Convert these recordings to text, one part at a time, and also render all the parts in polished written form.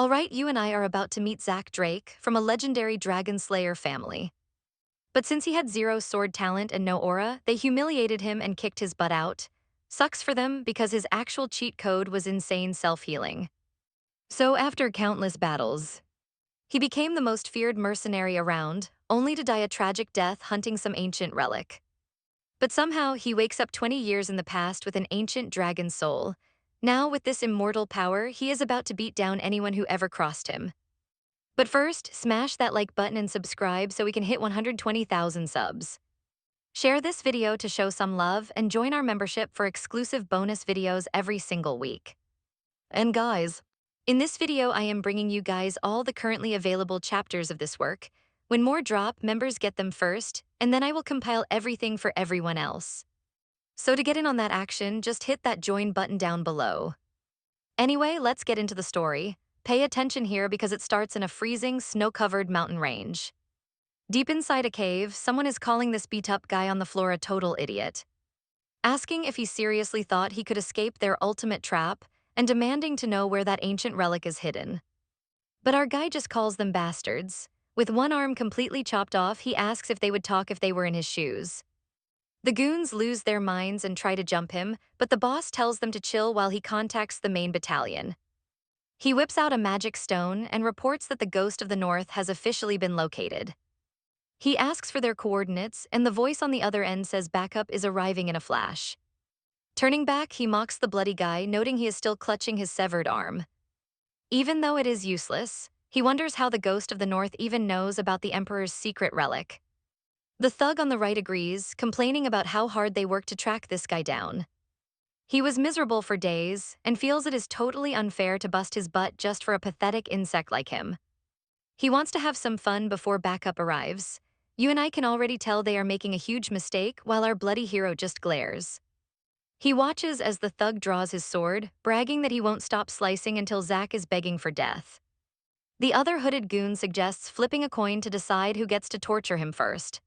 Alright, you and I are about to meet Zack Drake from a legendary dragon slayer family. But since he had zero sword talent and no aura, they humiliated him and kicked his butt out. Sucks for them because his actual cheat code was insane self-healing. So after countless battles, he became the most feared mercenary around, only to die a tragic death hunting some ancient relic. But somehow he wakes up 20 years in the past with an ancient dragon soul. Now with this immortal power, he is about to beat down anyone who ever crossed him. But first, smash that like button and subscribe so we can hit 120,000 subs. Share this video to show some love and join our membership for exclusive bonus videos every single week. And guys, in this video I am bringing you guys all the currently available chapters of this work. When more drop, members get them first, and then I will compile everything for everyone else. So to get in on that action, just hit that join button down below. Anyway, let's get into the story. Pay attention here because it starts in a freezing, snow-covered mountain range. Deep inside a cave, someone is calling this beat-up guy on the floor a total idiot, asking if he seriously thought he could escape their ultimate trap and demanding to know where that ancient relic is hidden. But our guy just calls them bastards. With one arm completely chopped off, he asks if they would talk if they were in his shoes. The goons lose their minds and try to jump him, but the boss tells them to chill while he contacts the main battalion. He whips out a magic stone and reports that the Ghost of the North has officially been located. He asks for their coordinates, and the voice on the other end says backup is arriving in a flash. Turning back, he mocks the bloody guy, noting he is still clutching his severed arm. Even though it is useless, he wonders how the Ghost of the North even knows about the Emperor's secret relic. The thug on the right agrees, complaining about how hard they work to track this guy down. He was miserable for days and feels it is totally unfair to bust his butt just for a pathetic insect like him. He wants to have some fun before backup arrives. You and I can already tell they are making a huge mistake while our bloody hero just glares. He watches as the thug draws his sword, bragging that he won't stop slicing until Zack is begging for death. The other hooded goon suggests flipping a coin to decide who gets to torture him first.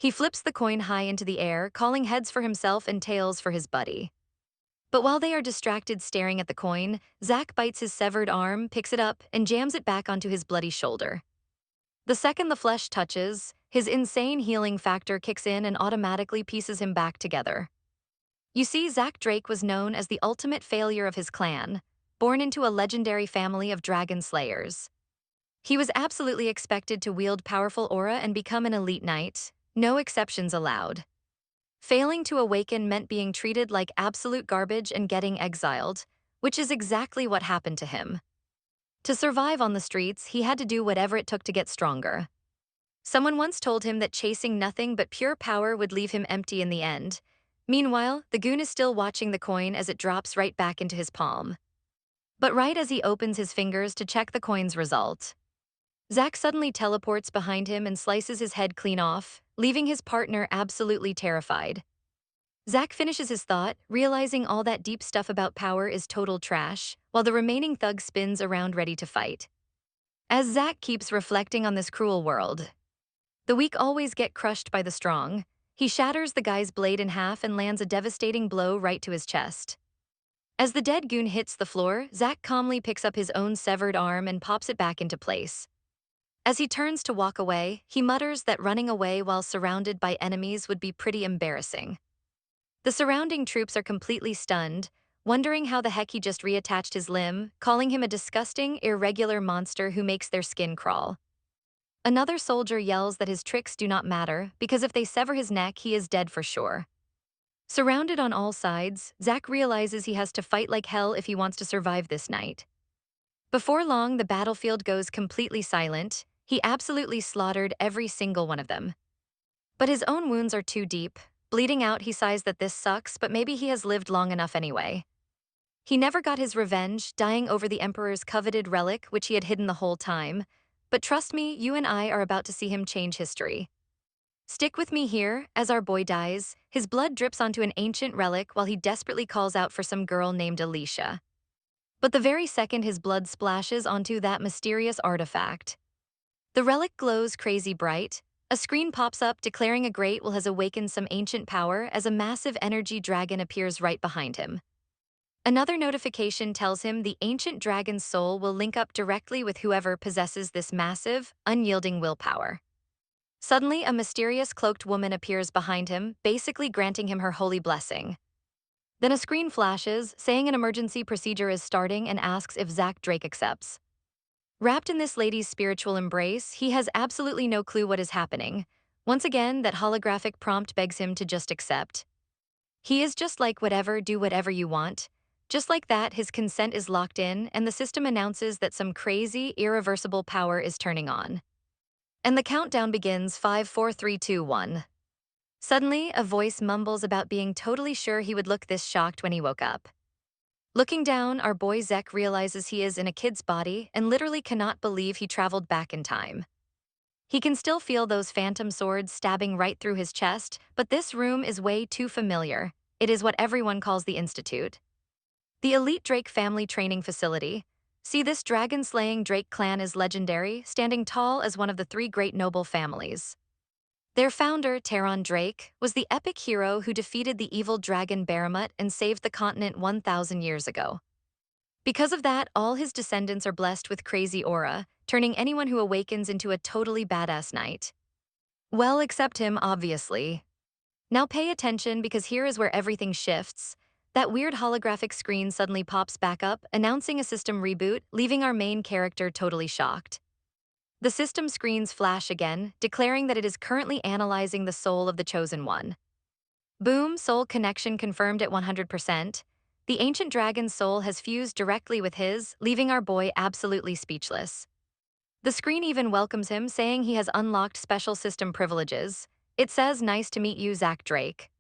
He flips the coin high into the air, calling heads for himself and tails for his buddy. But while they are distracted staring at the coin, Zack bites his severed arm, picks it up, and jams it back onto his bloody shoulder. The second the flesh touches, his insane healing factor kicks in and automatically pieces him back together. You see, Zack Drake was known as the ultimate failure of his clan, born into a legendary family of dragon slayers. He was absolutely expected to wield powerful aura and become an elite knight, no exceptions allowed. Failing to awaken meant being treated like absolute garbage and getting exiled, which is exactly what happened to him. To survive on the streets, he had to do whatever it took to get stronger. Someone once told him that chasing nothing but pure power would leave him empty in the end. Meanwhile, the goon is still watching the coin as it drops right back into his palm. But right as he opens his fingers to check the coin's result, Zack suddenly teleports behind him and slices his head clean off, leaving his partner absolutely terrified. Zack finishes his thought, realizing all that deep stuff about power is total trash, while the remaining thug spins around ready to fight. As Zack keeps reflecting on this cruel world, the weak always get crushed by the strong. He shatters the guy's blade in half and lands a devastating blow right to his chest. As the dead goon hits the floor, Zack calmly picks up his own severed arm and pops it back into place. As he turns to walk away, he mutters that running away while surrounded by enemies would be pretty embarrassing. The surrounding troops are completely stunned, wondering how the heck he just reattached his limb, calling him a disgusting, irregular monster who makes their skin crawl. Another soldier yells that his tricks do not matter because if they sever his neck, he is dead for sure. Surrounded on all sides, Zack realizes he has to fight like hell if he wants to survive this night. Before long, the battlefield goes completely silent. He absolutely slaughtered every single one of them. But his own wounds are too deep. Bleeding out, he sighs that this sucks, but maybe he has lived long enough anyway. He never got his revenge, dying over the Emperor's coveted relic, which he had hidden the whole time. But trust me, you and I are about to see him change history. Stick with me here, as our boy dies, his blood drips onto an ancient relic while he desperately calls out for some girl named Alicia. But the very second his blood splashes onto that mysterious artifact, the relic glows crazy bright. A screen pops up declaring a great will has awakened some ancient power as a massive energy dragon appears right behind him. Another notification tells him the ancient dragon's soul will link up directly with whoever possesses this massive, unyielding willpower. Suddenly, a mysterious cloaked woman appears behind him, basically granting him her holy blessing. Then a screen flashes, saying an emergency procedure is starting and asks if Zach Drake accepts. Wrapped in this lady's spiritual embrace, he has absolutely no clue what is happening. Once again, that holographic prompt begs him to just accept. He is just like whatever, do whatever you want. Just like that, his consent is locked in, and the system announces that some crazy, irreversible power is turning on. And the countdown begins 5, 4, 3, 2, 1. Suddenly, a voice mumbles about being totally sure he would look this shocked when he woke up. Looking down, our boy Zek realizes he is in a kid's body and literally cannot believe he traveled back in time. He can still feel those phantom swords stabbing right through his chest, but this room is way too familiar. It is what everyone calls the Institute. The elite Drake family training facility. See, this dragon-slaying Drake clan is legendary, standing tall as one of the three great noble families. Their founder, Taron Drake, was the epic hero who defeated the evil dragon Baramut and saved the continent 1,000 years ago. Because of that, all his descendants are blessed with crazy aura, turning anyone who awakens into a totally badass knight. Well, except him, obviously. Now pay attention because here is where everything shifts. That weird holographic screen suddenly pops back up, announcing a system reboot, leaving our main character totally shocked. The system screens flash again, declaring that it is currently analyzing the soul of the Chosen One. Boom, soul connection confirmed at 100%. The ancient dragon's soul has fused directly with his, leaving our boy absolutely speechless. The screen even welcomes him, saying he has unlocked special system privileges. It says, "Nice to meet you, Zach Drake."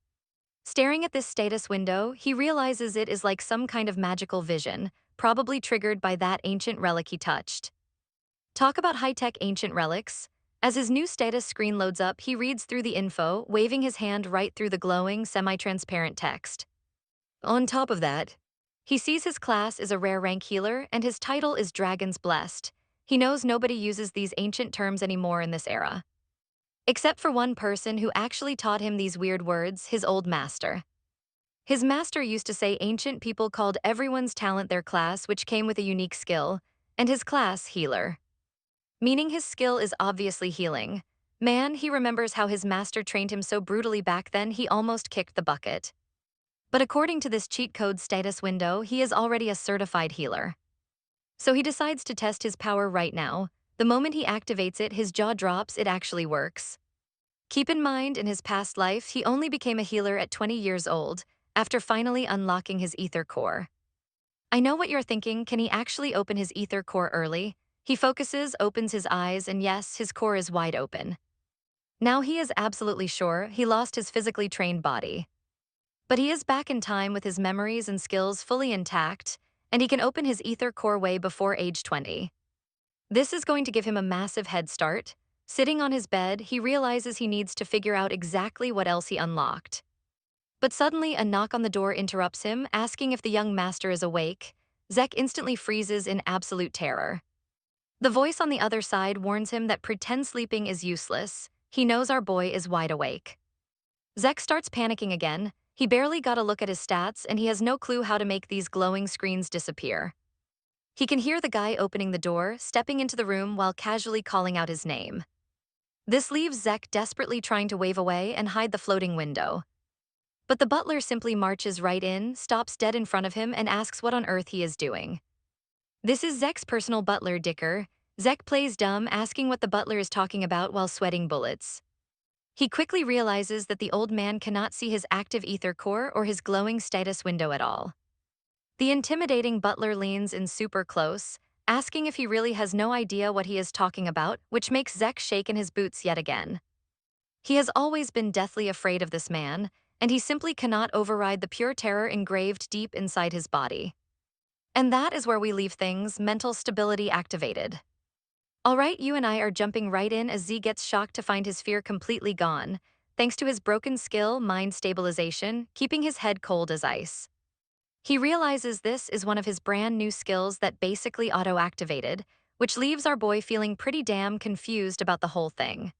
Staring at this status window, he realizes it is like some kind of magical vision, probably triggered by that ancient relic he touched. Talk about high-tech ancient relics. As his new status screen loads up, he reads through the info, waving his hand right through the glowing, semi-transparent text. On top of that, he sees his class is a rare rank healer and his title is Dragon's Blessed. He knows nobody uses these ancient terms anymore in this era. Except for one person who actually taught him these weird words, his old master. His master used to say ancient people called everyone's talent their class, which came with a unique skill, and his class, healer. Meaning his skill is obviously healing. Man, he remembers how his master trained him so brutally back then he almost kicked the bucket. But according to this cheat code status window, he is already a certified healer. So he decides to test his power right now. The moment he activates it, his jaw drops, it actually works. Keep in mind, in his past life, he only became a healer at 20 years old, after finally unlocking his ether core. I know what you're thinking, can he actually open his ether core early? He focuses, opens his eyes, and yes, his core is wide open. Now he is absolutely sure he lost his physically trained body. But he is back in time with his memories and skills fully intact, and he can open his ether core way before age 20. This is going to give him a massive head start. Sitting on his bed, he realizes he needs to figure out exactly what else he unlocked. But suddenly, a knock on the door interrupts him, asking if the young master is awake. Zek instantly freezes in absolute terror. The voice on the other side warns him that pretend sleeping is useless. He knows our boy is wide awake. Zek starts panicking again. He barely got a look at his stats, and he has no clue how to make these glowing screens disappear. He can hear the guy opening the door, stepping into the room while casually calling out his name. This leaves Zek desperately trying to wave away and hide the floating window. But the butler simply marches right in, stops dead in front of him, and asks what on earth he is doing. This is Zek's personal butler, Dicker. Zek plays dumb, asking what the butler is talking about while sweating bullets. He quickly realizes that the old man cannot see his active ether core or his glowing status window at all. The intimidating butler leans in super close, asking if he really has no idea what he is talking about, which makes Zek shake in his boots yet again. He has always been deathly afraid of this man, and he simply cannot override the pure terror engraved deep inside his body. And that is where we leave things, mental stability activated. Alright, you and I are jumping right in as Z gets shocked to find his fear completely gone, thanks to his broken skill, mind stabilization, keeping his head cold as ice. He realizes this is one of his brand new skills that basically auto-activated, which leaves our boy feeling pretty damn confused about the whole thing.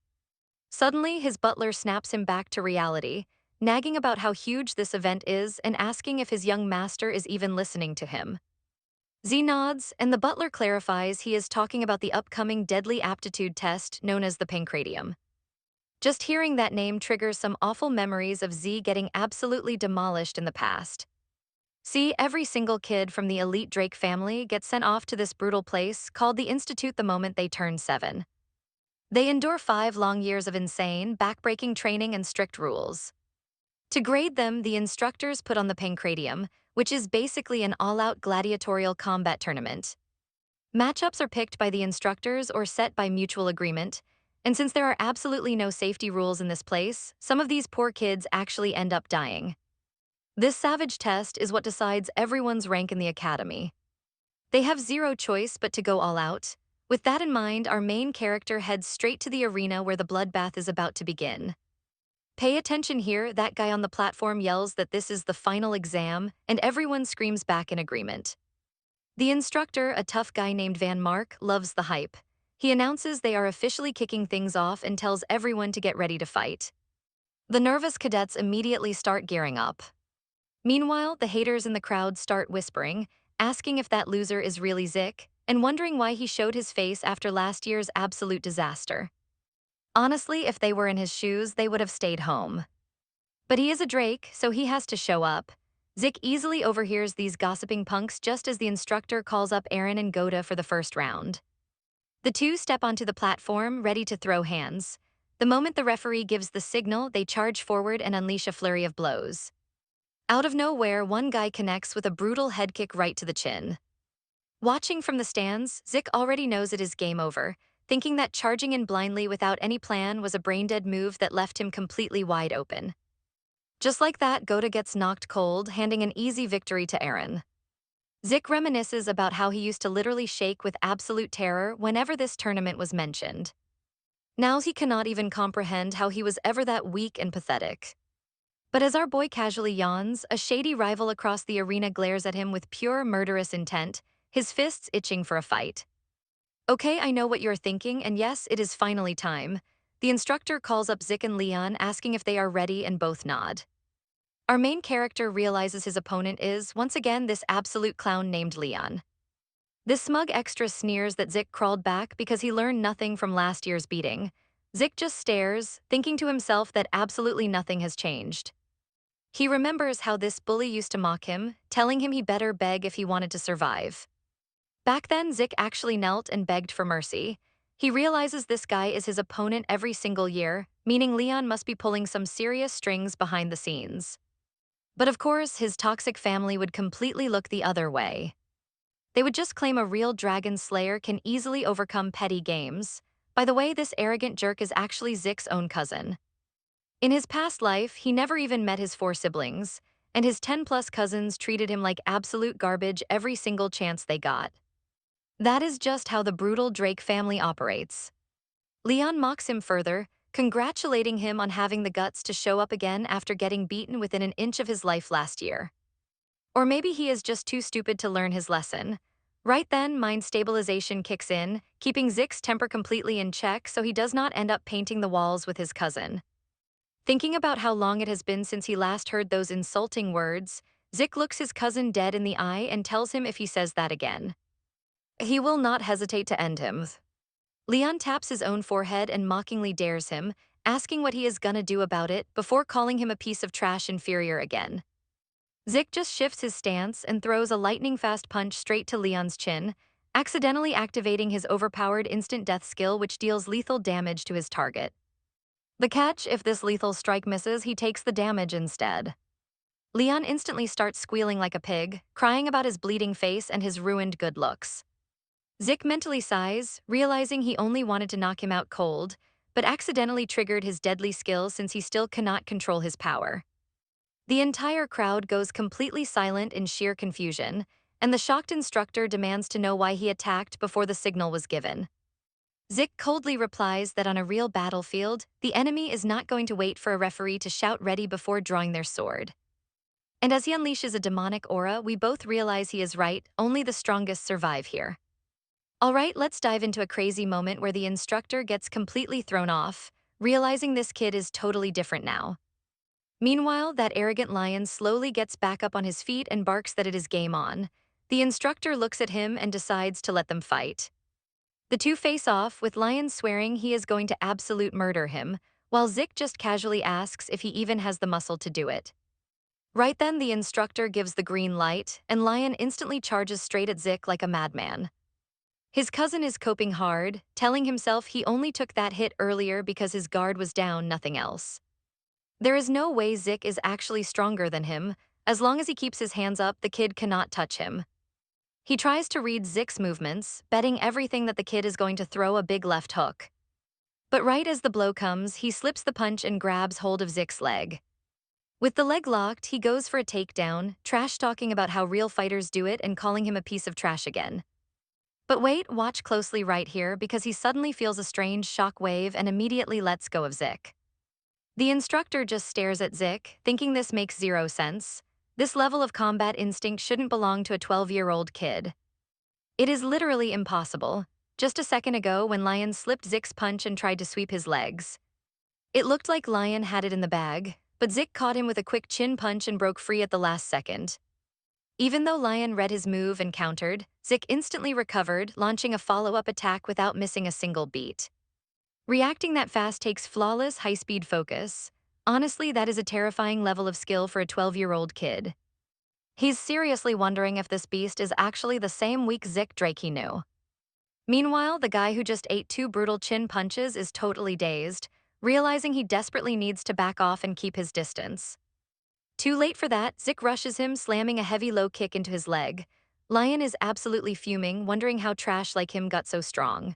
Suddenly, his butler snaps him back to reality. nagging about how huge this event is and asking if his young master is even listening to him. Z nods, and the butler clarifies he is talking about the upcoming deadly aptitude test known as the pancratium. Just hearing that name triggers some awful memories of Z getting absolutely demolished in the past. See, every single kid from the elite Drake family gets sent off to this brutal place called the Institute the moment they turn 7. They endure 5 long years of insane, backbreaking training and strict rules. To grade them, the instructors put on the pancratium, which is basically an all-out gladiatorial combat tournament. Matchups are picked by the instructors or set by mutual agreement, and since there are absolutely no safety rules in this place, some of these poor kids actually end up dying. This savage test is what decides everyone's rank in the academy. They have zero choice but to go all out. With that in mind, our main character heads straight to the arena where the bloodbath is about to begin. Pay attention here, that guy on the platform yells that this is the final exam, and everyone screams back in agreement. The instructor, a tough guy named Van Mark, loves the hype. He announces they are officially kicking things off and tells everyone to get ready to fight. The nervous cadets immediately start gearing up. Meanwhile, the haters in the crowd start whispering, asking if that loser is really Zik, and wondering why he showed his face after last year's absolute disaster. Honestly, if they were in his shoes, they would have stayed home. But he is a Drake, so he has to show up. Zik easily overhears these gossiping punks just as the instructor calls up Aaron and Goda for the first round. The two step onto the platform, ready to throw hands. The moment the referee gives the signal, they charge forward and unleash a flurry of blows. Out of nowhere, one guy connects with a brutal head kick right to the chin. Watching from the stands, Zik already knows it is game over, thinking that charging in blindly without any plan was a brain-dead move that left him completely wide open. Just like that, Goda gets knocked cold, handing an easy victory to Aaron. Zik reminisces about how he used to literally shake with absolute terror whenever this tournament was mentioned. Now he cannot even comprehend how he was ever that weak and pathetic. But as our boy casually yawns, a shady rival across the arena glares at him with pure murderous intent, his fists itching for a fight. Okay, I know what you're thinking, and yes, it is finally time. The instructor calls up Zik and Leon, asking if they are ready, and both nod. Our main character realizes his opponent is, once again, this absolute clown named Leon. This smug extra sneers that Zik crawled back because he learned nothing from last year's beating. Zik just stares, thinking to himself that absolutely nothing has changed. He remembers how this bully used to mock him, telling him he better beg if he wanted to survive. Back then, Zik actually knelt and begged for mercy. He realizes this guy is his opponent every single year, meaning Leon must be pulling some serious strings behind the scenes. But of course, his toxic family would completely look the other way. They would just claim a real dragon slayer can easily overcome petty games. By the way, this arrogant jerk is actually Zik's own cousin. In his past life, he never even met his 4 siblings, and his 10-plus cousins treated him like absolute garbage every single chance they got. That is just how the brutal Drake family operates. Leon mocks him further, congratulating him on having the guts to show up again after getting beaten within an inch of his life last year. Or maybe he is just too stupid to learn his lesson. Right then, mind stabilization kicks in, keeping Zik's temper completely in check so he does not end up painting the walls with his cousin. Thinking about how long it has been since he last heard those insulting words, Zik looks his cousin dead in the eye and tells him if he says that again, he will not hesitate to end him. Leon taps his own forehead and mockingly dares him, asking what he is gonna do about it before calling him a piece of trash inferior again. Zik just shifts his stance and throws a lightning-fast punch straight to Leon's chin, accidentally activating his overpowered instant death skill which deals lethal damage to his target. The catch, if this lethal strike misses, he takes the damage instead. Leon instantly starts squealing like a pig, crying about his bleeding face and his ruined good looks. Zik mentally sighs, realizing he only wanted to knock him out cold, but accidentally triggered his deadly skill since he still cannot control his power. The entire crowd goes completely silent in sheer confusion, and the shocked instructor demands to know why he attacked before the signal was given. Zik coldly replies that on a real battlefield, the enemy is not going to wait for a referee to shout ready before drawing their sword. And as he unleashes a demonic aura, we both realize he is right, only the strongest survive here. Alright, let's dive into a crazy moment where the instructor gets completely thrown off, realizing this kid is totally different now. Meanwhile, that arrogant lion slowly gets back up on his feet and barks that it is game on. The instructor looks at him and decides to let them fight. The two face off, with Lion swearing he is going to absolute murder him, while Zik just casually asks if he even has the muscle to do it. Right then, the instructor gives the green light, and Lion instantly charges straight at Zik like a madman. His cousin is coping hard, telling himself he only took that hit earlier because his guard was down, nothing else. There is no way Zik is actually stronger than him. As long as he keeps his hands up, the kid cannot touch him. He tries to read Zik's movements, betting everything that the kid is going to throw a big left hook. But right as the blow comes, he slips the punch and grabs hold of Zik's leg. With the leg locked, he goes for a takedown, trash-talking about how real fighters do it and calling him a piece of trash again. But wait, watch closely right here because he suddenly feels a strange shock wave and immediately lets go of Zik. The instructor just stares at Zik, thinking this makes zero sense. This level of combat instinct shouldn't belong to a 12-year-old kid. It is literally impossible. Just a second ago when Lion slipped Zik's punch and tried to sweep his legs. It looked like Lion had it in the bag, but Zik caught him with a quick chin punch and broke free at the last second. Even though Lion read his move and countered, Zik instantly recovered, launching a follow-up attack without missing a single beat. Reacting that fast takes flawless, high-speed focus. Honestly, that is a terrifying level of skill for a 12-year-old kid. He's seriously wondering if this beast is actually the same weak Zik Drake he knew. Meanwhile, the guy who just ate two brutal chin punches is totally dazed, realizing he desperately needs to back off and keep his distance. Too late for that, Zik rushes him, slamming a heavy low kick into his leg. Lion is absolutely fuming, wondering how trash like him got so strong.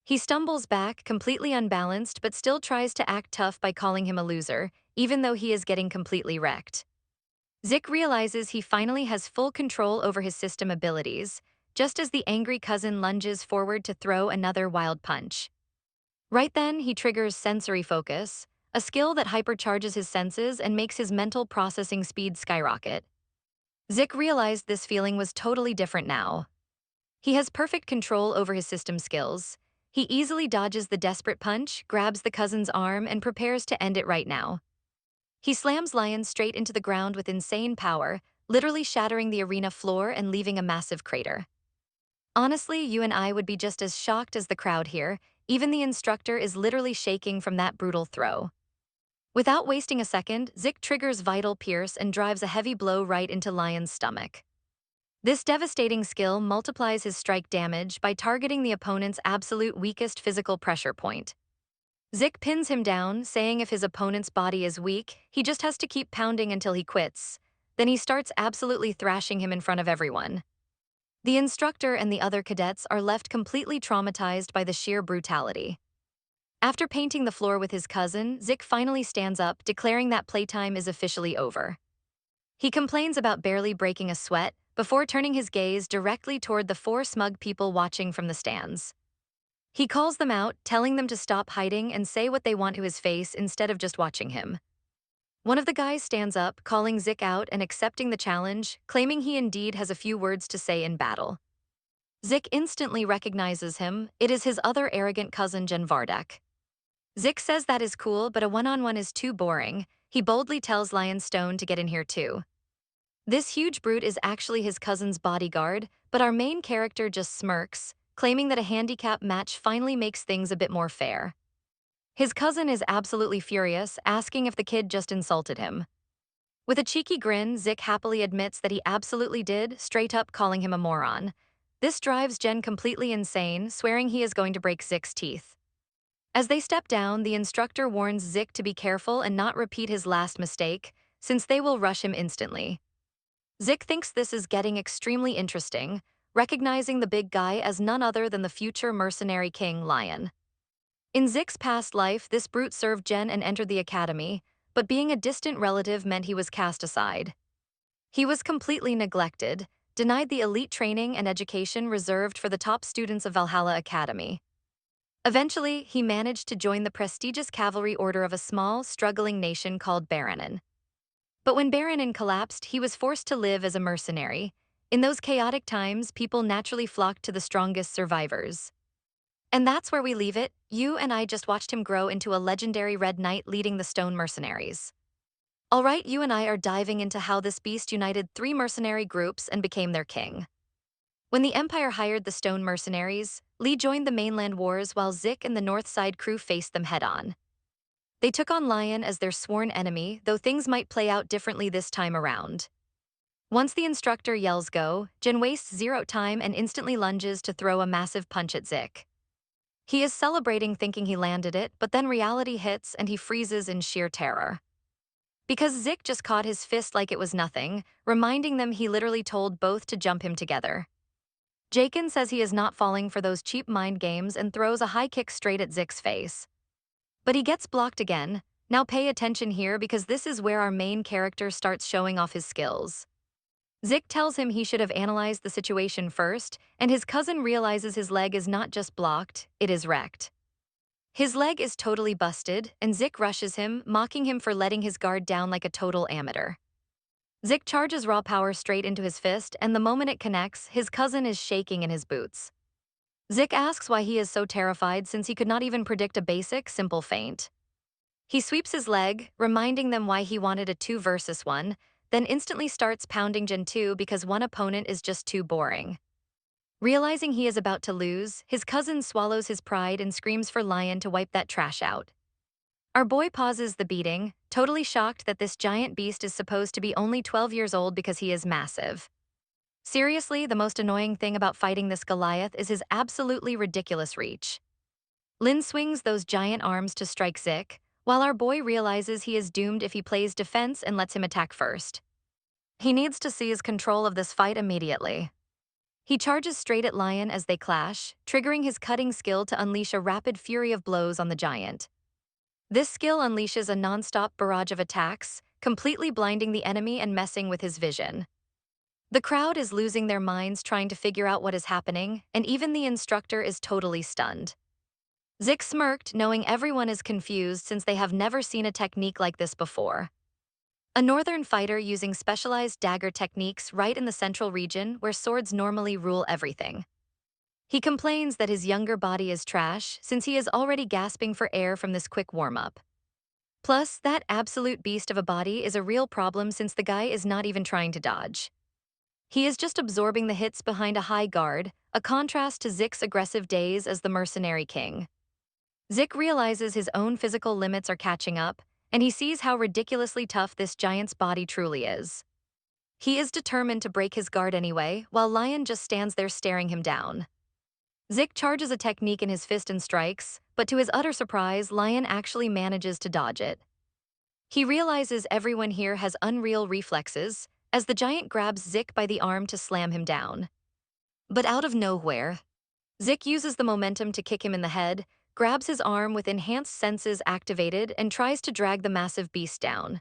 He stumbles back, completely unbalanced, but still tries to act tough by calling him a loser, even though he is getting completely wrecked. Zik realizes he finally has full control over his system abilities, just as the angry cousin lunges forward to throw another wild punch. Right then, he triggers sensory focus, a skill that hypercharges his senses and makes his mental processing speed skyrocket. Zik realized this feeling was totally different now. He has perfect control over his system skills. He easily dodges the desperate punch, grabs the cousin's arm, and prepares to end it right now. He slams Lion straight into the ground with insane power, literally shattering the arena floor and leaving a massive crater. Honestly, you and I would be just as shocked as the crowd here. Even the instructor is literally shaking from that brutal throw. Without wasting a second, Zik triggers Vital Pierce and drives a heavy blow right into Lion's stomach. This devastating skill multiplies his strike damage by targeting the opponent's absolute weakest physical pressure point. Zik pins him down, saying if his opponent's body is weak, he just has to keep pounding until he quits. Then he starts absolutely thrashing him in front of everyone. The instructor and the other cadets are left completely traumatized by the sheer brutality. After painting the floor with his cousin, Zik finally stands up, declaring that playtime is officially over. He complains about barely breaking a sweat before turning his gaze directly toward the four smug people watching from the stands. He calls them out, telling them to stop hiding and say what they want to his face instead of just watching him. One of the guys stands up, calling Zik out and accepting the challenge, claiming he indeed has a few words to say in battle. Zik instantly recognizes him. It is his other arrogant cousin, Jen Vardek. Zik says that is cool, but a one-on-one is too boring. He boldly tells Lion Stone to get in here too. This huge brute is actually his cousin's bodyguard, but our main character just smirks, claiming that a handicap match finally makes things a bit more fair. His cousin is absolutely furious, asking if the kid just insulted him. With a cheeky grin, Zik happily admits that he absolutely did, straight up calling him a moron. This drives Jen completely insane, swearing he is going to break Zik's teeth. As they step down, the instructor warns Zik to be careful and not repeat his last mistake, since they will rush him instantly. Zik thinks this is getting extremely interesting, recognizing the big guy as none other than the future mercenary king, Lion. In Zik's past life, this brute served Jen and entered the academy, but being a distant relative meant he was cast aside. He was completely neglected, denied the elite training and education reserved for the top students of Valhalla Academy. Eventually, he managed to join the prestigious cavalry order of a small, struggling nation called Baranin. But when Baranin collapsed, he was forced to live as a mercenary. In those chaotic times, people naturally flocked to the strongest survivors. And that's where we leave it. You and I just watched him grow into a legendary Red Knight leading the Stone Mercenaries. Alright, you and I are diving into how this beast united 3 mercenary groups and became their king. When the Empire hired the Stone Mercenaries, Lee joined the mainland wars while Zik and the North Side crew faced them head-on. They took on Lion as their sworn enemy, though things might play out differently this time around. Once the instructor yells go, Jin wastes zero time and instantly lunges to throw a massive punch at Zik. He is celebrating thinking he landed it, but then reality hits and he freezes in sheer terror. Because Zik just caught his fist like it was nothing, reminding them he literally told both to jump him together. Jakin says he is not falling for those cheap mind games and throws a high kick straight at Zik's face. But he gets blocked again. Now pay attention here because this is where our main character starts showing off his skills. Zik tells him he should have analyzed the situation first, and his cousin realizes his leg is not just blocked, it is wrecked. His leg is totally busted, and Zik rushes him, mocking him for letting his guard down like a total amateur. Zik charges raw power straight into his fist, and the moment it connects, his cousin is shaking in his boots. Zik asks why he is so terrified since he could not even predict a basic, simple feint. He sweeps his leg, reminding them why he wanted a 2 versus 1, then instantly starts pounding Jin 2 because one opponent is just too boring. Realizing he is about to lose, his cousin swallows his pride and screams for Lion to wipe that trash out. Our boy pauses the beating, totally shocked that this giant beast is supposed to be only 12 years old because he is massive. Seriously, the most annoying thing about fighting this Goliath is his absolutely ridiculous reach. Lin swings those giant arms to strike Zik, while our boy realizes he is doomed if he plays defense and lets him attack first. He needs to seize control of this fight immediately. He charges straight at Lion as they clash, triggering his cutting skill to unleash a rapid fury of blows on the giant. This skill unleashes a non-stop barrage of attacks, completely blinding the enemy and messing with his vision. The crowd is losing their minds trying to figure out what is happening, and even the instructor is totally stunned. Zik smirked, knowing everyone is confused since they have never seen a technique like this before. A northern fighter using specialized dagger techniques right in the central region where swords normally rule everything. He complains that his younger body is trash since he is already gasping for air from this quick warm-up. Plus, that absolute beast of a body is a real problem since the guy is not even trying to dodge. He is just absorbing the hits behind a high guard, a contrast to Zik's aggressive days as the mercenary king. Zik realizes his own physical limits are catching up, and he sees how ridiculously tough this giant's body truly is. He is determined to break his guard anyway, while Lion just stands there staring him down. Zik charges a technique in his fist and strikes, but to his utter surprise, Lion actually manages to dodge it. He realizes everyone here has unreal reflexes, as the giant grabs Zik by the arm to slam him down. But out of nowhere, Zik uses the momentum to kick him in the head, grabs his arm with enhanced senses activated, and tries to drag the massive beast down.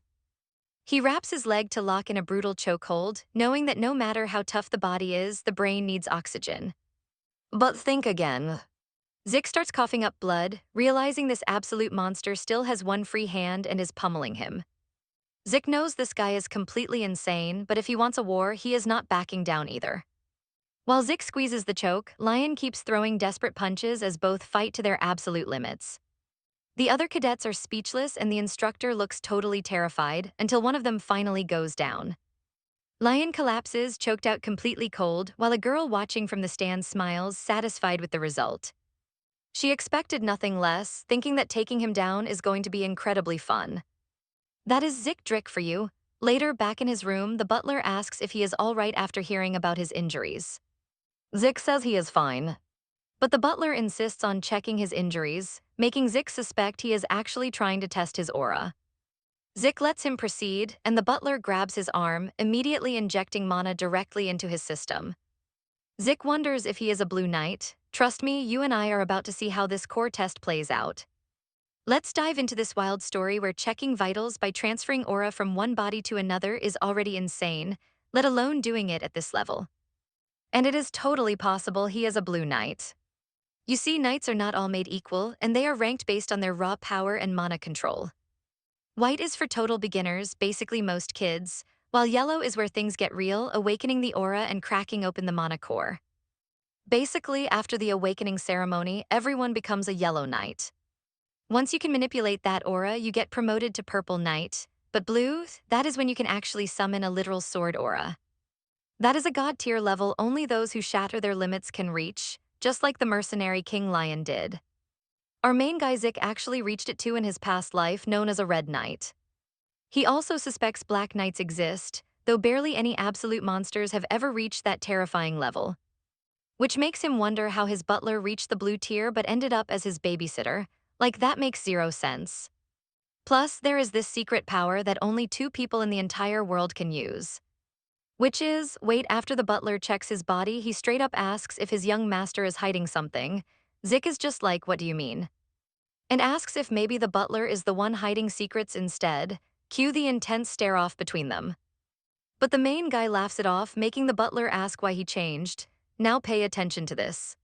He wraps his leg to lock in a brutal chokehold, knowing that no matter how tough the body is, the brain needs oxygen. But think again. Zik starts coughing up blood, realizing this absolute monster still has one free hand and is pummeling him. Zik knows this guy is completely insane, but if he wants a war, he is not backing down either. While Zik squeezes the choke, Lion keeps throwing desperate punches as both fight to their absolute limits. The other cadets are speechless and the instructor looks totally terrified until one of them finally goes down. Lion collapses, choked out completely cold, while a girl watching from the stands smiles, satisfied with the result. She expected nothing less, thinking that taking him down is going to be incredibly fun. That is Zik Drick for you. Later, back in his room, the butler asks if he is all right after hearing about his injuries. Zik says he is fine. But the butler insists on checking his injuries, making Zik suspect he is actually trying to test his aura. Zik lets him proceed, and the butler grabs his arm, immediately injecting mana directly into his system. Zik wonders if he is a Blue Knight. Trust me, you and I are about to see how this core test plays out. Let's dive into this wild story where checking vitals by transferring aura from one body to another is already insane, let alone doing it at this level. And it is totally possible he is a Blue Knight. You see, knights are not all made equal, and they are ranked based on their raw power and mana control. White is for total beginners, basically most kids, while yellow is where things get real, awakening the aura and cracking open the mana core. Basically, after the awakening ceremony, everyone becomes a yellow knight. Once you can manipulate that aura, you get promoted to purple knight, But blue, that is when you can actually summon a literal sword aura. That is a god tier level only those who shatter their limits can reach, just like the mercenary King Lion did. Our main guy Zik actually reached it too in his past life, known as a Red Knight. He also suspects Black Knights exist, though barely any absolute monsters have ever reached that terrifying level. Which makes him wonder how his butler reached the blue tier but ended up as his babysitter. Like, that makes zero sense. Plus, there is this secret power that only 2 people in the entire world can use. Which is, wait, after the butler checks his body, he straight up asks if his young master is hiding something. Zik is just like, what do you mean? And asks if maybe the butler is the one hiding secrets instead. Cue the intense stare-off between them. But the main guy laughs it off, making the butler ask why he changed. Now pay attention to this.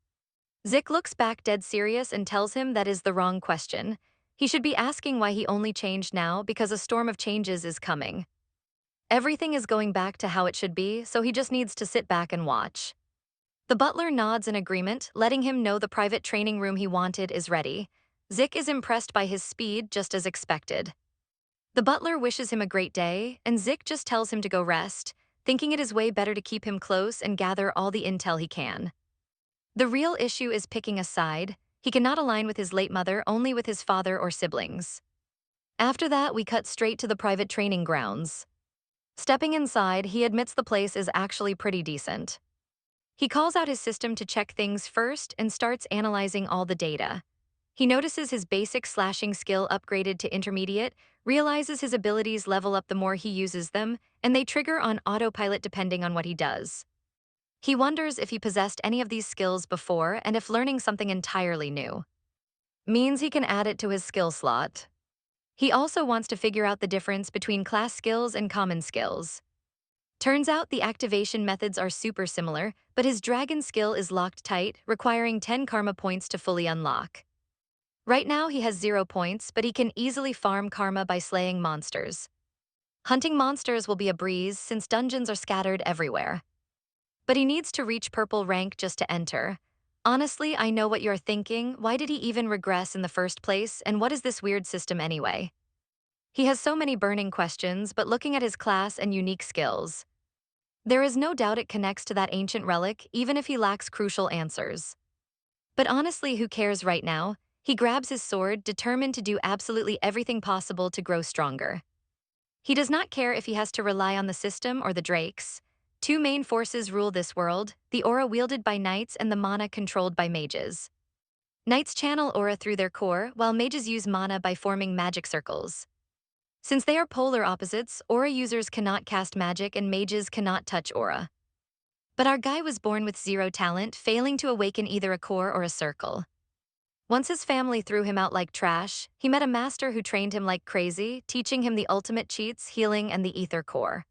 Zik looks back dead serious and tells him that is the wrong question. He should be asking why he only changed now because a storm of changes is coming. Everything is going back to how it should be, so he just needs to sit back and watch. The butler nods in agreement, letting him know the private training room he wanted is ready. Zik is impressed by his speed, just as expected. The butler wishes him a great day, and Zik just tells him to go rest, thinking it is way better to keep him close and gather all the intel he can. The real issue is picking a side. He cannot align with his late mother, only with his father or siblings. After that, we cut straight to the private training grounds. Stepping inside, he admits the place is actually pretty decent. He calls out his system to check things first and starts analyzing all the data. He notices his basic slashing skill upgraded to intermediate, realizes his abilities level up the more he uses them, and they trigger on autopilot depending on what he does. He wonders if he possessed any of these skills before and if learning something entirely new means he can add it to his skill slot. He also wants to figure out the difference between class skills and common skills. Turns out the activation methods are super similar, but his dragon skill is locked tight, requiring 10 karma points to fully unlock. Right now he has 0 points, but he can easily farm karma by slaying monsters. Hunting monsters will be a breeze since dungeons are scattered everywhere. But he needs to reach purple rank just to enter. Honestly, I know what you're thinking. Why did he even regress in the first place, and what is this weird system anyway? He has so many burning questions, but looking at his class and unique skills, there is no doubt it connects to that ancient relic, even if he lacks crucial answers. But honestly, who cares right now? He grabs his sword, determined to do absolutely everything possible to grow stronger. He does not care if he has to rely on the system or the drakes. 2 main forces rule this world, the aura wielded by knights and the mana controlled by mages. Knights channel aura through their core, while mages use mana by forming magic circles. Since they are polar opposites, aura users cannot cast magic and mages cannot touch aura. But our guy was born with 0 talent, failing to awaken either a core or a circle. Once his family threw him out like trash, he met a master who trained him like crazy, teaching him the ultimate cheats, healing, and the ether core.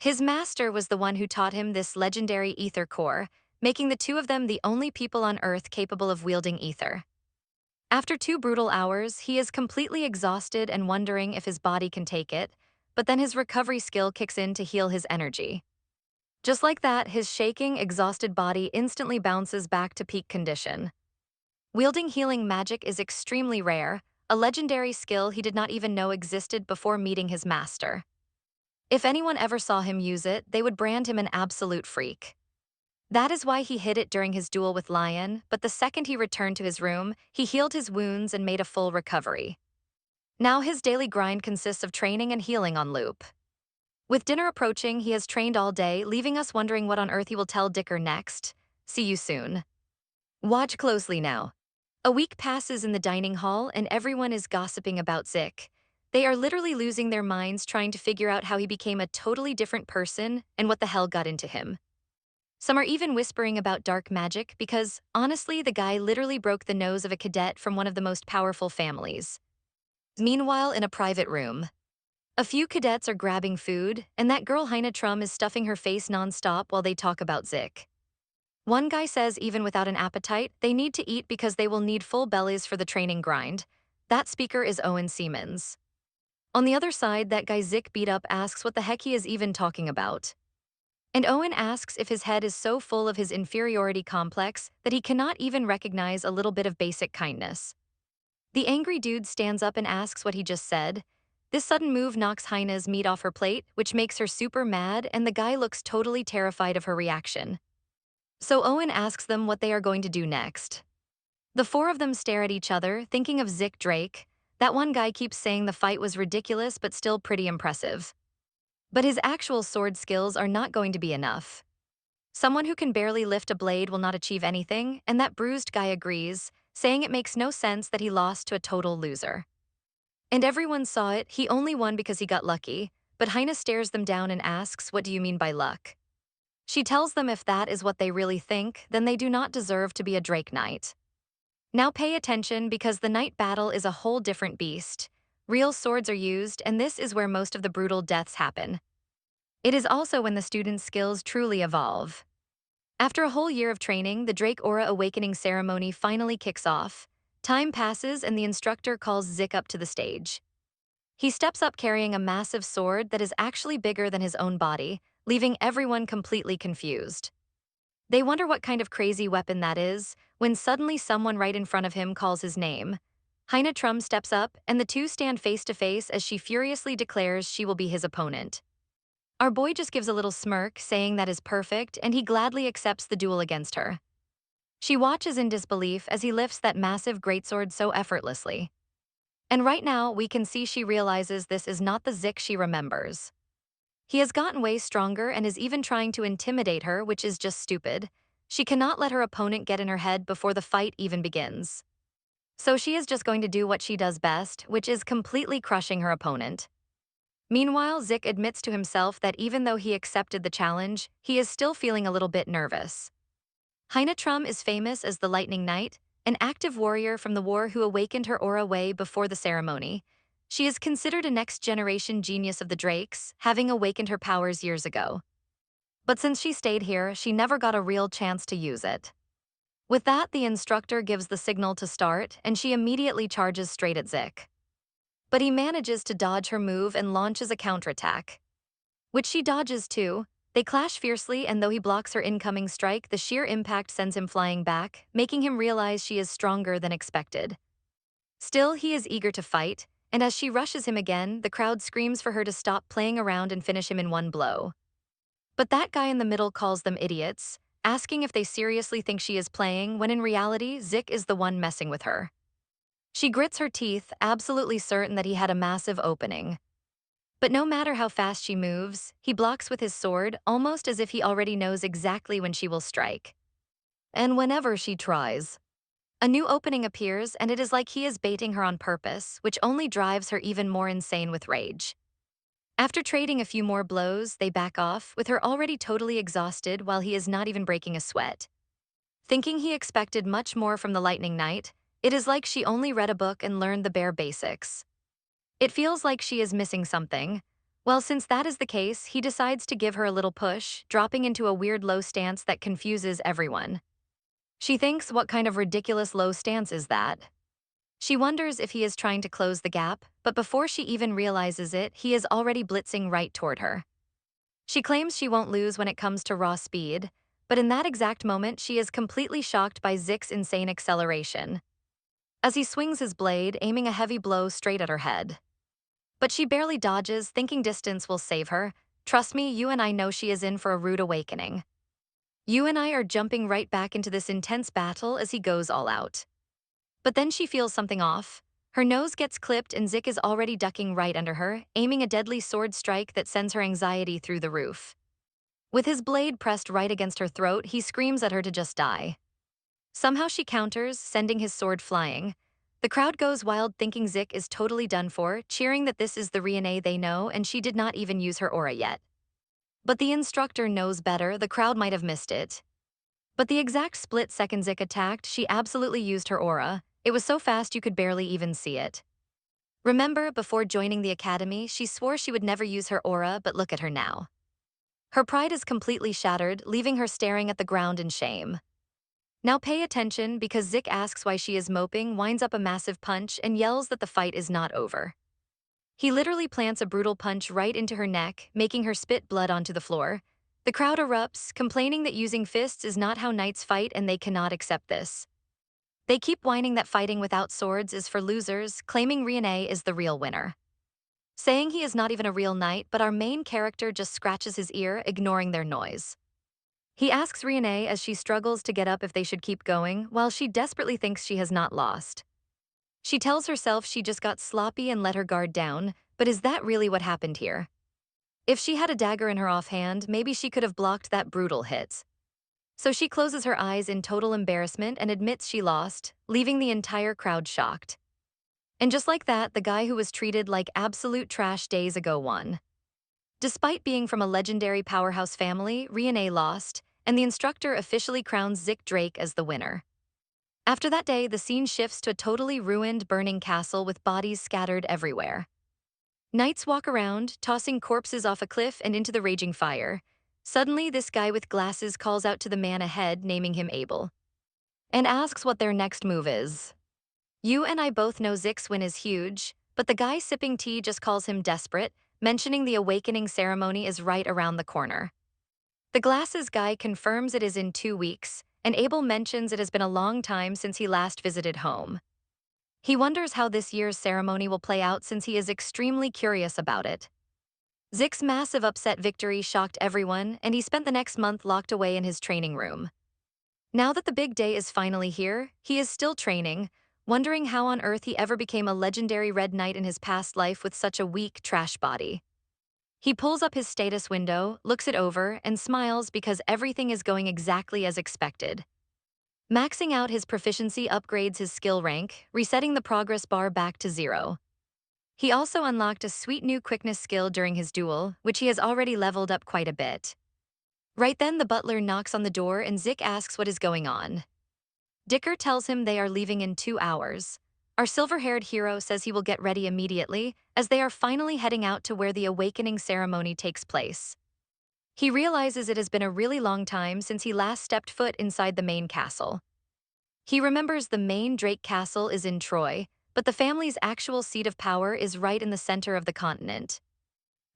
His master was the one who taught him this legendary ether core, making the 2 of them the only people on Earth capable of wielding ether. After 2 brutal hours, he is completely exhausted and wondering if his body can take it, but then his recovery skill kicks in to heal his energy. Just like that, his shaking, exhausted body instantly bounces back to peak condition. Wielding healing magic is extremely rare, a legendary skill he did not even know existed before meeting his master. If anyone ever saw him use it, they would brand him an absolute freak. That is why he hid it during his duel with Lion, but the second he returned to his room, he healed his wounds and made a full recovery. Now his daily grind consists of training and healing on loop. With dinner approaching, he has trained all day, leaving us wondering what on earth he will tell Dicker next. See you soon. Watch closely now. A week passes in the dining hall and everyone is gossiping about Zik. They are literally losing their minds trying to figure out how he became a totally different person and what the hell got into him. Some are even whispering about dark magic because, honestly, the guy literally broke the nose of a cadet from one of the most powerful families. Meanwhile, in a private room, a few cadets are grabbing food, and that girl Heina Trum is stuffing her face nonstop while they talk about Zik. One guy says even without an appetite, they need to eat because they will need full bellies for the training grind. That speaker is Owen Siemens. On the other side, that guy Zik beat up asks what the heck he is even talking about. And Owen asks if his head is so full of his inferiority complex that he cannot even recognize a little bit of basic kindness. The angry dude stands up and asks what he just said. This sudden move knocks Haina's meat off her plate, which makes her super mad, and the guy looks totally terrified of her reaction. So Owen asks them what they are going to do next. The four of them stare at each other, thinking of Zick Drake. That one guy keeps saying the fight was ridiculous but still pretty impressive. But his actual sword skills are not going to be enough. Someone who can barely lift a blade will not achieve anything, and that bruised guy agrees, saying it makes no sense that he lost to a total loser. And everyone saw it, he only won because he got lucky, but Heine stares them down and asks, "What do you mean by luck?" She tells them if that is what they really think, then they do not deserve to be a Drake Knight. Now pay attention because the night battle is a whole different beast. Real swords are used, and this is where most of the brutal deaths happen. It is also when the students' skills truly evolve. After a whole year of training, the Drake Aura Awakening ceremony finally kicks off. Time passes and the instructor calls Zick up to the stage. He steps up carrying a massive sword that is actually bigger than his own body, leaving everyone completely confused. They wonder what kind of crazy weapon that is, when suddenly someone right in front of him calls his name. Heine Trum steps up, and the two stand face to face as she furiously declares she will be his opponent. Our boy just gives a little smirk, saying that is perfect, and he gladly accepts the duel against her. She watches in disbelief as he lifts that massive greatsword so effortlessly. And right now, we can see she realizes this is not the Zick she remembers. He has gotten way stronger and is even trying to intimidate her, which is just stupid. She cannot let her opponent get in her head before the fight even begins. So she is just going to do what she does best, which is completely crushing her opponent. Meanwhile, Zick admits to himself that even though he accepted the challenge, he is still feeling a little bit nervous. Heine Trum is famous as the Lightning Knight, an active warrior from the war who awakened her aura way before the ceremony. She is considered a next-generation genius of the Drakes, having awakened her powers years ago. But since she stayed here, she never got a real chance to use it. With that, the instructor gives the signal to start, and she immediately charges straight at Zick. But he manages to dodge her move and launches a counterattack, which she dodges too. They clash fiercely, and though he blocks her incoming strike, the sheer impact sends him flying back, making him realize she is stronger than expected. Still, he is eager to fight, and as she rushes him again, the crowd screams for her to stop playing around and finish him in one blow. But that guy in the middle calls them idiots, asking if they seriously think she is playing, when in reality, Zick is the one messing with her. She grits her teeth, absolutely certain that he had a massive opening. But no matter how fast she moves, he blocks with his sword, almost as if he already knows exactly when she will strike. And whenever she tries, a new opening appears, and it is like he is baiting her on purpose, which only drives her even more insane with rage. After trading a few more blows, they back off, with her already totally exhausted while he is not even breaking a sweat. Thinking he expected much more from the Lightning Knight, it is like she only read a book and learned the bare basics. It feels like she is missing something. Well, since that is the case, he decides to give her a little push, dropping into a weird low stance that confuses everyone. She thinks, what kind of ridiculous low stance is that? She wonders if he is trying to close the gap, but before she even realizes it, he is already blitzing right toward her. She claims she won't lose when it comes to raw speed, but in that exact moment, she is completely shocked by Zick's insane acceleration, as he swings his blade, aiming a heavy blow straight at her head. But she barely dodges, thinking distance will save her. Trust me, you and I know she is in for a rude awakening. You and I are jumping right back into this intense battle as he goes all out. But then she feels something off. Her nose gets clipped and Zick is already ducking right under her, aiming a deadly sword strike that sends her anxiety through the roof. With his blade pressed right against her throat, he screams at her to just die. Somehow she counters, sending his sword flying. The crowd goes wild, thinking Zick is totally done for, cheering that this is the Riene they know and she did not even use her aura yet. But the instructor knows better, the crowd might have missed it. But the exact split second Zick attacked, she absolutely used her aura. It was so fast you could barely even see it. Remember, before joining the academy, she swore she would never use her aura, but look at her now. Her pride is completely shattered, leaving her staring at the ground in shame. Now pay attention because Zick asks why she is moping, winds up a massive punch, and yells that the fight is not over. He literally plants a brutal punch right into her neck, making her spit blood onto the floor. The crowd erupts, complaining that using fists is not how knights fight and they cannot accept this. They keep whining that fighting without swords is for losers, claiming Riene is the real winner. saying he is not even a real knight, but our main character just scratches his ear, ignoring their noise. He asks Riene as she struggles to get up if they should keep going, while she desperately thinks she has not lost. She tells herself she just got sloppy and let her guard down, but is that really what happened here? If she had a dagger in her offhand, maybe she could have blocked that brutal hit. So she closes her eyes in total embarrassment and admits she lost, leaving the entire crowd shocked. And just like that, the guy who was treated like absolute trash days ago won. Despite being from a legendary powerhouse family, Riene lost, and the instructor officially crowns Zick Drake as the winner. After that day, the scene shifts to a totally ruined, burning castle with bodies scattered everywhere. Knights walk around, tossing corpses off a cliff and into the raging fire. Suddenly, this guy with glasses calls out to the man ahead, naming him Abel, and asks what their next move is. You and I both know Zick's win is huge, but the guy sipping tea just calls him desperate, mentioning the awakening ceremony is right around the corner. The glasses guy confirms it is in 2 weeks, and Abel mentions it has been a long time since he last visited home. He wonders how this year's ceremony will play out since he is extremely curious about it. Zick's massive upset victory shocked everyone, and he spent the next month locked away in his training room. Now that the big day is finally here, he is still training, wondering how on earth he ever became a legendary Red Knight in his past life with such a weak trash body. He pulls up his status window, looks it over, and smiles because everything is going exactly as expected. Maxing out his proficiency upgrades his skill rank, resetting the progress bar back to 0. He also unlocked a sweet new quickness skill during his duel, which he has already leveled up quite a bit. Right then, the butler knocks on the door and Zick asks what is going on. Dicker tells him they are leaving in 2 hours. Our silver-haired hero says he will get ready immediately, as they are finally heading out to where the awakening ceremony takes place. He realizes it has been a really long time since he last stepped foot inside the main castle. He remembers the main Drake castle is in Troy, but the family's actual seat of power is right in the center of the continent.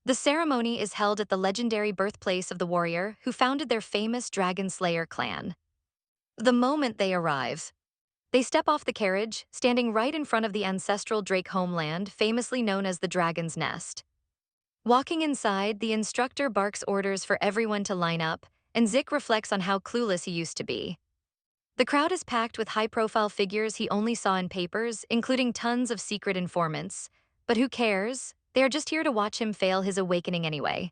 The ceremony is held at the legendary birthplace of the warrior who founded their famous Dragon Slayer clan. The moment they arrive, they step off the carriage, standing right in front of the ancestral Drake homeland, famously known as the Dragon's Nest. Walking inside, the instructor barks orders for everyone to line up, and Zick reflects on how clueless he used to be. The crowd is packed with high-profile figures he only saw in papers, including tons of secret informants. But who cares? They are just here to watch him fail his awakening anyway.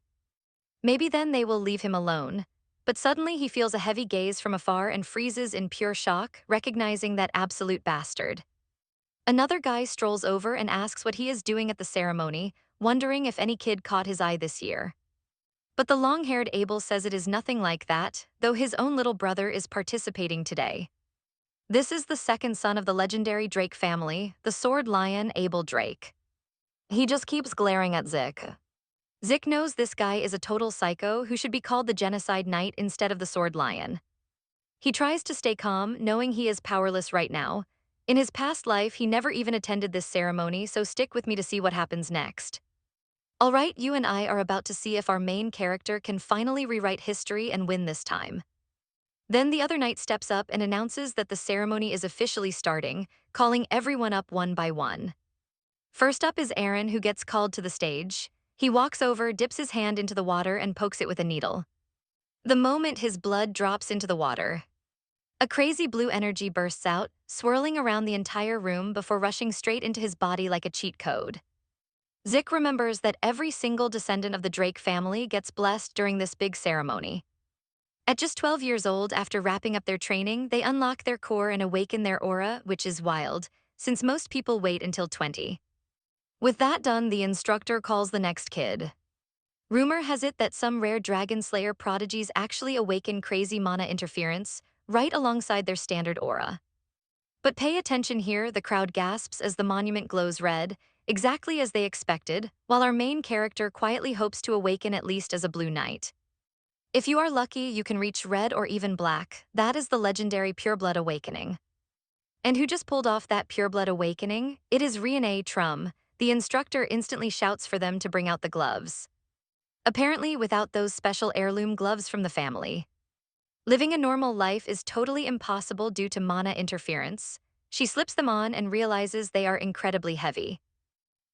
Maybe then they will leave him alone. But suddenly he feels a heavy gaze from afar and freezes in pure shock, recognizing that absolute bastard. Another guy strolls over and asks what he is doing at the ceremony, wondering if any kid caught his eye this year. But the long-haired Abel says it is nothing like that, though his own little brother is participating today. This is the second son of the legendary Drake family, the Sword Lion Abel Drake. He just keeps glaring at Zick. Zick knows this guy is a total psycho who should be called the Genocide Knight instead of the Sword Lion. He tries to stay calm, knowing he is powerless right now. In his past life, he never even attended this ceremony, so stick with me to see what happens next. Alright, you and I are about to see if our main character can finally rewrite history and win this time. Then the other knight steps up and announces that the ceremony is officially starting, calling everyone up one by one. First up is Aaron, who gets called to the stage. He walks over, dips his hand into the water, and pokes it with a needle. The moment his blood drops into the water, a crazy blue energy bursts out, swirling around the entire room before rushing straight into his body like a cheat code. Zick remembers that every single descendant of the Drake family gets blessed during this big ceremony. At just 12 years old, after wrapping up their training, they unlock their core and awaken their aura, which is wild, since most people wait until 20. With that done, the instructor calls the next kid. Rumor has it that some rare Dragon Slayer prodigies actually awaken crazy mana interference, right alongside their standard aura. But pay attention here, the crowd gasps as the monument glows red, exactly as they expected, while our main character quietly hopes to awaken at least as a blue knight. If you are lucky, you can reach red or even black. That is the legendary Pureblood Awakening. And who just pulled off that Pureblood Awakening? It is Riene Trum. The instructor instantly shouts for them to bring out the gloves. Apparently without those special heirloom gloves from the family, living a normal life is totally impossible due to mana interference. She slips them on and realizes they are incredibly heavy.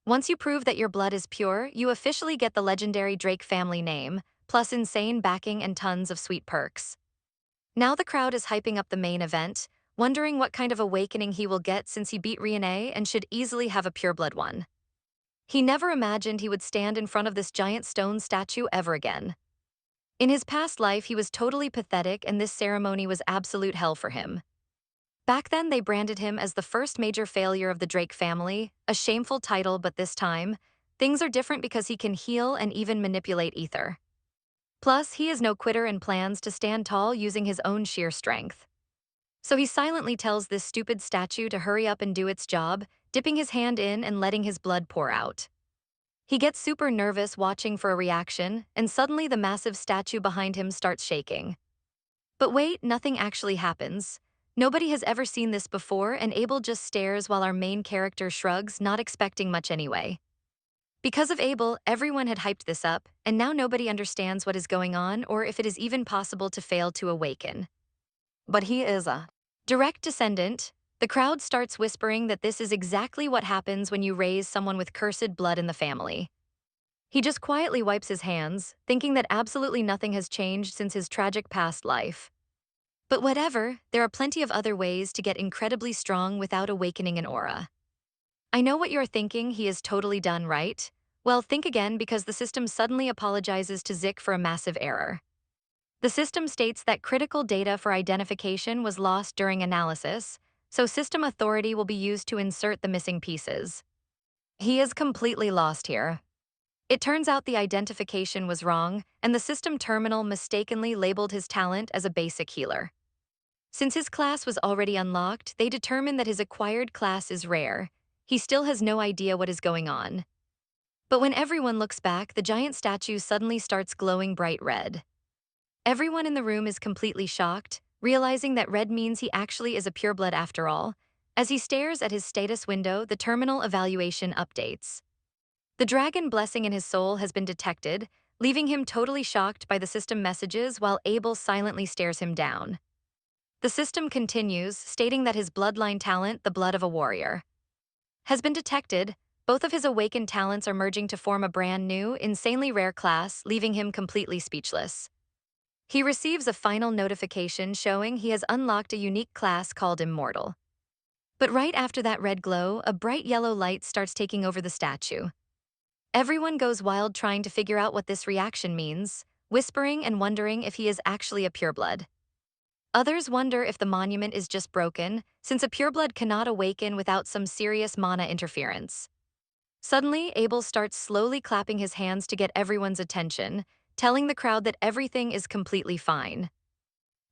Once you prove that your blood is pure, you officially get the legendary Drake family name, plus insane backing and tons of sweet perks. Now the crowd is hyping up the main event, wondering what kind of awakening he will get since he beat Riene and should easily have a pureblood one. He never imagined he would stand in front of this giant stone statue ever again. In his past life, he was totally pathetic, and this ceremony was absolute hell for him. Back then, they branded him as the first major failure of the Drake family, a shameful title, but this time, things are different because he can heal and even manipulate ether. Plus, he is no quitter and plans to stand tall using his own sheer strength. So he silently tells this stupid statue to hurry up and do its job, dipping his hand in and letting his blood pour out. He gets super nervous watching for a reaction, and suddenly the massive statue behind him starts shaking. But wait, nothing actually happens. Nobody has ever seen this before, and Abel just stares while our main character shrugs, not expecting much anyway. Because of Abel, everyone had hyped this up, and now nobody understands what is going on or if it is even possible to fail to awaken. But he is a direct descendant. The crowd starts whispering that this is exactly what happens when you raise someone with cursed blood in the family. He just quietly wipes his hands, thinking that absolutely nothing has changed since his tragic past life. But whatever, there are plenty of other ways to get incredibly strong without awakening an aura. I know what you're thinking, he is totally done, right? Well, think again, because the system suddenly apologizes to Zik for a massive error. The system states that critical data for identification was lost during analysis, so system authority will be used to insert the missing pieces. He is completely lost here. It turns out the identification was wrong, and the system terminal mistakenly labeled his talent as a basic healer. Since his class was already unlocked, they determined that his acquired class is rare. He still has no idea what is going on. But when everyone looks back, the giant statue suddenly starts glowing bright red. Everyone in the room is completely shocked, realizing that red means he actually is a pureblood after all. As he stares at his status window, the terminal evaluation updates. The dragon blessing in his soul has been detected, leaving him totally shocked by the system messages while Abel silently stares him down. The system continues, stating that his bloodline talent, the blood of a warrior, has been detected. Both of his awakened talents are merging to form a brand new, insanely rare class, leaving him completely speechless. He receives a final notification showing he has unlocked a unique class called Immortal. But right after that red glow, a bright yellow light starts taking over the statue. Everyone goes wild trying to figure out what this reaction means, whispering and wondering if he is actually a pureblood. Others wonder if the monument is just broken, since a pureblood cannot awaken without some serious mana interference. Suddenly, Abel starts slowly clapping his hands to get everyone's attention, telling the crowd that everything is completely fine.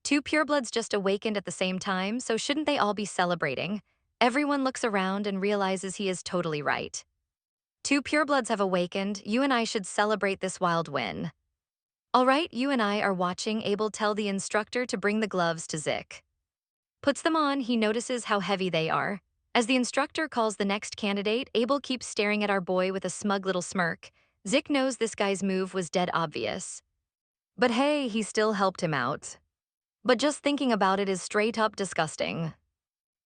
Two purebloods just awakened at the same time, so shouldn't they all be celebrating? Everyone looks around and realizes he is totally right. Two purebloods have awakened, you and I should celebrate this wild win. All right, you and I are watching. Abel tell the instructor to bring the gloves to Zik. Puts them on, he notices how heavy they are. As the instructor calls the next candidate, Abel keeps staring at our boy with a smug little smirk. Zik knows this guy's move was dead obvious. But hey, he still helped him out. But just thinking about it is straight up disgusting.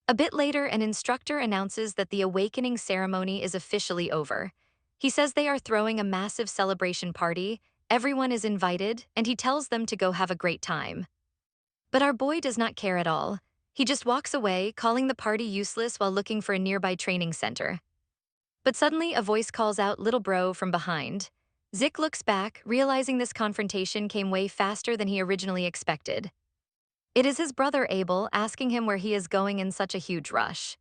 A bit later, an instructor announces that the awakening ceremony is officially over. He says they are throwing a massive celebration party, everyone is invited, and he tells them to go have a great time. But our boy does not care at all. He just walks away, calling the party useless while looking for a nearby training center. But suddenly, a voice calls out, "Little bro," from behind. Zik looks back, realizing this confrontation came way faster than he originally expected. It is his brother Abel, asking him where he is going in such a huge rush.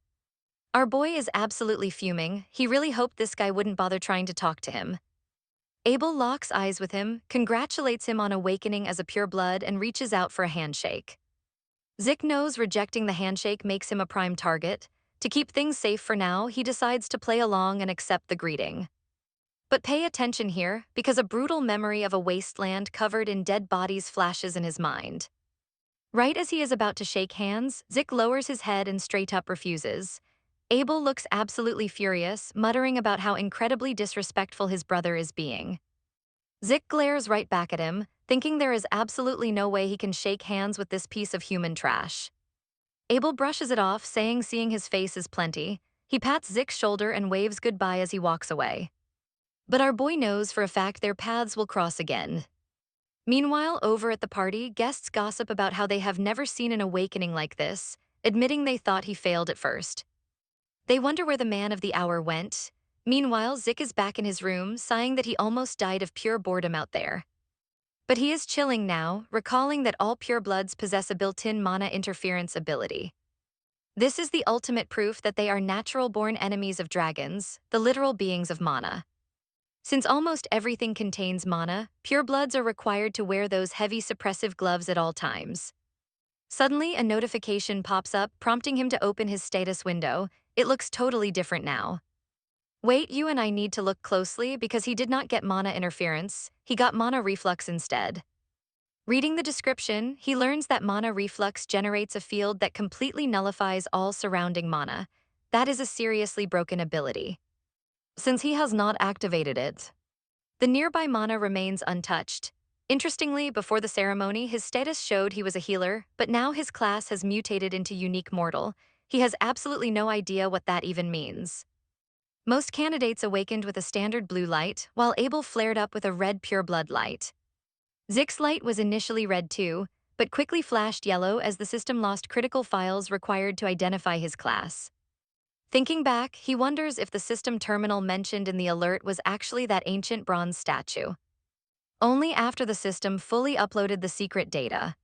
Our boy is absolutely fuming. He really hoped this guy wouldn't bother trying to talk to him. Abel locks eyes with him, congratulates him on awakening as a pureblood, and reaches out for a handshake. Zik knows rejecting the handshake makes him a prime target. To keep things safe for now, he decides to play along and accept the greeting. But pay attention here, because a brutal memory of a wasteland covered in dead bodies flashes in his mind. Right as he is about to shake hands, Zik lowers his head and straight up refuses. Abel looks absolutely furious, muttering about how incredibly disrespectful his brother is being. Zik glares right back at him, thinking there is absolutely no way he can shake hands with this piece of human trash. Abel brushes it off, saying seeing his face is plenty. He pats Zick's shoulder and waves goodbye as he walks away. But our boy knows for a fact their paths will cross again. Meanwhile, over at the party, guests gossip about how they have never seen an awakening like this, admitting they thought he failed at first. They wonder where the man of the hour went. Meanwhile, Zick is back in his room, sighing that he almost died of pure boredom out there. But he is chilling now, recalling that all purebloods possess a built-in mana interference ability. This is the ultimate proof that they are natural-born enemies of dragons, the literal beings of mana. Since almost everything contains mana, purebloods are required to wear those heavy suppressive gloves at all times. Suddenly, a notification pops up, prompting him to open his status window. It looks totally different now. Wait, you and I need to look closely because he did not get mana interference, he got mana reflux instead. Reading the description, he learns that mana reflux generates a field that completely nullifies all surrounding mana. That is a seriously broken ability. Since he has not activated it, the nearby mana remains untouched. Interestingly, before the ceremony, his status showed he was a healer, but now his class has mutated into unique mortal. He has absolutely no idea what that even means. Most candidates awakened with a standard blue light, while Abel flared up with a red pure blood light. Zick's light was initially red too, but quickly flashed yellow as the system lost critical files required to identify his class. Thinking back, he wonders if the system terminal mentioned in the alert was actually that ancient bronze statue. Only after the system fully uploaded the secret data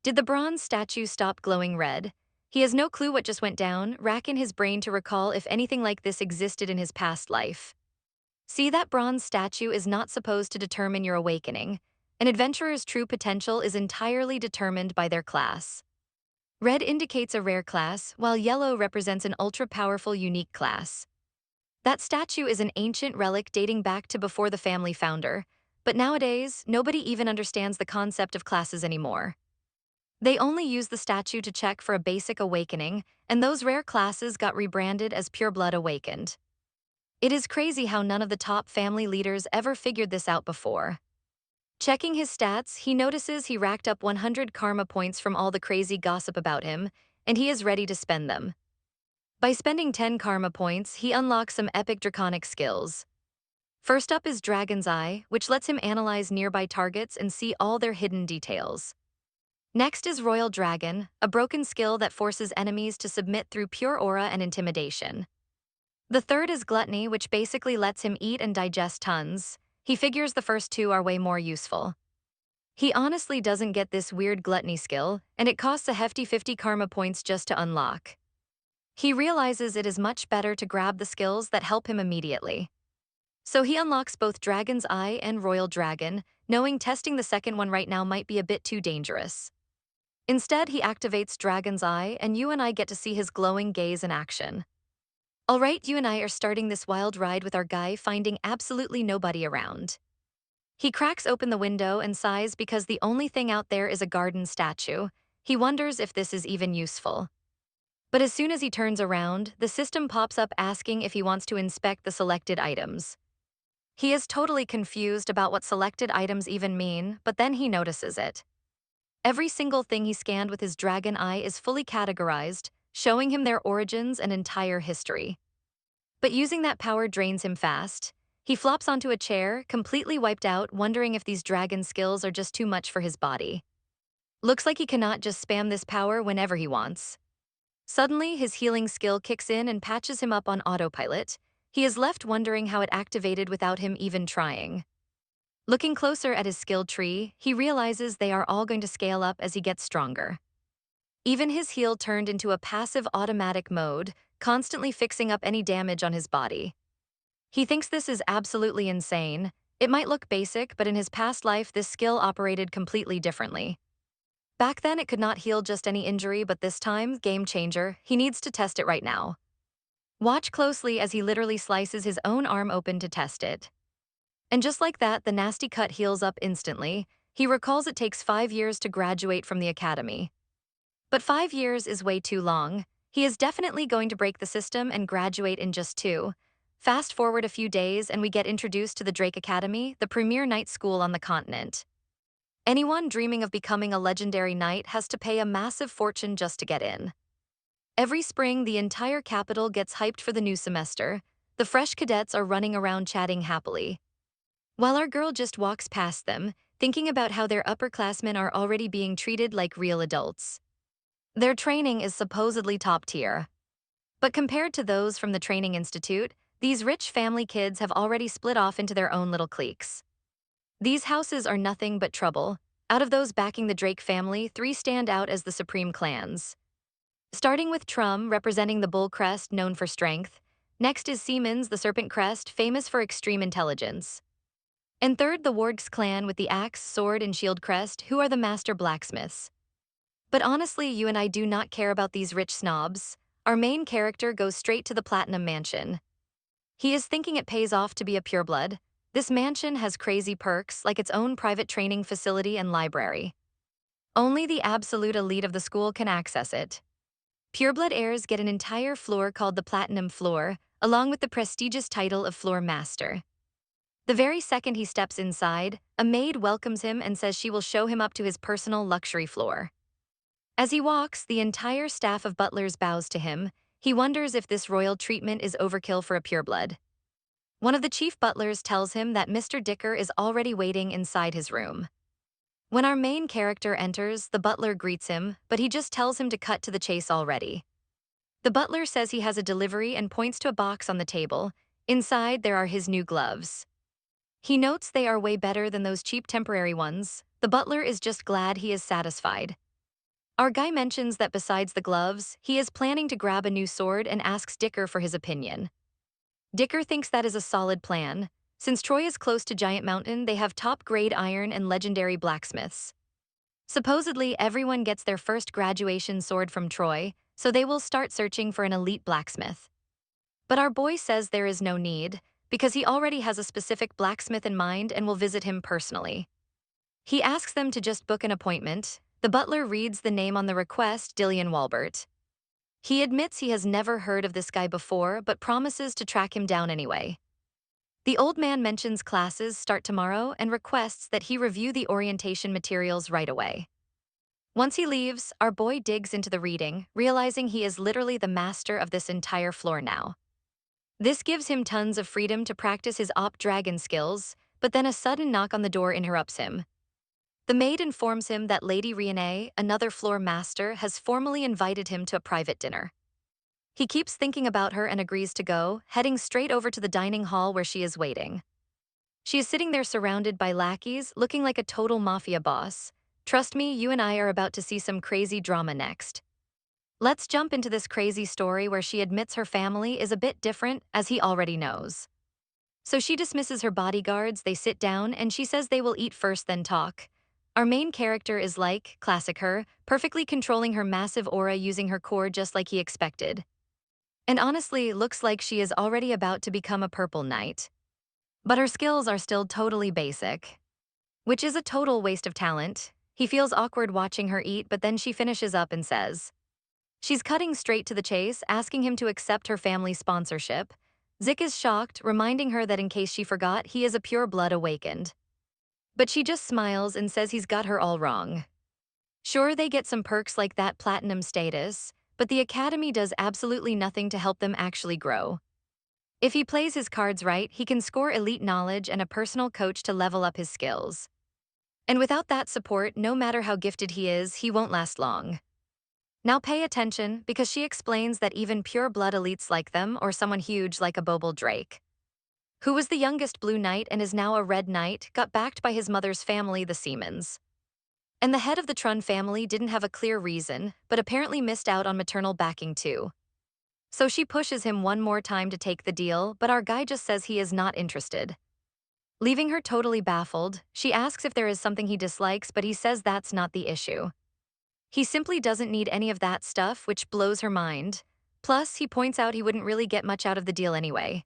did the bronze statue stop glowing red. He has no clue what just went down, racking his brain to recall if anything like this existed in his past life. See, that bronze statue is not supposed to determine your awakening. An adventurer's true potential is entirely determined by their class. Red indicates a rare class, while yellow represents an ultra-powerful unique class. That statue is an ancient relic dating back to before the family founder, but nowadays, nobody even understands the concept of classes anymore. They only use the statue to check for a basic awakening, and those rare classes got rebranded as Pureblood Awakened. It is crazy how none of the top family leaders ever figured this out before. Checking his stats, he notices he racked up 100 karma points from all the crazy gossip about him, and he is ready to spend them. By spending 10 karma points, he unlocks some epic draconic skills. First up is Dragon's Eye, which lets him analyze nearby targets and see all their hidden details. Next is Royal Dragon, a broken skill that forces enemies to submit through pure aura and intimidation. The third is Gluttony, which basically lets him eat and digest tons. He figures the first two are way more useful. He honestly doesn't get this weird gluttony skill, and it costs a hefty 50 karma points just to unlock. He realizes it is much better to grab the skills that help him immediately. So he unlocks both Dragon's Eye and Royal Dragon, knowing testing the second one right now might be a bit too dangerous. Instead, he activates Dragon's Eye, and you and I get to see his glowing gaze in action. Alright, you and I are starting this wild ride with our guy finding absolutely nobody around. He cracks open the window and sighs because the only thing out there is a garden statue. He wonders if this is even useful. But as soon as he turns around, the system pops up asking if he wants to inspect the selected items. He is totally confused about what selected items even mean, but then he notices it. Every single thing he scanned with his dragon eye is fully categorized, showing him their origins and entire history. But using that power drains him fast. He flops onto a chair, completely wiped out, wondering if these dragon skills are just too much for his body. Looks like he cannot just spam this power whenever he wants. Suddenly, his healing skill kicks in and patches him up on autopilot. He is left wondering how it activated without him even trying. Looking closer at his skill tree, he realizes they are all going to scale up as he gets stronger. Even his heal turned into a passive automatic mode, constantly fixing up any damage on his body. He thinks this is absolutely insane. It might look basic, but in his past life, this skill operated completely differently. Back then, it could not heal just any injury, but this time, game changer, he needs to test it right now. Watch closely as he literally slices his own arm open to test it. And just like that, the nasty cut heals up instantly. He recalls it takes 5 years to graduate from the academy. But 5 years is way too long. He is definitely going to break the system and graduate in just 2. Fast forward a few days and we get introduced to the Drake Academy, the premier night school on the continent. Anyone dreaming of becoming a legendary knight has to pay a massive fortune just to get in. Every spring, the entire capital gets hyped for the new semester. The fresh cadets are running around chatting happily, while our girl just walks past them, thinking about how their upperclassmen are already being treated like real adults. Their training is supposedly top tier, but compared to those from the training institute, these rich family kids have already split off into their own little cliques. These houses are nothing but trouble. Out of those backing the Drake family, three stand out as the supreme clans. Starting with Trum, representing the bull crest known for strength. Next is Siemens, the serpent crest, famous for extreme intelligence. And third, the Wargs clan with the axe, sword, and shield crest, who are the master blacksmiths. But honestly, you and I do not care about these rich snobs. Our main character goes straight to the Platinum Mansion. He is thinking it pays off to be a pureblood. This mansion has crazy perks, like its own private training facility and library. Only the absolute elite of the school can access it. Pureblood heirs get an entire floor called the Platinum Floor, along with the prestigious title of Floor Master. The very second he steps inside, a maid welcomes him and says she will show him up to his personal luxury floor. As he walks, the entire staff of butlers bows to him. He wonders if this royal treatment is overkill for a pureblood. One of the chief butlers tells him that Mr. Dicker is already waiting inside his room. When our main character enters, the butler greets him, but he just tells him to cut to the chase already. The butler says he has a delivery and points to a box on the table. Inside, there are his new gloves. He notes they are way better than those cheap temporary ones. The butler is just glad he is satisfied. Our guy mentions that besides the gloves, he is planning to grab a new sword and asks Dicker for his opinion. Dicker thinks that is a solid plan. Since Troy is close to Giant Mountain, they have top-grade iron and legendary blacksmiths. Supposedly, everyone gets their first graduation sword from Troy, so they will start searching for an elite blacksmith. But our boy says there is no need, because he already has a specific blacksmith in mind and will visit him personally. He asks them to just book an appointment. The butler reads the name on the request, Dillian Walbert. He admits he has never heard of this guy before, but promises to track him down anyway. The old man mentions classes start tomorrow and requests that he review the orientation materials right away. Once he leaves, our boy digs into the reading, realizing he is literally the master of this entire floor now. This gives him tons of freedom to practice his op dragon skills, but then a sudden knock on the door interrupts him. The maid informs him that Lady Riene, another floor master, has formally invited him to a private dinner. He keeps thinking about her and agrees to go, heading straight over to the dining hall where she is waiting. She is sitting there surrounded by lackeys, looking like a total mafia boss. Trust me, you and I are about to see some crazy drama next. Let's jump into this crazy story where she admits her family is a bit different, as he already knows. So she dismisses her bodyguards, they sit down, and she says they will eat first then talk. Our main character is like, classic her, perfectly controlling her massive aura using her core just like he expected. And honestly, looks like she is already about to become a purple knight. But her skills are still totally basic, which is a total waste of talent. He feels awkward watching her eat, but then she finishes up and says she's cutting straight to the chase, asking him to accept her family sponsorship. Zick is shocked, reminding her that in case she forgot, he is a pure blood awakened. But she just smiles and says he's got her all wrong. Sure, they get some perks like that platinum status, but the academy does absolutely nothing to help them actually grow. If he plays his cards right, he can score elite knowledge and a personal coach to level up his skills. And without that support, no matter how gifted he is, he won't last long. Now pay attention, because she explains that even pure blood elites like them, or someone huge like a Bobble Drake, who was the youngest blue knight and is now a red knight, got backed by his mother's family, the Siemens. And the head of the Trun family didn't have a clear reason, but apparently missed out on maternal backing too. So she pushes him one more time to take the deal, but our guy just says he is not interested. Leaving her totally baffled, she asks if there is something he dislikes, but he says that's not the issue. He simply doesn't need any of that stuff, which blows her mind. Plus, he points out he wouldn't really get much out of the deal anyway.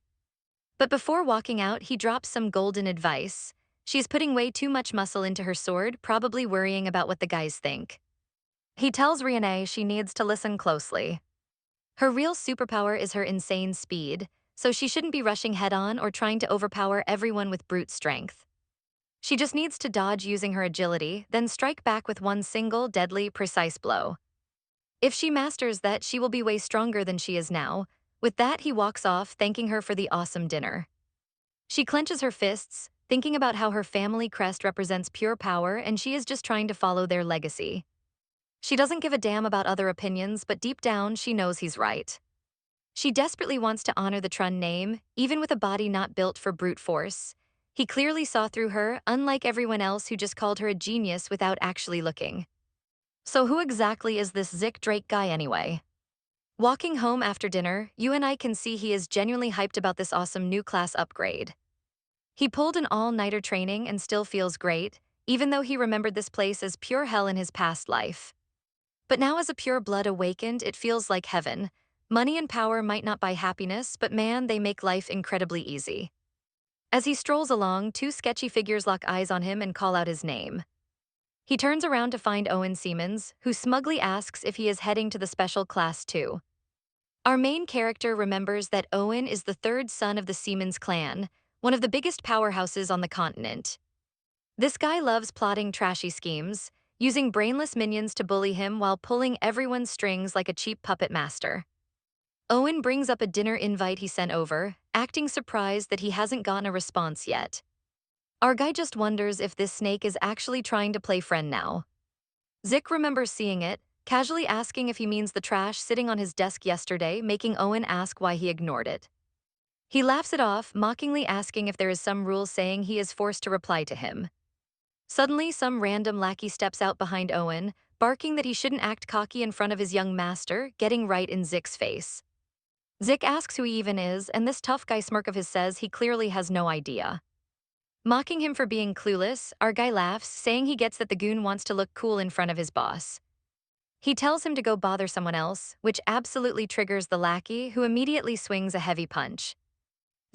But before walking out, he drops some golden advice. She's putting way too much muscle into her sword, probably worrying about what the guys think. He tells Riene she needs to listen closely. Her real superpower is her insane speed, so she shouldn't be rushing head-on or trying to overpower everyone with brute strength. She just needs to dodge using her agility, then strike back with one single, deadly, precise blow. If she masters that, she will be way stronger than she is now. With that, he walks off, thanking her for the awesome dinner. She clenches her fists, thinking about how her family crest represents pure power and she is just trying to follow their legacy. She doesn't give a damn about other opinions, but deep down, she knows he's right. She desperately wants to honor the Trun name, even with a body not built for brute force. He clearly saw through her, unlike everyone else who just called her a genius without actually looking. So who exactly is this Zick Drake guy anyway? Walking home after dinner, you and I can see he is genuinely hyped about this awesome new class upgrade. He pulled an all-nighter training and still feels great, even though he remembered this place as pure hell in his past life. But now as a pure blood awakened, it feels like heaven. Money and power might not buy happiness, but man, they make life incredibly easy. As he strolls along, two sketchy figures lock eyes on him and call out his name. He turns around to find Owen Siemens, who smugly asks if he is heading to the special class too. Our main character remembers that Owen is the third son of the Siemens clan, one of the biggest powerhouses on the continent. This guy loves plotting trashy schemes, using brainless minions to bully him while pulling everyone's strings like a cheap puppet master. Owen brings up a dinner invite he sent over, acting surprised that he hasn't gotten a response yet. Our guy just wonders if this snake is actually trying to play friend now. Zick remembers seeing it, casually asking if he means the trash sitting on his desk yesterday, making Owen ask why he ignored it. He laughs it off, mockingly asking if there is some rule saying he is forced to reply to him. Suddenly, some random lackey steps out behind Owen, barking that he shouldn't act cocky in front of his young master, getting right in Zick's face. Zick asks who he even is, and this tough guy smirk of his says he clearly has no idea. Mocking him for being clueless, our guy laughs, saying he gets that the goon wants to look cool in front of his boss. He tells him to go bother someone else, which absolutely triggers the lackey, who immediately swings a heavy punch.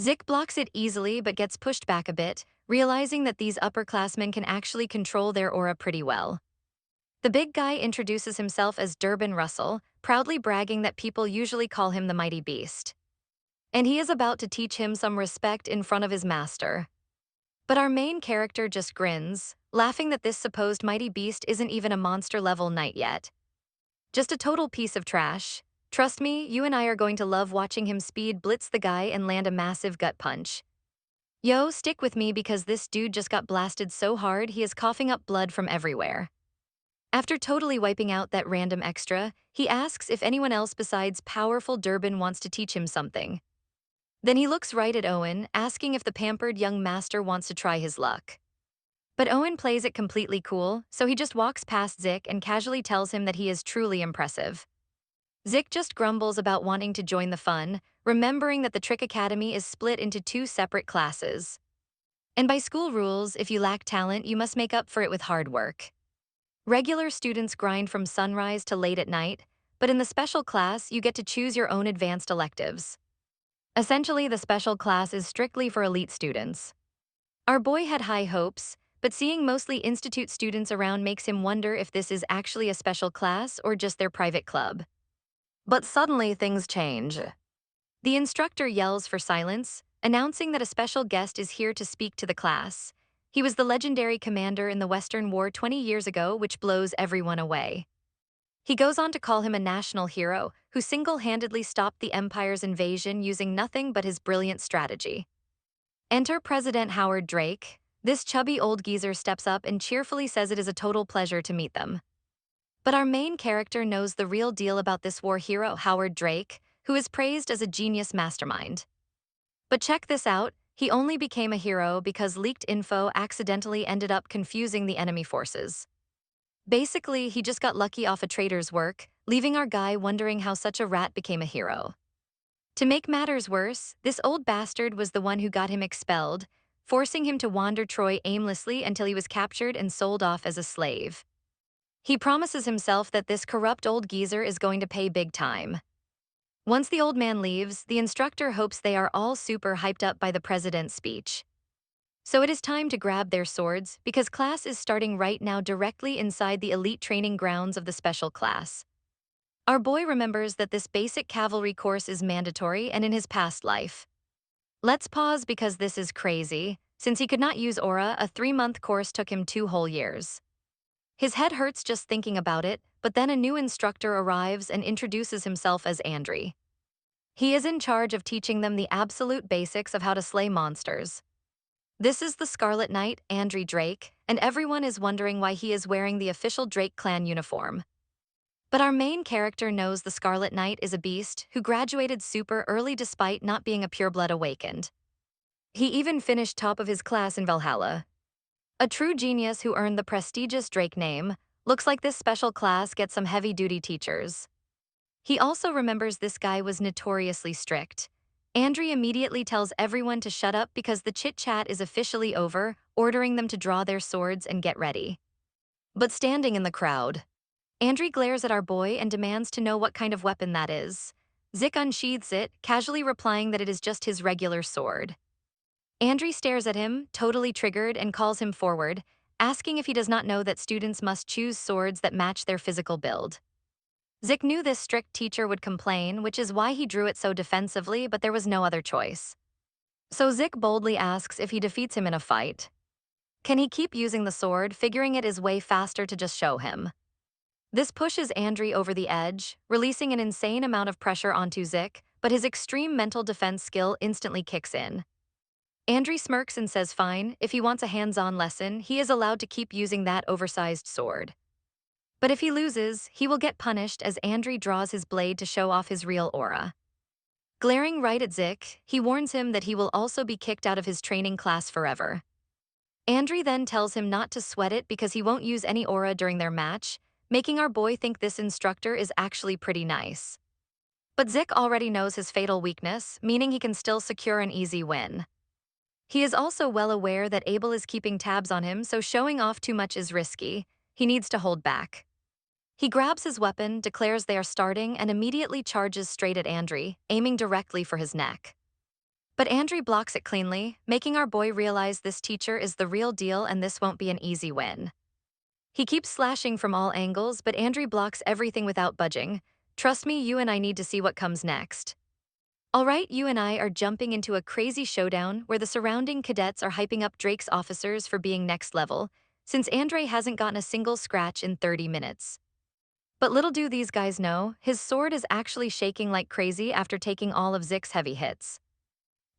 Zick blocks it easily but gets pushed back a bit, realizing that these upperclassmen can actually control their aura pretty well. The big guy introduces himself as Durbin Russell, proudly bragging that people usually call him the Mighty Beast. And he is about to teach him some respect in front of his master. But our main character just grins, laughing that this supposed Mighty Beast isn't even a monster-level knight yet. Just a total piece of trash. Trust me, you and I are going to love watching him speed blitz the guy and land a massive gut punch. Yo, stick with me because this dude just got blasted so hard he is coughing up blood from everywhere. After totally wiping out that random extra, he asks if anyone else besides powerful Durbin wants to teach him something. Then he looks right at Owen, asking if the pampered young master wants to try his luck. But Owen plays it completely cool, so he just walks past Zick and casually tells him that he is truly impressive. Zick just grumbles about wanting to join the fun, remembering that the Trick Academy is split into two separate classes. And by school rules, if you lack talent, you must make up for it with hard work. Regular students grind from sunrise to late at night, but in the special class, you get to choose your own advanced electives. Essentially, the special class is strictly for elite students. Our boy had high hopes, but seeing mostly institute students around makes him wonder if this is actually a special class or just their private club. But suddenly things change. The instructor yells for silence, announcing that a special guest is here to speak to the class. He was the legendary commander in the Western War 20 years ago, which blows everyone away. He goes on to call him a national hero who single-handedly stopped the Empire's invasion using nothing but his brilliant strategy. Enter President Howard Drake. This chubby old geezer steps up and cheerfully says it is a total pleasure to meet them. But our main character knows the real deal about this war hero, Howard Drake, who is praised as a genius mastermind. But check this out, he only became a hero because leaked info accidentally ended up confusing the enemy forces. Basically, he just got lucky off a traitor's work, leaving our guy wondering how such a rat became a hero. To make matters worse, this old bastard was the one who got him expelled, forcing him to wander Troy aimlessly until he was captured and sold off as a slave. He promises himself that this corrupt old geezer is going to pay big time. Once the old man leaves, the instructor hopes they are all super hyped up by the president's speech. So it is time to grab their swords, because class is starting right now directly inside the elite training grounds of the special class. Our boy remembers that this basic cavalry course is mandatory and in his past life. Let's pause because this is crazy. Since he could not use aura, a 3-month course took him 2 whole years. His head hurts just thinking about it, but then a new instructor arrives and introduces himself as Andre. He is in charge of teaching them the absolute basics of how to slay monsters. This is the Scarlet Knight, Andre Drake, and everyone is wondering why he is wearing the official Drake clan uniform. But our main character knows the Scarlet Knight is a beast who graduated super early despite not being a pureblood awakened. He even finished top of his class in Valhalla. A true genius who earned the prestigious Drake name. Looks like this special class gets some heavy-duty teachers. He also remembers this guy was notoriously strict. Andre immediately tells everyone to shut up because the chit-chat is officially over, ordering them to draw their swords and get ready. But standing in the crowd, Andre glares at our boy and demands to know what kind of weapon that is. Zik unsheathes it, casually replying that it is just his regular sword. Andre stares at him, totally triggered, and calls him forward, asking if he does not know that students must choose swords that match their physical build. Zik knew this strict teacher would complain, which is why he drew it so defensively, but there was no other choice. So Zik boldly asks if he defeats him in a fight. Can he keep using the sword, figuring it is way faster to just show him? This pushes Andre over the edge, releasing an insane amount of pressure onto Zik, but his extreme mental defense skill instantly kicks in. Andre smirks and says fine, if he wants a hands-on lesson, he is allowed to keep using that oversized sword. But if he loses, he will get punished as Andre draws his blade to show off his real aura. Glaring right at Zik, he warns him that he will also be kicked out of his training class forever. Andre then tells him not to sweat it because he won't use any aura during their match, making our boy think this instructor is actually pretty nice. But Zik already knows his fatal weakness, meaning he can still secure an easy win. He is also well aware that Abel is keeping tabs on him, so showing off too much is risky. He needs to hold back. He grabs his weapon, declares they are starting, and immediately charges straight at Andre, aiming directly for his neck. But Andre blocks it cleanly, making our boy realize this teacher is the real deal and this won't be an easy win. He keeps slashing from all angles, but Andre blocks everything without budging. Trust me, you and I need to see what comes next. Alright, you and I are jumping into a crazy showdown where the surrounding cadets are hyping up Drake's officers for being next level, since Andre hasn't gotten a single scratch in 30 minutes. But little do these guys know, his sword is actually shaking like crazy after taking all of Zik's heavy hits.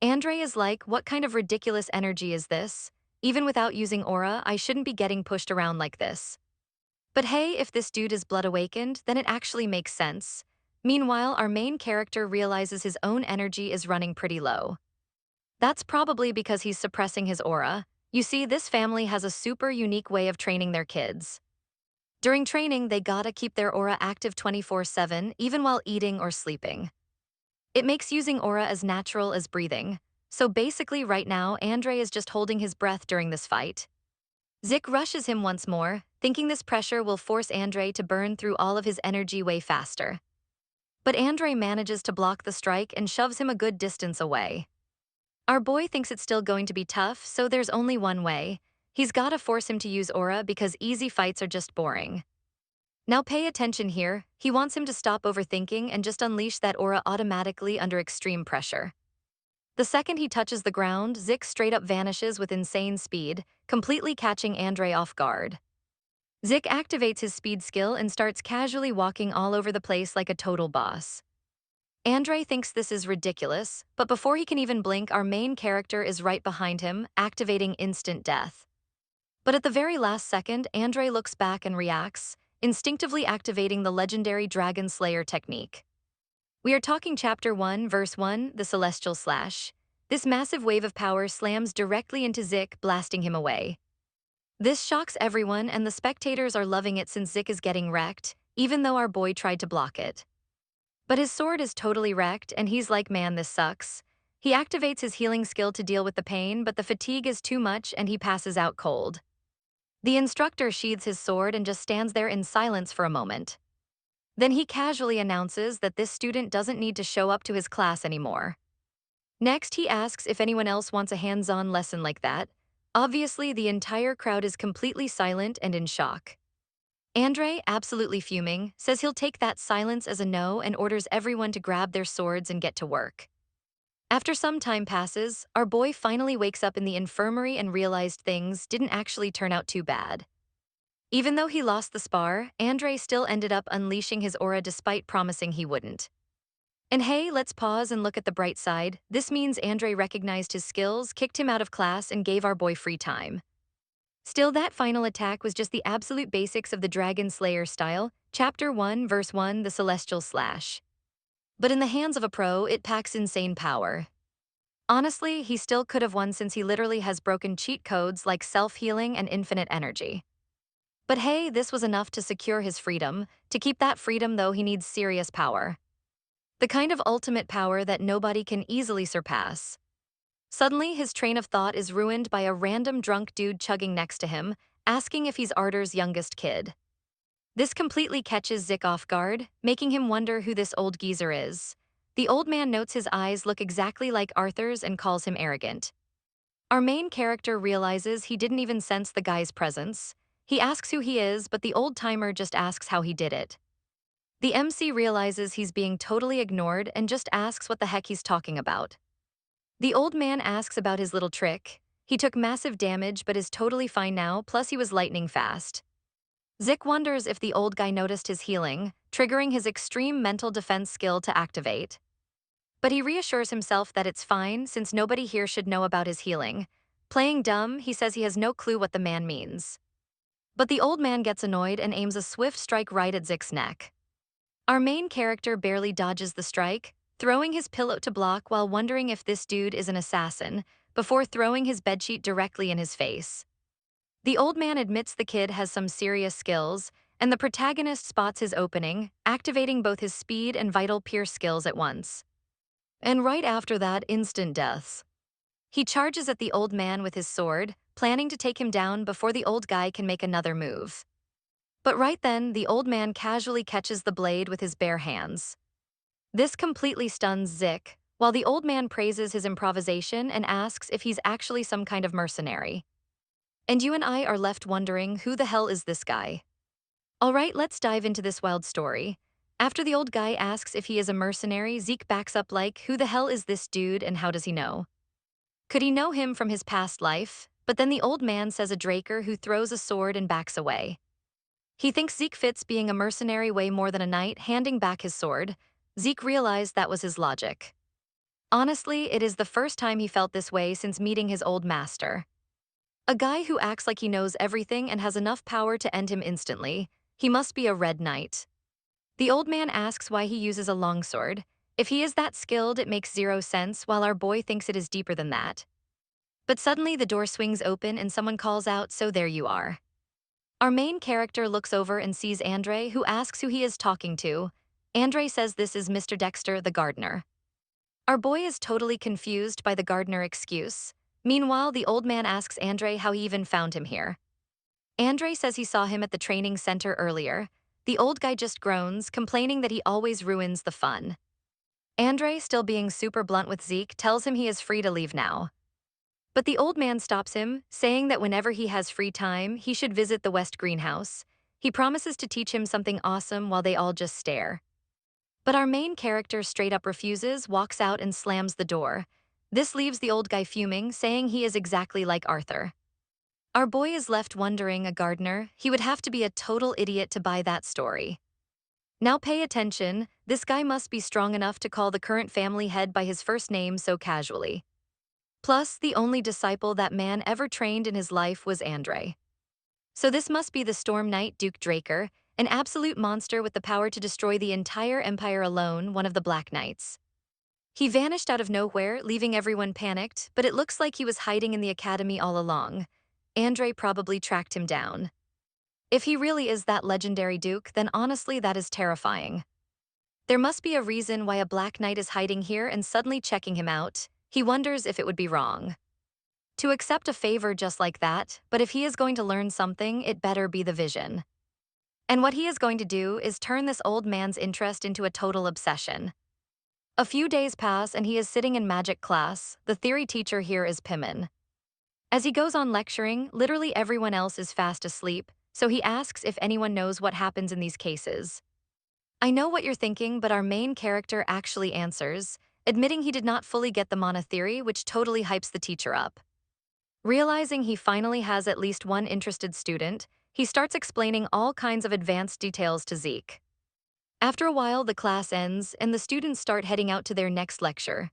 Andre is like, what kind of ridiculous energy is this? Even without using aura, I shouldn't be getting pushed around like this. But hey, if this dude is blood awakened, then it actually makes sense. Meanwhile, our main character realizes his own energy is running pretty low. That's probably because he's suppressing his aura. You see, this family has a super unique way of training their kids. During training, they gotta keep their aura active 24/7, even while eating or sleeping. It makes using aura as natural as breathing. So basically right now, Andre is just holding his breath during this fight. Zik rushes him once more, thinking this pressure will force Andre to burn through all of his energy way faster. But Andre manages to block the strike and shoves him a good distance away. Our boy thinks it's still going to be tough, so there's only one way. He's gotta force him to use aura because easy fights are just boring. Now pay attention here, he wants him to stop overthinking and just unleash that aura automatically under extreme pressure. The second he touches the ground, Zik straight up vanishes with insane speed, completely catching Andre off guard. Zik activates his speed skill and starts casually walking all over the place like a total boss. Andre thinks this is ridiculous, but before he can even blink, our main character is right behind him, activating instant death. But at the very last second, Andre looks back and reacts, instinctively activating the legendary Dragon Slayer technique. We are talking Chapter 1, Verse 1, the Celestial Slash. This massive wave of power slams directly into Zik, blasting him away. This shocks everyone, and the spectators are loving it since Zik is getting wrecked, even though our boy tried to block it. But his sword is totally wrecked, and he's like, man, this sucks. He activates his healing skill to deal with the pain, but the fatigue is too much and he passes out cold. The instructor sheathes his sword and just stands there in silence for a moment. Then he casually announces that this student doesn't need to show up to his class anymore. Next, he asks if anyone else wants a hands-on lesson like that. Obviously, the entire crowd is completely silent and in shock. Andre, absolutely fuming, says he'll take that silence as a no and orders everyone to grab their swords and get to work. After some time passes, our boy finally wakes up in the infirmary and realized things didn't actually turn out too bad. Even though he lost the spar, Andre still ended up unleashing his aura despite promising he wouldn't. And hey, let's pause and look at the bright side. This means Andre recognized his skills, kicked him out of class, and gave our boy free time. Still, that final attack was just the absolute basics of the Dragon Slayer style, Chapter 1, Verse 1, the Celestial Slash. But in the hands of a pro, it packs insane power. Honestly, he still could have won since he literally has broken cheat codes like self-healing and infinite energy. But hey, this was enough to secure his freedom. To keep that freedom, though, he needs serious power. The kind of ultimate power that nobody can easily surpass. Suddenly, his train of thought is ruined by a random drunk dude chugging next to him, asking if he's Arthur's youngest kid. This completely catches Zik off guard, making him wonder who this old geezer is. The old man notes his eyes look exactly like Arthur's and calls him arrogant. Our main character realizes he didn't even sense the guy's presence. He asks who he is, but the old-timer just asks how he did it. The MC realizes he's being totally ignored and just asks what the heck he's talking about. The old man asks about his little trick. He took massive damage but is totally fine now, plus he was lightning fast. Zik wonders if the old guy noticed his healing, triggering his extreme mental defense skill to activate. But he reassures himself that it's fine since nobody here should know about his healing. Playing dumb, he says he has no clue what the man means. But the old man gets annoyed and aims a swift strike right at Zik's neck. Our main character barely dodges the strike, throwing his pillow to block while wondering if this dude is an assassin, before throwing his bedsheet directly in his face. The old man admits the kid has some serious skills, and the protagonist spots his opening, activating both his speed and vital pierce skills at once. And right after that, instant deaths. He charges at the old man with his sword, planning to take him down before the old guy can make another move. But right then, the old man casually catches the blade with his bare hands. This completely stuns Zik, while the old man praises his improvisation and asks if he's actually some kind of mercenary. And you and I are left wondering, who the hell is this guy? Alright, let's dive into this wild story. After the old guy asks if he is a mercenary, Zeke backs up like, who the hell is this dude and how does he know? Could he know him from his past life? But then the old man says a Draker who throws a sword and backs away. He thinks Zeke fits being a mercenary way more than a knight, handing back his sword. Zeke realized that was his logic. Honestly, it is the first time he felt this way since meeting his old master. A guy who acts like he knows everything and has enough power to end him instantly. He must be a red knight. The old man asks why he uses a longsword. If he is that skilled, it makes zero sense, while our boy thinks it is deeper than that. But suddenly the door swings open and someone calls out, so there you are. Our main character looks over and sees Andre, who asks who he is talking to. Andre says this is Mr. Dexter, the gardener. Our boy is totally confused by the gardener excuse. Meanwhile, the old man asks Andre how he even found him here. Andre says he saw him at the training center earlier. The old guy just groans, complaining that he always ruins the fun. Andre, still being super blunt with Zeke, tells him he is free to leave now. But the old man stops him, saying that whenever he has free time, he should visit the West Greenhouse. He promises to teach him something awesome while they all just stare. But our main character straight up refuses, walks out and slams the door. This leaves the old guy fuming, saying he is exactly like Arthur. Our boy is left wondering, a gardener, he would have to be a total idiot to buy that story. Now pay attention, this guy must be strong enough to call the current family head by his first name so casually. Plus, the only disciple that man ever trained in his life was Andre. So this must be the Storm Knight Duke Draker, an absolute monster with the power to destroy the entire empire alone, one of the Black Knights. He vanished out of nowhere, leaving everyone panicked, but it looks like he was hiding in the academy all along. Andre probably tracked him down. If he really is that legendary Duke, then honestly that is terrifying. There must be a reason why a Black Knight is hiding here and suddenly checking him out. He wonders if it would be wrong to accept a favor just like that, but if he is going to learn something, it better be the vision. And what he is going to do is turn this old man's interest into a total obsession. A few days pass and he is sitting in magic class. The theory teacher here is Pimin. As he goes on lecturing, literally everyone else is fast asleep, so he asks if anyone knows what happens in these cases. I know what you're thinking, but our main character actually answers, admitting he did not fully get the mana theory, which totally hypes the teacher up. Realizing he finally has at least one interested student, he starts explaining all kinds of advanced details to Zeke. After a while, the class ends and the students start heading out to their next lecture.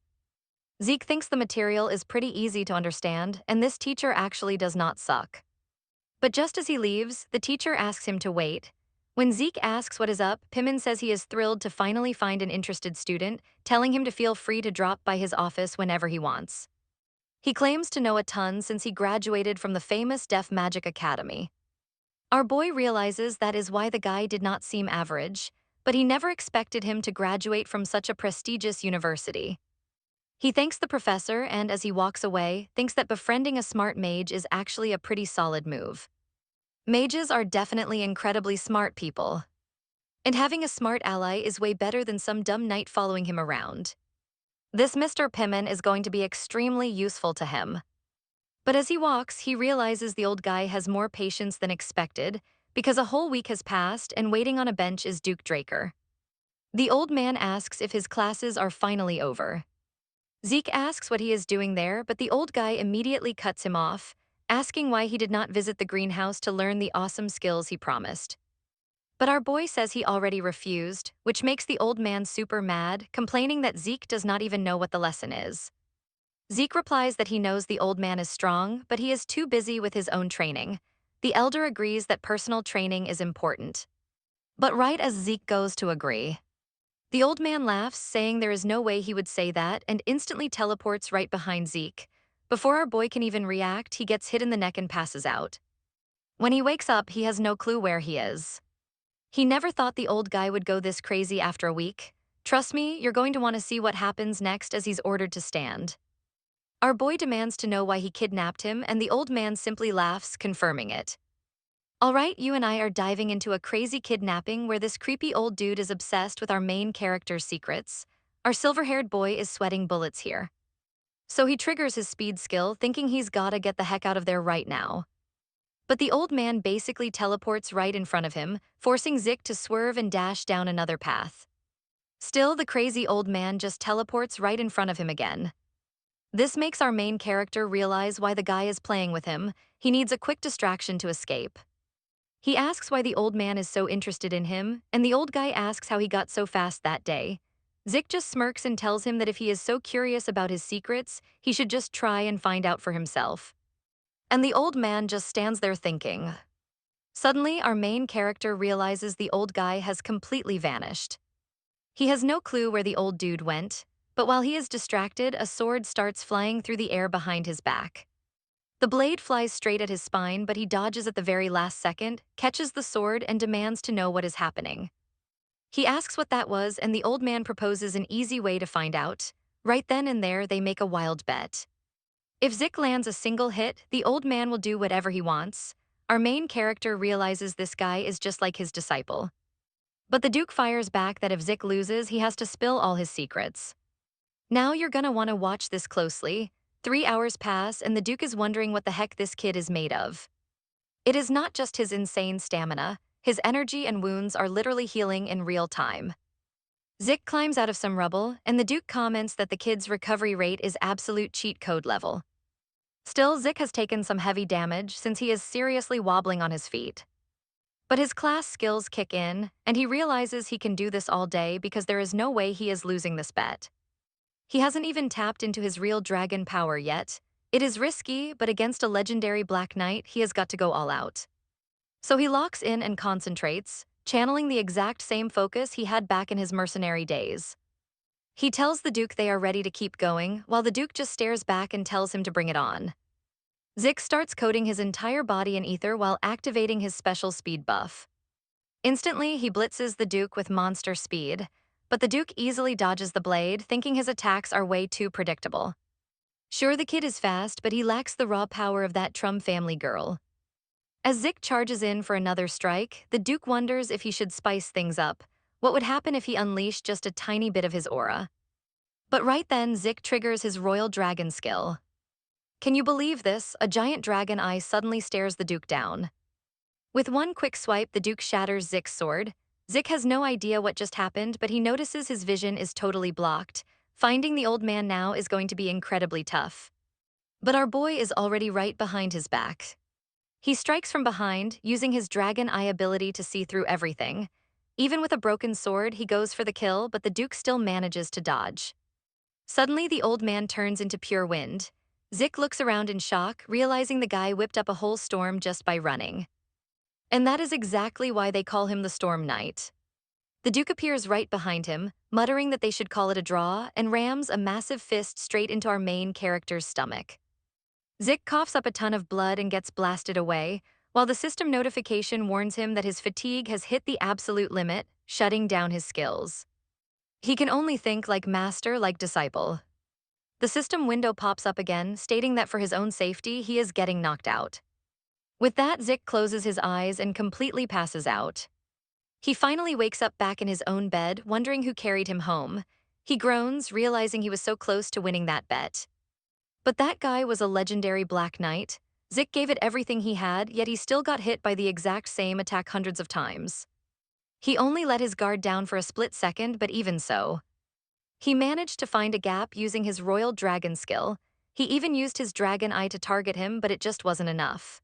Zeke thinks the material is pretty easy to understand, and this teacher actually does not suck. But just as he leaves, the teacher asks him to wait. When Zeke asks what is up, Pimin says he is thrilled to finally find an interested student, telling him to feel free to drop by his office whenever he wants. He claims to know a ton since he graduated from the famous Deaf Magic Academy. Our boy realizes that is why the guy did not seem average, but he never expected him to graduate from such a prestigious university. He thanks the professor and, as he walks away, thinks that befriending a smart mage is actually a pretty solid move. Mages are definitely incredibly smart people. And having a smart ally is way better than some dumb knight following him around. This Mr. Pimin is going to be extremely useful to him. But as he walks, he realizes the old guy has more patience than expected because a whole week has passed and waiting on a bench is Duke Draker. The old man asks if his classes are finally over. Zeke asks what he is doing there, but the old guy immediately cuts him off, asking why he did not visit the greenhouse to learn the awesome skills he promised. But our boy says he already refused, which makes the old man super mad, complaining that Zeke does not even know what the lesson is. Zeke replies that he knows the old man is strong, but he is too busy with his own training. The elder agrees that personal training is important. But right as Zeke goes to agree, the old man laughs, saying there is no way he would say that, and instantly teleports right behind Zeke. Before our boy can even react, he gets hit in the neck and passes out. When he wakes up, he has no clue where he is. He never thought the old guy would go this crazy after a week. Trust me, you're going to want to see what happens next as he's ordered to stand. Our boy demands to know why he kidnapped him, and the old man simply laughs, confirming it. All right, you and I are diving into a crazy kidnapping where this creepy old dude is obsessed with our main character's secrets. Our silver-haired boy is sweating bullets here. So he triggers his speed skill, thinking he's gotta get the heck out of there right now. But the old man basically teleports right in front of him, forcing Zick to swerve and dash down another path. Still, the crazy old man just teleports right in front of him again. This makes our main character realize why the guy is playing with him. He needs a quick distraction to escape. He asks why the old man is so interested in him, and the old guy asks how he got so fast that day. Zick just smirks and tells him that if he is so curious about his secrets, he should just try and find out for himself. And the old man just stands there thinking. Suddenly, our main character realizes the old guy has completely vanished. He has no clue where the old dude went, but while he is distracted, a sword starts flying through the air behind his back. The blade flies straight at his spine, but he dodges at the very last second, catches the sword, and demands to know what is happening. He asks what that was, and the old man proposes an easy way to find out. Right then and there, they make a wild bet. If Zick lands a single hit, the old man will do whatever he wants. Our main character realizes this guy is just like his disciple. But the Duke fires back that if Zick loses, he has to spill all his secrets. Now you're gonna want to watch this closely. 3 hours pass, and the Duke is wondering what the heck this kid is made of. It is not just his insane stamina, his energy and wounds are literally healing in real time. Zick climbs out of some rubble, and the Duke comments that the kid's recovery rate is absolute cheat code level. Still, Zick has taken some heavy damage since he is seriously wobbling on his feet. But his class skills kick in, and he realizes he can do this all day because there is no way he is losing this bet. He hasn't even tapped into his real dragon power yet. It is risky, but against a legendary Black Knight, he has got to go all out. So he locks in and concentrates, channeling the exact same focus he had back in his mercenary days. He tells the Duke they are ready to keep going, while the Duke just stares back and tells him to bring it on. Zick starts coating his entire body in ether while activating his special speed buff. Instantly, he blitzes the Duke with monster speed, but the Duke easily dodges the blade, thinking his attacks are way too predictable. Sure, the kid is fast, but he lacks the raw power of that Trum family girl. As Zick charges in for another strike, the Duke wonders if he should spice things up. What would happen if he unleashed just a tiny bit of his aura? But right then, Zick triggers his Royal Dragon skill. Can you believe this? A giant dragon eye suddenly stares the Duke down. With one quick swipe, the Duke shatters Zick's sword. Zick has no idea what just happened, but he notices his vision is totally blocked. Finding the old man now is going to be incredibly tough. But our boy is already right behind his back. He strikes from behind, using his dragon eye ability to see through everything. Even with a broken sword, he goes for the kill, but the Duke still manages to dodge. Suddenly, the old man turns into pure wind. Zik looks around in shock, realizing the guy whipped up a whole storm just by running. And that is exactly why they call him the Storm Knight. The Duke appears right behind him, muttering that they should call it a draw, and rams a massive fist straight into our main character's stomach. Zik coughs up a ton of blood and gets blasted away, while the system notification warns him that his fatigue has hit the absolute limit, shutting down his skills. He can only think like master, like disciple. The system window pops up again, stating that for his own safety, he is getting knocked out. With that, Zik closes his eyes and completely passes out. He finally wakes up back in his own bed, wondering who carried him home. He groans, realizing he was so close to winning that bet. But that guy was a legendary Black Knight. Zik gave it everything he had, yet he still got hit by the exact same attack hundreds of times. He only let his guard down for a split second, but even so. He managed to find a gap using his Royal Dragon skill. He even used his Dragon Eye to target him, but it just wasn't enough.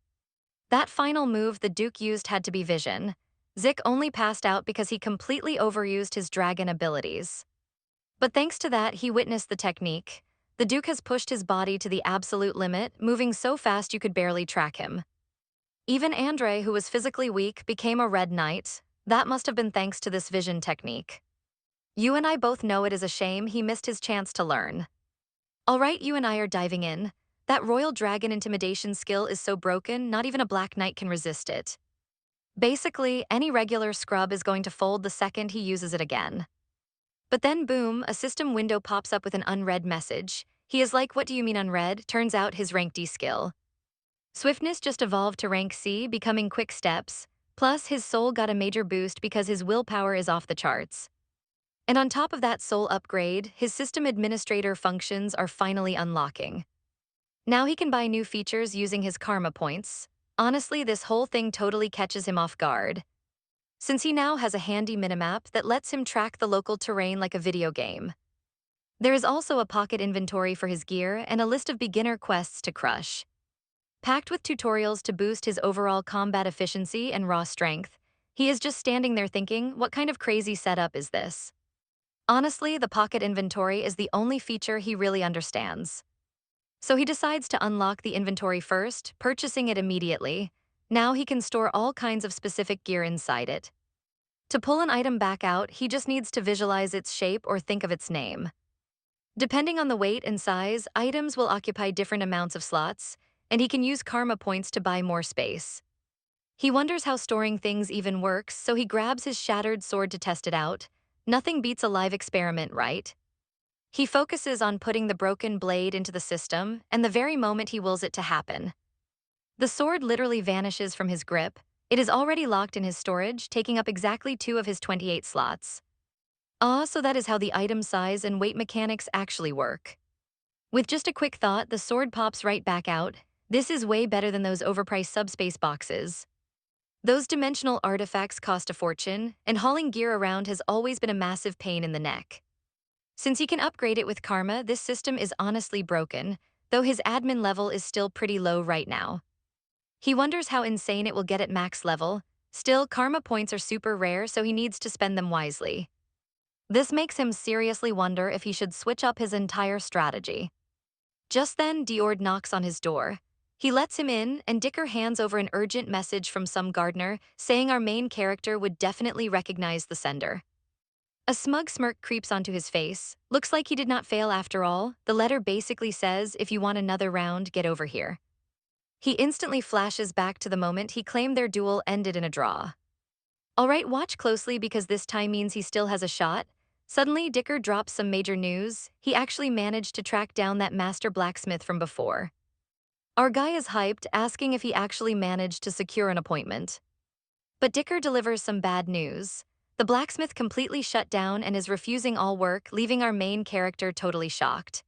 That final move the Duke used had to be Vision. Zik only passed out because he completely overused his dragon abilities. But thanks to that, he witnessed the technique. The Duke has pushed his body to the absolute limit, moving so fast you could barely track him. Even Andre, who was physically weak, became a Red Knight. That must have been thanks to this vision technique. You and I both know it is a shame he missed his chance to learn. Alright, you and I are diving in. That Royal Dragon intimidation skill is so broken, not even a Black Knight can resist it. Basically, any regular scrub is going to fold the second he uses it again. But then boom, a system window pops up with an unread message. He is like, what do you mean unread? Turns out his rank D skill. Swiftness just evolved to rank C, becoming quick steps. Plus, his soul got a major boost because his willpower is off the charts. And on top of that soul upgrade, his system administrator functions are finally unlocking. Now he can buy new features using his karma points. Honestly, this whole thing totally catches him off guard, since he now has a handy minimap that lets him track the local terrain like a video game. There is also a pocket inventory for his gear and a list of beginner quests to crush. Packed with tutorials to boost his overall combat efficiency and raw strength, he is just standing there thinking, what kind of crazy setup is this? Honestly, the pocket inventory is the only feature he really understands. So he decides to unlock the inventory first, purchasing it immediately. Now he can store all kinds of specific gear inside it. To pull an item back out, he just needs to visualize its shape or think of its name. Depending on the weight and size, items will occupy different amounts of slots, and he can use karma points to buy more space. He wonders how storing things even works, so he grabs his shattered sword to test it out. Nothing beats a live experiment, right? He focuses on putting the broken blade into the system, and the very moment he wills it to happen, the sword literally vanishes from his grip. It is already locked in his storage, taking up exactly 2 of his 28 slots. So that is how the item size and weight mechanics actually work. With just a quick thought, the sword pops right back out. This is way better than those overpriced subspace boxes. Those dimensional artifacts cost a fortune, and hauling gear around has always been a massive pain in the neck. Since he can upgrade it with karma, this system is honestly broken, though his admin level is still pretty low right now. He wonders how insane it will get at max level. Still, karma points are super rare, so he needs to spend them wisely. This makes him seriously wonder if he should switch up his entire strategy. Just then, Diord knocks on his door. He lets him in, and Dicker hands over an urgent message from some gardener, saying our main character would definitely recognize the sender. A smug smirk creeps onto his face. Looks like he did not fail after all. The letter basically says, if you want another round, get over here. He instantly flashes back to the moment he claimed their duel ended in a draw. Alright, watch closely because this time means he still has a shot. Suddenly, Dicker drops some major news. He actually managed to track down that master blacksmith from before. Our guy is hyped, asking if he actually managed to secure an appointment. But Dicker delivers some bad news. The blacksmith completely shut down and is refusing all work, leaving our main character totally shocked.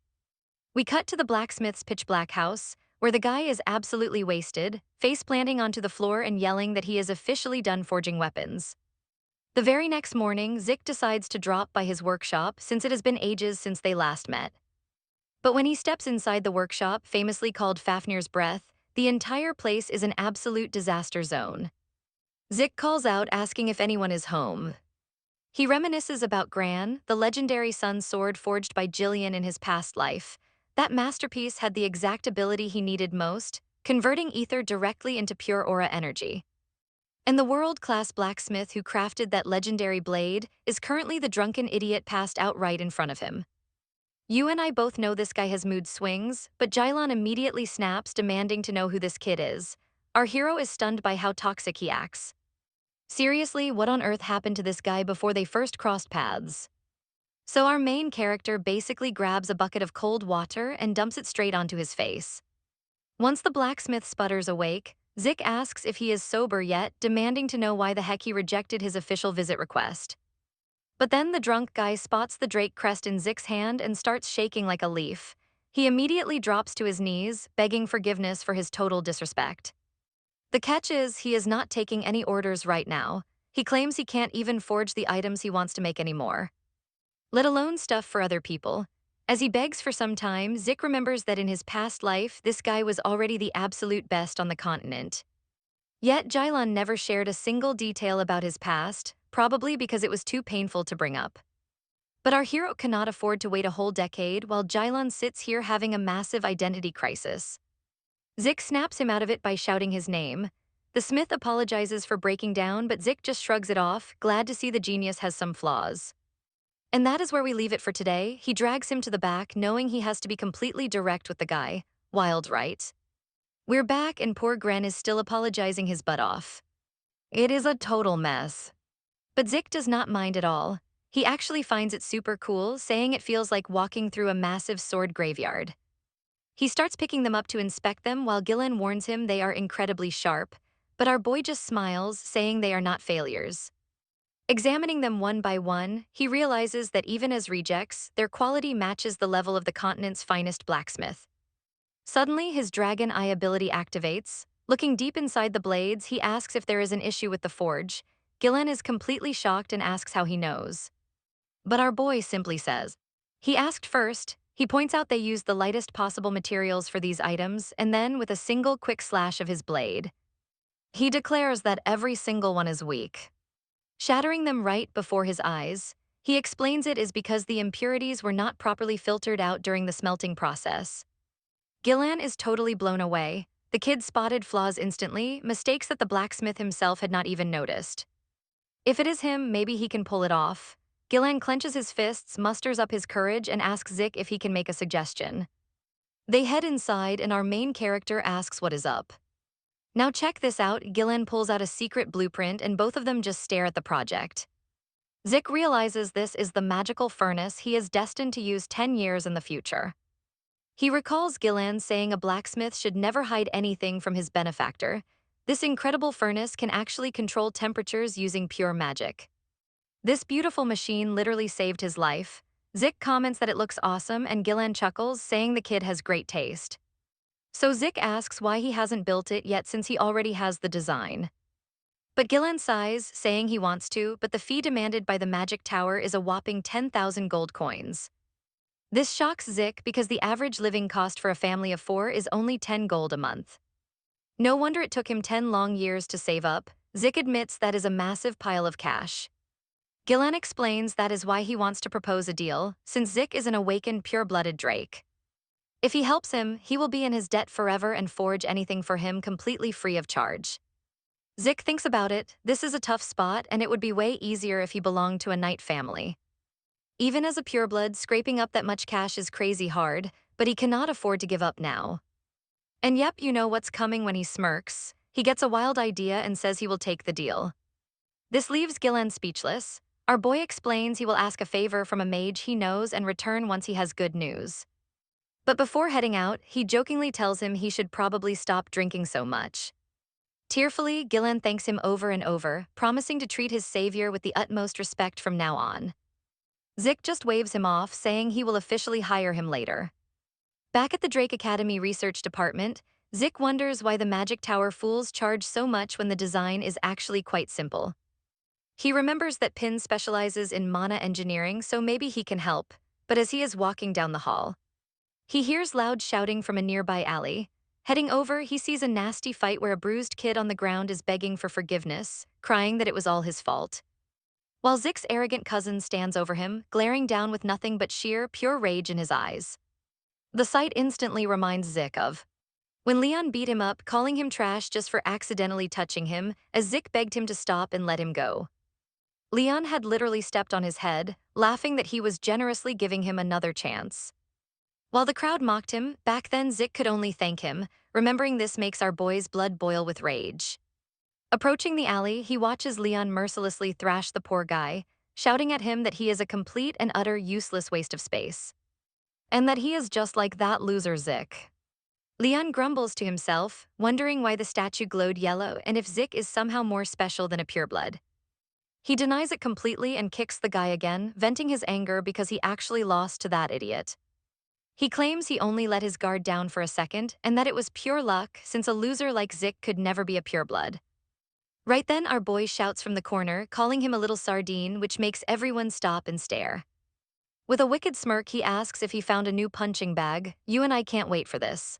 We cut to the blacksmith's pitch-black house, where the guy is absolutely wasted, face-planting onto the floor and yelling that he is officially done forging weapons. The very next morning, Zik decides to drop by his workshop since it has been ages since they last met. But when he steps inside the workshop, famously called Fafnir's Breath, The entire place is an absolute disaster zone. Zik calls out asking if anyone is home. He reminisces about Gran, the legendary sun sword forged by Jillian in his past life. That masterpiece had the exact ability he needed most, converting ether directly into pure aura energy. And the world-class blacksmith who crafted that legendary blade is currently the drunken idiot passed out right in front of him. You and I both know this guy has mood swings, but Jylon immediately snaps, demanding to know who this kid is. Our hero is stunned by how toxic he acts. Seriously, what on earth happened to this guy before they first crossed paths? So our main character basically grabs a bucket of cold water and dumps it straight onto his face. Once the blacksmith sputters awake, Zik asks if he is sober yet, demanding to know why the heck he rejected his official visit request. But then the drunk guy spots the Drake crest in Zik's hand and starts shaking like a leaf. He immediately drops to his knees, begging forgiveness for his total disrespect. The catch is, he is not taking any orders right now. He claims he can't even forge the items he wants to make anymore, let alone stuff for other people. As he begs for some time, Zik remembers that in his past life, this guy was already the absolute best on the continent. Yet Jylon never shared a single detail about his past, probably because it was too painful to bring up. But our hero cannot afford to wait a whole decade while Jylon sits here having a massive identity crisis. Zik snaps him out of it by shouting his name. The smith apologizes for breaking down, but Zik just shrugs it off, glad to see the genius has some flaws. And that is where we leave it for today. He drags him to the back, knowing he has to be completely direct with the guy. Wild, right? We're back and poor Gren is still apologizing his butt off. It is a total mess. But Zik does not mind at all. He actually finds it super cool, saying it feels like walking through a massive sword graveyard. He starts picking them up to inspect them while Gillen warns him they are incredibly sharp, but our boy just smiles, saying they are not failures. Examining them one by one, he realizes that even as rejects, their quality matches the level of the continent's finest blacksmith. Suddenly, his dragon eye ability activates. Looking deep inside the blades, he asks if there is an issue with the forge. Gillen is completely shocked and asks how he knows. But our boy simply says, he asked first. He points out they used the lightest possible materials for these items, and then, with a single quick slash of his blade, he declares that every single one is weak. Shattering them right before his eyes, he explains it is because the impurities were not properly filtered out during the smelting process. Gillan is totally blown away. The kid spotted flaws instantly, mistakes that the blacksmith himself had not even noticed. If it is him, maybe he can pull it off. Gillan clenches his fists, musters up his courage, and asks Zik if he can make a suggestion. They head inside, and our main character asks what is up. Now check this out, Gillen pulls out a secret blueprint and both of them just stare at the project. Zik realizes this is the magical furnace he is destined to use 10 years in the future. He recalls Gillen saying a blacksmith should never hide anything from his benefactor. This incredible furnace can actually control temperatures using pure magic. This beautiful machine literally saved his life. Zik comments that it looks awesome and Gillen chuckles, saying the kid has great taste. So Zik asks why he hasn't built it yet since he already has the design. But Gillen sighs, saying he wants to, but the fee demanded by the magic tower is a whopping 10,000 gold coins. This shocks Zik because the average living cost for a family of 4 is only 10 gold a month. No wonder it took him 10 long years to save up. Zik admits that is a massive pile of cash. Gillen explains that is why he wants to propose a deal, since Zik is an awakened pure-blooded Drake. If he helps him, he will be in his debt forever and forge anything for him completely free of charge. Zik thinks about it. This is a tough spot, and it would be way easier if he belonged to a knight family. Even as a pureblood, scraping up that much cash is crazy hard, but he cannot afford to give up now. And yep, you know what's coming when he smirks. He gets a wild idea and says he will take the deal. This leaves Gillen speechless. Our boy explains he will ask a favor from a mage he knows and return once he has good news. But before heading out, he jokingly tells him he should probably stop drinking so much. Tearfully, Gillen thanks him over and over, promising to treat his savior with the utmost respect from now on. Zik just waves him off, saying he will officially hire him later. Back at the Drake Academy Research Department, Zik wonders why the Magic Tower fools charge so much when the design is actually quite simple. He remembers that Pin specializes in mana engineering, so maybe he can help, but as he is walking down the hall, he hears loud shouting from a nearby alley. Heading over, he sees a nasty fight where a bruised kid on the ground is begging for forgiveness, crying that it was all his fault. While Zick's arrogant cousin stands over him, glaring down with nothing but sheer, pure rage in his eyes. The sight instantly reminds Zick of when Leon beat him up, calling him trash just for accidentally touching him, as Zick begged him to stop and let him go. Leon had literally stepped on his head, laughing that he was generously giving him another chance. While the crowd mocked him, back then Zick could only thank him, remembering this makes our boy's blood boil with rage. Approaching the alley, he watches Leon mercilessly thrash the poor guy, shouting at him that he is a complete and utter useless waste of space. And that he is just like that loser Zick. Leon grumbles to himself, wondering why the statue glowed yellow and if Zick is somehow more special than a pureblood. He denies it completely and kicks the guy again, venting his anger because he actually lost to that idiot. He claims he only let his guard down for a second and that it was pure luck since a loser like Zick could never be a pureblood. Right then, our boy shouts from the corner, calling him a little sardine, which makes everyone stop and stare. With a wicked smirk, he asks if he found a new punching bag. You and I can't wait for this.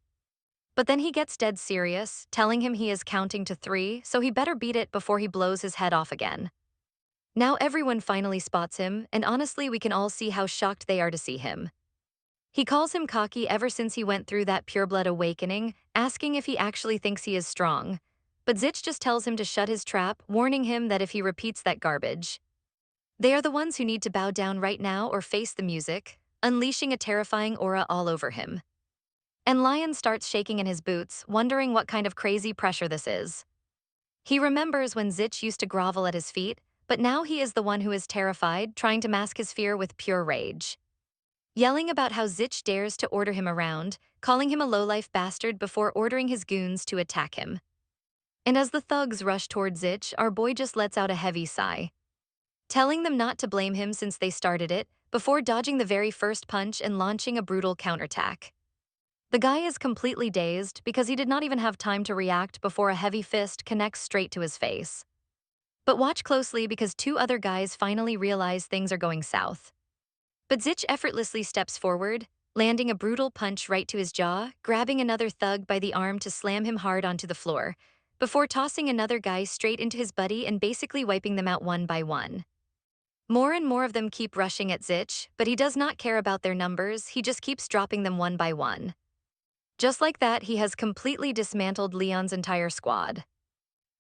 But then he gets dead serious, telling him he is counting to 3, so he better beat it before he blows his head off again. Now everyone finally spots him, and honestly we can all see how shocked they are to see him. He calls him cocky ever since he went through that pureblood awakening, asking if he actually thinks he is strong. But Zitch just tells him to shut his trap, warning him that if he repeats that garbage, they are the ones who need to bow down right now or face the music, unleashing a terrifying aura all over him. And Lion starts shaking in his boots, wondering what kind of crazy pressure this is. He remembers when Zitch used to grovel at his feet, but now he is the one who is terrified, trying to mask his fear with pure rage. Yelling about how Zitch dares to order him around, calling him a lowlife bastard before ordering his goons to attack him. And as the thugs rush toward Zitch, our boy just lets out a heavy sigh, telling them not to blame him since they started it, before dodging the very first punch and launching a brutal counterattack. The guy is completely dazed because he did not even have time to react before a heavy fist connects straight to his face. But watch closely because 2 other guys finally realize things are going south. But Zitch effortlessly steps forward, landing a brutal punch right to his jaw, grabbing another thug by the arm to slam him hard onto the floor, before tossing another guy straight into his buddy and basically wiping them out one by one. More and more of them keep rushing at Zitch, but he does not care about their numbers, he just keeps dropping them one by one. Just like that, he has completely dismantled Leon's entire squad.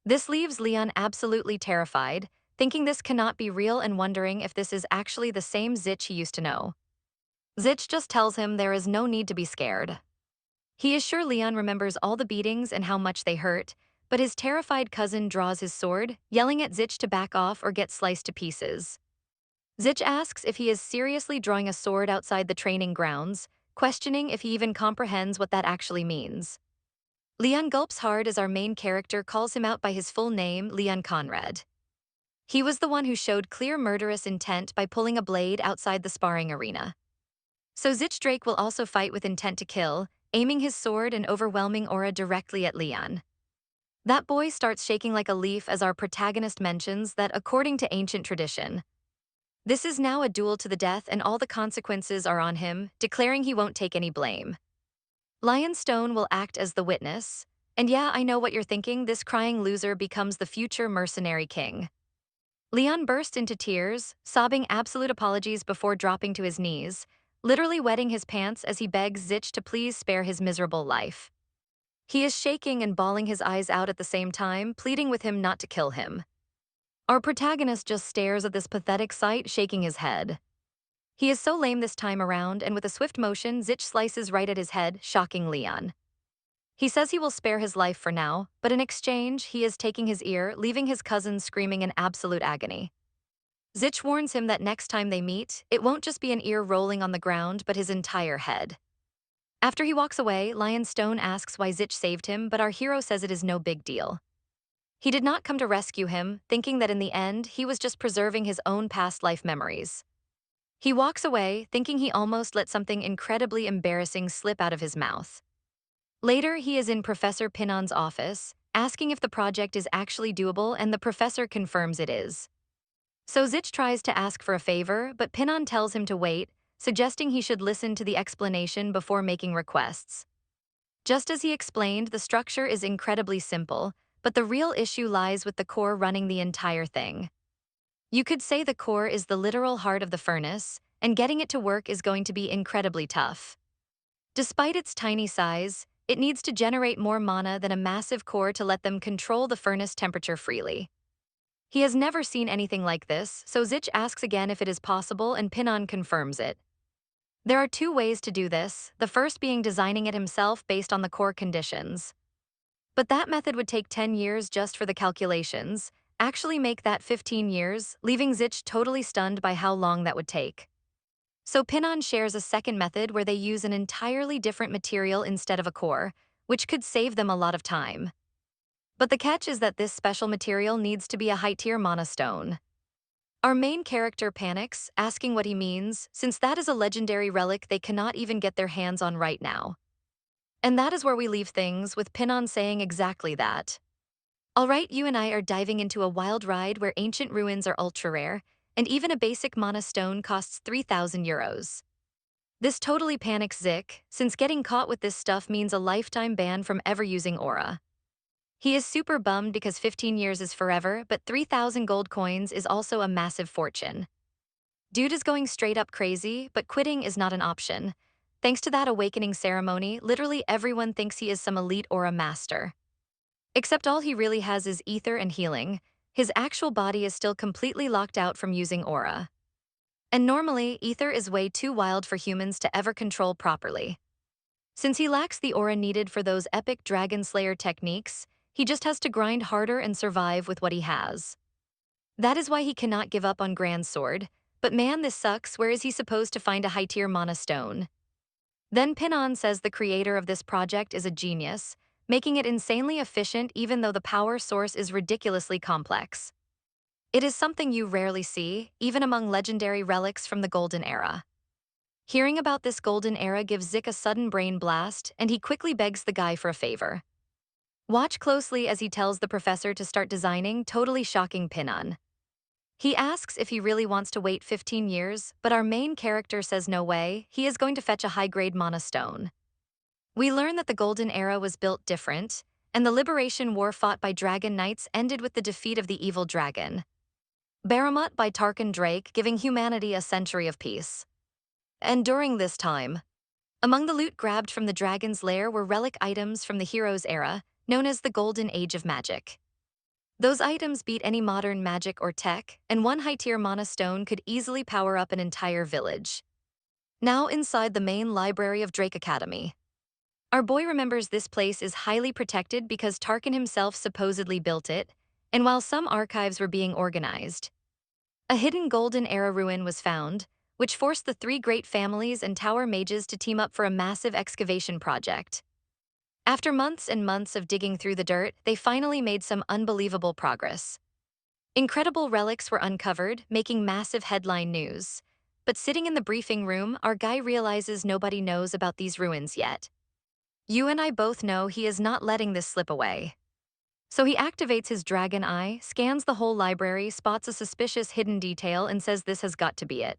This leaves Leon absolutely terrified, thinking this cannot be real and wondering if this is actually the same Zitch he used to know. Zitch just tells him there is no need to be scared. He is sure Leon remembers all the beatings and how much they hurt, but his terrified cousin draws his sword, yelling at Zitch to back off or get sliced to pieces. Zitch asks if he is seriously drawing a sword outside the training grounds, questioning if he even comprehends what that actually means. Leon gulps hard as our main character calls him out by his full name, Leon Conrad. He was the one who showed clear murderous intent by pulling a blade outside the sparring arena. So Zitch Drake will also fight with intent to kill, aiming his sword and overwhelming aura directly at Leon. That boy starts shaking like a leaf as our protagonist mentions that according to ancient tradition, this is now a duel to the death and all the consequences are on him, declaring he won't take any blame. Lionstone will act as the witness, and yeah, I know what you're thinking, this crying loser becomes the future mercenary king. Leon burst into tears, sobbing absolute apologies before dropping to his knees, literally wetting his pants as he begs Zitch to please spare his miserable life. He is shaking and bawling his eyes out at the same time, pleading with him not to kill him. Our protagonist just stares at this pathetic sight, shaking his head. He is so lame this time around, and with a swift motion, Zitch slices right at his head, shocking Leon. He says he will spare his life for now, but in exchange, he is taking his ear, leaving his cousin screaming in absolute agony. Zitch warns him that next time they meet, it won't just be an ear rolling on the ground, but his entire head. After he walks away, Lionstone asks why Zitch saved him, but our hero says it is no big deal. He did not come to rescue him, thinking that in the end, he was just preserving his own past life memories. He walks away, thinking he almost let something incredibly embarrassing slip out of his mouth. Later, he is in Professor Pinon's office, asking if the project is actually doable, and the professor confirms it is. So Zitch tries to ask for a favor, but Pinon tells him to wait, suggesting he should listen to the explanation before making requests. Just as he explained, the structure is incredibly simple, but the real issue lies with the core running the entire thing. You could say the core is the literal heart of the furnace, and getting it to work is going to be incredibly tough. Despite its tiny size, it needs to generate more mana than a massive core to let them control the furnace temperature freely. He has never seen anything like this, so Zich asks again if it is possible and Pinon confirms it. There are two ways to do this, the first being designing it himself based on the core conditions. But that method would take 10 years just for the calculations, actually make that 15 years, leaving Zich totally stunned by how long that would take. So Pinon shares a second method where they use an entirely different material instead of a core, which could save them a lot of time. But the catch is that this special material needs to be a high-tier mana stone. Our main character panics, asking what he means, since that is a legendary relic they cannot even get their hands on right now. And that is where we leave things, with Pinon saying exactly that. Alright, you and I are diving into a wild ride where ancient ruins are ultra-rare, and even a basic mana stone costs 3,000 euros. This totally panics Zik, since getting caught with this stuff means a lifetime ban from ever using aura. He is super bummed because 15 years is forever, but 3,000 gold coins is also a massive fortune. Dude is going straight up crazy, but quitting is not an option. Thanks to that awakening ceremony, literally everyone thinks he is some elite aura master. Except all he really has is ether and healing. His actual body is still completely locked out from using aura. And normally, ether is way too wild for humans to ever control properly. Since he lacks the aura needed for those epic dragon slayer techniques, he just has to grind harder and survive with what he has. That is why he cannot give up on Grand Sword, but man, this sucks. Where is he supposed to find a high-tier mana stone? Then Pinon says the creator of this project is a genius, making it insanely efficient even though the power source is ridiculously complex. It is something you rarely see, even among legendary relics from the Golden Era. Hearing about this Golden Era gives Zik a sudden brain blast, and he quickly begs the guy for a favor. Watch closely as he tells the professor to start designing, totally shocking Pinon. He asks if he really wants to wait 15 years, but our main character says no way, he is going to fetch a high-grade mana stone. We learn that the Golden Era was built different, and the Liberation War fought by Dragon Knights ended with the defeat of the evil dragon Baramut by Tarkan Drake, giving humanity a century of peace. And during this time, among the loot grabbed from the dragon's lair were relic items from the hero's era, known as the Golden Age of Magic. Those items beat any modern magic or tech, and one high-tier mana stone could easily power up an entire village. Now inside the main library of Drake Academy. Our boy remembers this place is highly protected because Tarkin himself supposedly built it, and while some archives were being organized, a hidden Golden Era ruin was found, which forced the three great families and tower mages to team up for a massive excavation project. After months and months of digging through the dirt, they finally made some unbelievable progress. Incredible relics were uncovered, making massive headline news. But sitting in the briefing room, our guy realizes nobody knows about these ruins yet. You and I both know he is not letting this slip away. So he activates his dragon eye, scans the whole library, spots a suspicious hidden detail, and says this has got to be it.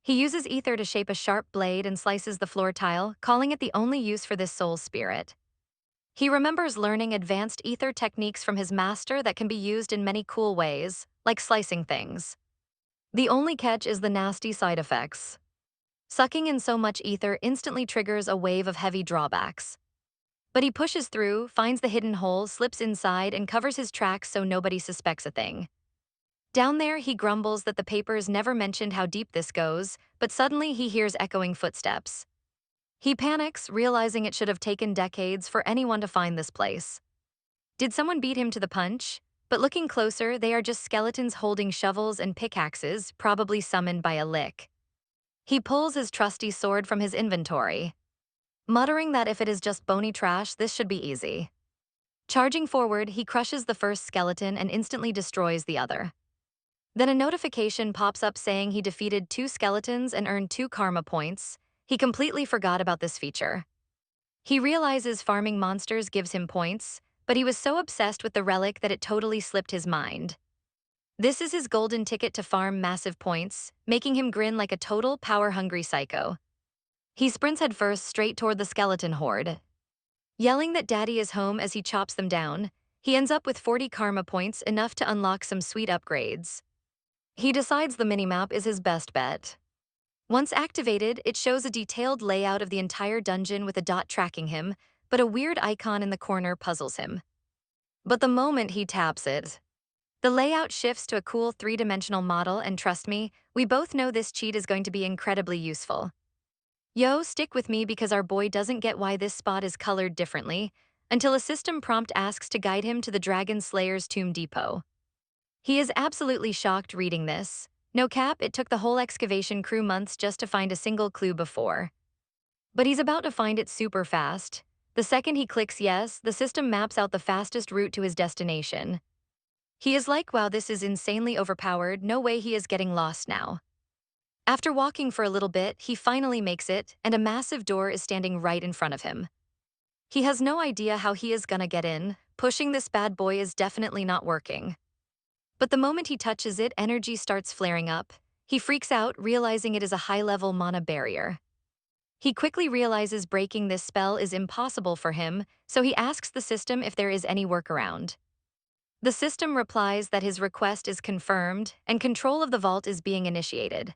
He uses ether to shape a sharp blade and slices the floor tile, calling it the only use for this soul spirit. He remembers learning advanced ether techniques from his master that can be used in many cool ways, like slicing things. The only catch is the nasty side effects. Sucking in so much ether instantly triggers a wave of heavy drawbacks. But he pushes through, finds the hidden hole, slips inside, and covers his tracks so nobody suspects a thing. Down there, he grumbles that the papers never mentioned how deep this goes, but suddenly he hears echoing footsteps. He panics, realizing it should have taken decades for anyone to find this place. Did someone beat him to the punch? But looking closer, they are just skeletons holding shovels and pickaxes, probably summoned by a lick. He pulls his trusty sword from his inventory, muttering that if it is just bony trash, this should be easy. Charging forward, he crushes the first skeleton and instantly destroys the other. Then a notification pops up saying he defeated 2 skeletons and earned 2 karma points. He completely forgot about this feature. He realizes farming monsters gives him points, but he was so obsessed with the relic that it totally slipped his mind. This is his golden ticket to farm massive points, making him grin like a total power-hungry psycho. He sprints headfirst straight toward the skeleton horde. Yelling that daddy is home as he chops them down, he ends up with 40 karma points, enough to unlock some sweet upgrades. He decides the minimap is his best bet. Once activated, it shows a detailed layout of the entire dungeon with a dot tracking him, but a weird icon in the corner puzzles him. But the moment he taps it, the layout shifts to a cool three-dimensional model, and trust me, we both know this cheat is going to be incredibly useful. Yo, stick with me because our boy doesn't get why this spot is colored differently until a system prompt asks to guide him to the Dragon Slayer's tomb depot. He is absolutely shocked reading this. No cap, it took the whole excavation crew months just to find a single clue before. But he's about to find it super fast. The second he clicks yes, the system maps out the fastest route to his destination. He is like, wow, this is insanely overpowered, no way he is getting lost now. After walking for a little bit, he finally makes it, and a massive door is standing right in front of him. He has no idea how he is gonna get in. Pushing this bad boy is definitely not working. But the moment he touches it, energy starts flaring up. He freaks out, realizing it is a high-level mana barrier. He quickly realizes breaking this spell is impossible for him, so he asks the system if there is any workaround. The system replies that his request is confirmed, and control of the vault is being initiated.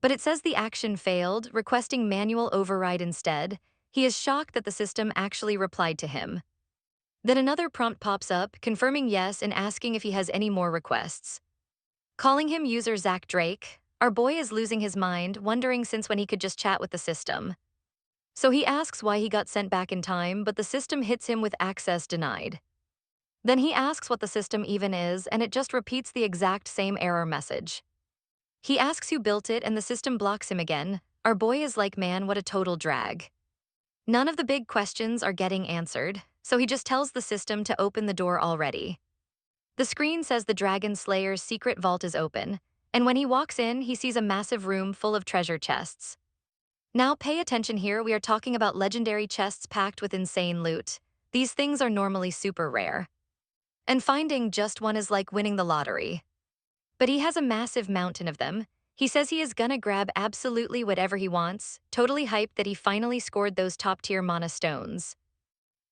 But it says the action failed, requesting manual override instead. He is shocked that the system actually replied to him. Then another prompt pops up, confirming yes and asking if he has any more requests. Calling him user Zach Drake, our boy is losing his mind, wondering since when he could just chat with the system. So he asks why he got sent back in time, but the system hits him with access denied. Then he asks what the system even is, and it just repeats the exact same error message. He asks who built it, and the system blocks him again. Our boy is like, man, what a total drag. None of the big questions are getting answered, so he just tells the system to open the door already. The screen says the Dragon Slayer's secret vault is open, and when he walks in, he sees a massive room full of treasure chests. Now pay attention here, we are talking about legendary chests packed with insane loot. These things are normally super rare. And finding just one is like winning the lottery. But he has a massive mountain of them. He says he is gonna grab absolutely whatever he wants, totally hyped that he finally scored those top-tier mana stones.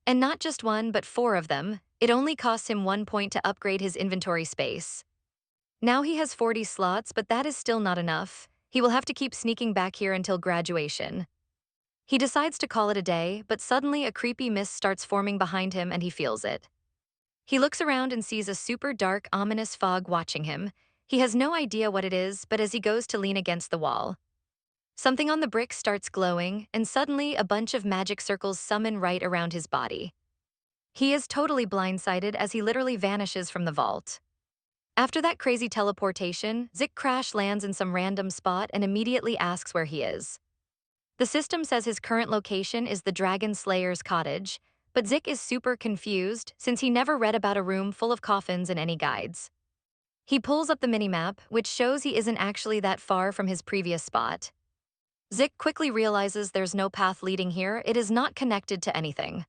And not just one, but 4 of them. It only costs him 1 point to upgrade his inventory space. Now he has 40 slots, but that is still not enough. He will have to keep sneaking back here until graduation. He decides to call it a day, but suddenly a creepy mist starts forming behind him and he feels it. He looks around and sees a super dark, ominous fog watching him. He has no idea what it is, but as he goes to lean against the wall, something on the brick starts glowing, and suddenly a bunch of magic circles summon right around his body. He is totally blindsided as he literally vanishes from the vault. After that crazy teleportation, Zik crash lands in some random spot and immediately asks where he is. The system says his current location is the Dragon Slayer's cottage, but Zik is super confused since he never read about a room full of coffins in any guides. He pulls up the minimap, which shows he isn't actually that far from his previous spot. Zik quickly realizes there's no path leading here, it is not connected to anything.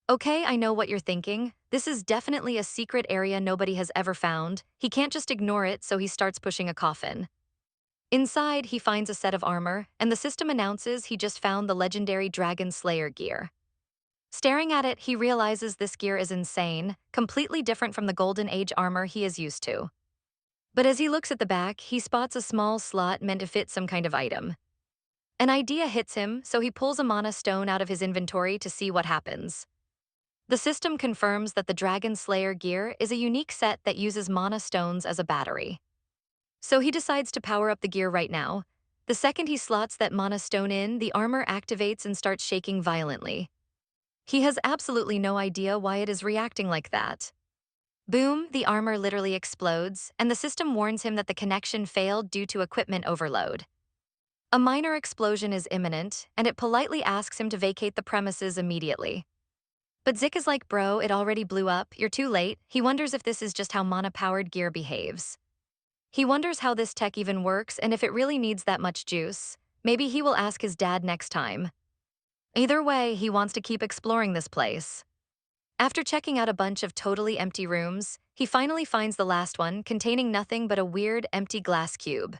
Okay, I know what you're thinking. This is definitely a secret area nobody has ever found. He can't just ignore it, so he starts pushing a coffin. Inside, he finds a set of armor, and the system announces he just found the legendary Dragon Slayer gear. Staring at it, he realizes this gear is insane, completely different from the Golden Age armor he is used to. But as he looks at the back, he spots a small slot meant to fit some kind of item. An idea hits him, so he pulls a mana stone out of his inventory to see what happens. The system confirms that the Dragon Slayer gear is a unique set that uses mana stones as a battery. So he decides to power up the gear right now. The second he slots that mana stone in, the armor activates and starts shaking violently. He has absolutely no idea why it is reacting like that. Boom, the armor literally explodes, and the system warns him that the connection failed due to equipment overload. A minor explosion is imminent, and it politely asks him to vacate the premises immediately. But Zik is like, bro, it already blew up, you're too late. He wonders if this is just how mana-powered gear behaves. He wonders how this tech even works and if it really needs that much juice. Maybe he will ask his dad next time. Either way, he wants to keep exploring this place. After checking out a bunch of totally empty rooms, he finally finds the last one, containing nothing but a weird, empty glass cube.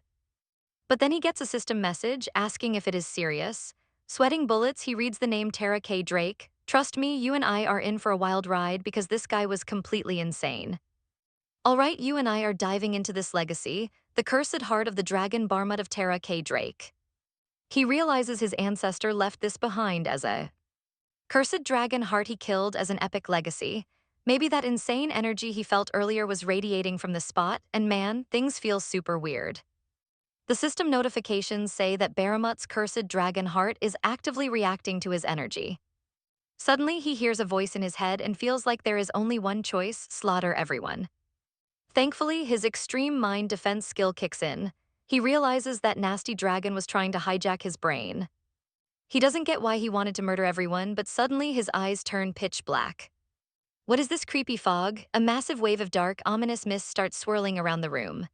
But then he gets a system message asking if it is serious. Sweating bullets, he reads the name Tara K. Drake, Trust me, you and I are in for a wild ride because this guy was completely insane. Alright, you and I are diving into this legacy, the cursed heart of the dragon Barmut of Terra K. Drake. He realizes his ancestor left this behind as a cursed dragon heart he killed as an epic legacy. Maybe that insane energy he felt earlier was radiating from the spot, and man, things feel super weird. The system notifications say that Baramut's cursed dragon heart is actively reacting to his energy. Suddenly, he hears a voice in his head and feels like there is only one choice: slaughter everyone. Thankfully, his extreme mind defense skill kicks in. He realizes that nasty dragon was trying to hijack his brain. He doesn't get why he wanted to murder everyone, but suddenly his eyes turn pitch black. What is this creepy fog? A massive wave of dark, ominous mist starts swirling around the room.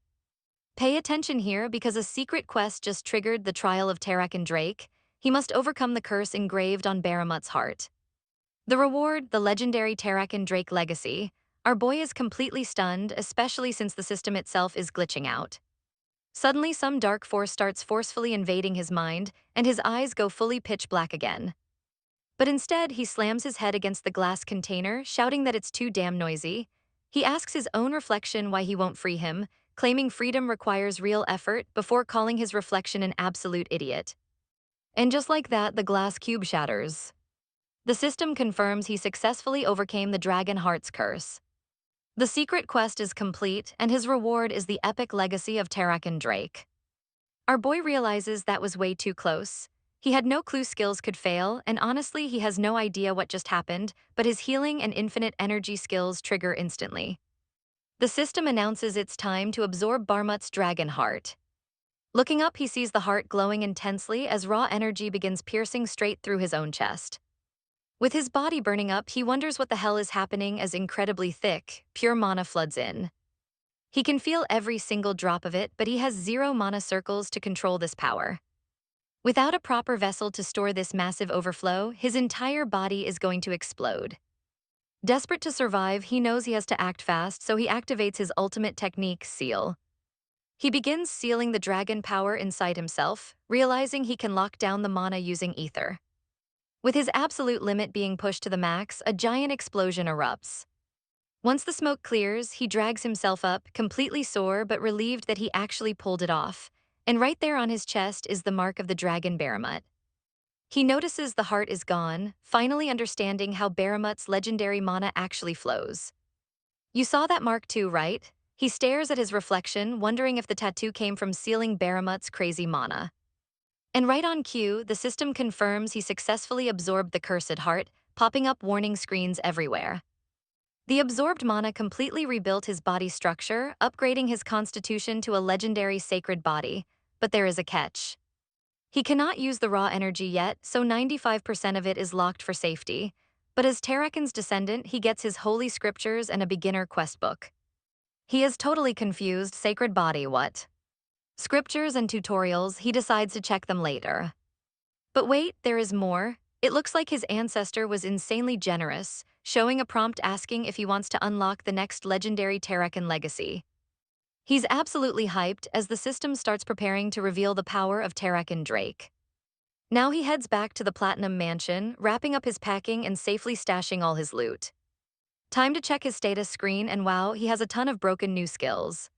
Pay attention here because a secret quest just triggered the trial of Tarak and Drake. He must overcome the curse engraved on Baramut's heart. The reward, the legendary Tarak and Drake legacy. Our boy is completely stunned, especially since the system itself is glitching out. Suddenly, some dark force starts forcefully invading his mind, and his eyes go fully pitch black again. But instead, he slams his head against the glass container, shouting that it's too damn noisy. He asks his own reflection why he won't free him, claiming freedom requires real effort before calling his reflection an absolute idiot. And just like that, the glass cube shatters. The system confirms he successfully overcame the Dragon Heart's curse. The secret quest is complete, and his reward is the epic legacy of Tarak and Drake. Our boy realizes that was way too close. He had no clue skills could fail, and honestly, he has no idea what just happened, but his healing and infinite energy skills trigger instantly. The system announces it's time to absorb Barmut's dragon heart. Looking up, he sees the heart glowing intensely as raw energy begins piercing straight through his own chest. With his body burning up, he wonders what the hell is happening as incredibly thick, pure mana floods in. He can feel every single drop of it, but he has 0 mana circles to control this power. Without a proper vessel to store this massive overflow, his entire body is going to explode. Desperate to survive, he knows he has to act fast, so he activates his ultimate technique, Seal. He begins sealing the dragon power inside himself, realizing he can lock down the mana using ether. With his absolute limit being pushed to the max, a giant explosion erupts. Once the smoke clears, he drags himself up, completely sore but relieved that he actually pulled it off, and right there on his chest is the mark of the dragon Baramut. He notices the heart is gone, finally understanding how Baramut's legendary mana actually flows. You saw that mark too, right? He stares at his reflection, wondering if the tattoo came from sealing Baramut's crazy mana. And right on cue, the system confirms he successfully absorbed the cursed heart, popping up warning screens everywhere. The absorbed mana completely rebuilt his body structure, upgrading his constitution to a legendary sacred body, but there is a catch. He cannot use the raw energy yet, so 95% of it is locked for safety, but as Tarakan's descendant, he gets his holy scriptures and a beginner quest book. He is totally confused. Sacred body, what? Scriptures and tutorials, he decides to check them later. But wait, there is more. It looks like his ancestor was insanely generous, showing a prompt asking if he wants to unlock the next legendary Tarakan legacy. He's absolutely hyped as the system starts preparing to reveal the power of Tarakan Drake. Now he heads back to the Platinum Mansion, wrapping up his packing and safely stashing all his loot. Time to check his status screen, and wow, he has a ton of broken new skills.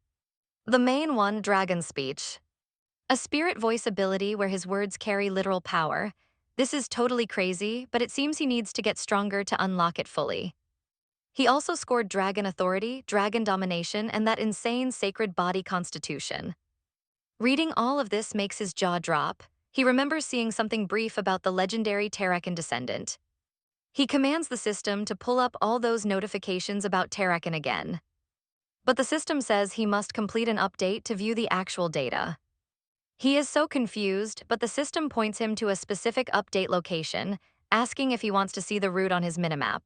The main one, Dragon Speech. A spirit voice ability where his words carry literal power. This is totally crazy, but it seems he needs to get stronger to unlock it fully. He also scored Dragon Authority, Dragon Domination, and that insane Sacred Body Constitution. Reading all of this makes his jaw drop. He remembers seeing something brief about the legendary Tarakan descendant. He commands the system to pull up all those notifications about Tarakan again. But the system says he must complete an update to view the actual data. He is so confused, but the system points him to a specific update location, asking if he wants to see the route on his minimap.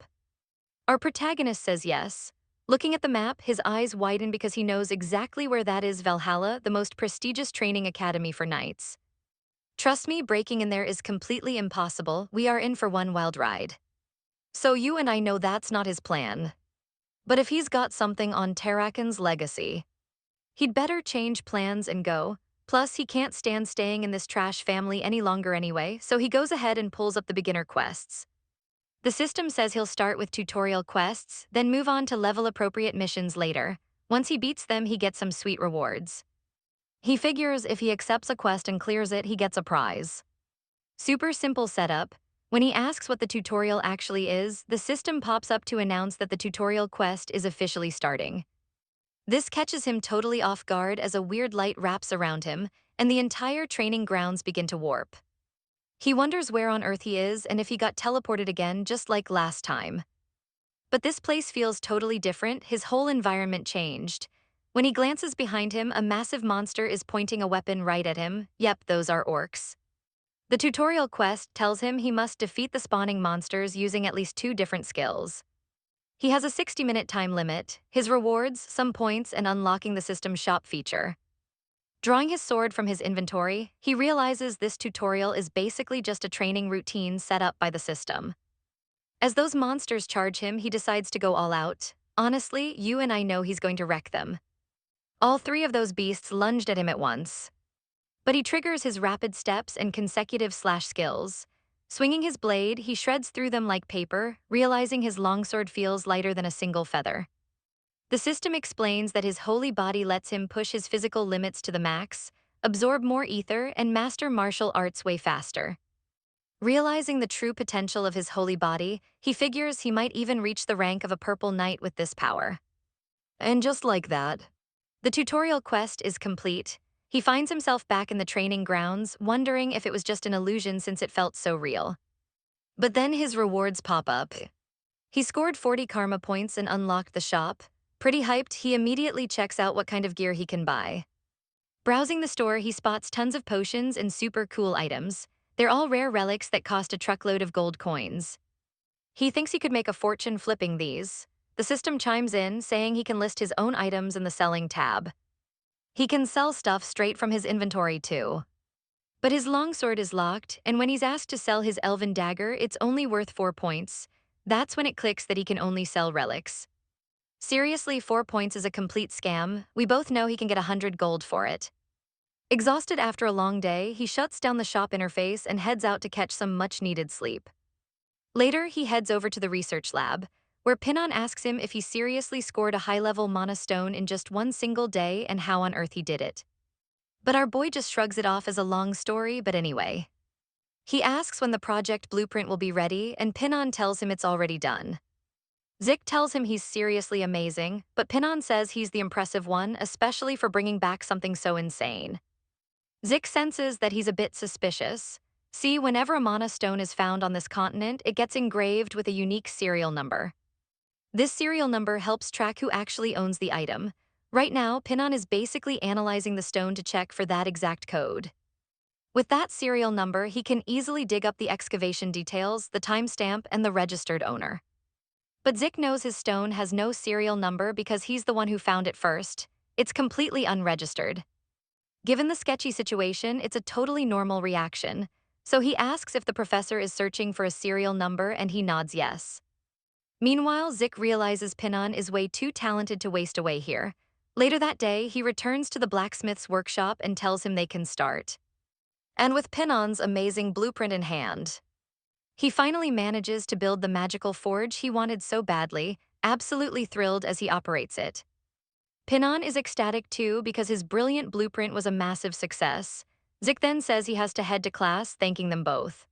Our protagonist says yes. Looking at the map, his eyes widen because he knows exactly where that is: Valhalla, the most prestigious training academy for knights. Trust me, breaking in there is completely impossible. We are in for one wild ride. So you and I know that's not his plan. But if he's got something on Tarakan's legacy, he'd better change plans and go. Plus, he can't stand staying in this trash family any longer anyway, so he goes ahead and pulls up the beginner quests. The system says he'll start with tutorial quests, then move on to level-appropriate missions later. Once he beats them, he gets some sweet rewards. He figures if he accepts a quest and clears it, he gets a prize. Super simple setup. When he asks what the tutorial actually is, the system pops up to announce that the tutorial quest is officially starting. This catches him totally off guard as a weird light wraps around him, and the entire training grounds begin to warp. He wonders where on Earth he is and if he got teleported again just like last time. But this place feels totally different, his whole environment changed. When he glances behind him, a massive monster is pointing a weapon right at him. Yep, those are orcs. The tutorial quest tells him he must defeat the spawning monsters using at least 2 different skills. He has a 60-minute time limit, his rewards, some points, and unlocking the system shop feature. Drawing his sword from his inventory, he realizes this tutorial is basically just a training routine set up by the system. As those monsters charge him, he decides to go all out. Honestly, you and I know he's going to wreck them. All 3 of those beasts lunged at him at once. But he triggers his rapid steps and consecutive slash skills. Swinging his blade, he shreds through them like paper, realizing his longsword feels lighter than a single feather. The system explains that his holy body lets him push his physical limits to the max, absorb more ether, and master martial arts way faster. Realizing the true potential of his holy body, he figures he might even reach the rank of a purple knight with this power. And just like that, the tutorial quest is complete. He finds himself back in the training grounds, wondering if it was just an illusion since it felt so real. But then his rewards pop up. He scored 40 karma points and unlocked the shop. Pretty hyped, he immediately checks out what kind of gear he can buy. Browsing the store, he spots tons of potions and super cool items. They're all rare relics that cost a truckload of gold coins. He thinks he could make a fortune flipping these. The system chimes in, saying he can list his own items in the selling tab. He can sell stuff straight from his inventory too. But his longsword is locked, and when he's asked to sell his elven dagger, it's only worth 4 points. That's when it clicks that he can only sell relics. Seriously, 4 points is a complete scam. We both know he can get 100 gold for it. Exhausted after a long day, he shuts down the shop interface and heads out to catch some much-needed sleep. Later, he heads over to the research lab, where Pinon asks him if he seriously scored a high-level mana stone in just one single day and how on earth he did it. But our boy just shrugs it off as a long story, but anyway. He asks when the project blueprint will be ready, and Pinon tells him it's already done. Zik tells him he's seriously amazing, but Pinon says he's the impressive one, especially for bringing back something so insane. Zik senses that he's a bit suspicious. See, whenever a mana stone is found on this continent, it gets engraved with a unique serial number. This serial number helps track who actually owns the item. Right now, Pinon is basically analyzing the stone to check for that exact code. With that serial number, he can easily dig up the excavation details, the timestamp, and the registered owner. But Zik knows his stone has no serial number because he's the one who found it first. It's completely unregistered. Given the sketchy situation, it's a totally normal reaction. So he asks if the professor is searching for a serial number, and he nods yes. Meanwhile, Zik realizes Pinon is way too talented to waste away here. Later that day, he returns to the blacksmith's workshop and tells him they can start. And with Pinon's amazing blueprint in hand, he finally manages to build the magical forge he wanted so badly, absolutely thrilled as he operates it. Pinon is ecstatic too because his brilliant blueprint was a massive success. Zik then says he has to head to class, thanking them both.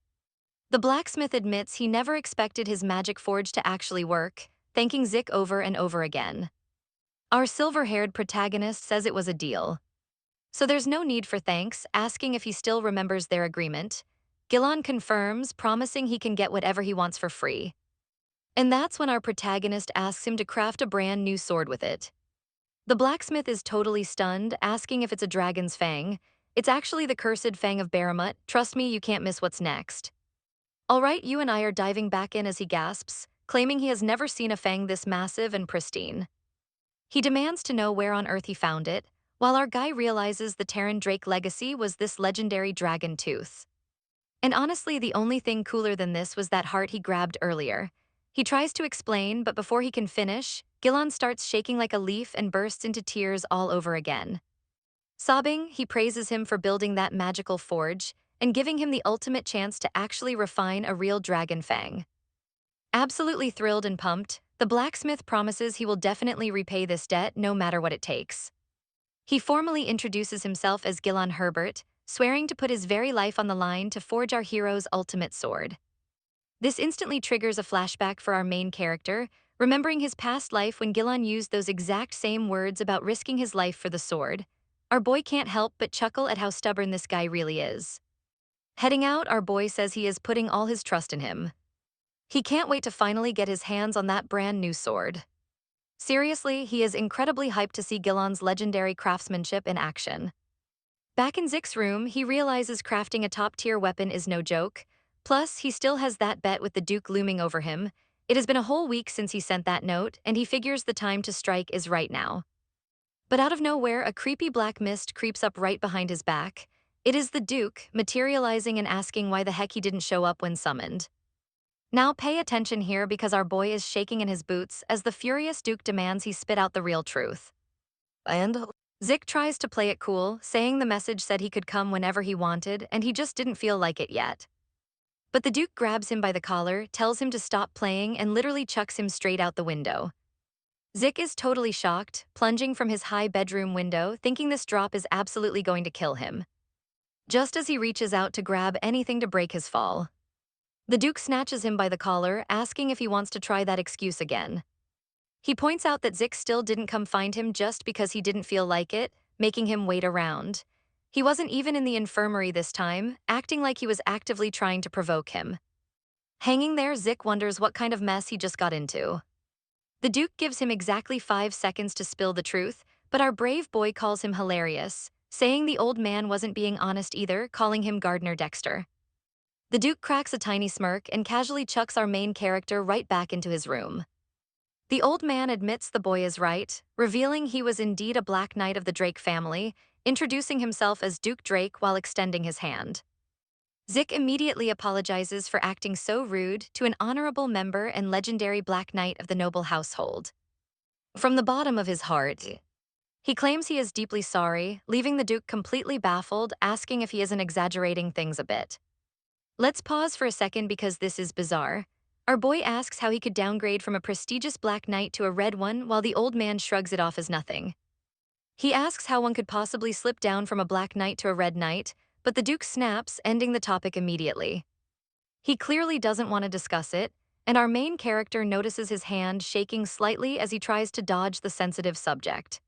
The blacksmith admits he never expected his magic forge to actually work, thanking Zik over and over again. Our silver-haired protagonist says it was a deal. So there's no need for thanks, asking if he still remembers their agreement. Gillan confirms, promising he can get whatever he wants for free. And that's when our protagonist asks him to craft a brand new sword with it. The blacksmith is totally stunned, asking if it's a dragon's fang. It's actually the cursed fang of Baramut. Trust me, you can't miss what's next. All right, you and I are diving back in as he gasps, claiming he has never seen a fang this massive and pristine. He demands to know where on earth he found it, while our guy realizes the Terran Drake legacy was this legendary dragon tooth. And honestly, the only thing cooler than this was that heart he grabbed earlier. He tries to explain, but before he can finish, Gillan starts shaking like a leaf and bursts into tears all over again. Sobbing, he praises him for building that magical forge and giving him the ultimate chance to actually refine a real dragon fang. Absolutely thrilled and pumped, the blacksmith promises he will definitely repay this debt no matter what it takes. He formally introduces himself as Gilon Herbert, swearing to put his very life on the line to forge our hero's ultimate sword. This instantly triggers a flashback for our main character, remembering his past life when Gilon used those exact same words about risking his life for the sword. Our boy can't help but chuckle at how stubborn this guy really is. Heading out, our boy says he is putting all his trust in him. He can't wait to finally get his hands on that brand new sword. Seriously, he is incredibly hyped to see Gilon's legendary craftsmanship in action. Back in Zick's room, he realizes crafting a top-tier weapon is no joke. Plus, he still has that bet with the Duke looming over him. It has been a whole week since he sent that note, and he figures the time to strike is right now. But out of nowhere, a creepy black mist creeps up right behind his back. It is the Duke, materializing and asking why the heck he didn't show up when summoned. Now pay attention here because our boy is shaking in his boots as the furious Duke demands he spit out the real truth. And Zick tries to play it cool, saying the message said he could come whenever he wanted and he just didn't feel like it yet. But the Duke grabs him by the collar, tells him to stop playing, and literally chucks him straight out the window. Zick is totally shocked, plunging from his high bedroom window, thinking this drop is absolutely going to kill him. Just as he reaches out to grab anything to break his fall, the Duke snatches him by the collar, asking if he wants to try that excuse again. He points out that Zick still didn't come find him just because he didn't feel like it, making him wait around. He wasn't even in the infirmary this time, acting like he was actively trying to provoke him. Hanging there, Zick wonders what kind of mess he just got into. The Duke gives him exactly 5 seconds to spill the truth, but our brave boy calls him hilarious, saying the old man wasn't being honest either, calling him Gardner Dexter. The Duke cracks a tiny smirk and casually chucks our main character right back into his room. The old man admits the boy is right, revealing he was indeed a Black Knight of the Drake family, introducing himself as Duke Drake while extending his hand. Zick immediately apologizes for acting so rude to an honorable member and legendary Black Knight of the noble household. From the bottom of his heart, he claims he is deeply sorry, leaving the Duke completely baffled, asking if he isn't exaggerating things a bit. Let's pause for a second because this is bizarre. Our boy asks how he could downgrade from a prestigious Black Knight to a red one while the old man shrugs it off as nothing. He asks how one could possibly slip down from a Black Knight to a red knight, but the Duke snaps, ending the topic immediately. He clearly doesn't want to discuss it, and our main character notices his hand shaking slightly as he tries to dodge the sensitive subject.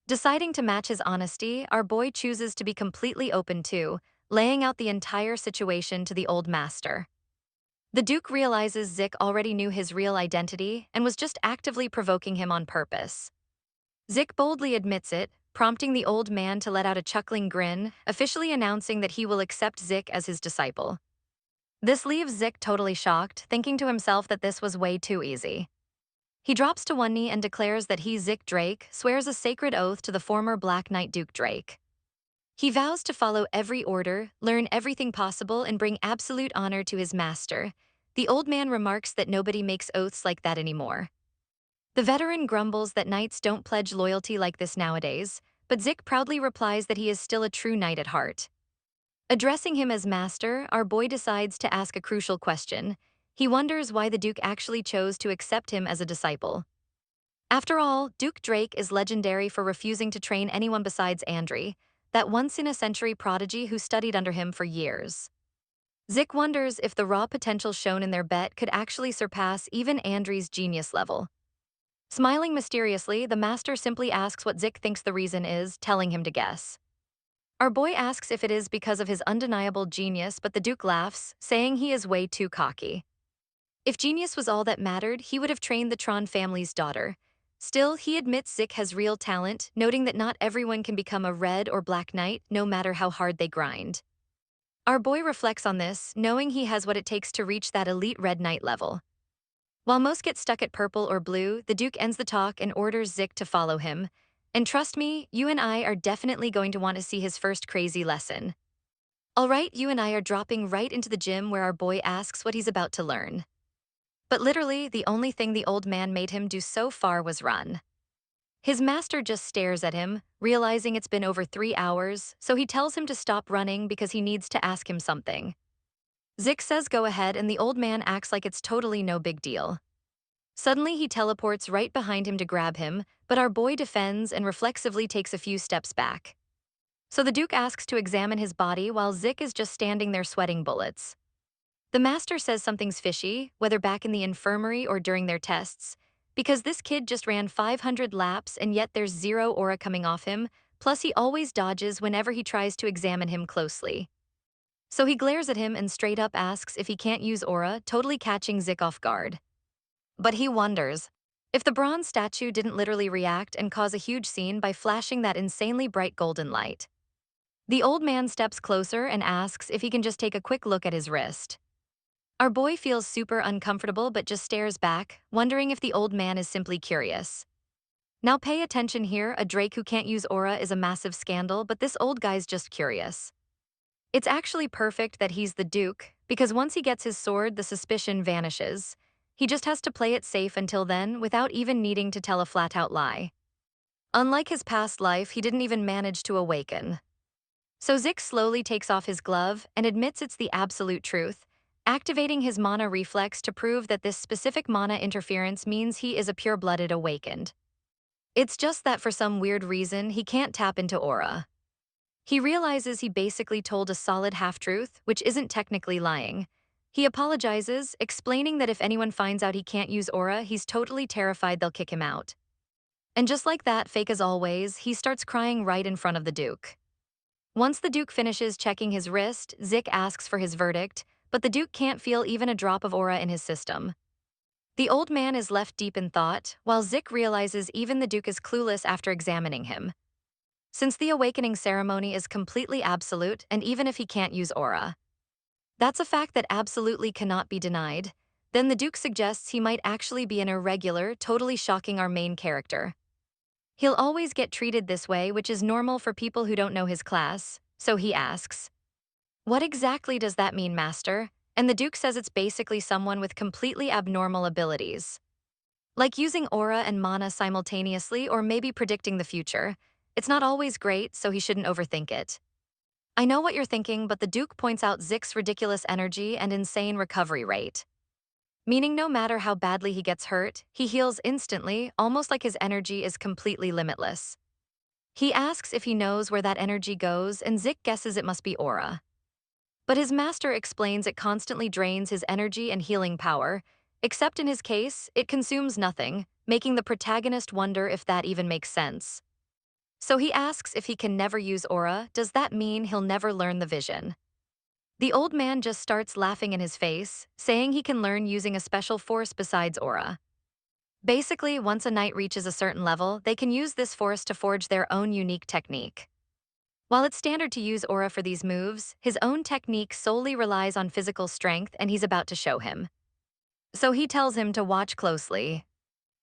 Deciding to match his honesty, our boy chooses to be completely open too, laying out the entire situation to the old master. The Duke realizes Zick already knew his real identity and was just actively provoking him on purpose. Zick boldly admits it, prompting the old man to let out a chuckling grin, officially announcing that he will accept Zick as his disciple. This leaves Zick totally shocked, thinking to himself that this was way too easy. He drops to one knee and declares that he, Zick Drake, swears a sacred oath to the former Black Knight Duke Drake. He vows to follow every order, learn everything possible, and bring absolute honor to his master. The old man remarks that nobody makes oaths like that anymore. The veteran grumbles that knights don't pledge loyalty like this nowadays, but Zick proudly replies that he is still a true knight at heart. Addressing him as master, our boy decides to ask a crucial question. He wonders why the Duke actually chose to accept him as a disciple. After all, Duke Drake is legendary for refusing to train anyone besides Andry, that once-in-a-century prodigy who studied under him for years. Zick wonders if the raw potential shown in their bet could actually surpass even Andry's genius level. Smiling mysteriously, the master simply asks what Zick thinks the reason is, telling him to guess. Our boy asks if it is because of his undeniable genius, but the Duke laughs, saying he is way too cocky. If genius was all that mattered, he would have trained the Tron family's daughter. Still, he admits Zick has real talent, noting that not everyone can become a red or black knight, no matter how hard they grind. Our boy reflects on this, knowing he has what it takes to reach that elite red knight level. While most get stuck at purple or blue, the Duke ends the talk and orders Zick to follow him. And trust me, you and I are definitely going to want to see his first crazy lesson. Alright, you and I are dropping right into the gym where our boy asks what he's about to learn. But literally, the only thing the old man made him do so far was run. His master just stares at him, realizing it's been over 3 hours, so he tells him to stop running because he needs to ask him something. Zik says go ahead and the old man acts like it's totally no big deal. Suddenly he teleports right behind him to grab him, but our boy defends and reflexively takes a few steps back. So the Duke asks to examine his body while Zik is just standing there sweating bullets. The master says something's fishy, whether back in the infirmary or during their tests, because this kid just ran 500 laps and yet there's zero aura coming off him, plus he always dodges whenever he tries to examine him closely. So he glares at him and straight up asks if he can't use aura, totally catching Zik off guard. But he wonders if the bronze statue didn't literally react and cause a huge scene by flashing that insanely bright golden light. The old man steps closer and asks if he can just take a quick look at his wrist. Our boy feels super uncomfortable but just stares back, wondering if the old man is simply curious. Now pay attention here, a Drake who can't use aura is a massive scandal, but this old guy's just curious. It's actually perfect that he's the Duke, because once he gets his sword, the suspicion vanishes. He just has to play it safe until then, without even needing to tell a flat-out lie. Unlike his past life, he didn't even manage to awaken. So Zik slowly takes off his glove and admits it's the absolute truth, activating his mana reflex to prove that this specific mana interference means he is a pure-blooded awakened. It's just that for some weird reason, he can't tap into aura. He realizes he basically told a solid half-truth, which isn't technically lying. He apologizes, explaining that if anyone finds out he can't use aura, he's totally terrified they'll kick him out. And just like that, fake as always, he starts crying right in front of the Duke. Once the Duke finishes checking his wrist, Zik asks for his verdict, but the Duke can't feel even a drop of aura in his system. The old man is left deep in thought, while Zik realizes even the Duke is clueless after examining him. Since the awakening ceremony is completely absolute, and even if he can't use aura, that's a fact that absolutely cannot be denied, then the Duke suggests he might actually be an irregular, totally shocking our main character. He'll always get treated this way, which is normal for people who don't know his class, so he asks, "What exactly does that mean, Master?" And the Duke says it's basically someone with completely abnormal abilities. Like using aura and mana simultaneously or maybe predicting the future. It's not always great, so he shouldn't overthink it. I know what you're thinking, but the Duke points out Zik's ridiculous energy and insane recovery rate. Meaning no matter how badly he gets hurt, he heals instantly, almost like his energy is completely limitless. He asks if he knows where that energy goes, and Zik guesses it must be aura. But his master explains it constantly drains his energy and healing power, except in his case, it consumes nothing, making the protagonist wonder if that even makes sense. So he asks if he can never use aura, does that mean he'll never learn the vision? The old man just starts laughing in his face, saying he can learn using a special force besides aura. Basically, once a knight reaches a certain level, they can use this force to forge their own unique technique. While it's standard to use aura for these moves, his own technique solely relies on physical strength, and he's about to show him. So he tells him to watch closely.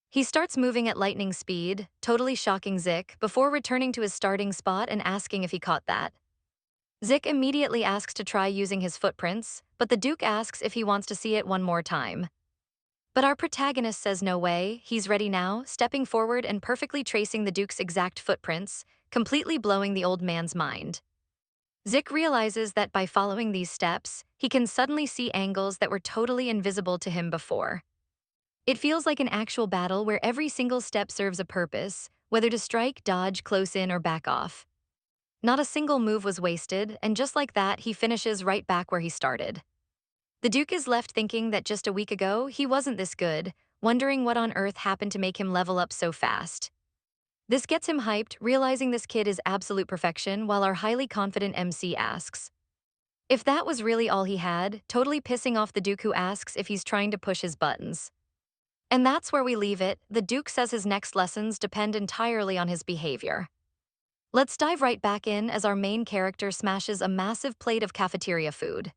He starts moving at lightning speed, totally shocking Zik, before returning to his starting spot and asking if he caught that. Zik immediately asks to try using his footprints, but the Duke asks if he wants to see it one more time. But our protagonist says no way, he's ready now, stepping forward and perfectly tracing the Duke's exact footprints, completely blowing the old man's mind. Zik realizes that by following these steps, he can suddenly see angles that were totally invisible to him before. It feels like an actual battle where every single step serves a purpose, whether to strike, dodge, close in, or back off. Not a single move was wasted, and just like that, he finishes right back where he started. The Duke is left thinking that just a week ago, he wasn't this good, wondering what on earth happened to make him level up so fast. This gets him hyped, realizing this kid is absolute perfection, while our highly confident MC asks if that was really all he had, totally pissing off the Duke, who asks if he's trying to push his buttons. And that's where we leave it. The Duke says his next lessons depend entirely on his behavior. Let's dive right back in as our main character smashes a massive plate of cafeteria food.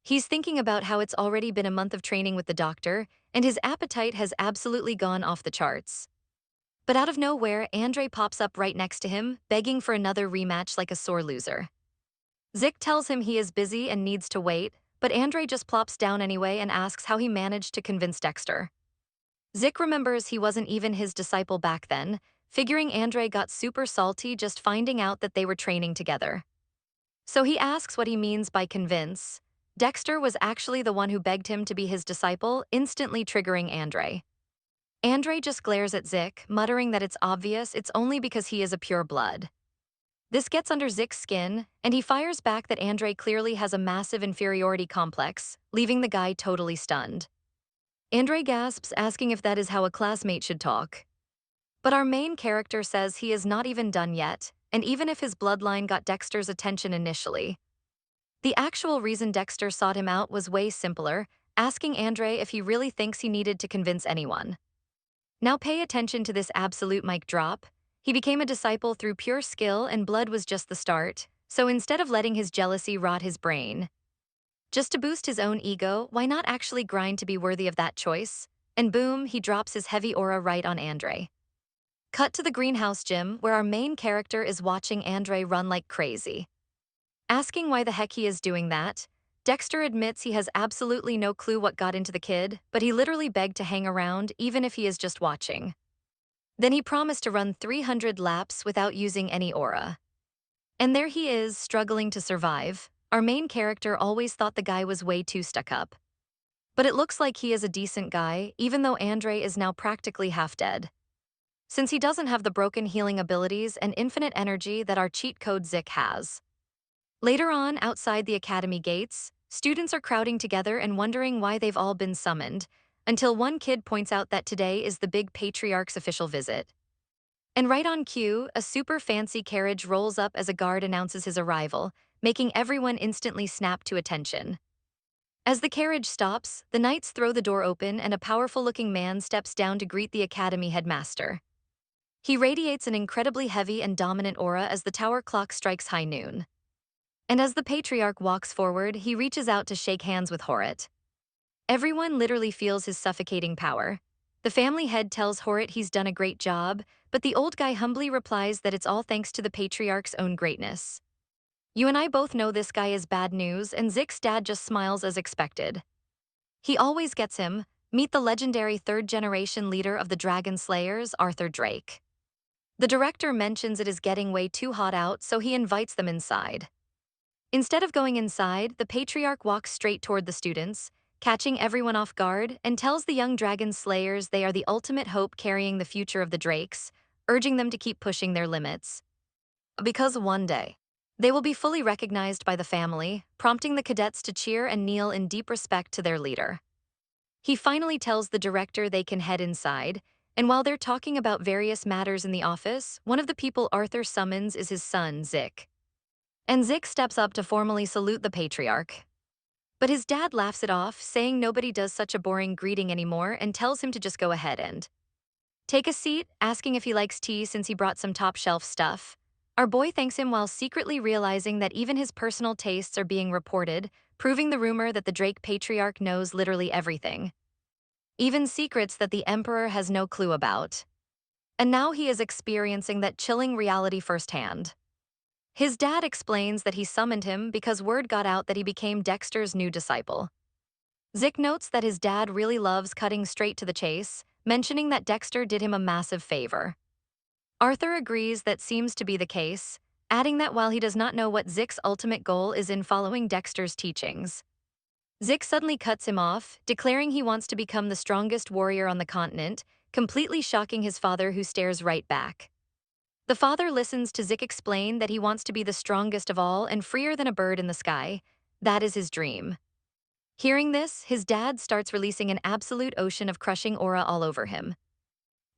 He's thinking about how it's already been a month of training with the doctor, and his appetite has absolutely gone off the charts. But out of nowhere, Andre pops up right next to him, begging for another rematch like a sore loser. Zik tells him he is busy and needs to wait, but Andre just plops down anyway and asks how he managed to convince Dexter. Zik remembers he wasn't even his disciple back then, figuring Andre got super salty just finding out that they were training together. So he asks what he means by convince. Dexter was actually the one who begged him to be his disciple, instantly triggering Andre. Andre just glares at Zik, muttering that it's obvious it's only because he is a pure blood. This gets under Zik's skin, and he fires back that Andre clearly has a massive inferiority complex, leaving the guy totally stunned. Andre gasps, asking if that is how a classmate should talk. But our main character says he is not even done yet, and even if his bloodline got Dexter's attention initially, the actual reason Dexter sought him out was way simpler, asking Andre if he really thinks he needed to convince anyone. Now pay attention to this absolute mic drop. He became a disciple through pure skill, and blood was just the start, so instead of letting his jealousy rot his brain, just to boost his own ego, why not actually grind to be worthy of that choice? And boom, he drops his heavy aura right on Andre. Cut to the greenhouse gym, where our main character is watching Andre run like crazy. Asking why the heck he is doing that, Dexter admits he has absolutely no clue what got into the kid, but he literally begged to hang around even if he is just watching. Then he promised to run 300 laps without using any aura. And there he is, struggling to survive. Our main character always thought the guy was way too stuck up. But it looks like he is a decent guy, even though Andre is now practically half dead. Since he doesn't have the broken healing abilities and infinite energy that our cheat code Zik has. Later on, outside the academy gates, students are crowding together and wondering why they've all been summoned, until one kid points out that today is the big patriarch's official visit. And right on cue, a super fancy carriage rolls up as a guard announces his arrival, making everyone instantly snap to attention. As the carriage stops, the knights throw the door open and a powerful-looking man steps down to greet the academy headmaster. He radiates an incredibly heavy and dominant aura as the tower clock strikes high noon. And as the patriarch walks forward, he reaches out to shake hands with Horit. Everyone literally feels his suffocating power. The family head tells Horit he's done a great job, but the old guy humbly replies that it's all thanks to the patriarch's own greatness. You and I both know this guy is bad news, and Zik's dad just smiles as expected. He always gets him. Meet the legendary third-generation leader of the Dragon Slayers, Arthur Drake. The director mentions it is getting way too hot out, so he invites them inside. Instead of going inside, the patriarch walks straight toward the students, catching everyone off guard, and tells the young Dragon Slayers they are the ultimate hope carrying the future of the Drakes, urging them to keep pushing their limits. Because one day, they will be fully recognized by the family, prompting the cadets to cheer and kneel in deep respect to their leader. He finally tells the director they can head inside, and while they're talking about various matters in the office, one of the people Arthur summons is his son, Zik. And Zik steps up to formally salute the patriarch. But his dad laughs it off, saying nobody does such a boring greeting anymore and tells him to just go ahead and take a seat, asking if he likes tea since he brought some top-shelf stuff. Our boy thanks him while secretly realizing that even his personal tastes are being reported, proving the rumor that the Drake patriarch knows literally everything. Even secrets that the emperor has no clue about. And now he is experiencing that chilling reality firsthand. His dad explains that he summoned him because word got out that he became Dexter's new disciple. Zik notes that his dad really loves cutting straight to the chase, mentioning that Dexter did him a massive favor. Arthur agrees that seems to be the case, adding that while he does not know what Zik's ultimate goal is in following Dexter's teachings, Zik suddenly cuts him off, declaring he wants to become the strongest warrior on the continent, completely shocking his father, who stares right back. The father listens to Zik explain that he wants to be the strongest of all and freer than a bird in the sky. That is his dream. Hearing this, his dad starts releasing an absolute ocean of crushing aura all over him,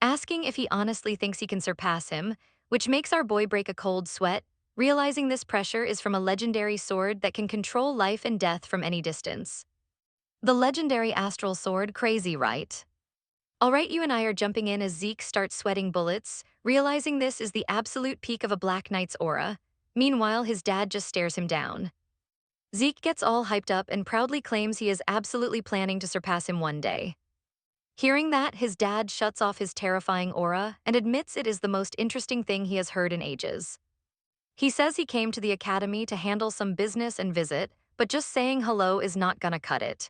asking if he honestly thinks he can surpass him, which makes our boy break a cold sweat, realizing this pressure is from a legendary sword that can control life and death from any distance. The legendary astral sword, crazy, right? Alright, you and I are jumping in as Zeke starts sweating bullets, realizing this is the absolute peak of a Black Knight's aura. Meanwhile, his dad just stares him down. Zeke gets all hyped up and proudly claims he is absolutely planning to surpass him one day. Hearing that, his dad shuts off his terrifying aura and admits it is the most interesting thing he has heard in ages. He says he came to the academy to handle some business and visit, but just saying hello is not gonna cut it.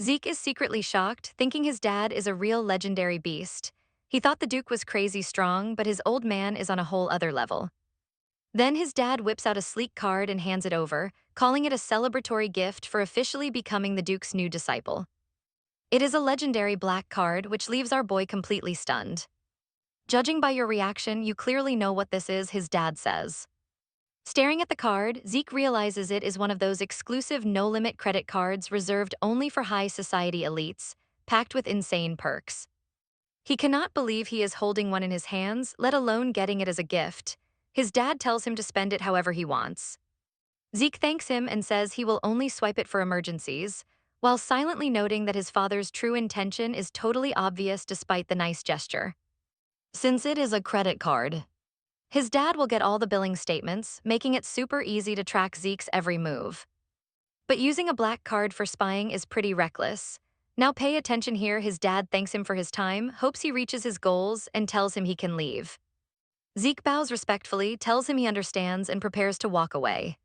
Zeke is secretly shocked, thinking his dad is a real legendary beast. He thought the Duke was crazy strong, but his old man is on a whole other level. Then his dad whips out a sleek card and hands it over, calling it a celebratory gift for officially becoming the Duke's new disciple. It is a legendary black card, which leaves our boy completely stunned. Judging by your reaction, you clearly know what this is, his dad says. Staring at the card, Zeke realizes it is one of those exclusive no-limit credit cards reserved only for high society elites, packed with insane perks. He cannot believe he is holding one in his hands, let alone getting it as a gift. His dad tells him to spend it however he wants. Zeke thanks him and says he will only swipe it for emergencies, while silently noting that his father's true intention is totally obvious despite the nice gesture. Since it is a credit card, his dad will get all the billing statements, making it super easy to track Zeke's every move. But using a black card for spying is pretty reckless. Now pay attention here, his dad thanks him for his time, hopes he reaches his goals, and tells him he can leave. Zeke bows respectfully, tells him he understands, and prepares to walk away.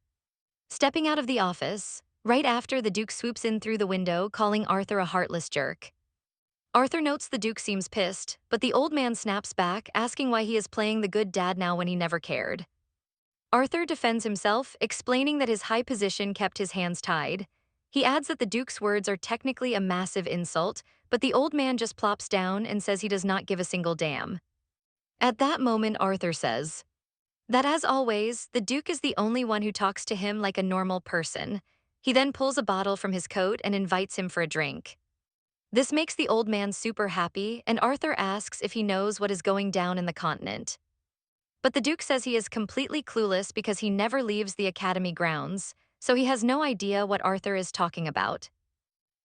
Stepping out of the office, right after the Duke swoops in through the window, calling Arthur a heartless jerk. Arthur notes the Duke seems pissed, but the old man snaps back, asking why he is playing the good dad now when he never cared. Arthur defends himself, explaining that his high position kept his hands tied. He adds that the Duke's words are technically a massive insult, but the old man just plops down and says he does not give a single damn. At that moment, Arthur says that, as always, the Duke is the only one who talks to him like a normal person. He then pulls a bottle from his coat and invites him for a drink. This makes the old man super happy, and Arthur asks if he knows what is going down in the continent. But the Duke says he is completely clueless because he never leaves the academy grounds, so he has no idea what Arthur is talking about.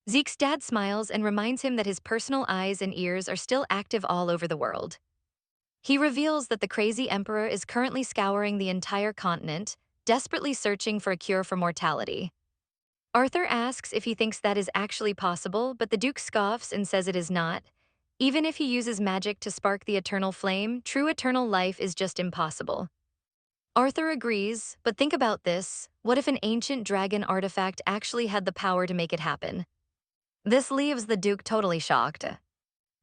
Zeke's dad smiles and reminds him that his personal eyes and ears are still active all over the world. He reveals that the crazy emperor is currently scouring the entire continent, desperately searching for a cure for mortality. Arthur asks if he thinks that is actually possible, but the Duke scoffs and says it is not. Even if he uses magic to spark the eternal flame, true eternal life is just impossible. Arthur agrees, but think about this: what if an ancient dragon artifact actually had the power to make it happen? This leaves the Duke totally shocked.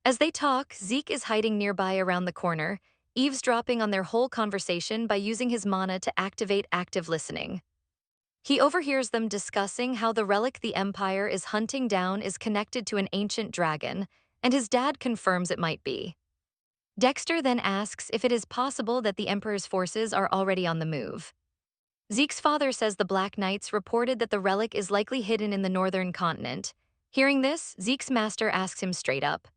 As they talk, Zeke is hiding nearby around the corner, eavesdropping on their whole conversation by using his mana to activate active listening. He overhears them discussing how the relic the Empire is hunting down is connected to an ancient dragon, and his dad confirms it might be. Dexter then asks if it is possible that the Emperor's forces are already on the move. Zeke's father says the Black Knights reported that the relic is likely hidden in the northern continent. Hearing this, Zeke's master asks him straight up,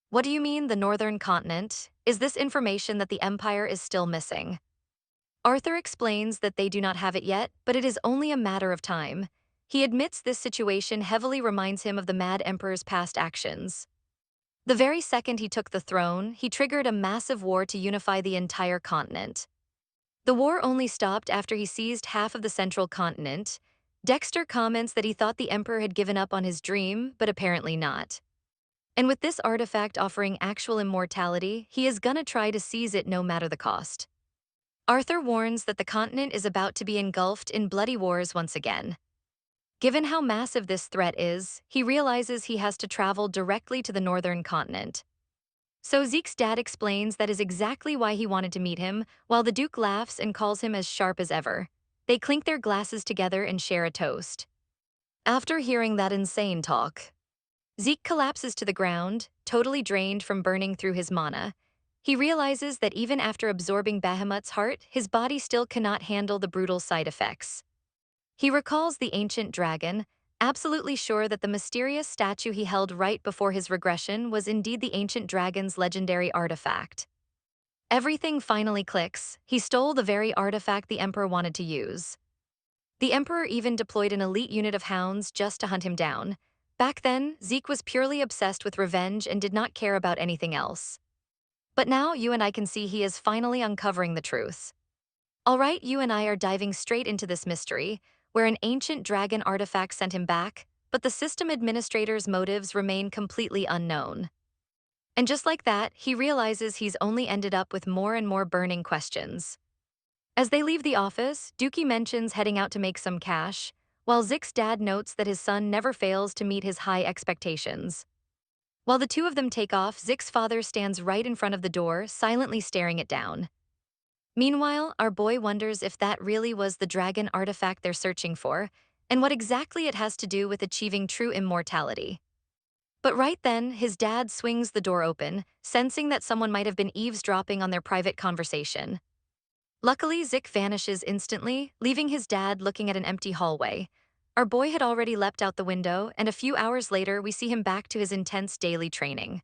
"What do you mean, the northern continent? Is this information that the Empire is still missing?" Arthur explains that they do not have it yet, but it is only a matter of time. He admits this situation heavily reminds him of the Mad Emperor's past actions. The very second he took the throne, he triggered a massive war to unify the entire continent. The war only stopped after he seized half of the central continent. Dexter comments that he thought the Emperor had given up on his dream, but apparently not. And with this artifact offering actual immortality, he is gonna try to seize it no matter the cost. Arthur warns that the continent is about to be engulfed in bloody wars once again. Given how massive this threat is, he realizes he has to travel directly to the northern continent. So Zeke's dad explains that is exactly why he wanted to meet him, while the Duke laughs and calls him as sharp as ever. They clink their glasses together and share a toast. After hearing that insane talk, Zeke collapses to the ground, totally drained from burning through his mana. He realizes that even after absorbing Bahamut's heart, his body still cannot handle the brutal side effects. He recalls the ancient dragon, absolutely sure that the mysterious statue he held right before his regression was indeed the ancient dragon's legendary artifact. Everything finally clicks. He stole the very artifact the Emperor wanted to use. The Emperor even deployed an elite unit of hounds just to hunt him down. Back then, Zeke was purely obsessed with revenge and did not care about anything else. But now you and I can see he is finally uncovering the truth. Alright, you and I are diving straight into this mystery, where an ancient dragon artifact sent him back, but the system administrator's motives remain completely unknown. And just like that, he realizes he's only ended up with more and more burning questions. As they leave the office, Dookie mentions heading out to make some cash, while Zeke's dad notes that his son never fails to meet his high expectations. While the two of them take off, Zeke's father stands right in front of the door, silently staring it down. Meanwhile, our boy wonders if that really was the dragon artifact they're searching for, and what exactly it has to do with achieving true immortality. But right then, his dad swings the door open, sensing that someone might have been eavesdropping on their private conversation. Luckily, Zik vanishes instantly, leaving his dad looking at an empty hallway. Our boy had already leapt out the window, and a few hours later, we see him back to his intense daily training.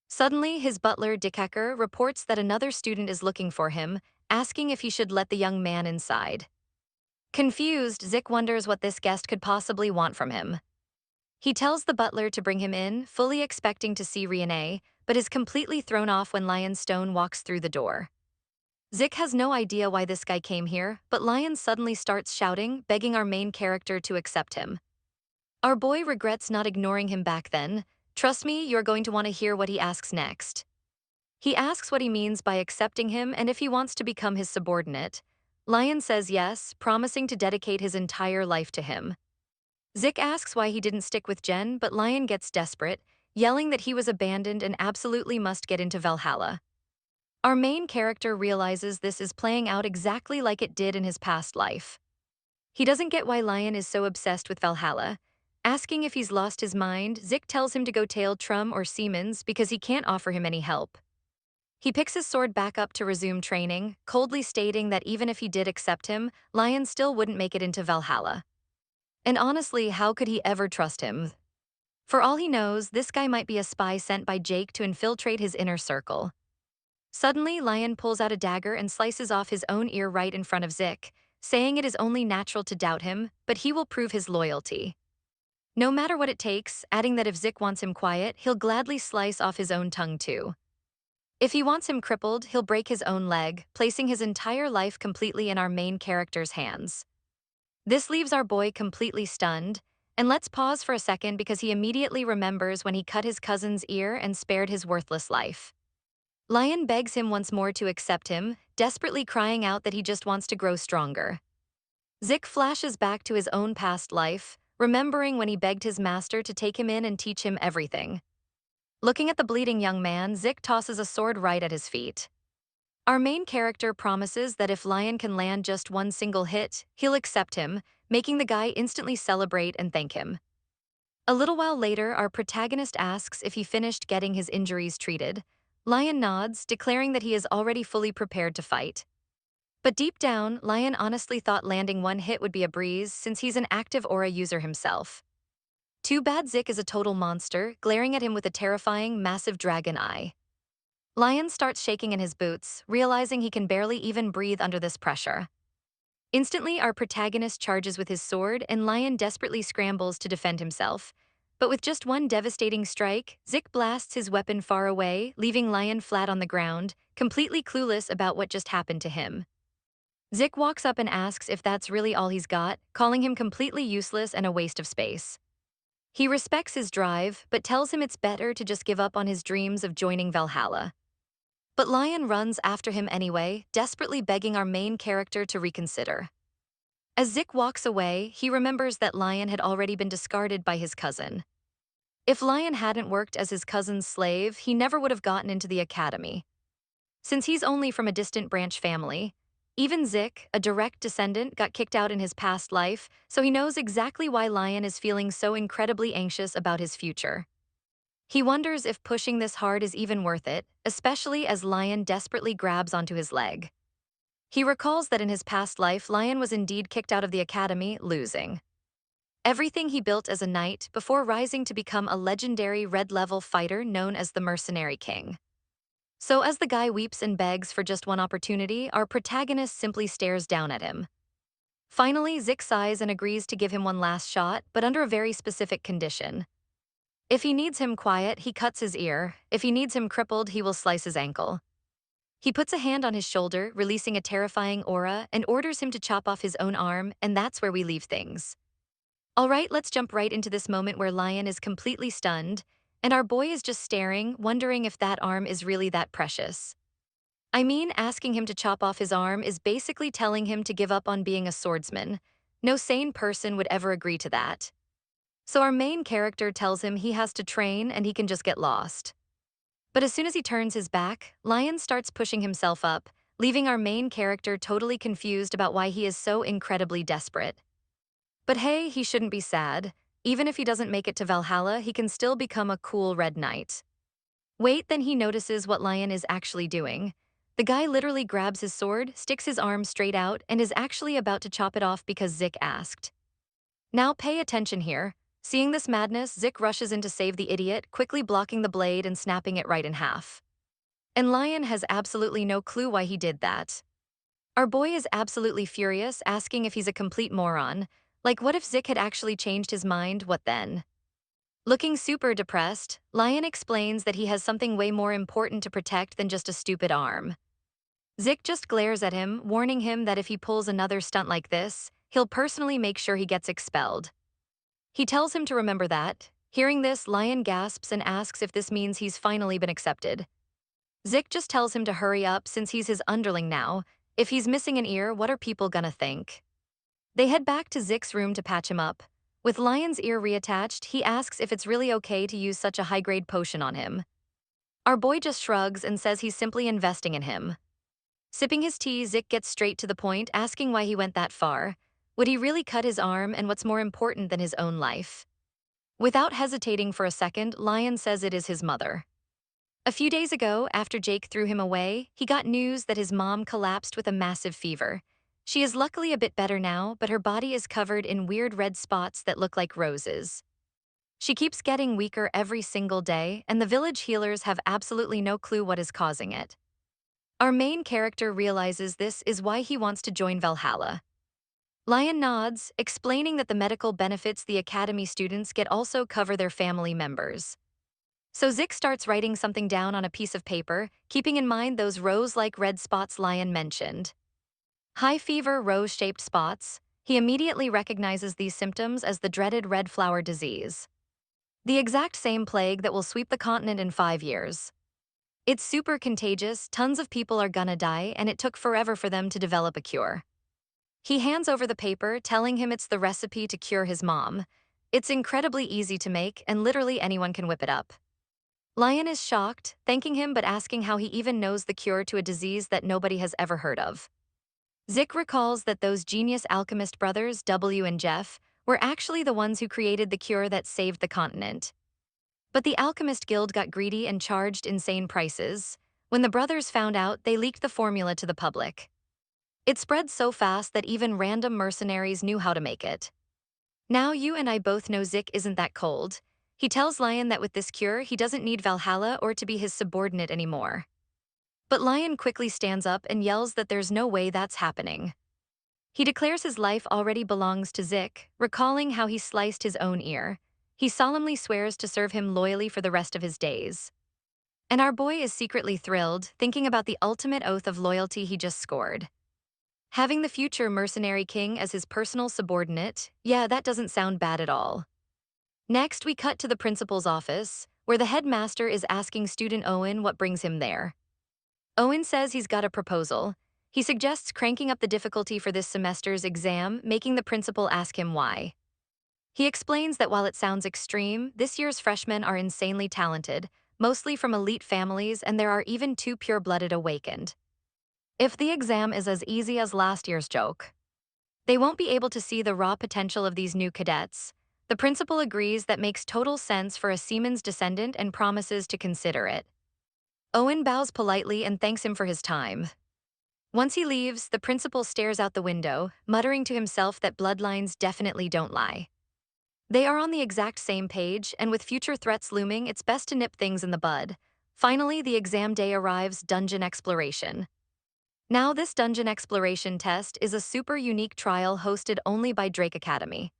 Suddenly, his butler, Dickacker, reports that another student is looking for him, asking if he should let the young man inside. Confused, Zik wonders what this guest could possibly want from him. He tells the butler to bring him in, fully expecting to see Riene, but is completely thrown off when Lionstone walks through the door. Zik has no idea why this guy came here, but Lion suddenly starts shouting, begging our main character to accept him. Our boy regrets not ignoring him back then. Trust me, you're going to want to hear what he asks next. He asks what he means by accepting him and if he wants to become his subordinate. Lion says yes, promising to dedicate his entire life to him. Zik asks why he didn't stick with Jen, but Lion gets desperate, yelling that he was abandoned and absolutely must get into Valhalla. Our main character realizes this is playing out exactly like it did in his past life. He doesn't get why Lion is so obsessed with Valhalla. Asking if he's lost his mind, Zik tells him to go tail Trum or Siemens because he can't offer him any help. He picks his sword back up to resume training, coldly stating that even if he did accept him, Lion still wouldn't make it into Valhalla. And honestly, how could he ever trust him? For all he knows, this guy might be a spy sent by Jake to infiltrate his inner circle. Suddenly, Lion pulls out a dagger and slices off his own ear right in front of Zik, saying it is only natural to doubt him, but he will prove his loyalty. No matter what it takes, adding that if Zik wants him quiet, he'll gladly slice off his own tongue too. If he wants him crippled, he'll break his own leg, placing his entire life completely in our main character's hands. This leaves our boy completely stunned, and let's pause for a second because he immediately remembers when he cut his cousin's ear and spared his worthless life. Lion begs him once more to accept him, desperately crying out that he just wants to grow stronger. Zik flashes back to his own past life, remembering when he begged his master to take him in and teach him everything. Looking at the bleeding young man, Zik tosses a sword right at his feet. Our main character promises that if Lion can land just one single hit, he'll accept him, making the guy instantly celebrate and thank him. A little while later, our protagonist asks if he finished getting his injuries treated. Lion nods, declaring that he is already fully prepared to fight. But deep down, Lion honestly thought landing one hit would be a breeze since he's an active aura user himself. Too bad Zik is a total monster, glaring at him with a terrifying, massive dragon eye. Lion starts shaking in his boots, realizing he can barely even breathe under this pressure. Instantly, our protagonist charges with his sword, and Lion desperately scrambles to defend himself. But with just one devastating strike, Zik blasts his weapon far away, leaving Lion flat on the ground, completely clueless about what just happened to him. Zik walks up and asks if that's really all he's got, calling him completely useless and a waste of space. He respects his drive, but tells him it's better to just give up on his dreams of joining Valhalla. But Lion runs after him anyway, desperately begging our main character to reconsider. As Zik walks away, he remembers that Lion had already been discarded by his cousin. If Lion hadn't worked as his cousin's slave, he never would have gotten into the academy. Since he's only from a distant branch family, even Zik, a direct descendant, got kicked out in his past life, so he knows exactly why Lion is feeling so incredibly anxious about his future. He wonders if pushing this hard is even worth it, especially as Lion desperately grabs onto his leg. He recalls that in his past life, Lion was indeed kicked out of the academy, losing everything he built as a knight before rising to become a legendary red-level fighter known as the Mercenary King. So as the guy weeps and begs for just one opportunity, our protagonist simply stares down at him. Finally, Zik sighs and agrees to give him one last shot, but under a very specific condition. If he needs him quiet, he cuts his ear. If he needs him crippled, he will slice his ankle. He puts a hand on his shoulder, releasing a terrifying aura, and orders him to chop off his own arm, and that's where we leave things. Alright, let's jump right into this moment where Lion is completely stunned, and our boy is just staring, wondering if that arm is really that precious. I mean, asking him to chop off his arm is basically telling him to give up on being a swordsman. No sane person would ever agree to that. So our main character tells him he has to train and he can just get lost. But as soon as he turns his back, Lion starts pushing himself up, leaving our main character totally confused about why he is so incredibly desperate. But hey, he shouldn't be sad. Even if he doesn't make it to Valhalla, he can still become a cool red knight. Wait, then he notices what Lion is actually doing. The guy literally grabs his sword, sticks his arm straight out, and is actually about to chop it off because Zik asked. Now pay attention here. Seeing this madness, Zik rushes in to save the idiot, quickly blocking the blade and snapping it right in half. And Lion has absolutely no clue why he did that. Our boy is absolutely furious, asking if he's a complete moron. Like, what if Zik had actually changed his mind, what then? Looking super depressed, Lion explains that he has something way more important to protect than just a stupid arm. Zik just glares at him, warning him that if he pulls another stunt like this, he'll personally make sure he gets expelled. He tells him to remember that. Hearing this, Lion gasps and asks if this means he's finally been accepted. Zik just tells him to hurry up since he's his underling now. If he's missing an ear, what are people gonna think? They head back to Zik's room to patch him up. With Lion's ear reattached, he asks if it's really okay to use such a high-grade potion on him. Our boy just shrugs and says he's simply investing in him. Sipping his tea, Zik gets straight to the point, asking why he went that far. Would he really cut his arm, and what's more important than his own life? Without hesitating for a second, Lion says it is his mother. A few days ago, after Jake threw him away, he got news that his mom collapsed with a massive fever. She is luckily a bit better now, but her body is covered in weird red spots that look like roses. She keeps getting weaker every single day, and the village healers have absolutely no clue what is causing it. Our main character realizes this is why he wants to join Valhalla. Lion nods, explaining that the medical benefits the academy students get also cover their family members. So Zik starts writing something down on a piece of paper, keeping in mind those rose-like red spots Lion mentioned. High fever, rose-shaped spots. He immediately recognizes these symptoms as the dreaded red flower disease. The exact same plague that will sweep the continent in 5 years. It's super contagious, tons of people are gonna die, and it took forever for them to develop a cure. He hands over the paper, telling him it's the recipe to cure his mom. It's incredibly easy to make, and literally anyone can whip it up. Lion is shocked, thanking him but asking how he even knows the cure to a disease that nobody has ever heard of. Zik recalls that those genius alchemist brothers, W and Jeff, were actually the ones who created the cure that saved the continent. But the Alchemist Guild got greedy and charged insane prices. When the brothers found out, they leaked the formula to the public. It spread so fast that even random mercenaries knew how to make it. Now you and I both know Zik isn't that cold. He tells Lion that with this cure, he doesn't need Valhalla or to be his subordinate anymore. But Lion quickly stands up and yells that there's no way that's happening. He declares his life already belongs to Zik, recalling how he sliced his own ear. He solemnly swears to serve him loyally for the rest of his days. And our boy is secretly thrilled, thinking about the ultimate oath of loyalty he just scored. Having the future mercenary king as his personal subordinate, yeah, that doesn't sound bad at all. Next, we cut to the principal's office, where the headmaster is asking student Owen what brings him there. Owen says he's got a proposal. He suggests cranking up the difficulty for this semester's exam, making the principal ask him why. He explains that while it sounds extreme, this year's freshmen are insanely talented, mostly from elite families, and there are even 2 pure-blooded awakened. If the exam is as easy as last year's joke, they won't be able to see the raw potential of these new cadets. The principal agrees that makes total sense for a Siemens descendant and promises to consider it. Owen bows politely and thanks him for his time. Once he leaves, the principal stares out the window, muttering to himself that bloodlines definitely don't lie. They are on the exact same page, and with future threats looming, it's best to nip things in the bud. Finally, the exam day arrives, dungeon exploration. Now, this dungeon exploration test is a super unique trial hosted only by Drake Academy,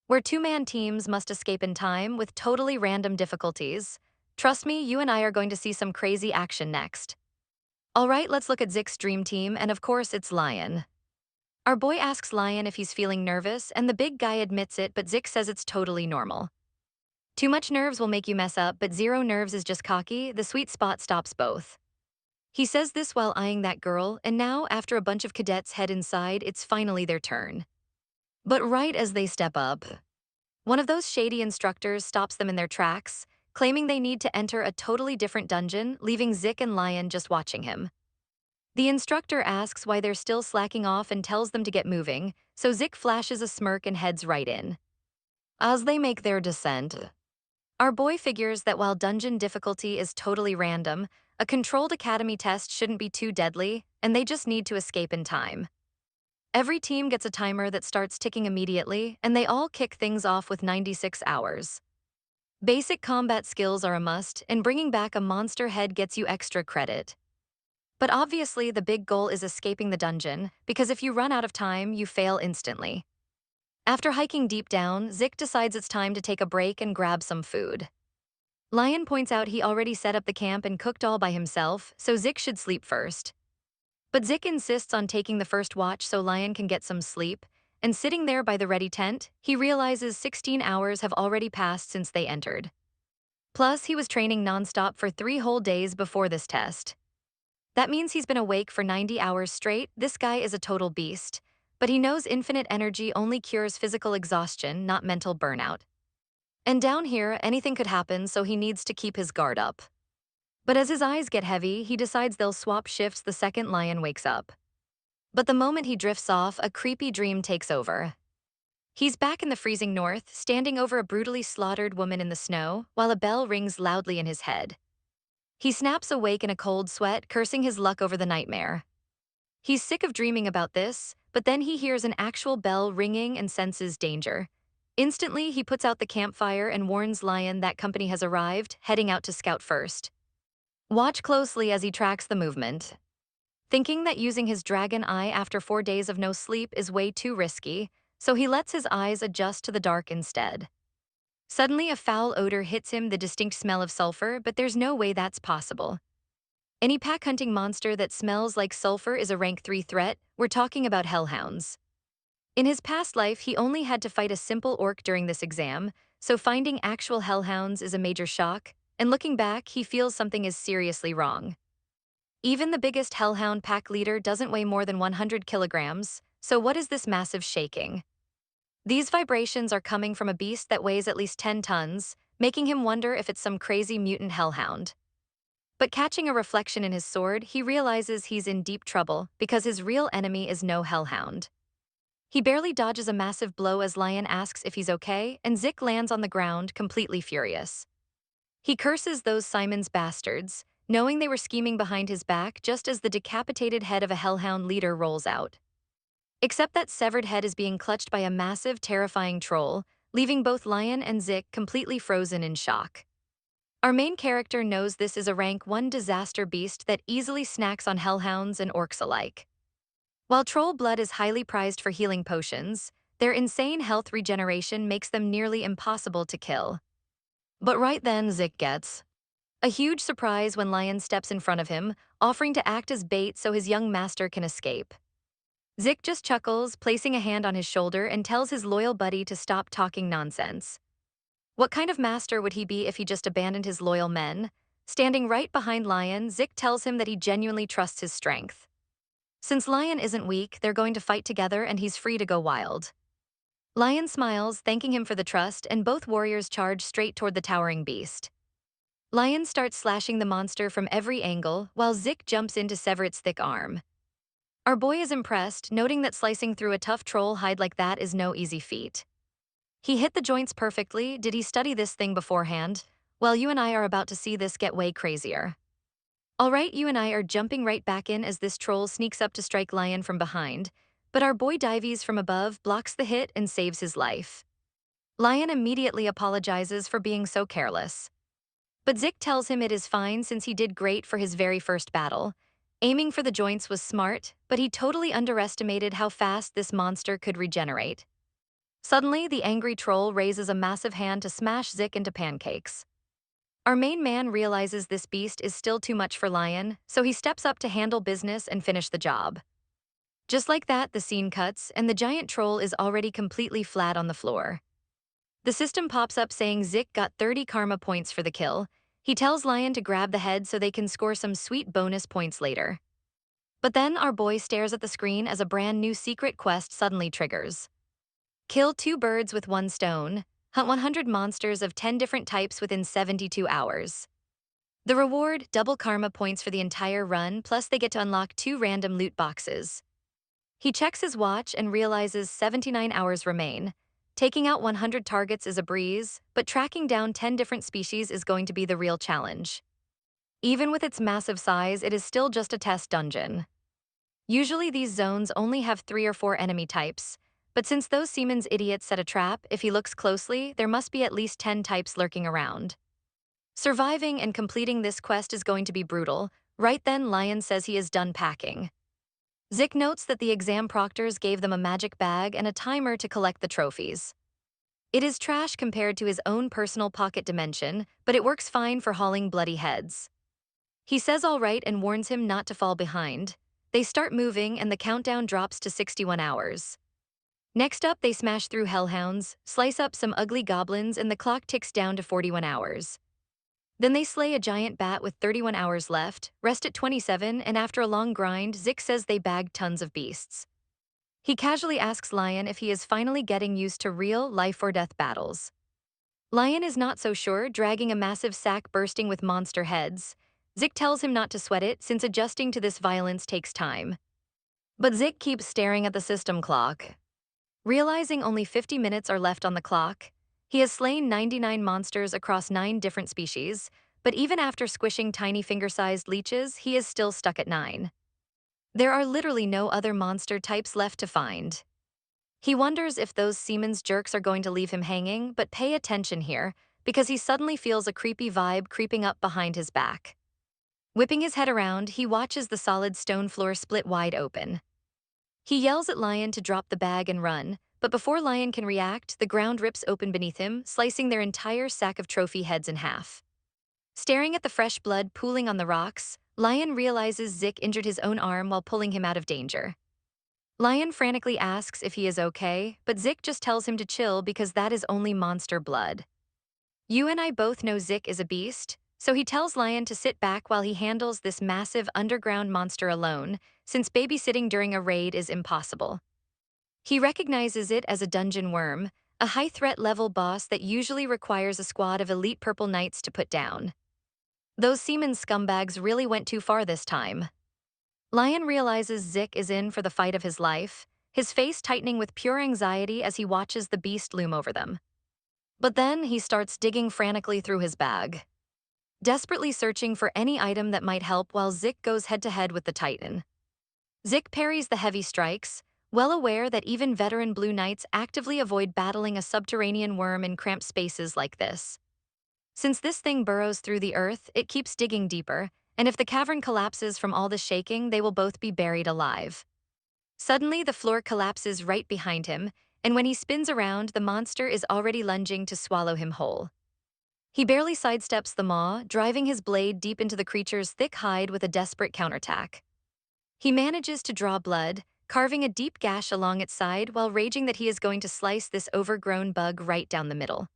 where 2-man teams must escape in time with totally random difficulties. Trust me, you and I are going to see some crazy action next. Alright, let's look at Zik's dream team, and of course it's Lion. Our boy asks Lion if he's feeling nervous, and the big guy admits it, but Zik says it's totally normal. Too much nerves will make you mess up, but 0 nerves is just cocky. The sweet spot stops both. He says this while eyeing that girl, and now, after a bunch of cadets head inside, it's finally their turn. But right as they step up, one of those shady instructors stops them in their tracks, claiming they need to enter a totally different dungeon, leaving Zik and Lion just watching him. The instructor asks why they're still slacking off and tells them to get moving, so Zik flashes a smirk and heads right in. As they make their descent, our boy figures that while dungeon difficulty is totally random, a controlled academy test shouldn't be too deadly, and they just need to escape in time. Every team gets a timer that starts ticking immediately, and they all kick things off with 96 hours. Basic combat skills are a must, and bringing back a monster head gets you extra credit. But obviously, the big goal is escaping the dungeon, because if you run out of time, you fail instantly. After hiking deep down, Zik decides it's time to take a break and grab some food. Lion points out he already set up the camp and cooked all by himself, so Zik should sleep first. But Zik insists on taking the first watch so Lion can get some sleep, and sitting there by the ready tent, he realizes 16 hours have already passed since they entered. Plus, he was training nonstop for 3 whole days before this test. That means he's been awake for 90 hours straight. This guy is a total beast. But he knows infinite energy only cures physical exhaustion, not mental burnout. And down here, anything could happen, so he needs to keep his guard up. But as his eyes get heavy, he decides they'll swap shifts the second Lion wakes up. But the moment he drifts off, a creepy dream takes over. He's back in the freezing north, standing over a brutally slaughtered woman in the snow, while a bell rings loudly in his head. He snaps awake in a cold sweat, cursing his luck over the nightmare. He's sick of dreaming about this, but then he hears an actual bell ringing and senses danger. Instantly, he puts out the campfire and warns Lion that company has arrived, heading out to scout first. Watch closely as he tracks the movement. Thinking that using his dragon eye after 4 days of no sleep is way too risky, so he lets his eyes adjust to the dark instead. Suddenly, a foul odor hits him, the distinct smell of sulfur, but there's no way that's possible. Any pack-hunting monster that smells like sulfur is a rank 3 threat. We're talking about hellhounds. In his past life, he only had to fight a simple orc during this exam, so finding actual hellhounds is a major shock, and looking back, he feels something is seriously wrong. Even the biggest hellhound pack leader doesn't weigh more than 100 kilograms, so what is this massive shaking? These vibrations are coming from a beast that weighs at least 10 tons, making him wonder if it's some crazy mutant hellhound. But catching a reflection in his sword, he realizes he's in deep trouble because his real enemy is no hellhound. He barely dodges a massive blow as Lion asks if he's okay, and Zik lands on the ground, completely furious. He curses those Simon's bastards, knowing they were scheming behind his back just as the decapitated head of a hellhound leader rolls out. Except that severed head is being clutched by a massive, terrifying troll, leaving both Lion and Zik completely frozen in shock. Our main character knows this is a rank 1 disaster beast that easily snacks on hellhounds and orcs alike. While troll blood is highly prized for healing potions, their insane health regeneration makes them nearly impossible to kill. But right then, Zik gets a huge surprise when Lion steps in front of him, offering to act as bait so his young master can escape. Zik just chuckles, placing a hand on his shoulder, and tells his loyal buddy to stop talking nonsense. What kind of master would he be if he just abandoned his loyal men? Standing right behind Lion, Zik tells him that he genuinely trusts his strength. Since Lion isn't weak, they're going to fight together and he's free to go wild. Lion smiles, thanking him for the trust, and both warriors charge straight toward the towering beast. Lion starts slashing the monster from every angle, while Zik jumps in to sever its thick arm. Our boy is impressed, noting that slicing through a tough troll hide like that is no easy feat. He hit the joints perfectly. Did he study this thing beforehand? Well, you and I are about to see this get way crazier. Alright, you and I are jumping right back in as this troll sneaks up to strike Lion from behind, but our boy dives from above, blocks the hit, and saves his life. Lion immediately apologizes for being so careless. But Zik tells him it is fine since he did great for his very first battle. Aiming for the joints was smart, but he totally underestimated how fast this monster could regenerate. Suddenly, the angry troll raises a massive hand to smash Zik into pancakes. Our main man realizes this beast is still too much for Lion, so he steps up to handle business and finish the job. Just like that, the scene cuts, and the giant troll is already completely flat on the floor. The system pops up saying Zik got 30 karma points for the kill. He tells Lion to grab the head so they can score some sweet bonus points later. But then our boy stares at the screen as a brand new secret quest suddenly triggers. Kill 2 birds with 1 stone, hunt 100 monsters of 10 different types within 72 hours. The reward, double karma points for the entire run, plus they get to unlock 2 random loot boxes. He checks his watch and realizes 79 hours remain. Taking out 100 targets is a breeze, but tracking down 10 different species is going to be the real challenge. Even with its massive size, it is still just a test dungeon. Usually these zones only have 3 or 4 enemy types, but since those Siemens idiots set a trap, if he looks closely, there must be at least 10 types lurking around. Surviving and completing this quest is going to be brutal. Right then, Lion says he is done packing. Zick notes that the exam proctors gave them a magic bag and a timer to collect the trophies. It is trash compared to his own personal pocket dimension, but it works fine for hauling bloody heads. He says all right and warns him not to fall behind. They start moving and the countdown drops to 61 hours. Next up, they smash through hellhounds, slice up some ugly goblins, and the clock ticks down to 41 hours. Then they slay a giant bat with 31 hours left, rest at 27, and after a long grind, Zick says they bagged tons of beasts. He casually asks Lion if he is finally getting used to real life-or-death battles. Lion is not so sure, dragging a massive sack bursting with monster heads. Zick tells him not to sweat it, since adjusting to this violence takes time. But Zick keeps staring at the system clock. Realizing only 50 minutes are left on the clock, he has slain 99 monsters across 9 different species, but even after squishing tiny finger-sized leeches, he is still stuck at 9. There are literally no other monster types left to find. He wonders if those Siemens jerks are going to leave him hanging, but pay attention here, because he suddenly feels a creepy vibe creeping up behind his back. Whipping his head around, he watches the solid stone floor split wide open. He yells at Lion to drop the bag and run, but before Lion can react, the ground rips open beneath him, slicing their entire sack of trophy heads in half. Staring at the fresh blood pooling on the rocks, Lion realizes Zick injured his own arm while pulling him out of danger. Lion frantically asks if he is okay, but Zick just tells him to chill because that is only monster blood. You and I both know Zick is a beast, so he tells Lion to sit back while he handles this massive underground monster alone, since babysitting during a raid is impossible. He recognizes it as a dungeon worm, a high-threat level boss that usually requires a squad of elite purple knights to put down. Those Siemens scumbags really went too far this time. Lion realizes Zick is in for the fight of his life, his face tightening with pure anxiety as he watches the beast loom over them. But then he starts digging frantically through his bag, desperately searching for any item that might help while Zick goes head-to-head with the Titan. Zick parries the heavy strikes, well aware that even veteran Blue Knights actively avoid battling a subterranean worm in cramped spaces like this. Since this thing burrows through the earth, it keeps digging deeper, and if the cavern collapses from all the shaking, they will both be buried alive. Suddenly, the floor collapses right behind him, and when he spins around, the monster is already lunging to swallow him whole. He barely sidesteps the maw, driving his blade deep into the creature's thick hide with a desperate counterattack. He manages to draw blood, carving a deep gash along its side while raging that he is going to slice this overgrown bug right down the middle.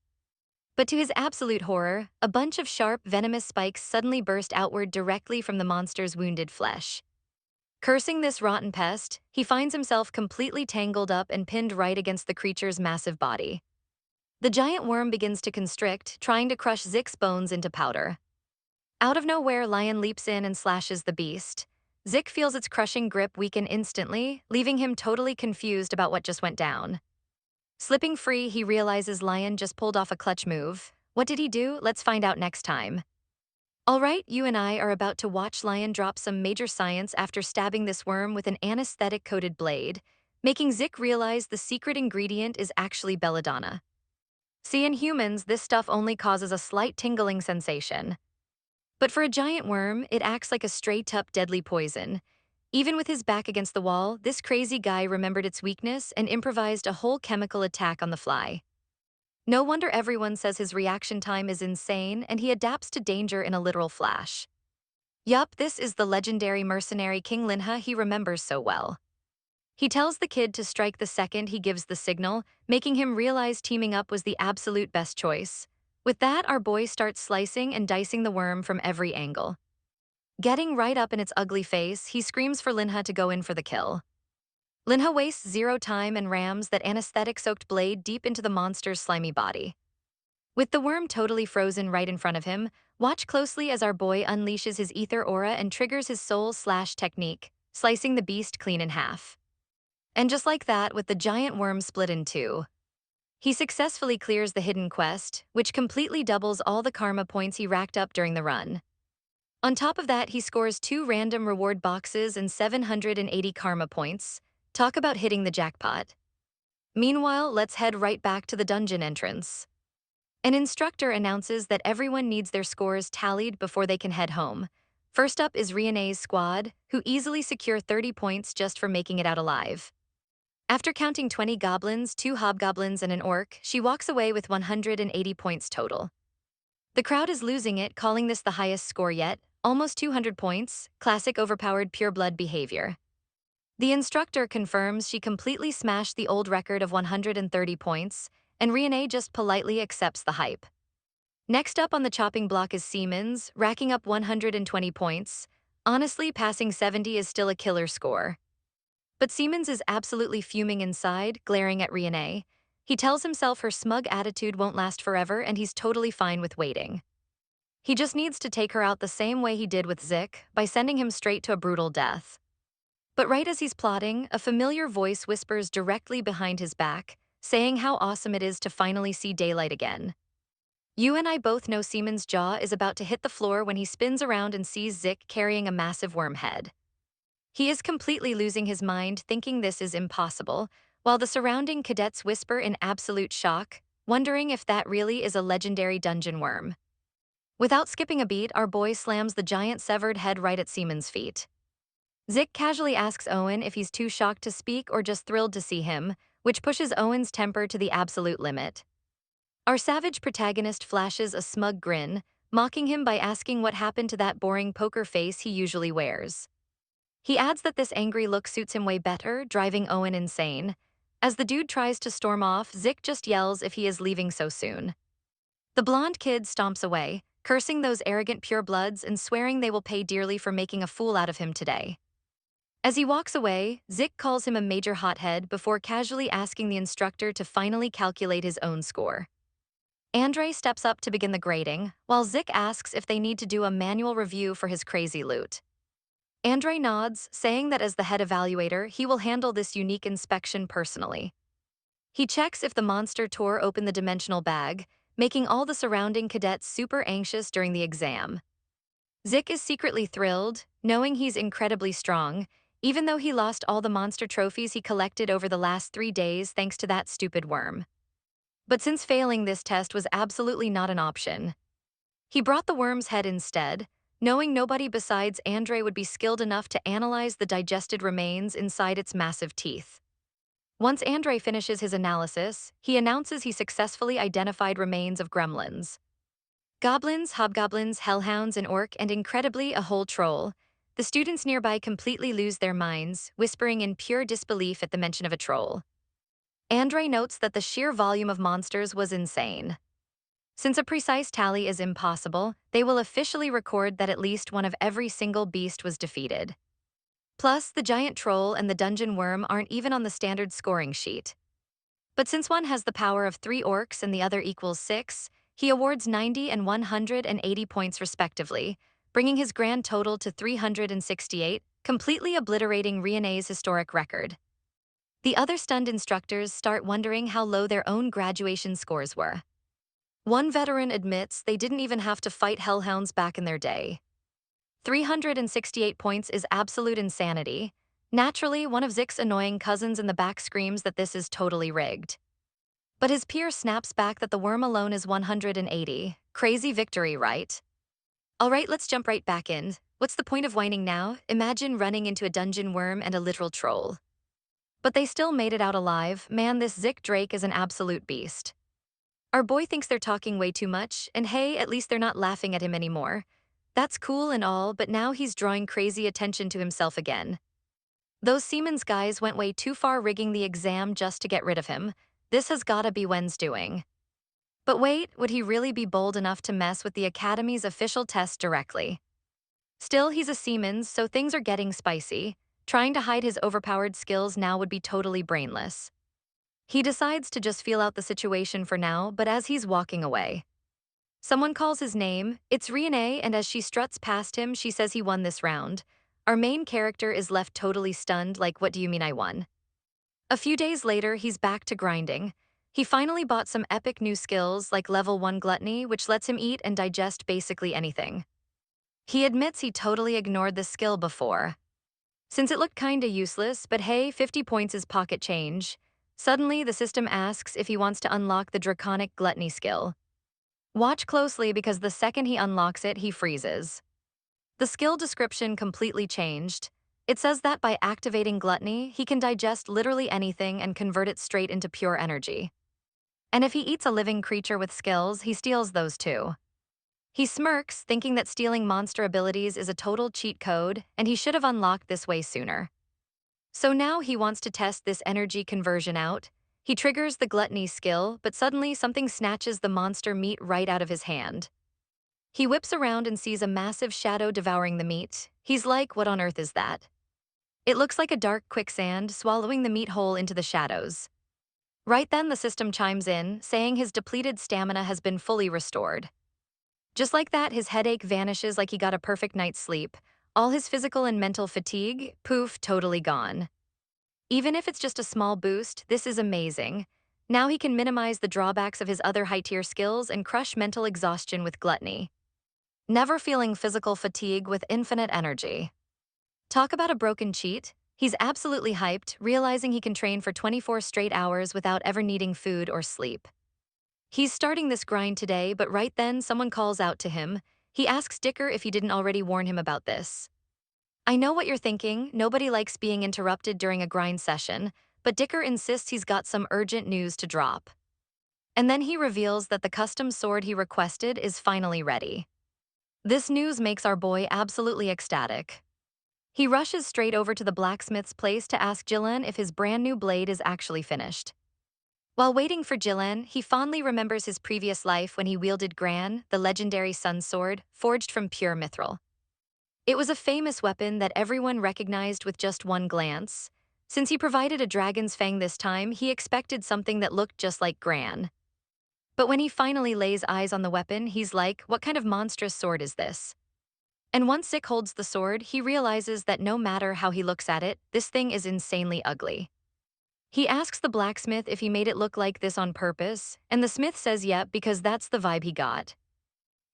But to his absolute horror, a bunch of sharp, venomous spikes suddenly burst outward directly from the monster's wounded flesh. Cursing this rotten pest, he finds himself completely tangled up and pinned right against the creature's massive body. The giant worm begins to constrict, trying to crush Zick's bones into powder. Out of nowhere, Lion leaps in and slashes the beast. Zick feels its crushing grip weaken instantly, leaving him totally confused about what just went down. Slipping free, he realizes Lion just pulled off a clutch move. What did he do? Let's find out next time. Alright, you and I are about to watch Lion drop some major science after stabbing this worm with an anesthetic-coated blade, making Zick realize the secret ingredient is actually belladonna. See, in humans, this stuff only causes a slight tingling sensation. But for a giant worm, it acts like a straight-up deadly poison. Even with his back against the wall, this crazy guy remembered its weakness and improvised a whole chemical attack on the fly. No wonder everyone says his reaction time is insane and he adapts to danger in a literal flash. Yup, this is the legendary mercenary King Linha he remembers so well. He tells the kid to strike the second he gives the signal, making him realize teaming up was the absolute best choice. With that, our boy starts slicing and dicing the worm from every angle. Getting right up in its ugly face, he screams for Linha to go in for the kill. Linha wastes zero time and rams that anesthetic-soaked blade deep into the monster's slimy body. With the worm totally frozen right in front of him, Watch closely as our boy unleashes his ether aura and triggers his soul slash technique, slicing the beast clean in half. And just like that, with the giant worm split in two, he successfully clears the hidden quest, which completely doubles all the karma points he racked up during the run. On top of that, he scores 2 random reward boxes and 780 karma points. Talk about hitting the jackpot. Meanwhile, let's head right back to the dungeon entrance. An instructor announces that everyone needs their scores tallied before they can head home. First up is Riene's squad, who easily secure 30 points just for making it out alive. After counting 20 goblins, 2 hobgoblins, and an orc, she walks away with 180 points total. The crowd is losing it, calling this the highest score yet, almost 200 points, classic overpowered pureblood behavior. The instructor confirms she completely smashed the old record of 130 points, and Riene just politely accepts the hype. Next up on the chopping block is Siemens, racking up 120 points. Honestly, passing 70 is still a killer score. But Siemens is absolutely fuming inside, glaring at Riene. He tells himself her smug attitude won't last forever and he's totally fine with waiting. He just needs to take her out the same way he did with Zik, by sending him straight to a brutal death. But right as he's plotting, a familiar voice whispers directly behind his back, saying how awesome it is to finally see daylight again. You and I both know Siemens' jaw is about to hit the floor when he spins around and sees Zik carrying a massive worm head. He is completely losing his mind, thinking this is impossible, while the surrounding cadets whisper in absolute shock, wondering if that really is a legendary dungeon worm. Without skipping a beat, our boy slams the giant severed head right at Siemens' feet. Zik casually asks Owen if he's too shocked to speak or just thrilled to see him, which pushes Owen's temper to the absolute limit. Our savage protagonist flashes a smug grin, mocking him by asking what happened to that boring poker face he usually wears. He adds that this angry look suits him way better, driving Owen insane. As the dude tries to storm off, Zik just yells if he is leaving so soon. The blonde kid stomps away, cursing those arrogant purebloods and swearing they will pay dearly for making a fool out of him today. As he walks away, Zik calls him a major hothead before casually asking the instructor to finally calculate his own score. Andre steps up to begin the grading, while Zik asks if they need to do a manual review for his crazy loot. Andre nods, saying that as the head evaluator, he will handle this unique inspection personally. He checks if the monster tore open the dimensional bag, making all the surrounding cadets super anxious during the exam. Zik is secretly thrilled, knowing he's incredibly strong, even though he lost all the monster trophies he collected over the last 3 days thanks to that stupid worm. But since failing this test was absolutely not an option, he brought the worm's head instead, knowing nobody besides Andre would be skilled enough to analyze the digested remains inside its massive teeth. Once Andre finishes his analysis, he announces he successfully identified remains of gremlins. Goblins, hobgoblins, hellhounds, an orc, and incredibly a whole troll. The students nearby completely lose their minds, whispering in pure disbelief at the mention of a troll. Andre notes that the sheer volume of monsters was insane. Since a precise tally is impossible, they will officially record that at least one of every single beast was defeated. Plus, the giant troll and the dungeon worm aren't even on the standard scoring sheet. But since one has the power of 3 orcs and the other equals 6, he awards 90 and 180 points respectively, bringing his grand total to 368, completely obliterating Riene's historic record. The other stunned instructors start wondering how low their own graduation scores were. One veteran admits they didn't even have to fight hellhounds back in their day. 368 points is absolute insanity. Naturally, one of Zik's annoying cousins in the back screams that this is totally rigged. But his peer snaps back that the worm alone is 180. Crazy victory, right? Alright, let's jump right back in. What's the point of whining now? Imagine running into a dungeon worm and a literal troll. But they still made it out alive. Man, this Zik Drake is an absolute beast. Our boy thinks they're talking way too much, and hey, at least they're not laughing at him anymore. That's cool and all, but now he's drawing crazy attention to himself again. Those Siemens guys went way too far rigging the exam just to get rid of him. This has gotta be Wen's doing. But wait, would he really be bold enough to mess with the Academy's official test directly? Still, he's a Siemens, so things are getting spicy. Trying to hide his overpowered skills now would be totally brainless. He decides to just feel out the situation for now, but as he's walking away, Someone calls his name, it's Riene, and as she struts past him, she says he won this round. Our main character is left totally stunned, like, what do you mean I won? A few days later, he's back to grinding. He finally bought some epic new skills like level 1 gluttony, which lets him eat and digest basically anything. He admits he totally ignored this skill before, since it looked kinda useless, but hey, 50 points is pocket change. Suddenly, the system asks if he wants to unlock the draconic gluttony skill. Watch closely because the second he unlocks it, he freezes. The skill description completely changed. It says that by activating gluttony, he can digest literally anything and convert it straight into pure energy. And if he eats a living creature with skills, he steals those too. He smirks, thinking that stealing monster abilities is a total cheat code, and he should have unlocked this way sooner. So now he wants to test this energy conversion out. He triggers the gluttony skill, but suddenly something snatches the monster meat right out of his hand. He whips around and sees a massive shadow devouring the meat. He's like, what on earth is that? It looks like a dark quicksand swallowing the meat whole into the shadows. Right then, the system chimes in, saying his depleted stamina has been fully restored. Just like that, his headache vanishes like he got a perfect night's sleep. All his physical and mental fatigue, poof, totally gone. Even if it's just a small boost, this is amazing. Now he can minimize the drawbacks of his other high-tier skills and crush mental exhaustion with gluttony. Never feeling physical fatigue with infinite energy. Talk about a broken cheat. He's absolutely hyped, realizing he can train for 24 straight hours without ever needing food or sleep. He's starting this grind today, but right then someone calls out to him. He asks Dicker if he didn't already warn him about this. I know what you're thinking, nobody likes being interrupted during a grind session, but Dicker insists he's got some urgent news to drop. And then he reveals that the custom sword he requested is finally ready. This news makes our boy absolutely ecstatic. He rushes straight over to the blacksmith's place to ask Jillian if his brand new blade is actually finished. While waiting for Jillian, he fondly remembers his previous life when he wielded Gran, the legendary sun sword, forged from pure mithril. It was a famous weapon that everyone recognized with just one glance. Since he provided a dragon's fang this time, he expected something that looked just like Gran. But when he finally lays eyes on the weapon, he's like, what kind of monstrous sword is this? And once Zick holds the sword, he realizes that no matter how he looks at it, this thing is insanely ugly. He asks the blacksmith if he made it look like this on purpose, and the smith says yep, because that's the vibe he got.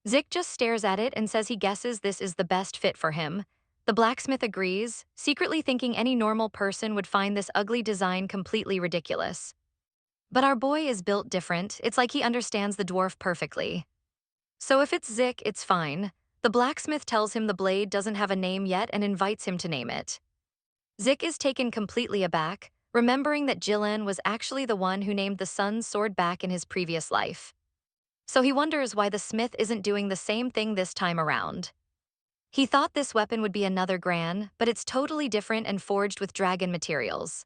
Zick just stares at it and says he guesses this is the best fit for him. The blacksmith agrees, secretly thinking any normal person would find this ugly design completely ridiculous. But our boy is built different, it's like he understands the dwarf perfectly. So if it's Zick, it's fine. The blacksmith tells him the blade doesn't have a name yet and invites him to name it. Zick is taken completely aback, remembering that Jillian was actually the one who named the sun's sword back in his previous life. So he wonders why the smith isn't doing the same thing this time around. He thought this weapon would be another Gran, but it's totally different and forged with dragon materials.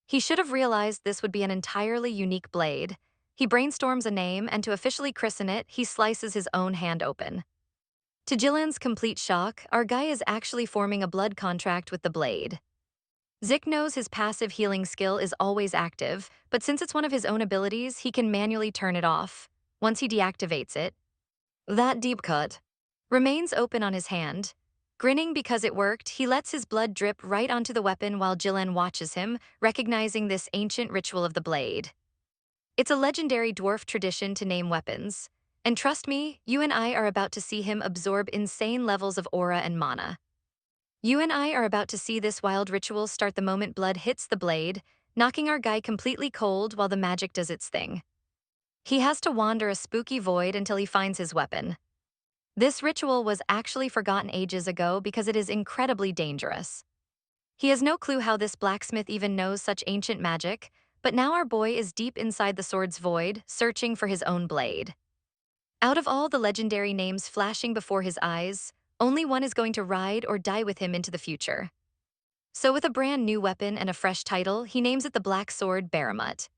He should have realized this would be an entirely unique blade. He brainstorms a name, and to officially christen it, he slices his own hand open. To Jillian's complete shock, our guy is actually forming a blood contract with the blade. Zick knows his passive healing skill is always active, but since it's one of his own abilities, he can manually turn it off. Once he deactivates it, that deep cut remains open on his hand. Grinning because it worked, he lets his blood drip right onto the weapon while Jillian watches him, recognizing this ancient ritual of the blade. It's a legendary dwarf tradition to name weapons. And trust me, you and I are about to see him absorb insane levels of aura and mana. You and I are about to see this wild ritual start the moment blood hits the blade, knocking our guy completely cold while the magic does its thing. He has to wander a spooky void until he finds his weapon. This ritual was actually forgotten ages ago because it is incredibly dangerous. He has no clue how this blacksmith even knows such ancient magic, but now our boy is deep inside the sword's void, searching for his own blade. Out of all the legendary names flashing before his eyes, only one is going to ride or die with him into the future. So with a brand new weapon and a fresh title, he names it the Black Sword Baramut.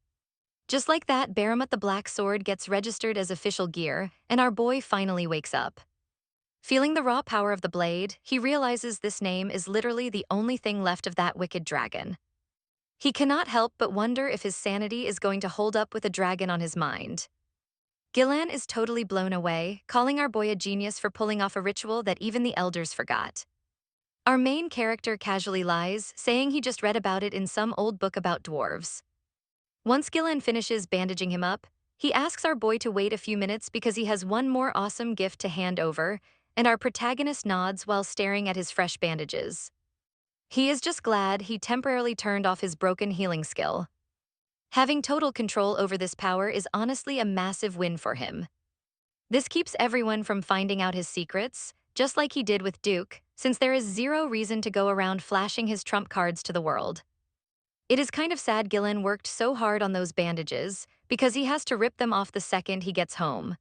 Just like that, Baramut the Black Sword gets registered as official gear, and our boy finally wakes up. Feeling the raw power of the blade, he realizes this name is literally the only thing left of that wicked dragon. He cannot help but wonder if his sanity is going to hold up with a dragon on his mind. Gillan is totally blown away, calling our boy a genius for pulling off a ritual that even the elders forgot. Our main character casually lies, saying he just read about it in some old book about dwarves. Once Gillan finishes bandaging him up, he asks our boy to wait a few minutes because he has one more awesome gift to hand over, and our protagonist nods while staring at his fresh bandages. He is just glad he temporarily turned off his broken healing skill. Having total control over this power is honestly a massive win for him. This keeps everyone from finding out his secrets, just like he did with Duke, since there is zero reason to go around flashing his trump cards to the world. It is kind of sad Gillan worked so hard on those bandages, because he has to rip them off the second he gets home.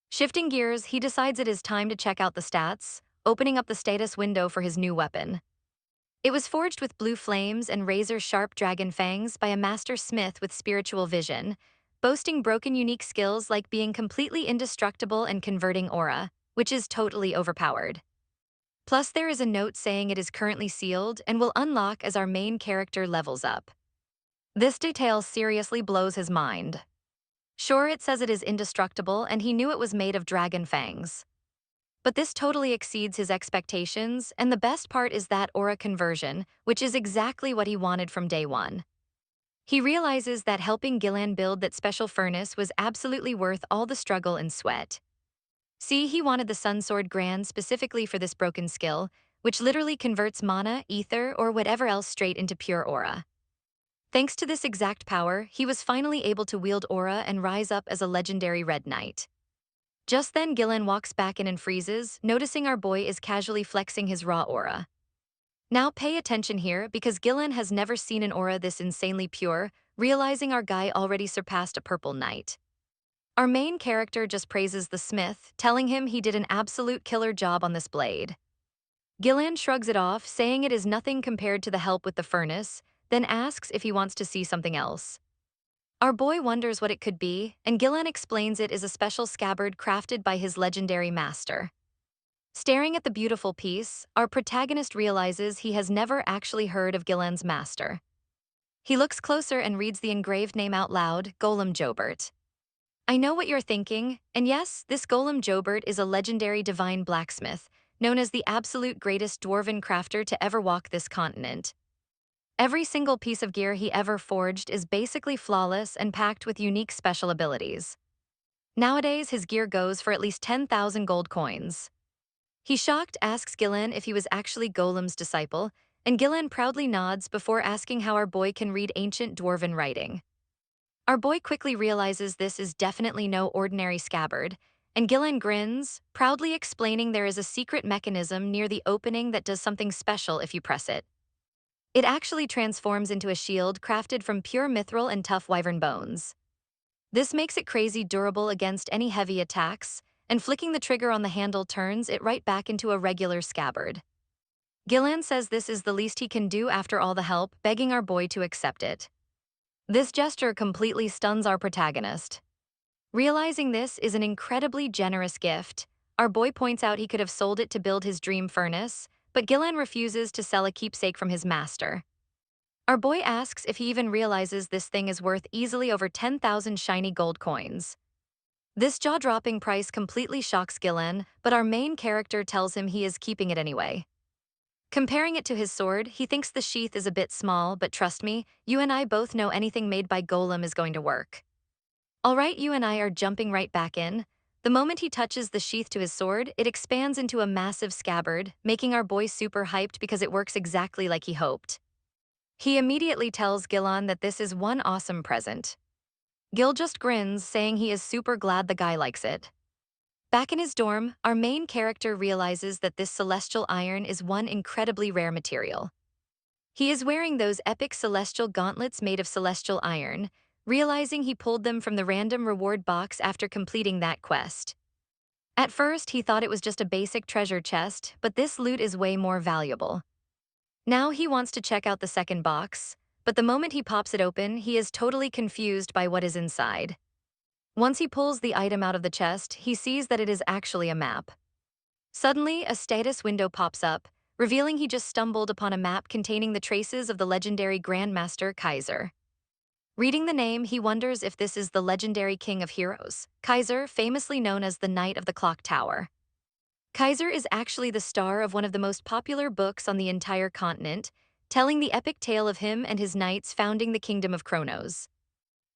Shifting gears, he decides it is time to check out the stats, opening up the status window for his new weapon. It was forged with blue flames and razor-sharp dragon fangs by a master smith with spiritual vision, boasting broken unique skills like being completely indestructible and converting aura, which is totally overpowered. Plus, there is a note saying it is currently sealed and will unlock as our main character levels up. This detail seriously blows his mind. Sure, it says it is indestructible and he knew it was made of dragon fangs. But this totally exceeds his expectations, and the best part is that aura conversion, which is exactly what he wanted from day one. He realizes that helping Gillan build that special furnace was absolutely worth all the struggle and sweat. See, he wanted the Sun Sword Grand specifically for this broken skill, which literally converts mana, ether, or whatever else straight into pure aura. Thanks to this exact power, he was finally able to wield aura and rise up as a legendary Red Knight. Just then Gillan walks back in and freezes, noticing our boy is casually flexing his raw aura. Now pay attention here because Gillan has never seen an aura this insanely pure, realizing our guy already surpassed a purple knight. Our main character just praises the smith, telling him he did an absolute killer job on this blade. Gillan shrugs it off, saying it is nothing compared to the help with the furnace, then asks if he wants to see something else. Our boy wonders what it could be, and Gillan explains it is a special scabbard crafted by his legendary master. Staring at the beautiful piece, our protagonist realizes he has never actually heard of Gillan's master. He looks closer and reads the engraved name out loud, Golem Jobert. I know what you're thinking, and yes, this Golem Jobert is a legendary divine blacksmith, known as the absolute greatest dwarven crafter to ever walk this continent. Every single piece of gear he ever forged is basically flawless and packed with unique special abilities. Nowadays, his gear goes for at least 10,000 gold coins. He shocked asks Gillan if he was actually Golem's disciple, and Gillan proudly nods before asking how our boy can read ancient dwarven writing. Our boy quickly realizes this is definitely no ordinary scabbard, and Gillan grins, proudly explaining there is a secret mechanism near the opening that does something special if you press it. It actually transforms into a shield crafted from pure mithril and tough wyvern bones. This makes it crazy durable against any heavy attacks, and flicking the trigger on the handle turns it right back into a regular scabbard. Gillan says this is the least he can do after all the help, begging our boy to accept it. This gesture completely stuns our protagonist. Realizing this is an incredibly generous gift, our boy points out he could have sold it to build his dream furnace, but Gillan refuses to sell a keepsake from his master. Our boy asks if he even realizes this thing is worth easily over 10,000 shiny gold coins. This jaw-dropping price completely shocks Gillan, but our main character tells him he is keeping it anyway. Comparing it to his sword, he thinks the sheath is a bit small, but trust me, you and I both know anything made by Golem is going to work. Alright, you and I are jumping right back in. The moment he touches the sheath to his sword, it expands into a massive scabbard, making our boy super hyped because it works exactly like he hoped. He immediately tells Gillan that this is one awesome present. Gil just grins, saying he is super glad the guy likes it. Back in his dorm, our main character realizes that this celestial iron is one incredibly rare material. He is wearing those epic celestial gauntlets made of celestial iron, realizing he pulled them from the random reward box after completing that quest. At first, he thought it was just a basic treasure chest, but this loot is way more valuable. Now he wants to check out the second box, but the moment he pops it open, he is totally confused by what is inside. Once he pulls the item out of the chest, he sees that it is actually a map. Suddenly, a status window pops up, revealing he just stumbled upon a map containing the traces of the legendary Grandmaster Kaiser. Reading the name, he wonders if this is the legendary king of heroes, Kaiser, famously known as the Knight of the Clock Tower. Kaiser is actually the star of one of the most popular books on the entire continent, telling the epic tale of him and his knights founding the kingdom of Kronos.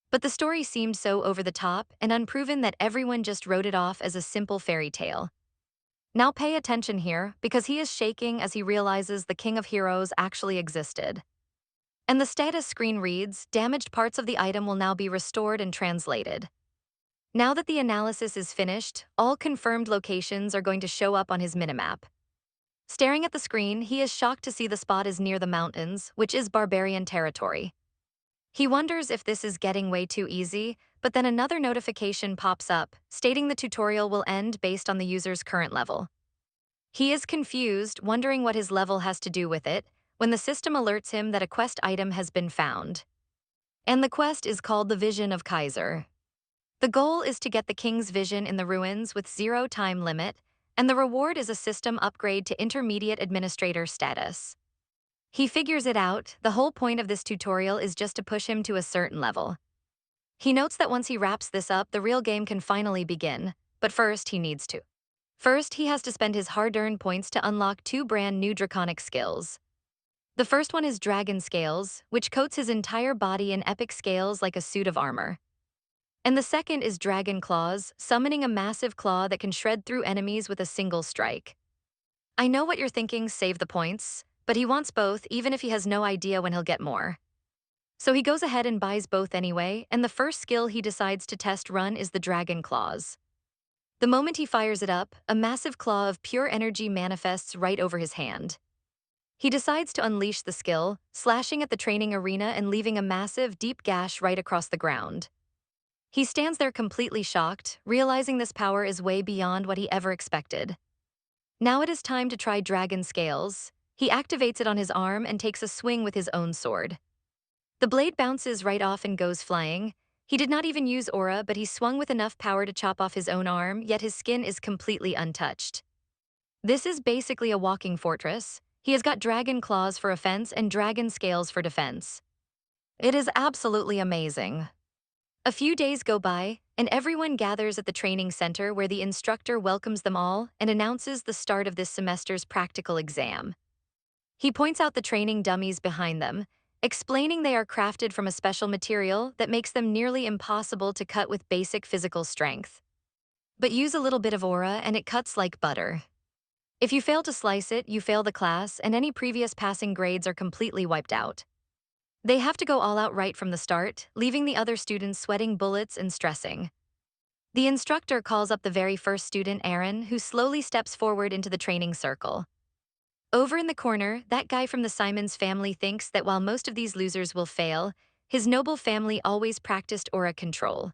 But the story seemed so over the top and unproven that everyone just wrote it off as a simple fairy tale. Now pay attention here, because he is shaking as he realizes the King of Heroes actually existed. And the status screen reads, damaged parts of the item will now be restored and translated. Now that the analysis is finished, all confirmed locations are going to show up on his minimap. Staring at the screen, he is shocked to see the spot is near the mountains, which is barbarian territory. He wonders if this is getting way too easy, but then another notification pops up, stating the tutorial will end based on the user's current level. He is confused, wondering what his level has to do with it, when the system alerts him that a quest item has been found. And the quest is called the Vision of Kaiser. The goal is to get the king's vision in the ruins with 0 time limit, and the reward is a system upgrade to intermediate administrator status. He figures it out. The whole point of this tutorial is just to push him to a certain level. He notes that once he wraps this up, the real game can finally begin, but first he needs to. First, he has to spend his hard-earned points to unlock 2 brand new draconic skills. The first one is Dragon Scales, which coats his entire body in epic scales like a suit of armor. And the second is Dragon Claws, summoning a massive claw that can shred through enemies with a single strike. I know what you're thinking, save the points, but he wants both even if he has no idea when he'll get more. So he goes ahead and buys both anyway, and the first skill he decides to test run is the Dragon Claws. The moment he fires it up, a massive claw of pure energy manifests right over his hand. He decides to unleash the skill, slashing at the training arena and leaving a massive, deep gash right across the ground. He stands there completely shocked, realizing this power is way beyond what he ever expected. Now it is time to try Dragon Scales. He activates it on his arm and takes a swing with his own sword. The blade bounces right off and goes flying. He did not even use aura, but he swung with enough power to chop off his own arm, yet his skin is completely untouched. This is basically a walking fortress. He has got dragon claws for offense and dragon scales for defense. It is absolutely amazing. A few days go by, and everyone gathers at the training center where the instructor welcomes them all and announces the start of this semester's practical exam. He points out the training dummies behind them, explaining they are crafted from a special material that makes them nearly impossible to cut with basic physical strength. But use a little bit of aura and it cuts like butter. If you fail to slice it, you fail the class, and any previous passing grades are completely wiped out. They have to go all out right from the start, leaving the other students sweating bullets and stressing. The instructor calls up the very first student, Aaron, who slowly steps forward into the training circle. Over in the corner, that guy from the Simons family thinks that while most of these losers will fail, his noble family always practiced aura control.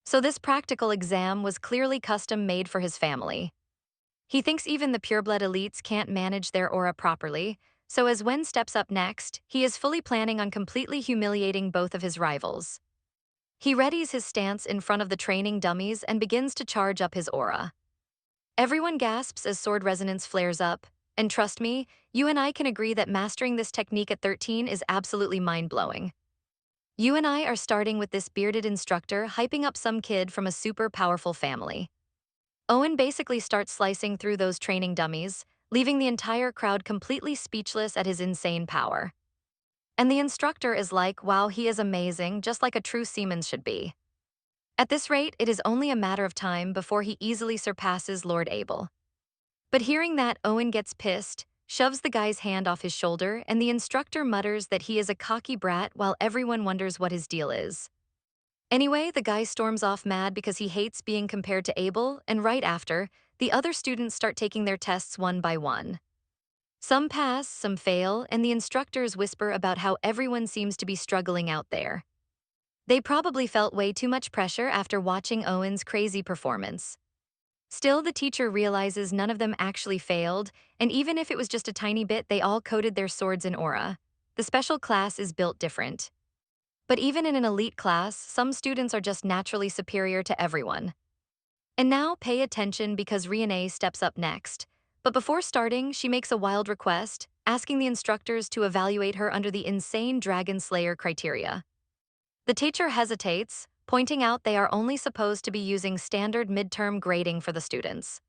So this practical exam was clearly custom-made for his family. He thinks even the pureblood elites can't manage their aura properly, so as Wen steps up next, he is fully planning on completely humiliating both of his rivals. He readies his stance in front of the training dummies and begins to charge up his aura. Everyone gasps as sword resonance flares up, and trust me, you and I can agree that mastering this technique at 13 is absolutely mind-blowing. You and I are starting with this bearded instructor hyping up some kid from a super powerful family. Owen basically starts slicing through those training dummies, leaving the entire crowd completely speechless at his insane power. And the instructor is like, wow, he is amazing, just like a true seaman should be. At this rate, it is only a matter of time before he easily surpasses Lord Abel. But hearing that, Owen gets pissed, shoves the guy's hand off his shoulder, and the instructor mutters that he is a cocky brat while everyone wonders what his deal is. Anyway, the guy storms off mad because he hates being compared to Abel, and right after, the other students start taking their tests one by one. Some pass, some fail, and the instructors whisper about how everyone seems to be struggling out there. They probably felt way too much pressure after watching Owen's crazy performance. Still, the teacher realizes none of them actually failed, and even if it was just a tiny bit, they all coated their swords in aura. The special class is built different. But even in an elite class, some students are just naturally superior to everyone. And now pay attention because Riane steps up next. But before starting, she makes a wild request, asking the instructors to evaluate her under the insane Dragon Slayer criteria. The teacher hesitates, pointing out they are only supposed to be using standard midterm grading for the students.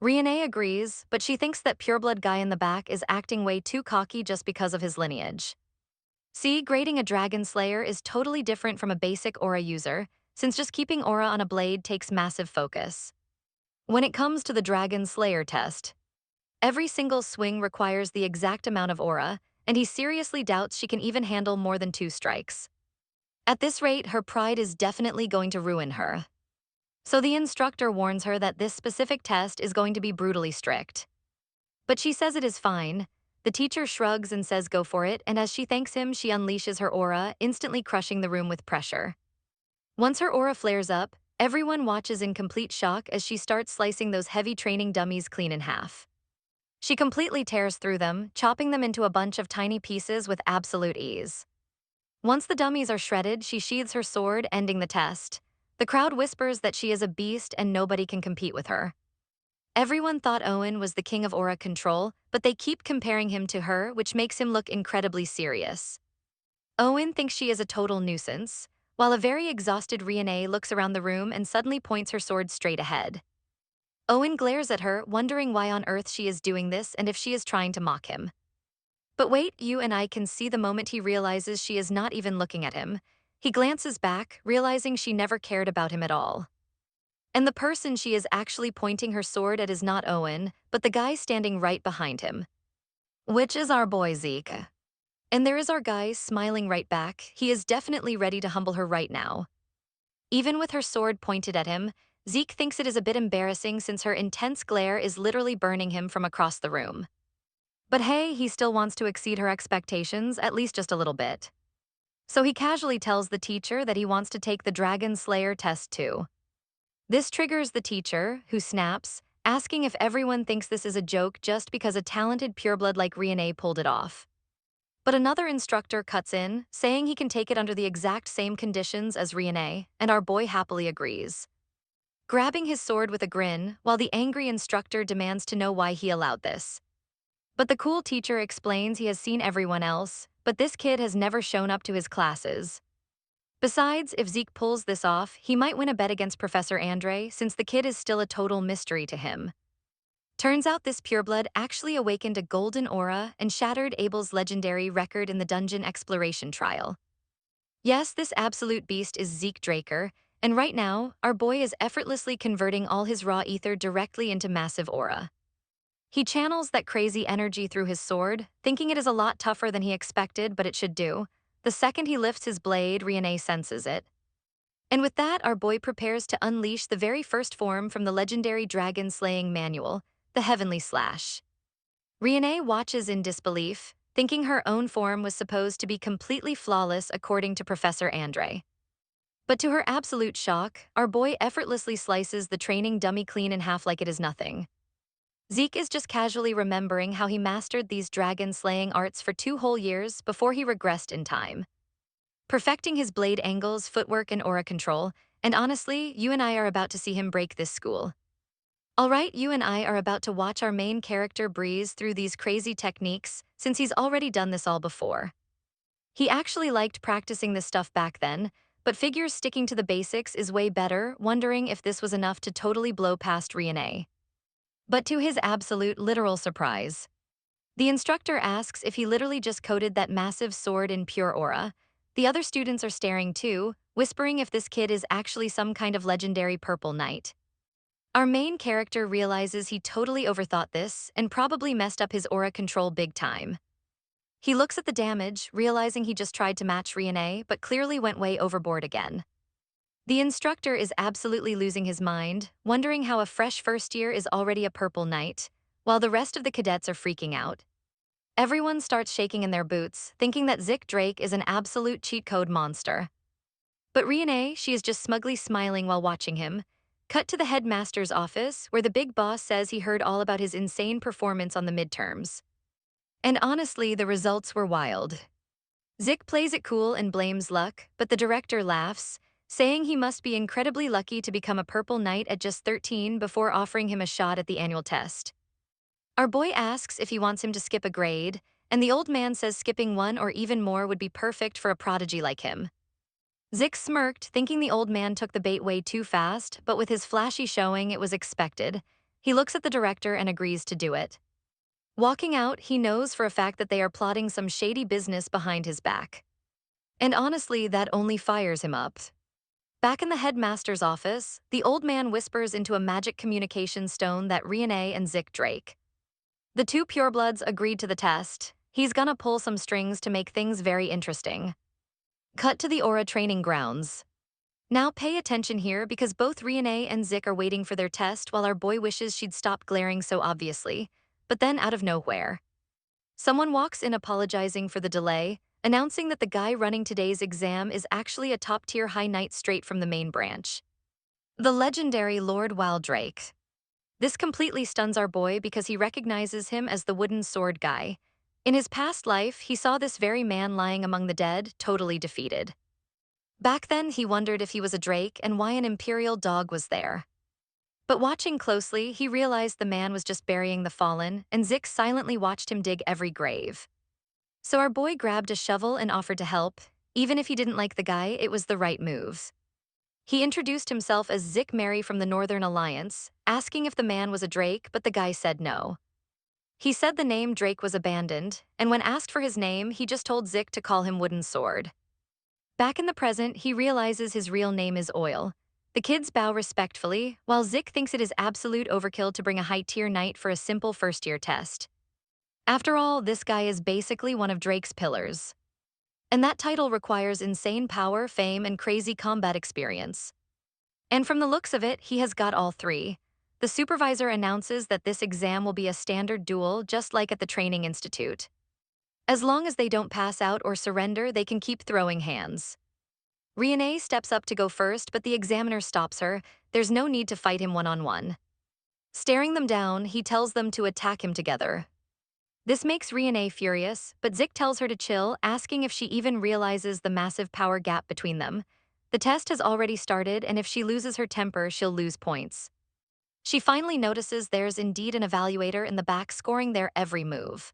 Riene agrees, but she thinks that pureblood guy in the back is acting way too cocky just because of his lineage. See, grading a dragon slayer is totally different from a basic aura user, since just keeping aura on a blade takes massive focus. When it comes to the dragon slayer test, every single swing requires the exact amount of aura, and he seriously doubts she can even handle more than 2 strikes. At this rate, her pride is definitely going to ruin her. So the instructor warns her that this specific test is going to be brutally strict. But she says it is fine. The teacher shrugs and says go for it, and as she thanks him, she unleashes her aura, instantly crushing the room with pressure. Once her aura flares up, everyone watches in complete shock as she starts slicing those heavy training dummies clean in half. She completely tears through them, chopping them into a bunch of tiny pieces with absolute ease. Once the dummies are shredded, she sheathes her sword, ending the test. The crowd whispers that she is a beast and nobody can compete with her. Everyone thought Owen was the king of aura control, but they keep comparing him to her, which makes him look incredibly serious. Owen thinks she is a total nuisance, while a very exhausted Riene looks around the room and suddenly points her sword straight ahead. Owen glares at her, wondering why on earth she is doing this and if she is trying to mock him. But wait, you and I can see the moment he realizes she is not even looking at him. He glances back, realizing she never cared about him at all. And the person she is actually pointing her sword at is not Owen, but the guy standing right behind him. Which is our boy Zeke. And there is our guy smiling right back. He is definitely ready to humble her right now. Even with her sword pointed at him, Zeke thinks it is a bit embarrassing since her intense glare is literally burning him from across the room. But hey, he still wants to exceed her expectations, at least just a little bit. So he casually tells the teacher that he wants to take the Dragon Slayer test too. This triggers the teacher, who snaps, asking if everyone thinks this is a joke just because a talented pureblood like Riene pulled it off. But another instructor cuts in, saying he can take it under the exact same conditions as Riene, and our boy happily agrees, grabbing his sword with a grin, while the angry instructor demands to know why he allowed this. But the cool teacher explains he has seen everyone else, but this kid has never shown up to his classes. Besides, if Zeke pulls this off, he might win a bet against Professor Andre, since the kid is still a total mystery to him. Turns out this pureblood actually awakened a golden aura and shattered Abel's legendary record in the dungeon exploration trial. Yes, this absolute beast is Zeke Draker, and right now, our boy is effortlessly converting all his raw ether directly into massive aura. He channels that crazy energy through his sword, thinking it is a lot tougher than he expected, but it should do. The second he lifts his blade, Riene senses it. And with that, our boy prepares to unleash the very first form from the legendary dragon-slaying manual, the Heavenly Slash. Riene watches in disbelief, thinking her own form was supposed to be completely flawless according to Professor Andre. But to her absolute shock, our boy effortlessly slices the training dummy clean in half like it is nothing. Zeke is just casually remembering how he mastered these dragon-slaying arts for 2 whole years before he regressed in time, perfecting his blade angles, footwork, and aura control, and honestly, you and I are about to see him break this school. Alright, you and I are about to watch our main character breeze through these crazy techniques since he's already done this all before. He actually liked practicing this stuff back then, but figures sticking to the basics is way better, wondering if this was enough to totally blow past Riene. But to his absolute literal surprise, the instructor asks if he literally just coated that massive sword in pure aura. The other students are staring too, whispering if this kid is actually some kind of legendary purple knight. Our main character realizes he totally overthought this and probably messed up his aura control big time. He looks at the damage, realizing he just tried to match Riene, but clearly went way overboard again. The instructor is absolutely losing his mind, wondering how a fresh first year is already a purple knight, while the rest of the cadets are freaking out. Everyone starts shaking in their boots, thinking that Zeke Drake is an absolute cheat code monster. But Riene, she is just smugly smiling while watching him. Cut to the headmaster's office, where the big boss says he heard all about his insane performance on the midterms. And honestly, the results were wild. Zeke plays it cool and blames luck, but the director laughs, saying he must be incredibly lucky to become a purple knight at just 13 before offering him a shot at the annual test. Our boy asks if he wants him to skip a grade, and the old man says skipping 1 or even more would be perfect for a prodigy like him. Zik smirked, thinking the old man took the bait way too fast, but with his flashy showing, it was expected. He looks at the director and agrees to do it. Walking out, he knows for a fact that they are plotting some shady business behind his back. And honestly, that only fires him up. Back in the headmaster's office, the old man whispers into a magic communication stone that Riene and Zik Drake. The two purebloods agreed to the test. He's gonna pull some strings to make things very interesting. Cut to the Aura training grounds. Now pay attention here because both Riene and Zik are waiting for their test while our boy wishes she'd stop glaring so obviously. But then out of nowhere, someone walks in apologizing for the delay, announcing that the guy running today's exam is actually a top-tier high knight straight from the main branch. The legendary Lord Waldrake. This completely stuns our boy because he recognizes him as the wooden sword guy. In his past life, he saw this very man lying among the dead, totally defeated. Back then, he wondered if he was a drake and why an imperial dog was there. But watching closely, he realized the man was just burying the fallen, and Zik silently watched him dig every grave. So our boy grabbed a shovel and offered to help. Even if he didn't like the guy, it was the right move. He introduced himself as Zik Mary from the Northern Alliance, asking if the man was a drake, but the guy said no. He said the name Drake was abandoned, and when asked for his name, he just told Zik to call him Wooden Sword. Back in the present, he realizes his real name is Oil. The kids bow respectfully, while Zik thinks it is absolute overkill to bring a high-tier knight for a simple first-year test. After all, this guy is basically one of Drake's pillars. And that title requires insane power, fame, and crazy combat experience. And from the looks of it, he has got all three. The supervisor announces that this exam will be a standard duel, just like at the training institute. As long as they don't pass out or surrender, they can keep throwing hands. Riene steps up to go first, but the examiner stops her. There's no need to fight him one-on-one. Staring them down, he tells them to attack him together. This makes Riene furious, but Zik tells her to chill, asking if she even realizes the massive power gap between them. The test has already started, and if she loses her temper, she'll lose points. She finally notices there's indeed an evaluator in the back scoring their every move.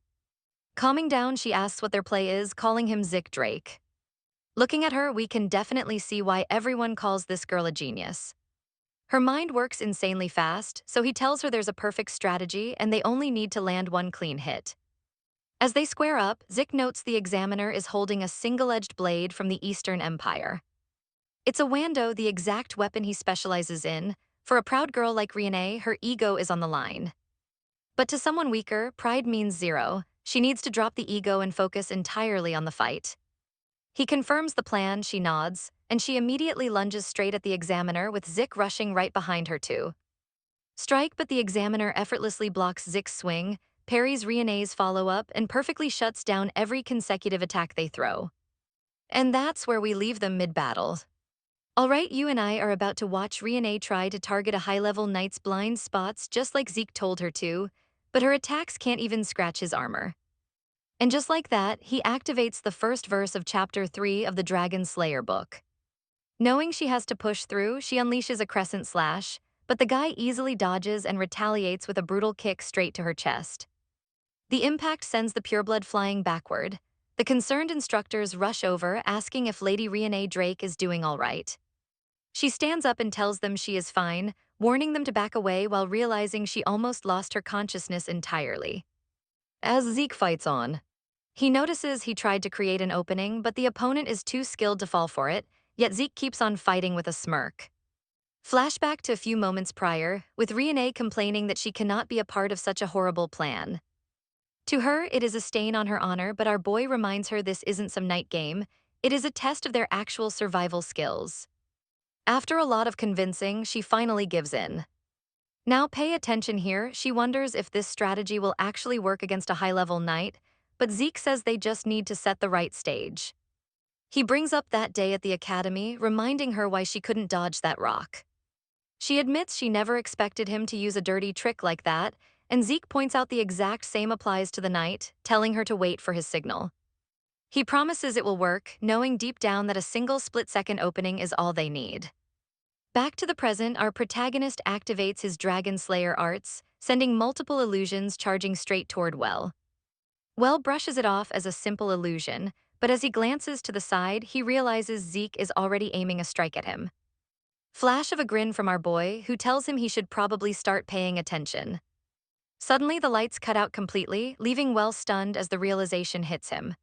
Calming down, she asks what their play is, calling him Zik Drake. Looking at her, we can definitely see why everyone calls this girl a genius. Her mind works insanely fast, so he tells her there's a perfect strategy and they only need to land one clean hit. As they square up, Zik notes the examiner is holding a single-edged blade from the Eastern Empire. It's a Wando, the exact weapon he specializes in. For a proud girl like Riene, her ego is on the line. But to someone weaker, pride means zero. She needs to drop the ego and focus entirely on the fight. He confirms the plan, she nods, and she immediately lunges straight at the examiner with Zik rushing right behind her too. Strike, but the examiner effortlessly blocks Zik's swing, parries Riene's follow-up, and perfectly shuts down every consecutive attack they throw. And that's where we leave them mid-battle. Alright, you and I are about to watch Riene try to target a high-level knight's blind spots just like Zeke told her to, but her attacks can't even scratch his armor. And just like that, he activates the first verse of Chapter 3 of the Dragon Slayer book. Knowing she has to push through, she unleashes a crescent slash, but the guy easily dodges and retaliates with a brutal kick straight to her chest. The impact sends the pureblood flying backward. The concerned instructors rush over, asking if Lady Riene Drake is doing all right. She stands up and tells them she is fine, warning them to back away while realizing she almost lost her consciousness entirely. As Zeke fights on, he notices he tried to create an opening, but the opponent is too skilled to fall for it, yet Zeke keeps on fighting with a smirk. Flashback to a few moments prior, with Riene complaining that she cannot be a part of such a horrible plan. To her, it is a stain on her honor, but our boy reminds her this isn't some night game, it is a test of their actual survival skills. After a lot of convincing, she finally gives in. Now pay attention here, she wonders if this strategy will actually work against a high-level knight, but Zeke says they just need to set the right stage. He brings up that day at the academy, reminding her why she couldn't dodge that rock. She admits she never expected him to use a dirty trick like that, and Zeke points out the exact same applies to the knight, telling her to wait for his signal. He promises it will work, knowing deep down that a single split-second opening is all they need. Back to the present, our protagonist activates his Dragon Slayer arts, sending multiple illusions charging straight toward Well. Well brushes it off as a simple illusion, but as he glances to the side, he realizes Zeke is already aiming a strike at him. Flash of a grin from our boy, who tells him he should probably start paying attention. Suddenly, the lights cut out completely, leaving Well stunned as the realization hits him.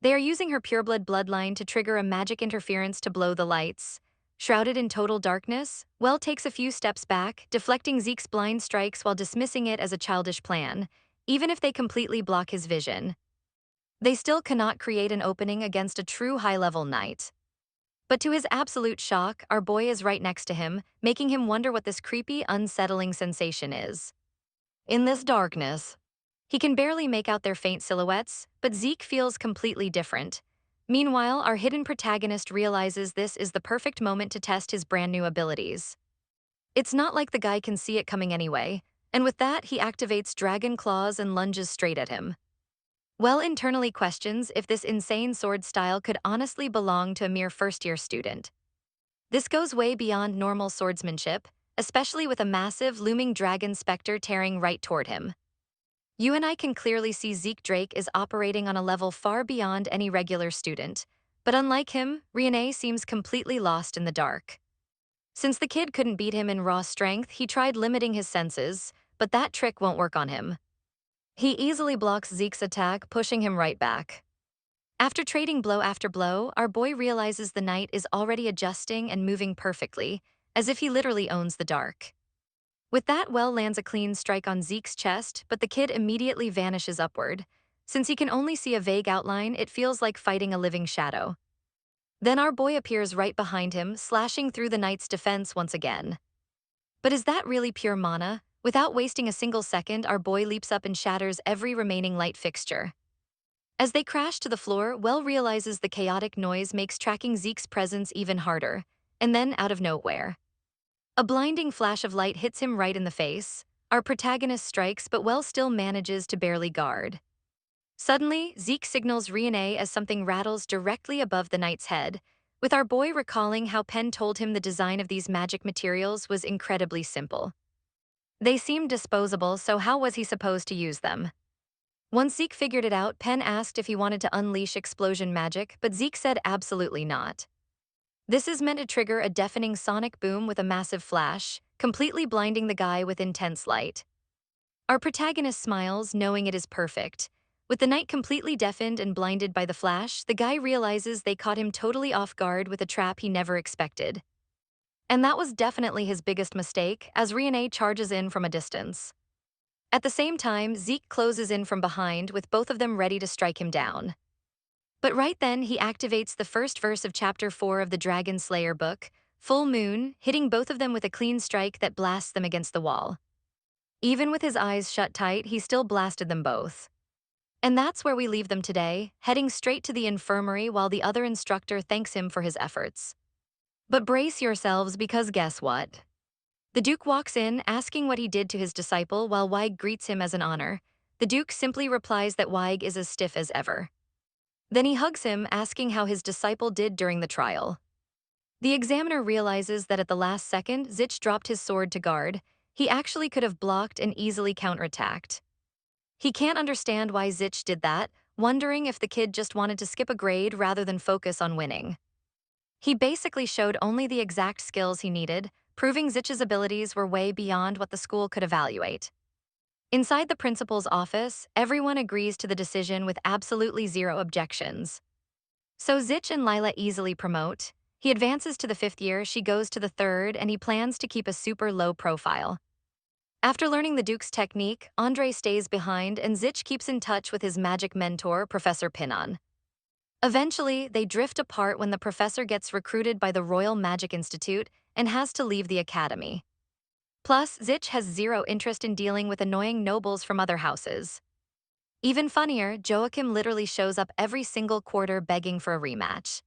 They are using her pureblood bloodline to trigger a magic interference to blow the lights. Shrouded in total darkness, Well takes a few steps back, deflecting Zeke's blind strikes while dismissing it as a childish plan, even if they completely block his vision. They still cannot create an opening against a true high-level knight. But to his absolute shock, our boy is right next to him, making him wonder what this creepy, unsettling sensation is. In this darkness, he can barely make out their faint silhouettes, but Zeke feels completely different. Meanwhile, our hidden protagonist realizes this is the perfect moment to test his brand new abilities. It's not like the guy can see it coming anyway, and with that, he activates Dragon Claws and lunges straight at him. Well internally questions if this insane sword style could honestly belong to a mere first-year student. This goes way beyond normal swordsmanship, especially with a massive, looming dragon specter tearing right toward him. You and I can clearly see Zeke Drake is operating on a level far beyond any regular student, but unlike him, Riene seems completely lost in the dark. Since the kid couldn't beat him in raw strength, he tried limiting his senses, but that trick won't work on him. He easily blocks Zeke's attack, pushing him right back. After trading blow after blow, our boy realizes the knight is already adjusting and moving perfectly, as if he literally owns the dark. With that, Well lands a clean strike on Zeke's chest, but the kid immediately vanishes upward. Since he can only see a vague outline, it feels like fighting a living shadow. Then our boy appears right behind him, slashing through the knight's defense once again. But is that really pure mana? Without wasting a single second, our boy leaps up and shatters every remaining light fixture. As they crash to the floor, Well realizes the chaotic noise makes tracking Zeke's presence even harder, and then out of nowhere, a blinding flash of light hits him right in the face. Our protagonist strikes, but Well still manages to barely guard. Suddenly, Zeke signals Riene as something rattles directly above the knight's head, with our boy recalling how Penn told him the design of these magic materials was incredibly simple. They seemed disposable, so how was he supposed to use them? Once Zeke figured it out, Penn asked if he wanted to unleash explosion magic, but Zeke said absolutely not. This is meant to trigger a deafening sonic boom with a massive flash, completely blinding the guy with intense light. Our protagonist smiles, knowing it is perfect. With the knight completely deafened and blinded by the flash, the guy realizes they caught him totally off guard with a trap he never expected. And that was definitely his biggest mistake, as Riene charges in from a distance. At the same time, Zeke closes in from behind, with both of them ready to strike him down. But right then, he activates the first verse of Chapter 4 of the Dragon Slayer book, Full Moon, hitting both of them with a clean strike that blasts them against the wall. Even with his eyes shut tight, he still blasted them both. And that's where we leave them today, heading straight to the infirmary while the other instructor thanks him for his efforts. But brace yourselves, because guess what? The Duke walks in, asking what he did to his disciple while Weig greets him as an honor. The Duke simply replies that Weig is as stiff as ever. Then he hugs him, asking how his disciple did during the trial. The examiner realizes that at the last second, Zich dropped his sword to guard. He actually could have blocked and easily counterattacked. He can't understand why Zich did that, wondering if the kid just wanted to skip a grade rather than focus on winning. He basically showed only the exact skills he needed, proving Zich's abilities were way beyond what the school could evaluate. Inside the principal's office, everyone agrees to the decision with absolutely zero objections. So Zich and Lila easily promote. He advances to the 5th year, she goes to the 3rd, and he plans to keep a super low profile. After learning the Duke's technique, Andre stays behind and Zich keeps in touch with his magic mentor, Professor Pinon. Eventually, they drift apart when the professor gets recruited by the Royal Magic Institute and has to leave the academy. Plus, Zich has zero interest in dealing with annoying nobles from other houses. Even funnier, Joachim literally shows up every single quarter begging for a rematch.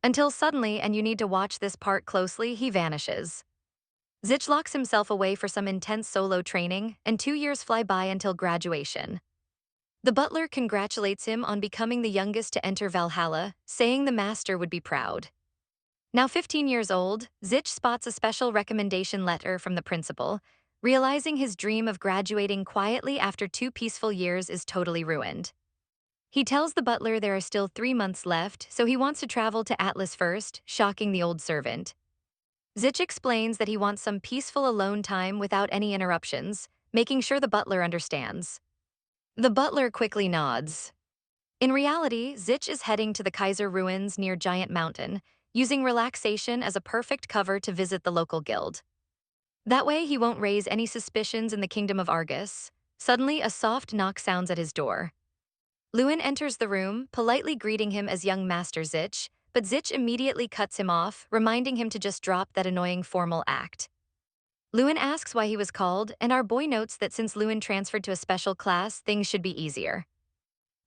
Until suddenly, and you need to watch this part closely, he vanishes. Zich locks himself away for some intense solo training, and 2 years fly by until graduation. The butler congratulates him on becoming the youngest to enter Valhalla, saying the master would be proud. Now 15 years old, Zich spots a special recommendation letter from the principal, realizing his dream of graduating quietly after 2 peaceful years is totally ruined. He tells the butler there are still 3 months left, so he wants to travel to Atlas first, shocking the old servant. Zich explains that he wants some peaceful alone time without any interruptions, making sure the butler understands. The butler quickly nods. In reality, Zich is heading to the Kaiser ruins near Giant Mountain, using relaxation as a perfect cover to visit the local guild. That way, he won't raise any suspicions in the kingdom of Argus. Suddenly, a soft knock sounds at his door. Lewin enters the room, politely greeting him as young Master Zich, but Zich immediately cuts him off, reminding him to just drop that annoying formal act. Lewin asks why he was called, and our boy notes that since Lewin transferred to a special class, things should be easier.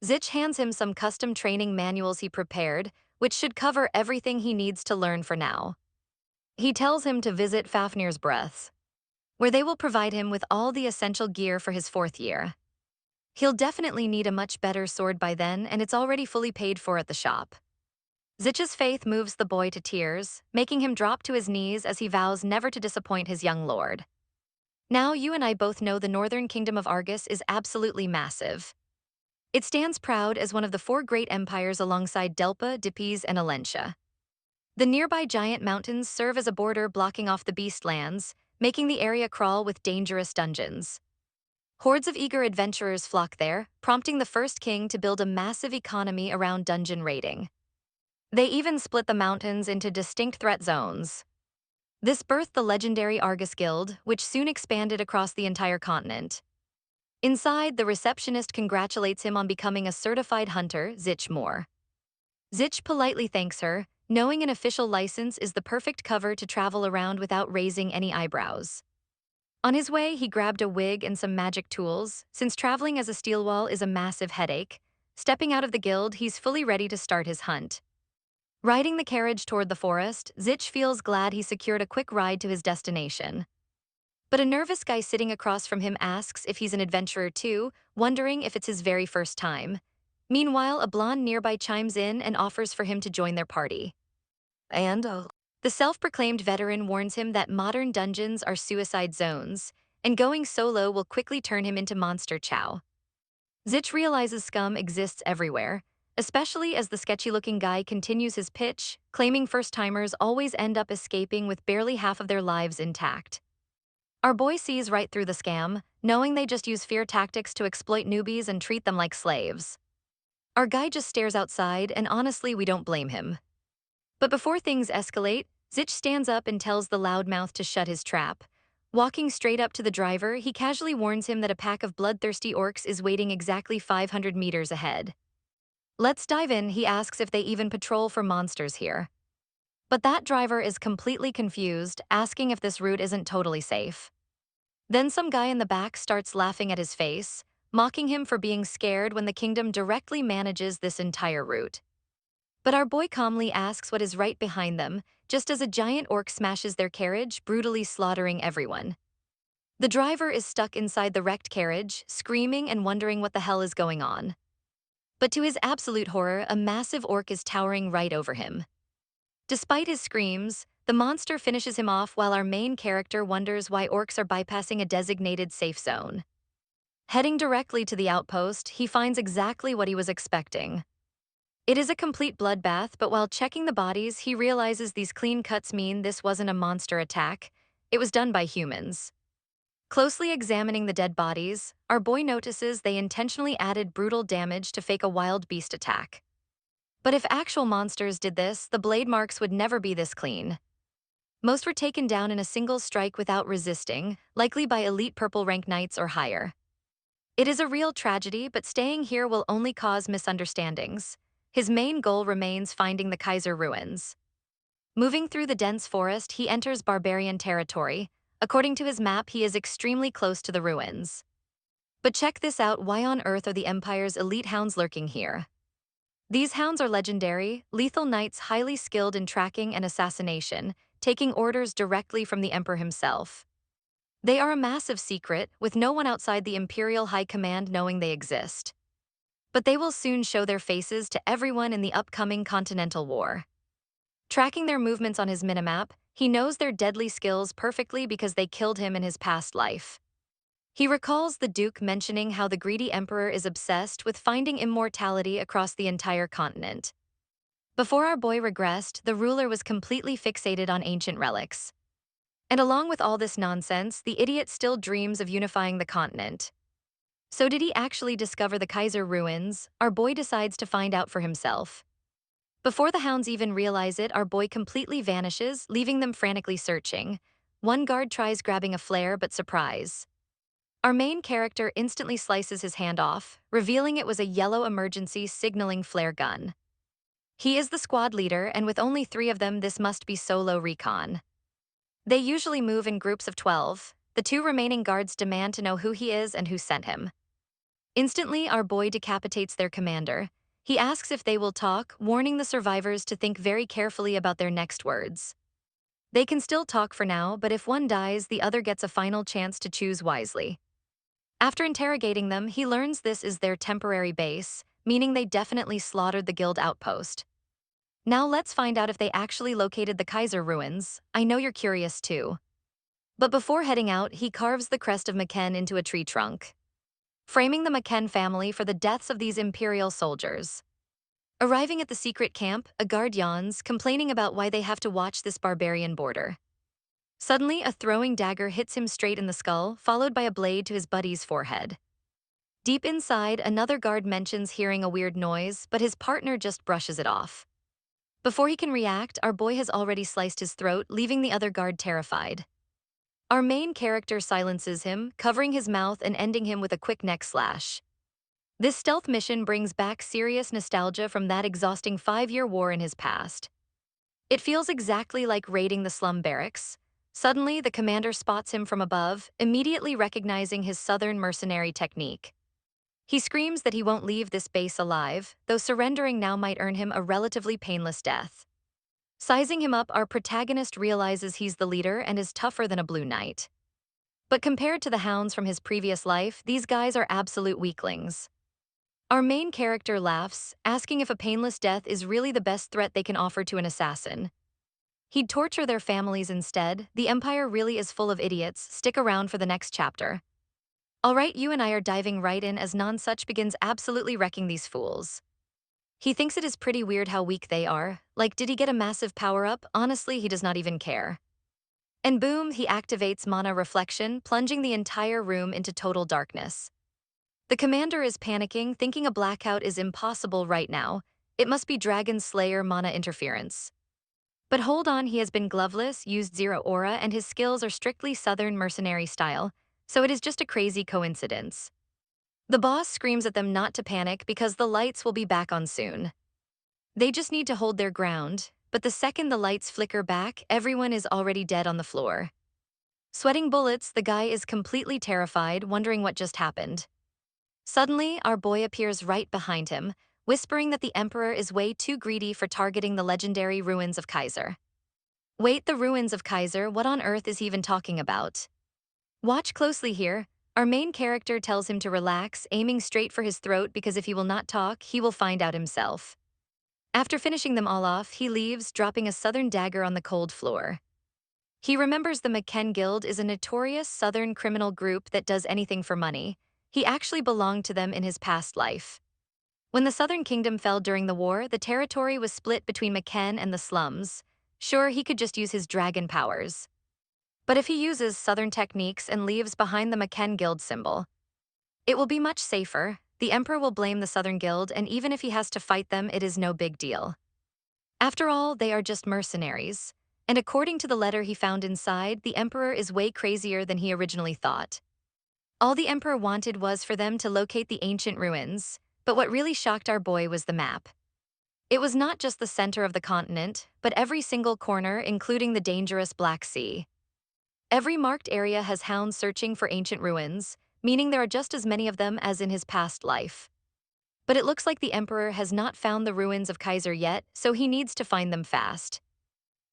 Zich hands him some custom training manuals he prepared, which should cover everything he needs to learn for now. He tells him to visit Fafnir's Breaths, where they will provide him with all the essential gear for his 4th year. He'll definitely need a much better sword by then, and it's already fully paid for at the shop. Zich's faith moves the boy to tears, making him drop to his knees as he vows never to disappoint his young lord. Now you and I both know the northern kingdom of Argus is absolutely massive. It stands proud as one of the 4 great empires alongside Delpa, Dipes, and Alentia. The nearby giant mountains serve as a border blocking off the beastlands, making the area crawl with dangerous dungeons. Hordes of eager adventurers flock there, prompting the first king to build a massive economy around dungeon raiding. They even split the mountains into distinct threat zones. This birthed the legendary Argus Guild, which soon expanded across the entire continent. Inside, the receptionist congratulates him on becoming a certified hunter, Zich Moore. Zich politely thanks her, knowing an official license is the perfect cover to travel around without raising any eyebrows. On his way, he grabbed a wig and some magic tools, since traveling as a steelwall is a massive headache. Stepping out of the guild, he's fully ready to start his hunt. Riding the carriage toward the forest, Zich feels glad he secured a quick ride to his destination. But a nervous guy sitting across from him asks if he's an adventurer too, wondering if it's his very first time. Meanwhile, a blonde nearby chimes in and offers for him to join their party. The self-proclaimed veteran warns him that modern dungeons are suicide zones, and going solo will quickly turn him into monster chow. Zich realizes scum exists everywhere, especially as the sketchy-looking guy continues his pitch, claiming first-timers always end up escaping with barely half of their lives intact. Our boy sees right through the scam, knowing they just use fear tactics to exploit newbies and treat them like slaves. Our guy just stares outside, and honestly, we don't blame him. But before things escalate, Zich stands up and tells the loudmouth to shut his trap. Walking straight up to the driver, he casually warns him that a pack of bloodthirsty orcs is waiting exactly 500 meters ahead. Let's dive in, he asks if they even patrol for monsters here. But that driver is completely confused, asking if this route isn't totally safe. Then some guy in the back starts laughing at his face, mocking him for being scared when the kingdom directly manages this entire route. But our boy calmly asks what is right behind them, just as a giant orc smashes their carriage, brutally slaughtering everyone. The driver is stuck inside the wrecked carriage, screaming and wondering what the hell is going on. But to his absolute horror, a massive orc is towering right over him. Despite his screams, the monster finishes him off while our main character wonders why orcs are bypassing a designated safe zone. Heading directly to the outpost, he finds exactly what he was expecting. It is a complete bloodbath, but while checking the bodies, he realizes these clean cuts mean this wasn't a monster attack. It was done by humans. Closely examining the dead bodies, our boy notices they intentionally added brutal damage to fake a wild beast attack. But if actual monsters did this, the blade marks would never be this clean. Most were taken down in a single strike without resisting, likely by elite purple rank knights or higher. It is a real tragedy, but staying here will only cause misunderstandings. His main goal remains finding the Kaiser ruins. Moving through the dense forest, he enters barbarian territory. According to his map, he is extremely close to the ruins. But check this out, why on earth are the Empire's elite hounds lurking here? These hounds are legendary, lethal knights highly skilled in tracking and assassination, taking orders directly from the Emperor himself. They are a massive secret, with no one outside the Imperial High Command knowing they exist. But they will soon show their faces to everyone in the upcoming Continental War. Tracking their movements on his minimap, he knows their deadly skills perfectly because they killed him in his past life. He recalls the Duke mentioning how the greedy emperor is obsessed with finding immortality across the entire continent. Before our boy regressed, the ruler was completely fixated on ancient relics. And along with all this nonsense, the idiot still dreams of unifying the continent. So did he actually discover the Kaiser ruins? Our boy decides to find out for himself. Before the hounds even realize it, our boy completely vanishes, leaving them frantically searching. One guard tries grabbing a flare, but surprise. Our main character instantly slices his hand off, revealing it was a yellow emergency signaling flare gun. He is the squad leader, and with only 3 of them, this must be solo recon. They usually move in groups of 12. The 2 remaining guards demand to know who he is and who sent him. Instantly, our boy decapitates their commander. He asks if they will talk, warning the survivors to think very carefully about their next words. They can still talk for now, but if one dies, the other gets a final chance to choose wisely. After interrogating them, he learns this is their temporary base, meaning they definitely slaughtered the guild outpost. Now let's find out if they actually located the Kaiser ruins. I know you're curious too. But before heading out, he carves the crest of Maken into a tree trunk, framing the Maken family for the deaths of these imperial soldiers. Arriving at the secret camp, a guard yawns, complaining about why they have to watch this barbarian border. Suddenly, a throwing dagger hits him straight in the skull, followed by a blade to his buddy's forehead. Deep inside, another guard mentions hearing a weird noise, but his partner just brushes it off. Before he can react, our boy has already sliced his throat, leaving the other guard terrified. Our main character silences him, covering his mouth and ending him with a quick neck slash. This stealth mission brings back serious nostalgia from that exhausting 5-year war in his past. It feels exactly like raiding the slum barracks. Suddenly, the commander spots him from above, immediately recognizing his southern mercenary technique. He screams that he won't leave this base alive, though surrendering now might earn him a relatively painless death. Sizing him up, our protagonist realizes he's the leader and is tougher than a blue knight. But compared to the hounds from his previous life, these guys are absolute weaklings. Our main character laughs, asking if a painless death is really the best threat they can offer to an assassin. He'd torture their families instead. The Empire really is full of idiots. Stick around for the next chapter. Alright, you and I are diving right in as Nonsuch begins absolutely wrecking these fools. He thinks it is pretty weird how weak they are. Like, did he get a massive power-up? Honestly, he does not even care. And boom, he activates Mana Reflection, plunging the entire room into total darkness. The commander is panicking, thinking a blackout is impossible right now. It must be Dragon Slayer Mana Interference. But hold on, he has been gloveless, used zero aura, and his skills are strictly southern mercenary style, so it is just a crazy coincidence. The boss screams at them not to panic because the lights will be back on soon. They just need to hold their ground, but the second the lights flicker back, everyone is already dead on the floor. Sweating bullets, the guy is completely terrified, wondering what just happened. Suddenly, our boy appears right behind him, whispering that the Emperor is way too greedy for targeting the legendary ruins of Kaiser. Wait, the ruins of Kaiser? What on earth is he even talking about? Watch closely here. Our main character tells him to relax, aiming straight for his throat because if he will not talk, he will find out himself. After finishing them all off, he leaves, dropping a southern dagger on the cold floor. He remembers the Maken Guild is a notorious southern criminal group that does anything for money. He actually belonged to them in his past life. When the Southern Kingdom fell during the war, the territory was split between Maken and the slums. Sure, he could just use his dragon powers. But if he uses Southern techniques and leaves behind the Maken Guild symbol, it will be much safer. The Emperor will blame the Southern Guild, and even if he has to fight them, it is no big deal. After all, they are just mercenaries. And according to the letter he found inside, the Emperor is way crazier than he originally thought. All the Emperor wanted was for them to locate the ancient ruins, but what really shocked our boy was the map. It was not just the center of the continent, but every single corner, including the dangerous Black Sea. Every marked area has hounds searching for ancient ruins, meaning there are just as many of them as in his past life. But it looks like the Emperor has not found the ruins of Kaiser yet, so he needs to find them fast.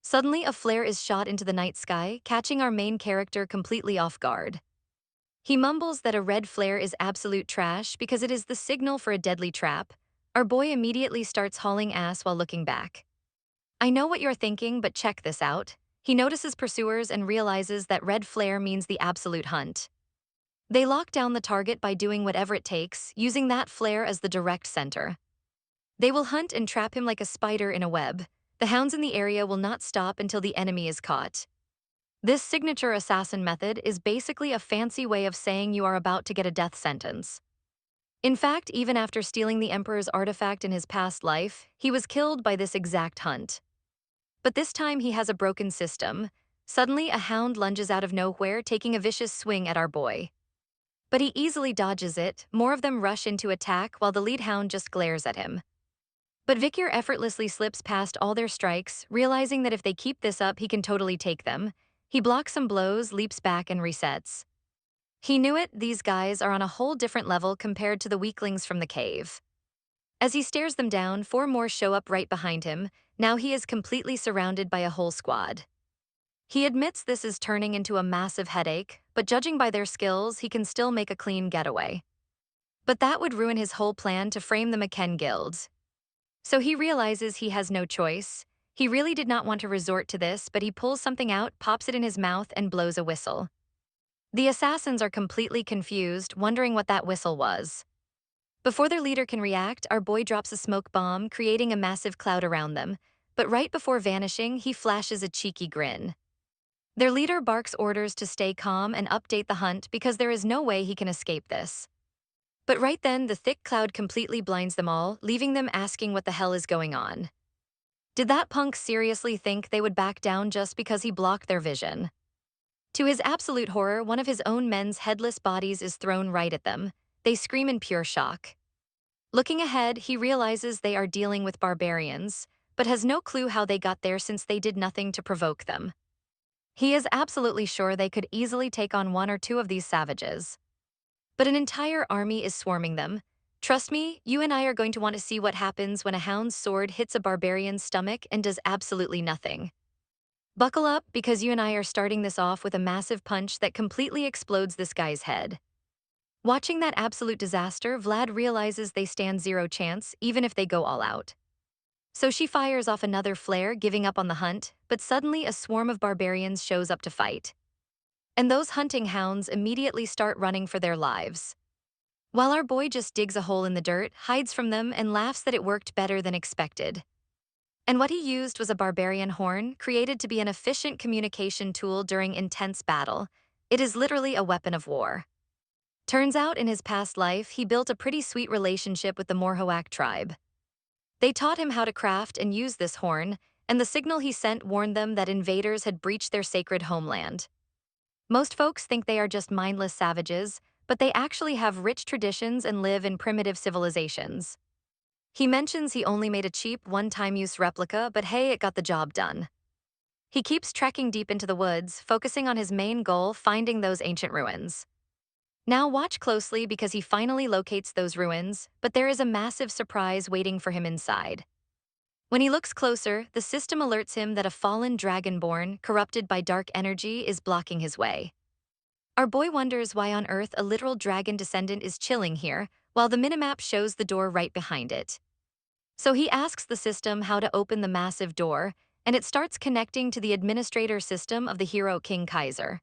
Suddenly, a flare is shot into the night sky, catching our main character completely off guard. He mumbles that a red flare is absolute trash because it is the signal for a deadly trap. Our boy immediately starts hauling ass while looking back. I know what you're thinking, but check this out. He notices pursuers and realizes that red flare means the absolute hunt. They lock down the target by doing whatever it takes, using that flare as the direct center. They will hunt and trap him like a spider in a web. The hounds in the area will not stop until the enemy is caught. This signature assassin method is basically a fancy way of saying you are about to get a death sentence. In fact, even after stealing the Emperor's artifact in his past life, he was killed by this exact hunt. But this time he has a broken system. Suddenly, a hound lunges out of nowhere, taking a vicious swing at our boy. But he easily dodges it. More of them rush into attack while the lead hound just glares at him. But Vikir effortlessly slips past all their strikes, realizing that if they keep this up, he can totally take them. He blocks some blows, leaps back, and resets. He knew it, these guys are on a whole different level compared to the weaklings from the cave. As he stares them down, 4 more show up right behind him. Now he is completely surrounded by a whole squad. He admits this is turning into a massive headache, but judging by their skills, he can still make a clean getaway. But that would ruin his whole plan to frame the McKen Guild. So he realizes he has no choice. He really did not want to resort to this, but he pulls something out, pops it in his mouth, and blows a whistle. The assassins are completely confused, wondering what that whistle was. Before their leader can react, our boy drops a smoke bomb, creating a massive cloud around them. But right before vanishing, he flashes a cheeky grin. Their leader barks orders to stay calm and update the hunt because there is no way he can escape this. But right then, the thick cloud completely blinds them all, leaving them asking what the hell is going on. Did that punk seriously think they would back down just because he blocked their vision? To his absolute horror, one of his own men's headless bodies is thrown right at them. They scream in pure shock. Looking ahead, he realizes they are dealing with barbarians, but has no clue how they got there since they did nothing to provoke them. He is absolutely sure they could easily take on 1 or 2 of these savages. But an entire army is swarming them. Trust me, you and I are going to want to see what happens when a hound's sword hits a barbarian's stomach and does absolutely nothing. Buckle up, because you and I are starting this off with a massive punch that completely explodes this guy's head. Watching that absolute disaster, Vlad realizes they stand 0 chance, even if they go all out. So she fires off another flare, giving up on the hunt, but suddenly a swarm of barbarians shows up to fight. And those hunting hounds immediately start running for their lives. While our boy just digs a hole in the dirt, hides from them, and laughs that it worked better than expected. And what he used was a barbarian horn, created to be an efficient communication tool during intense battle. It is literally a weapon of war. Turns out in his past life, he built a pretty sweet relationship with the Morhoak tribe. They taught him how to craft and use this horn, and the signal he sent warned them that invaders had breached their sacred homeland. Most folks think they are just mindless savages, but they actually have rich traditions and live in primitive civilizations. He mentions he only made a cheap, one-time use replica, but hey, it got the job done. He keeps trekking deep into the woods, focusing on his main goal, finding those ancient ruins. Now watch closely, because he finally locates those ruins, but there is a massive surprise waiting for him inside. When he looks closer, the system alerts him that a fallen dragonborn, corrupted by dark energy, is blocking his way. Our boy wonders why on earth a literal dragon descendant is chilling here, while the minimap shows the door right behind it. So he asks the system how to open the massive door, and it starts connecting to the administrator system of the hero King Kaiser.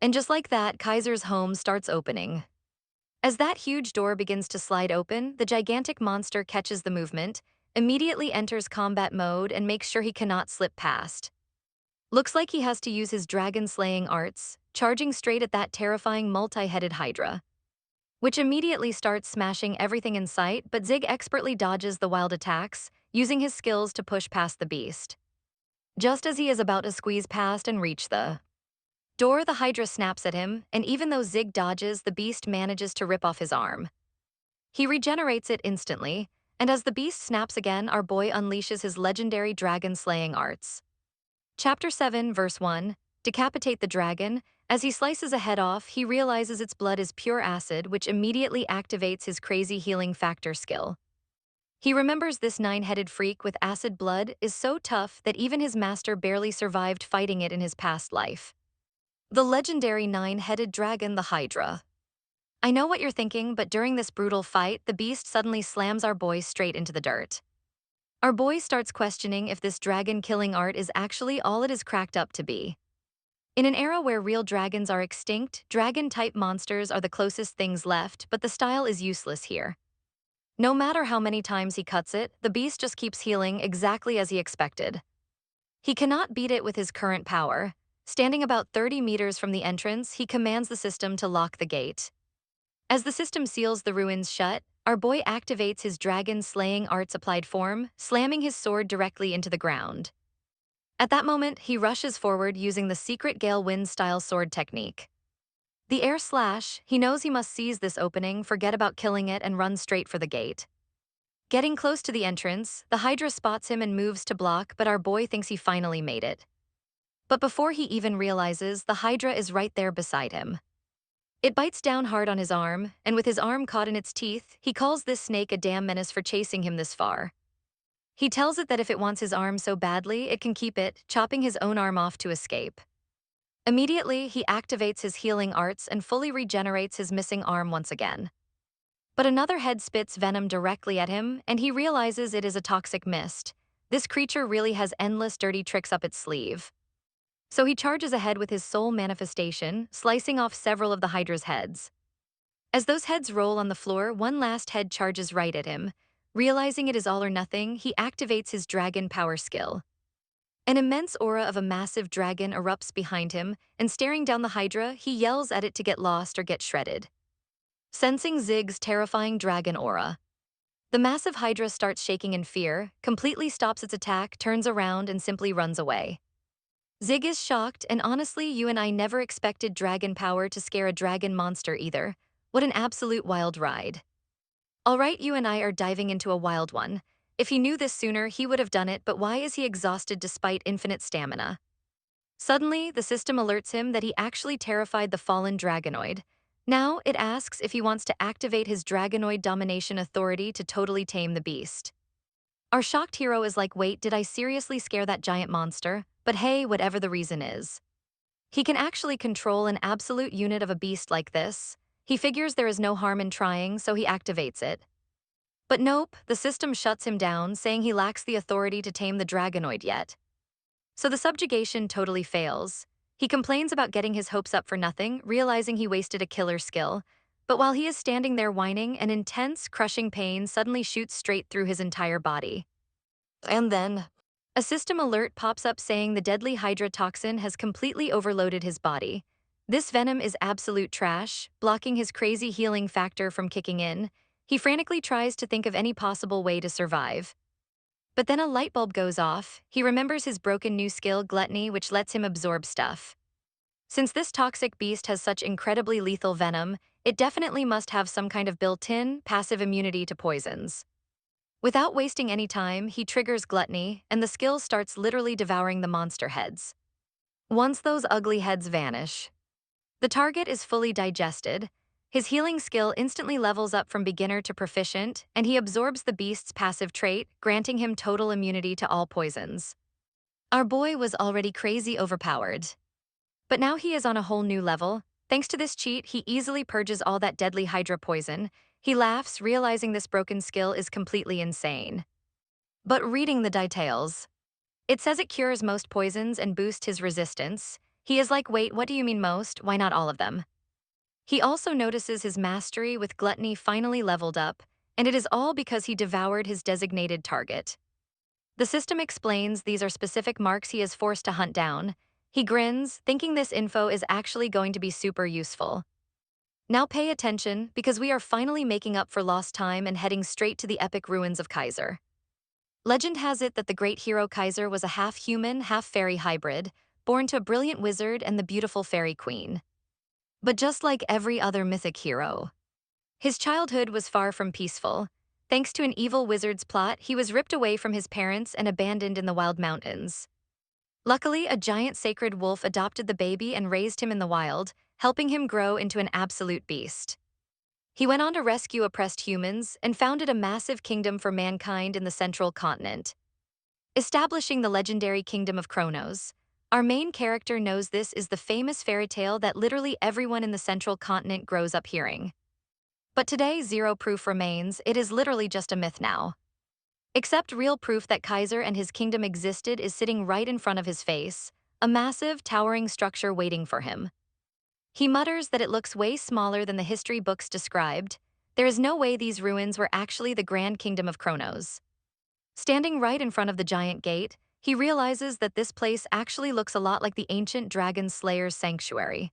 And just like that, Kaiser's home starts opening. As that huge door begins to slide open, the gigantic monster catches the movement, immediately enters combat mode, and makes sure he cannot slip past. Looks like he has to use his dragon-slaying arts, charging straight at that terrifying multi-headed hydra, which immediately starts smashing everything in sight, but Zig expertly dodges the wild attacks, using his skills to push past the beast. Just as he is about to squeeze past and reach the door, the hydra snaps at him, and even though Zig dodges, the beast manages to rip off his arm. He regenerates it instantly, and as the beast snaps again, our boy unleashes his legendary dragon-slaying arts. Chapter 7, Verse 1, Decapitate the Dragon. As he slices a head off, he realizes its blood is pure acid, which immediately activates his crazy healing factor skill. He remembers this 9-headed freak with acid blood is so tough that even his master barely survived fighting it in his past life. The legendary 9-headed dragon, the Hydra. I know what you're thinking, but during this brutal fight, the beast suddenly slams our boy straight into the dirt. Our boy starts questioning if this dragon-killing art is actually all it is cracked up to be. In an era where real dragons are extinct, dragon-type monsters are the closest things left, but the style is useless here. No matter how many times he cuts it, the beast just keeps healing exactly as he expected. He cannot beat it with his current power. Standing about 30 meters from the entrance, he commands the system to lock the gate. As the system seals the ruins shut, our boy activates his dragon-slaying arts-applied form, slamming his sword directly into the ground. At that moment, he rushes forward using the secret Gale Wind-style sword technique. The air slash, he knows he must seize this opening, forget about killing it, and run straight for the gate. Getting close to the entrance, the Hydra spots him and moves to block, but our boy thinks he finally made it. But before he even realizes, the Hydra is right there beside him. It bites down hard on his arm, and with his arm caught in its teeth, he calls this snake a damn menace for chasing him this far. He tells it that if it wants his arm so badly, it can keep it, chopping his own arm off to escape. Immediately, he activates his healing arts and fully regenerates his missing arm once again. But another head spits venom directly at him, and he realizes it is a toxic mist. This creature really has endless dirty tricks up its sleeve. So he charges ahead with his soul manifestation, slicing off several of the Hydra's heads. As those heads roll on the floor, one last head charges right at him. Realizing it is all or nothing, he activates his dragon power skill. An immense aura of a massive dragon erupts behind him, and staring down the Hydra, he yells at it to get lost or get shredded. Sensing Zig's terrifying dragon aura, the massive Hydra starts shaking in fear, completely stops its attack, turns around, and simply runs away. Zig is shocked, and honestly, you and I never expected dragon power to scare a dragon monster either. What an absolute wild ride. Alright, you and I are diving into a wild one. If he knew this sooner, he would have done it, but why is he exhausted despite infinite stamina? Suddenly, the system alerts him that he actually terrified the fallen dragonoid. Now, it asks if he wants to activate his dragonoid domination authority to totally tame the beast. Our shocked hero is like, wait, did I seriously scare that giant monster? But hey, whatever the reason is. He can actually control an absolute unit of a beast like this. He figures there is no harm in trying, so he activates it. But nope, the system shuts him down, saying he lacks the authority to tame the dragonoid yet. So the subjugation totally fails. He complains about getting his hopes up for nothing, realizing he wasted a killer skill. But while he is standing there whining, an intense, crushing pain suddenly shoots straight through his entire body. And then, a system alert pops up saying the deadly Hydra toxin has completely overloaded his body. This venom is absolute trash, blocking his crazy healing factor from kicking in. He frantically tries to think of any possible way to survive. But then a light bulb goes off. He remembers his broken new skill, gluttony, which lets him absorb stuff. Since this toxic beast has such incredibly lethal venom, it definitely must have some kind of built-in, passive immunity to poisons. Without wasting any time, he triggers gluttony, and the skill starts literally devouring the monster heads. Once those ugly heads vanish, the target is fully digested. His healing skill instantly levels up from beginner to proficient, and he absorbs the beast's passive trait, granting him total immunity to all poisons. Our boy was already crazy overpowered. But now he is on a whole new level. Thanks to this cheat, he easily purges all that deadly Hydra poison. He laughs, realizing this broken skill is completely insane. But reading the details, it says it cures most poisons and boosts his resistance. He is like, wait, what do you mean most? Why not all of them? He also notices his mastery with gluttony finally leveled up, and it is all because he devoured his designated target. The system explains these are specific marks he is forced to hunt down. He grins, thinking this info is actually going to be super useful. Now pay attention, because we are finally making up for lost time and heading straight to the epic ruins of Kaiser. Legend has it that the great hero Kaiser was a half-human, half-fairy hybrid, born to a brilliant wizard and the beautiful fairy queen. But just like every other mythic hero, his childhood was far from peaceful. Thanks to an evil wizard's plot, he was ripped away from his parents and abandoned in the wild mountains. Luckily, a giant sacred wolf adopted the baby and raised him in the wild, helping him grow into an absolute beast. He went on to rescue oppressed humans and founded a massive kingdom for mankind in the central continent, establishing the legendary kingdom of Kronos. Our main character knows this is the famous fairy tale that literally everyone in the central continent grows up hearing. But today, zero proof remains. It is literally just a myth now. Except real proof that Kaiser and his kingdom existed is sitting right in front of his face, a massive, towering structure waiting for him. He mutters that it looks way smaller than the history books described. There is no way these ruins were actually the Grand Kingdom of Kronos. Standing right in front of the giant gate, he realizes that this place actually looks a lot like the ancient dragon slayer's sanctuary.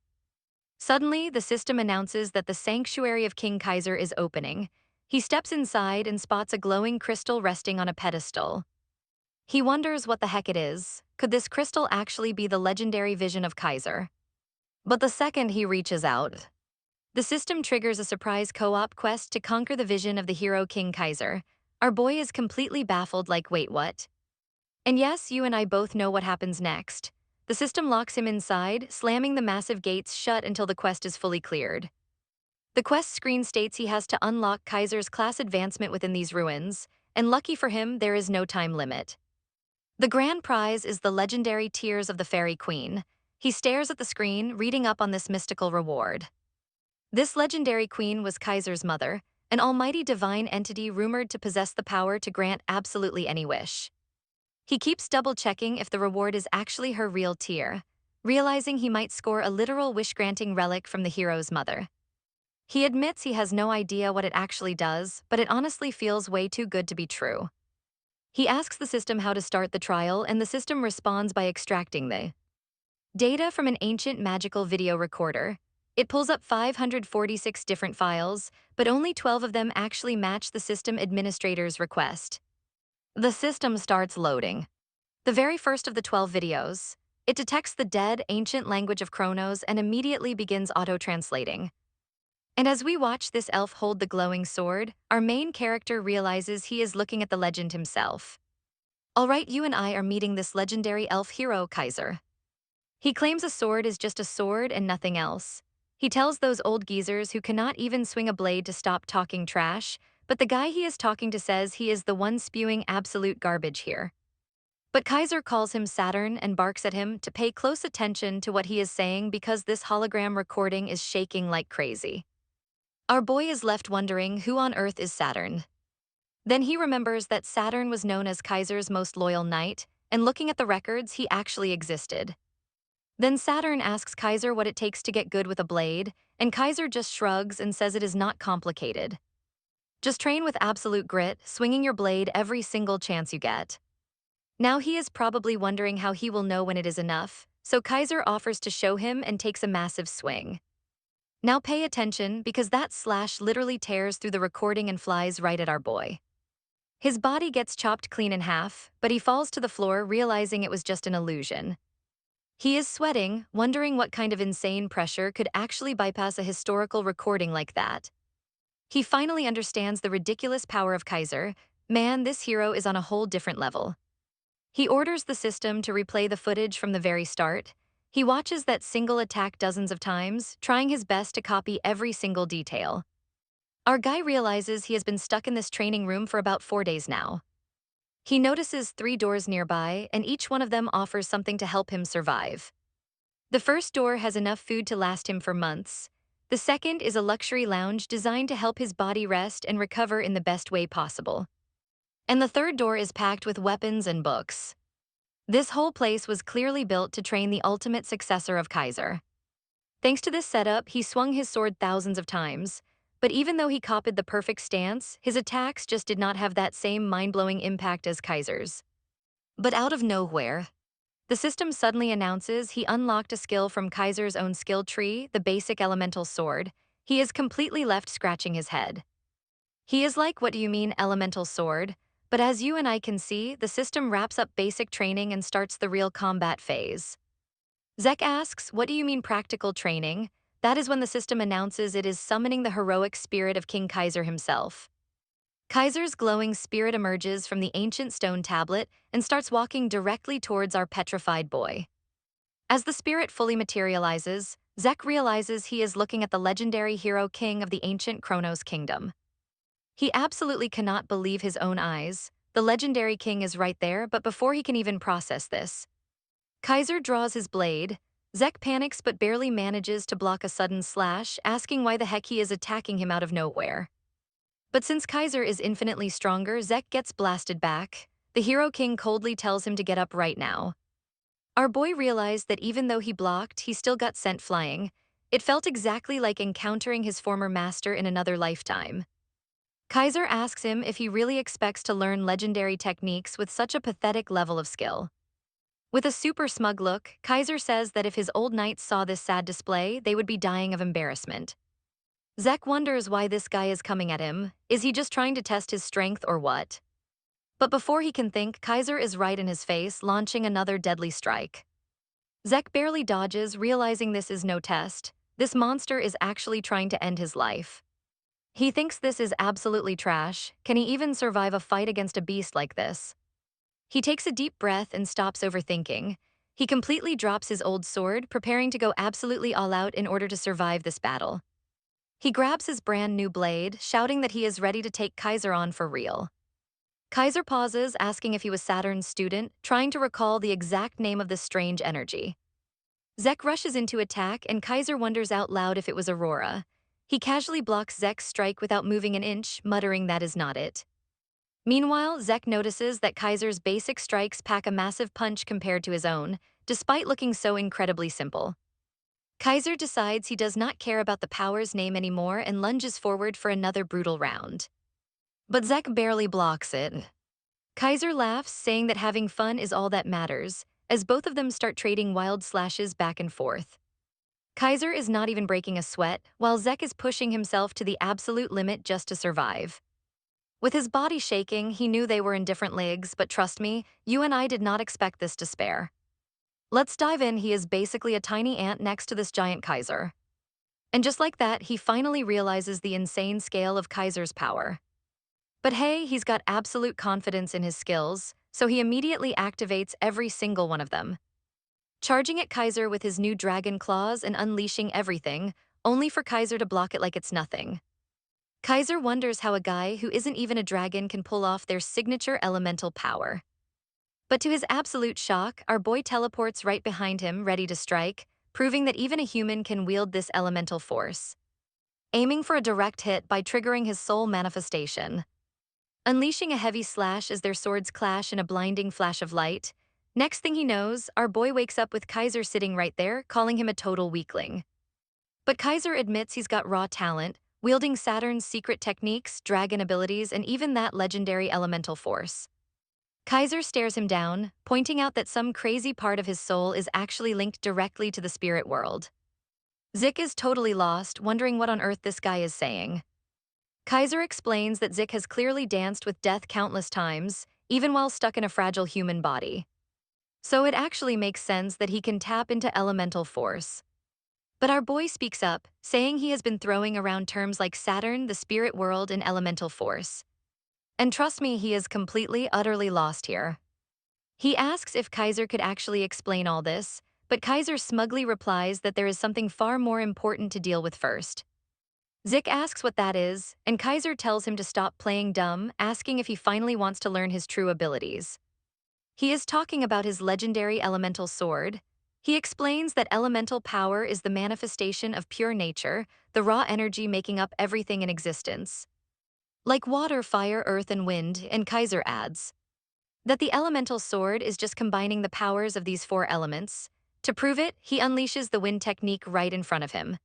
Suddenly, the system announces that the sanctuary of King Kaiser is opening. He steps inside and spots a glowing crystal resting on a pedestal. He wonders what the heck it is. Could this crystal actually be the legendary vision of Kaiser? But the second he reaches out, the system triggers a surprise co-op quest to conquer the vision of the hero King Kaiser. Our boy is completely baffled, like, wait, what? And yes, you and I both know what happens next. The system locks him inside, slamming the massive gates shut until the quest is fully cleared. The quest screen states he has to unlock Kaiser's class advancement within these ruins, and lucky for him, there is no time limit. The grand prize is the legendary Tears of the Fairy Queen. He stares at the screen, reading up on this mystical reward. This legendary queen was Kaiser's mother, an almighty divine entity rumored to possess the power to grant absolutely any wish. He keeps double-checking if the reward is actually her real tear, realizing he might score a literal wish-granting relic from the hero's mother. He admits he has no idea what it actually does, but it honestly feels way too good to be true. He asks the system how to start the trial, and the system responds by extracting the data from an ancient magical video recorder. It pulls up 546 different files, but only 12 of them actually match the system administrator's request. The system starts loading. The very first of the 12 videos, it detects the dead, ancient language of Kronos and immediately begins auto-translating. And as we watch this elf hold the glowing sword, our main character realizes he is looking at the legend himself. Alright, you and I are meeting this legendary elf hero, Kaiser. He claims a sword is just a sword and nothing else. He tells those old geezers who cannot even swing a blade to stop talking trash, but the guy he is talking to says he is the one spewing absolute garbage here. But Kaiser calls him Saturn and barks at him to pay close attention to what he is saying because this hologram recording is shaking like crazy. Our boy is left wondering who on earth is Saturn. Then he remembers that Saturn was known as Kaiser's most loyal knight, and looking at the records, he actually existed. Then Saturn asks Kaiser what it takes to get good with a blade, and Kaiser just shrugs and says it is not complicated. Just train with absolute grit, swinging your blade every single chance you get. Now he is probably wondering how he will know when it is enough, so Kaiser offers to show him and takes a massive swing. Now pay attention, because that slash literally tears through the recording and flies right at our boy. His body gets chopped clean in half, but he falls to the floor realizing it was just an illusion. He is sweating, wondering what kind of insane pressure could actually bypass a historical recording like that. He finally understands the ridiculous power of Kaiser. Man, this hero is on a whole different level. He orders the system to replay the footage from the very start. He watches that single attack dozens of times, trying his best to copy every single detail. Our guy realizes he has been stuck in this training room for about 4 days now. He notices 3 doors nearby, and each one of them offers something to help him survive. The first door has enough food to last him for months. The second is a luxury lounge designed to help his body rest and recover in the best way possible. And the third door is packed with weapons and books. This whole place was clearly built to train the ultimate successor of Kaiser. Thanks to this setup, he swung his sword thousands of times, but even though he copied the perfect stance, his attacks just did not have that same mind-blowing impact as Kaiser's. But out of nowhere, the system suddenly announces he unlocked a skill from Kaiser's own skill tree, the basic elemental sword. He is completely left scratching his head. He is like, what do you mean, elemental sword? But as you and I can see, the system wraps up basic training and starts the real combat phase. Zek asks, what do you mean practical training? That is when the system announces it is summoning the heroic spirit of King Kaiser himself. Kaiser's glowing spirit emerges from the ancient stone tablet and starts walking directly towards our petrified boy. As the spirit fully materializes, Zek realizes he is looking at the legendary hero king of the ancient Kronos kingdom. He absolutely cannot believe his own eyes. The legendary king is right there, but before he can even process this, Kaiser draws his blade. Zek panics but barely manages to block a sudden slash, asking why the heck he is attacking him out of nowhere. But since Kaiser is infinitely stronger, Zek gets blasted back. The hero king coldly tells him to get up right now. Our boy realized that even though he blocked, he still got sent flying. It felt exactly like encountering his former master in another lifetime. Kaiser asks him if he really expects to learn legendary techniques with such a pathetic level of skill. With a super smug look, Kaiser says that if his old knights saw this sad display, they would be dying of embarrassment. Zek wonders why this guy is coming at him. Is he just trying to test his strength or what? But before he can think, Kaiser is right in his face, launching another deadly strike. Zek barely dodges, realizing this is no test. This monster is actually trying to end his life. He thinks this is absolutely trash. Can he even survive a fight against a beast like this? He takes a deep breath and stops overthinking. He completely drops his old sword, preparing to go absolutely all out in order to survive this battle. He grabs his brand new blade, shouting that he is ready to take Kaiser on for real. Kaiser pauses, asking if he was Saturn's student, trying to recall the exact name of this strange energy. Zek rushes into attack, and Kaiser wonders out loud if it was Aurora. He casually blocks Zek's strike without moving an inch, muttering that is not it. Meanwhile, Zek notices that Kaiser's basic strikes pack a massive punch compared to his own, despite looking so incredibly simple. Kaiser decides he does not care about the power's name anymore and lunges forward for another brutal round. But Zek barely blocks it. Kaiser laughs, saying that having fun is all that matters, as both of them start trading wild slashes back and forth. Kaiser is not even breaking a sweat, while Zek is pushing himself to the absolute limit just to survive. With his body shaking, he knew they were in different leagues, but trust me, you and I did not expect this to spare. Let's dive in. He is basically a tiny ant next to this giant Kaiser. And just like that, he finally realizes the insane scale of Kaiser's power. But hey, he's got absolute confidence in his skills, so he immediately activates every single one of them. Charging at Kaiser with his new dragon claws and unleashing everything, only for Kaiser to block it like it's nothing. Kaiser wonders how a guy who isn't even a dragon can pull off their signature elemental power. But to his absolute shock, our boy teleports right behind him, ready to strike, proving that even a human can wield this elemental force. Aiming for a direct hit by triggering his soul manifestation. Unleashing a heavy slash as their swords clash in a blinding flash of light. Next thing he knows, our boy wakes up with Kaiser sitting right there, calling him a total weakling. But Kaiser admits he's got raw talent, wielding Saturn's secret techniques, dragon abilities, and even that legendary elemental force. Kaiser stares him down, pointing out that some crazy part of his soul is actually linked directly to the spirit world. Zik is totally lost, wondering what on earth this guy is saying. Kaiser explains that Zik has clearly danced with death countless times, even while stuck in a fragile human body. So it actually makes sense that he can tap into elemental force. But our boy speaks up, saying he has been throwing around terms like Saturn, the spirit world, and elemental force. And trust me, he is completely, utterly lost here. He asks if Kaiser could actually explain all this, but Kaiser smugly replies that there is something far more important to deal with first. Zik asks what that is, and Kaiser tells him to stop playing dumb, asking if he finally wants to learn his true abilities. He is talking about his legendary elemental sword. He explains that elemental power is the manifestation of pure nature, the raw energy making up everything in existence. Like water, fire, earth, and wind, and Kaiser adds that the elemental sword is just combining the powers of these four elements. To prove it, he unleashes the wind technique right in front of him.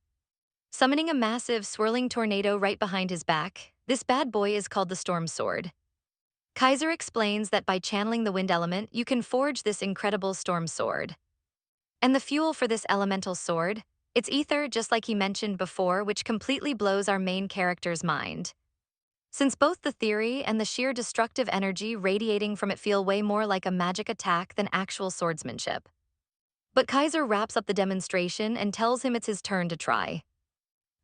Summoning a massive, swirling tornado right behind his back, this bad boy is called the Storm Sword. Kaiser explains that by channeling the wind element, you can forge this incredible storm sword. And the fuel for this elemental sword? It's ether, just like he mentioned before, which completely blows our main character's mind. Since both the theory and the sheer destructive energy radiating from it feel way more like a magic attack than actual swordsmanship. But Kaiser wraps up the demonstration and tells him it's his turn to try.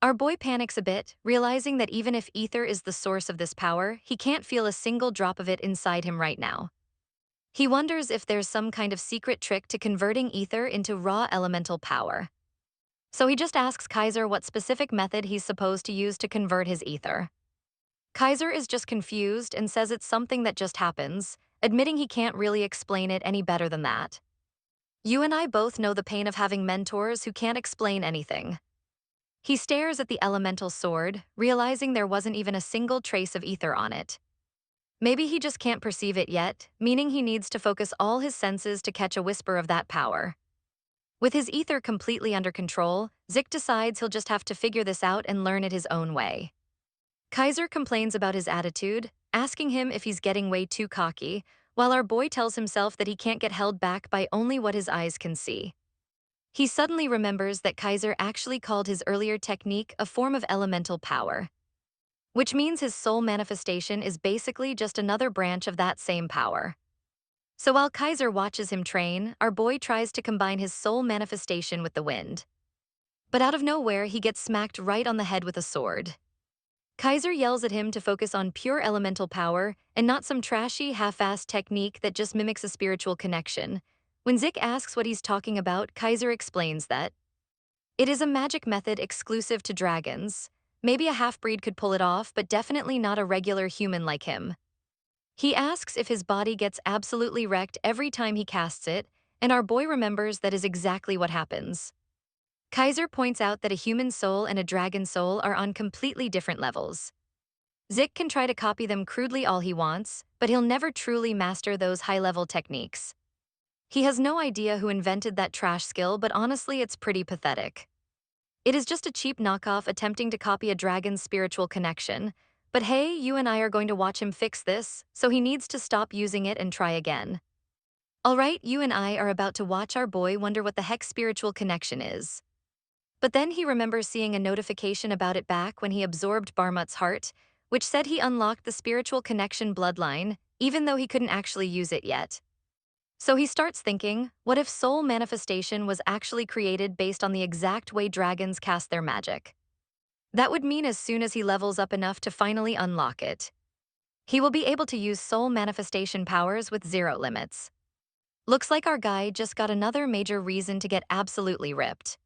Our boy panics a bit, realizing that even if ether is the source of this power, he can't feel a single drop of it inside him right now. He wonders if there's some kind of secret trick to converting ether into raw elemental power. So he just asks Kaiser what specific method he's supposed to use to convert his ether. Kaiser is just confused and says it's something that just happens, admitting he can't really explain it any better than that. You and I both know the pain of having mentors who can't explain anything. He stares at the elemental sword, realizing there wasn't even a single trace of ether on it. Maybe he just can't perceive it yet, meaning he needs to focus all his senses to catch a whisper of that power. With his ether completely under control, Zik decides he'll just have to figure this out and learn it his own way. Kaiser complains about his attitude, asking him if he's getting way too cocky, while our boy tells himself that he can't get held back by only what his eyes can see. He suddenly remembers that Kaiser actually called his earlier technique a form of elemental power, which means his soul manifestation is basically just another branch of that same power. So while Kaiser watches him train, our boy tries to combine his soul manifestation with the wind. But out of nowhere, he gets smacked right on the head with a sword. Kaiser yells at him to focus on pure elemental power and not some trashy, half-assed technique that just mimics a spiritual connection. When Zik asks what he's talking about, Kaiser explains that it is a magic method exclusive to dragons. Maybe a half-breed could pull it off, but definitely not a regular human like him. He asks if his body gets absolutely wrecked every time he casts it, and our boy remembers that is exactly what happens. Kaiser points out that a human soul and a dragon soul are on completely different levels. Zik can try to copy them crudely all he wants, but he'll never truly master those high-level techniques. He has no idea who invented that trash skill, but honestly, it's pretty pathetic. It is just a cheap knockoff attempting to copy a dragon's spiritual connection. But hey, you and I are going to watch him fix this, so he needs to stop using it and try again. Alright, you and I are about to watch our boy wonder what the heck spiritual connection is. But then he remembers seeing a notification about it back when he absorbed Barmut's heart, which said he unlocked the spiritual connection bloodline, even though he couldn't actually use it yet. So he starts thinking, what if soul manifestation was actually created based on the exact way dragons cast their magic? That would mean as soon as he levels up enough to finally unlock it, he will be able to use soul manifestation powers with zero limits. Looks like our guy just got another major reason to get absolutely ripped.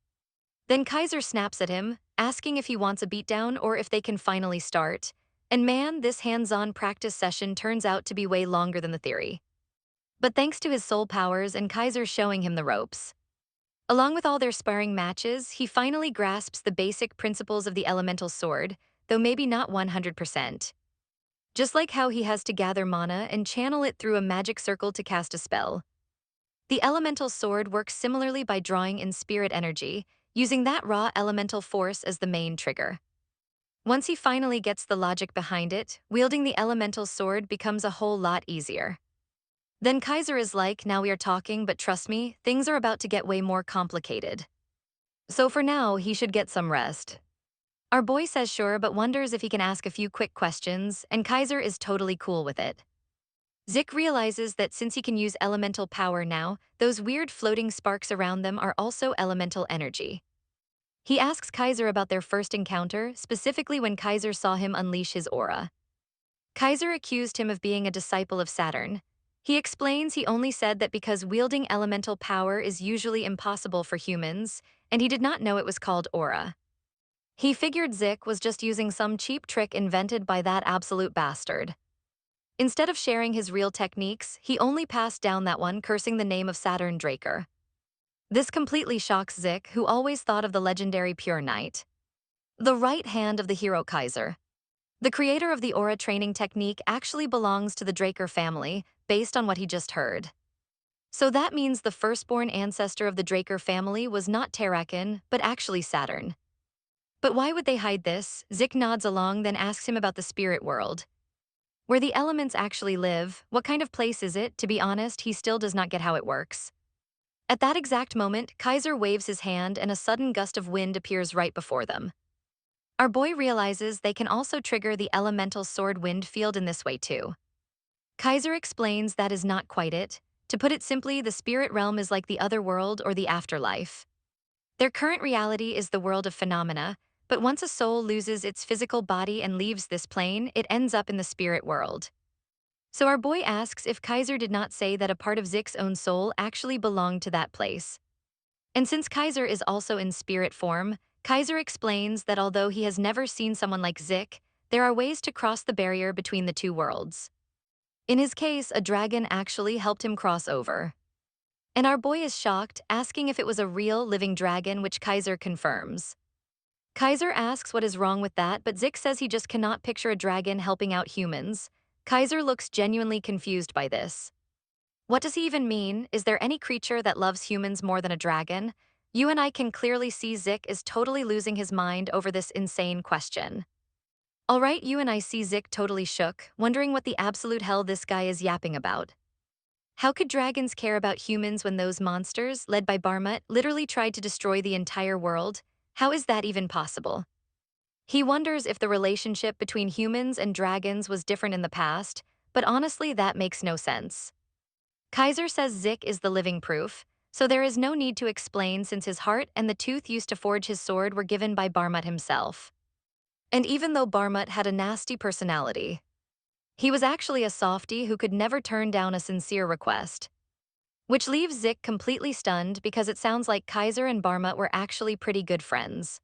Then Kaiser snaps at him, asking if he wants a beatdown or if they can finally start. And man, this hands-on practice session turns out to be way longer than the theory. But thanks to his soul powers and Kaiser showing him the ropes, along with all their sparring matches, he finally grasps the basic principles of the elemental sword, though maybe not 100%. Just like how he has to gather mana and channel it through a magic circle to cast a spell. The elemental sword works similarly by drawing in spirit energy, using that raw elemental force as the main trigger. Once he finally gets the logic behind it, wielding the elemental sword becomes a whole lot easier. Then Kaiser is like, now we are talking, but trust me, things are about to get way more complicated. So for now, he should get some rest. Our boy says sure, but wonders if he can ask a few quick questions, and Kaiser is totally cool with it. Zik realizes that since he can use elemental power now, those weird floating sparks around them are also elemental energy. He asks Kaiser about their first encounter, specifically when Kaiser saw him unleash his aura. Kaiser accused him of being a disciple of Saturn. He explains he only said that because wielding elemental power is usually impossible for humans, and he did not know it was called aura. He figured Zik was just using some cheap trick invented by that absolute bastard. Instead of sharing his real techniques, he only passed down that one, cursing the name of Saturn Draker. This completely shocks Zik, who always thought of the legendary Pure Knight, the right hand of the hero Kaiser. The creator of the aura training technique actually belongs to the Draker family, based on what he just heard. So that means the firstborn ancestor of the Draker family was not Terrakin, but actually Saturn. But why would they hide this? Zik nods along, then asks him about the spirit world, where the elements actually live. What kind of place is it? To be honest, he still does not get how it works. At that exact moment, Kaiser waves his hand and a sudden gust of wind appears right before them. Our boy realizes they can also trigger the elemental sword wind field in this way too. Kaiser explains that is not quite it. To put it simply, the spirit realm is like the other world or the afterlife. Their current reality is the world of phenomena, but once a soul loses its physical body and leaves this plane, it ends up in the spirit world. So our boy asks if Kaiser did not say that a part of Zik's own soul actually belonged to that place. And since Kaiser is also in spirit form, Kaiser explains that although he has never seen someone like Zik, there are ways to cross the barrier between the two worlds. In his case, a dragon actually helped him cross over. And our boy is shocked, asking if it was a real living dragon, which Kaiser confirms. Kaiser asks what is wrong with that, but Zik says he just cannot picture a dragon helping out humans. Kaiser looks genuinely confused by this. What does he even mean? Is there any creature that loves humans more than a dragon? You and I can clearly see Zik is totally losing his mind over this insane question. Alright, you and I see Zik totally shook, wondering what the absolute hell this guy is yapping about. How could dragons care about humans when those monsters, led by Barmut, literally tried to destroy the entire world? How is that even possible? He wonders if the relationship between humans and dragons was different in the past, but honestly, that makes no sense. Kaiser says Zik is the living proof, so there is no need to explain since his heart and the tooth used to forge his sword were given by Barmut himself. And even though Barmut had a nasty personality, he was actually a softie who could never turn down a sincere request. Which leaves Zik completely stunned because it sounds like Kaiser and Barmut were actually pretty good friends.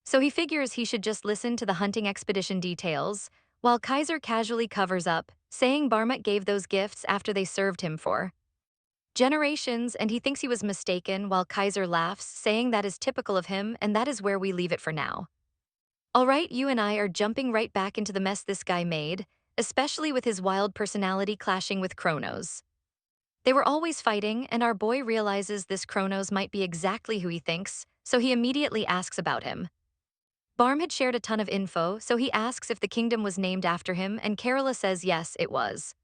So he figures he should just listen to the hunting expedition details, while Kaiser casually covers up, saying Barmut gave those gifts after they served him for generations, and he thinks he was mistaken, while Kaiser laughs, saying that is typical of him, and that is where we leave it for now. Alright, you and I are jumping right back into the mess this guy made, especially with his wild personality clashing with Kronos. They were always fighting, and our boy realizes this Kronos might be exactly who he thinks, so he immediately asks about him. Barm had shared a ton of info, so he asks if the kingdom was named after him, and Kerala says yes, it was.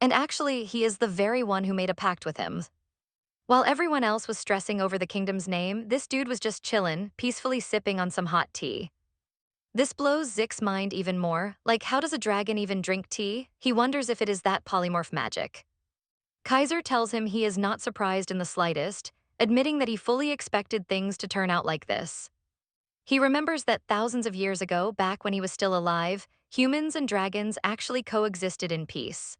And actually, he is the very one who made a pact with him. While everyone else was stressing over the kingdom's name, this dude was just chillin', peacefully sipping on some hot tea. This blows Zik's mind even more, like how does a dragon even drink tea? He wonders if it is that polymorph magic. Kaiser tells him he is not surprised in the slightest, admitting that he fully expected things to turn out like this. He remembers that thousands of years ago, back when he was still alive, humans and dragons actually coexisted in peace.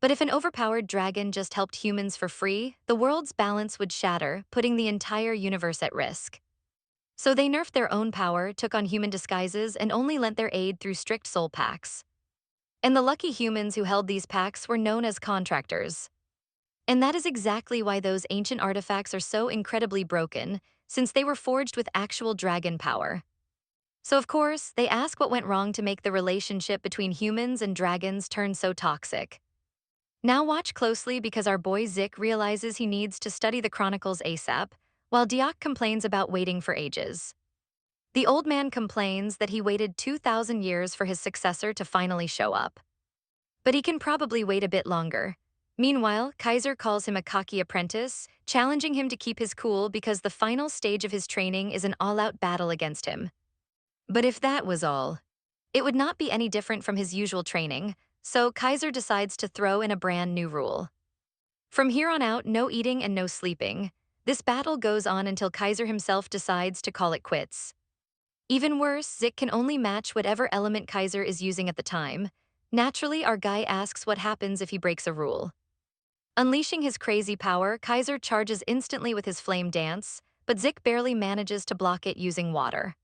But if an overpowered dragon just helped humans for free, the world's balance would shatter, putting the entire universe at risk. So they nerfed their own power, took on human disguises, and only lent their aid through strict soul pacts. And the lucky humans who held these pacts were known as contractors. And that is exactly why those ancient artifacts are so incredibly broken, since they were forged with actual dragon power. So of course, they ask what went wrong to make the relationship between humans and dragons turn so toxic. Now watch closely because our boy Zik realizes he needs to study the chronicles ASAP, while Diak complains about waiting for ages. The old man complains that he waited 2,000 years for his successor to finally show up. But he can probably wait a bit longer. Meanwhile, Kaiser calls him a cocky apprentice, challenging him to keep his cool because the final stage of his training is an all-out battle against him. But if that was all, it would not be any different from his usual training, so Kaiser decides to throw in a brand new rule. From here on out, no eating and no sleeping. This battle goes on until Kaiser himself decides to call it quits. Even worse, Zik can only match whatever element Kaiser is using at the time. Naturally, our guy asks what happens if he breaks a rule. Unleashing his crazy power, Kaiser charges instantly with his flame dance, but Zik barely manages to block it using water.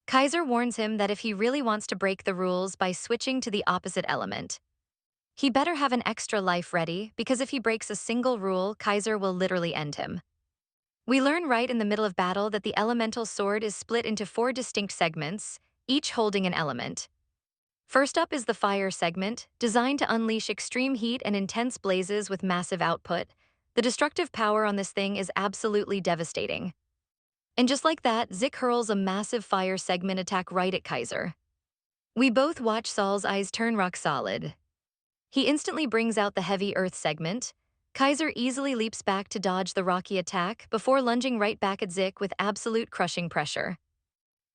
Kaiser warns him that if he really wants to break the rules by switching to the opposite element, he better have an extra life ready, because if he breaks a single rule, Kaiser will literally end him. We learn right in the middle of battle that the elemental sword is split into 4 distinct segments, each holding an element. First up is the fire segment, designed to unleash extreme heat and intense blazes with massive output. The destructive power on this thing is absolutely devastating. And just like that, Zik hurls a massive fire segment attack right at Kaiser. We both watch Saul's eyes turn rock solid. He instantly brings out the heavy earth segment. Kaiser easily leaps back to dodge the rocky attack before lunging right back at Zik with absolute crushing pressure.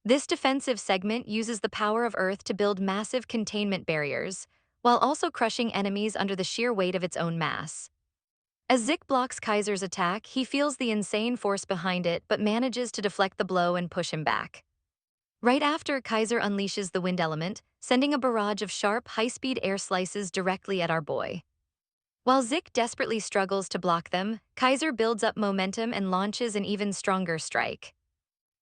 This defensive segment uses the power of Earth to build massive containment barriers, while also crushing enemies under the sheer weight of its own mass. As Zik blocks Kaiser's attack, he feels the insane force behind it but manages to deflect the blow and push him back. Right after, Kaiser unleashes the wind element, sending a barrage of sharp, high-speed air slices directly at our boy. While Zik desperately struggles to block them, Kaiser builds up momentum and launches an even stronger strike.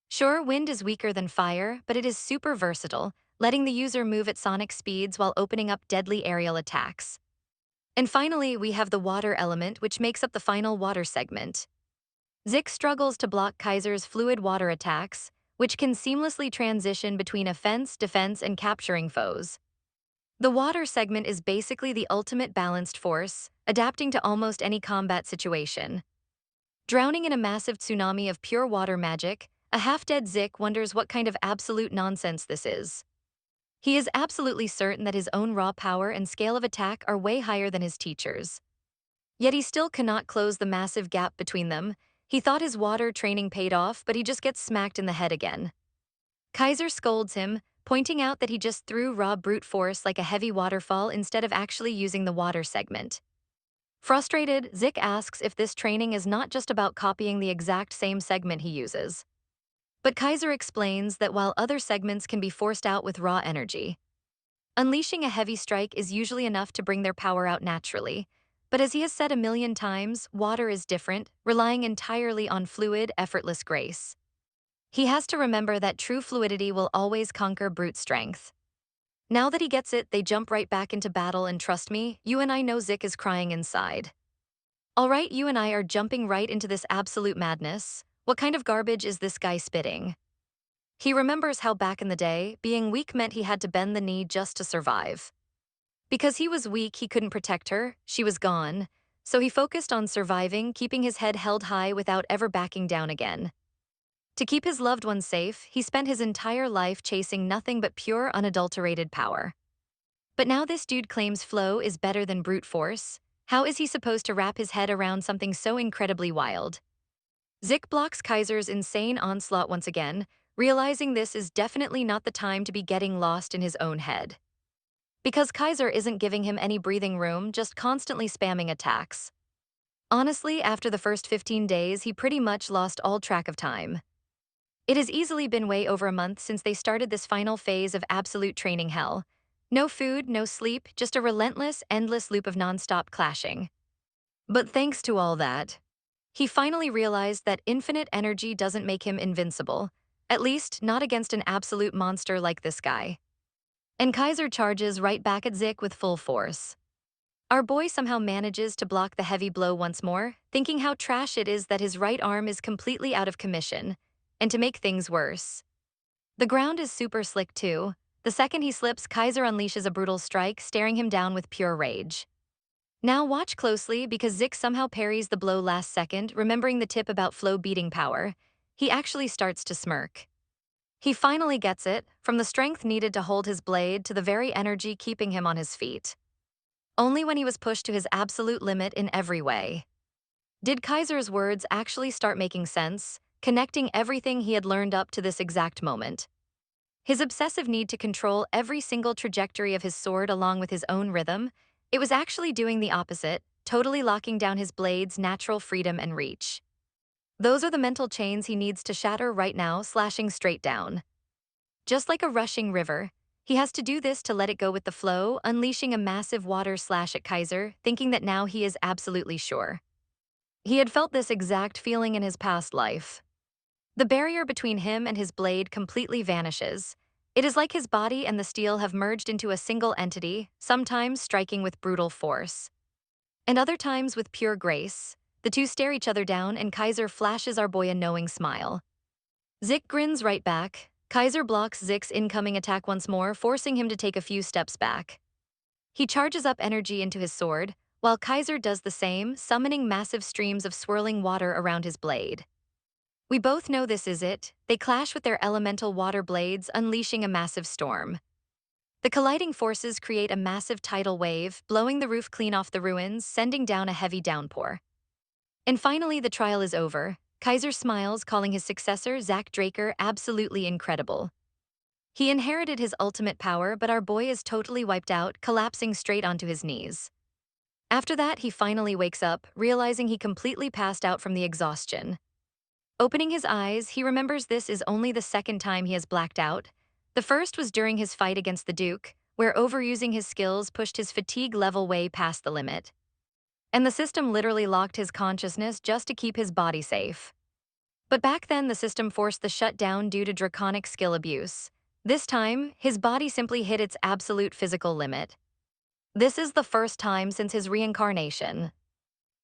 Sure, wind is weaker than fire, but it is super versatile, letting the user move at sonic speeds while opening up deadly aerial attacks. And finally, we have the water element, which makes up the final water segment. Zik struggles to block Kaiser's fluid water attacks, which can seamlessly transition between offense, defense, and capturing foes. The water segment is basically the ultimate balanced force, adapting to almost any combat situation. Drowning in a massive tsunami of pure water magic, a half-dead Zik wonders what kind of absolute nonsense this is. He is absolutely certain that his own raw power and scale of attack are way higher than his teacher's. Yet he still cannot close the massive gap between them. He thought his water training paid off, but he just gets smacked in the head again. Kaiser scolds him, pointing out that he just threw raw brute force like a heavy waterfall instead of actually using the water segment. Frustrated, Zik asks if this training is not just about copying the exact same segment he uses. But Kaiser explains that while other segments can be forced out with raw energy, unleashing a heavy strike is usually enough to bring their power out naturally. But as he has said a million times, water is different, relying entirely on fluid, effortless grace. He has to remember that true fluidity will always conquer brute strength. Now that he gets it, they jump right back into battle, and trust me, you and I know Zik is crying inside. Alright, you and I are jumping right into this absolute madness. What kind of garbage is this guy spitting? He remembers how back in the day, being weak meant he had to bend the knee just to survive. Because he was weak, he couldn't protect her, she was gone. So he focused on surviving, keeping his head held high without ever backing down again. To keep his loved ones safe, he spent his entire life chasing nothing but pure, unadulterated power. But now this dude claims flow is better than brute force. How is he supposed to wrap his head around something so incredibly wild? Zik blocks Kaiser's insane onslaught once again, realizing this is definitely not the time to be getting lost in his own head. Because Kaiser isn't giving him any breathing room, just constantly spamming attacks. Honestly, after the first 15 days, he pretty much lost all track of time. It has easily been way over a month since they started this final phase of absolute training hell. No food, no sleep, just a relentless, endless loop of non-stop clashing. But thanks to all that, he finally realized that infinite energy doesn't make him invincible, at least not against an absolute monster like this guy. And Kaiser charges right back at Zik with full force. Our boy somehow manages to block the heavy blow once more, thinking how trash it is that his right arm is completely out of commission. And to make things worse, the ground is super slick too. The second he slips, Kaiser unleashes a brutal strike, staring him down with pure rage. Now watch closely, because Zik somehow parries the blow last second, remembering the tip about flow beating power. He actually starts to smirk. He finally gets it, from the strength needed to hold his blade to the very energy keeping him on his feet. Only when he was pushed to his absolute limit in every way did Kaiser's words actually start making sense, connecting everything he had learned up to this exact moment. His obsessive need to control every single trajectory of his sword along with his own rhythm, it was actually doing the opposite, totally locking down his blade's natural freedom and reach. Those are the mental chains he needs to shatter right now, slashing straight down. Just like a rushing river, he has to do this to let it go with the flow, unleashing a massive water slash at Kaiser, thinking that now he is absolutely sure. He had felt this exact feeling in his past life. The barrier between him and his blade completely vanishes. It is like his body and the steel have merged into a single entity, sometimes striking with brutal force, and other times with pure grace. The two stare each other down, and Kaiser flashes our boy a knowing smile. Zik grins right back. Kaiser blocks Zik's incoming attack once more, forcing him to take a few steps back. He charges up energy into his sword, while Kaiser does the same, summoning massive streams of swirling water around his blade. We both know this is it. They clash with their elemental water blades, unleashing a massive storm. The colliding forces create a massive tidal wave, blowing the roof clean off the ruins, sending down a heavy downpour. And finally, the trial is over. Kaiser smiles, calling his successor, Zack Draker, absolutely incredible. He inherited his ultimate power, but our boy is totally wiped out, collapsing straight onto his knees. After that, he finally wakes up, realizing he completely passed out from the exhaustion. Opening his eyes, he remembers this is only the second time he has blacked out. The first was during his fight against the Duke, where overusing his skills pushed his fatigue level way past the limit. And the system literally locked his consciousness just to keep his body safe. But back then, the system forced the shutdown due to draconic skill abuse. This time, his body simply hit its absolute physical limit. This is the first time since his reincarnation.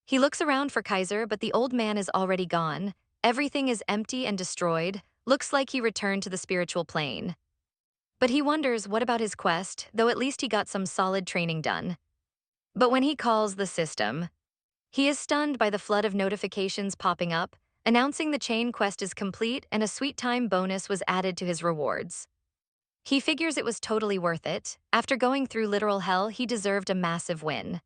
He looks around for Kaiser, but the old man is already gone. Everything is empty and destroyed. Looks like he returned to the spiritual plane. But he wonders what about his quest, though at least he got some solid training done. But when he calls the system, he is stunned by the flood of notifications popping up, announcing the chain quest is complete and a sweet time bonus was added to his rewards. He figures it was totally worth it. After going through literal hell, he deserved a massive win.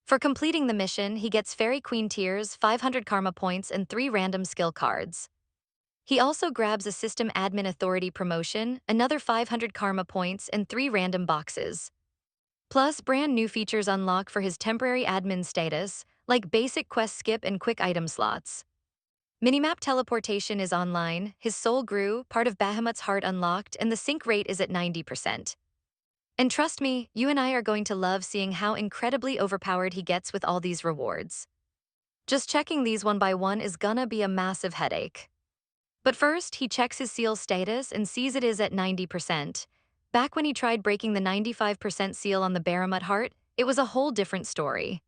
For completing the mission, he gets Fairy Queen tiers, 500 karma points, and 3 random skill cards. He also grabs a System Admin Authority promotion, another 500 karma points, and 3 random boxes. Plus, brand new features unlock for his temporary admin status, like basic quest skip and quick item slots. Minimap teleportation is online, his soul grew, part of Bahamut's heart unlocked, and the sync rate is at 90%. And trust me, you and I are going to love seeing how incredibly overpowered he gets with all these rewards. Just checking these one by one is gonna be a massive headache. But first, he checks his seal status and sees it is at 90%. Back when he tried breaking the 95% seal on the Bahamut heart, it was a whole different story.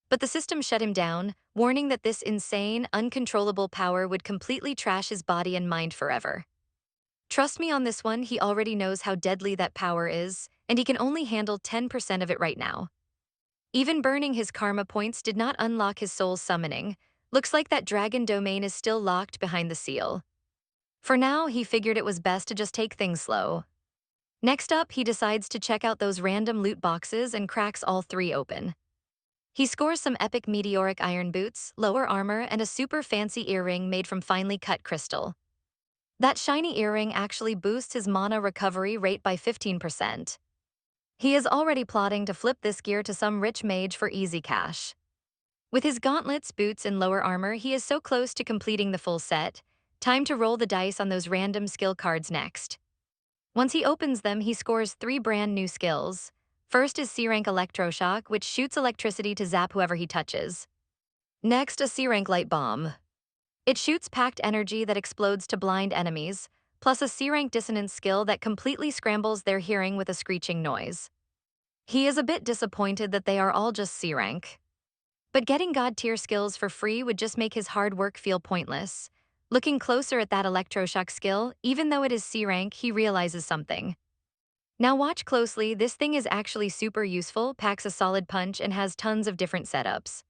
But the system shut him down, warning that this insane, uncontrollable power would completely trash his body and mind forever. Trust me on this one, he already knows how deadly that power is, and he can only handle 10% of it right now. Even burning his karma points did not unlock his soul's summoning. Looks like that dragon domain is still locked behind the seal. For now, he figured it was best to just take things slow. Next up, he decides to check out those random loot boxes and cracks all 3 open. He scores some epic meteoric iron boots, lower armor, and a super fancy earring made from finely cut crystal. That shiny earring actually boosts his mana recovery rate by 15%. He is already plotting to flip this gear to some rich mage for easy cash. With his gauntlets, boots, and lower armor, he is so close to completing the full set. Time to roll the dice on those random skill cards next. Once he opens them, he scores 3 brand new skills. First is C-Rank Electroshock, which shoots electricity to zap whoever he touches. Next, a C-Rank Light Bomb. It shoots packed energy that explodes to blind enemies, plus a C-Rank Dissonance skill that completely scrambles their hearing with a screeching noise. He is a bit disappointed that they are all just C-Rank. But getting God tier skills for free would just make his hard work feel pointless. Looking closer at that Electroshock skill, even though it is C-Rank, he realizes something. Now watch closely, this thing is actually super useful, packs a solid punch, and has tons of different setups.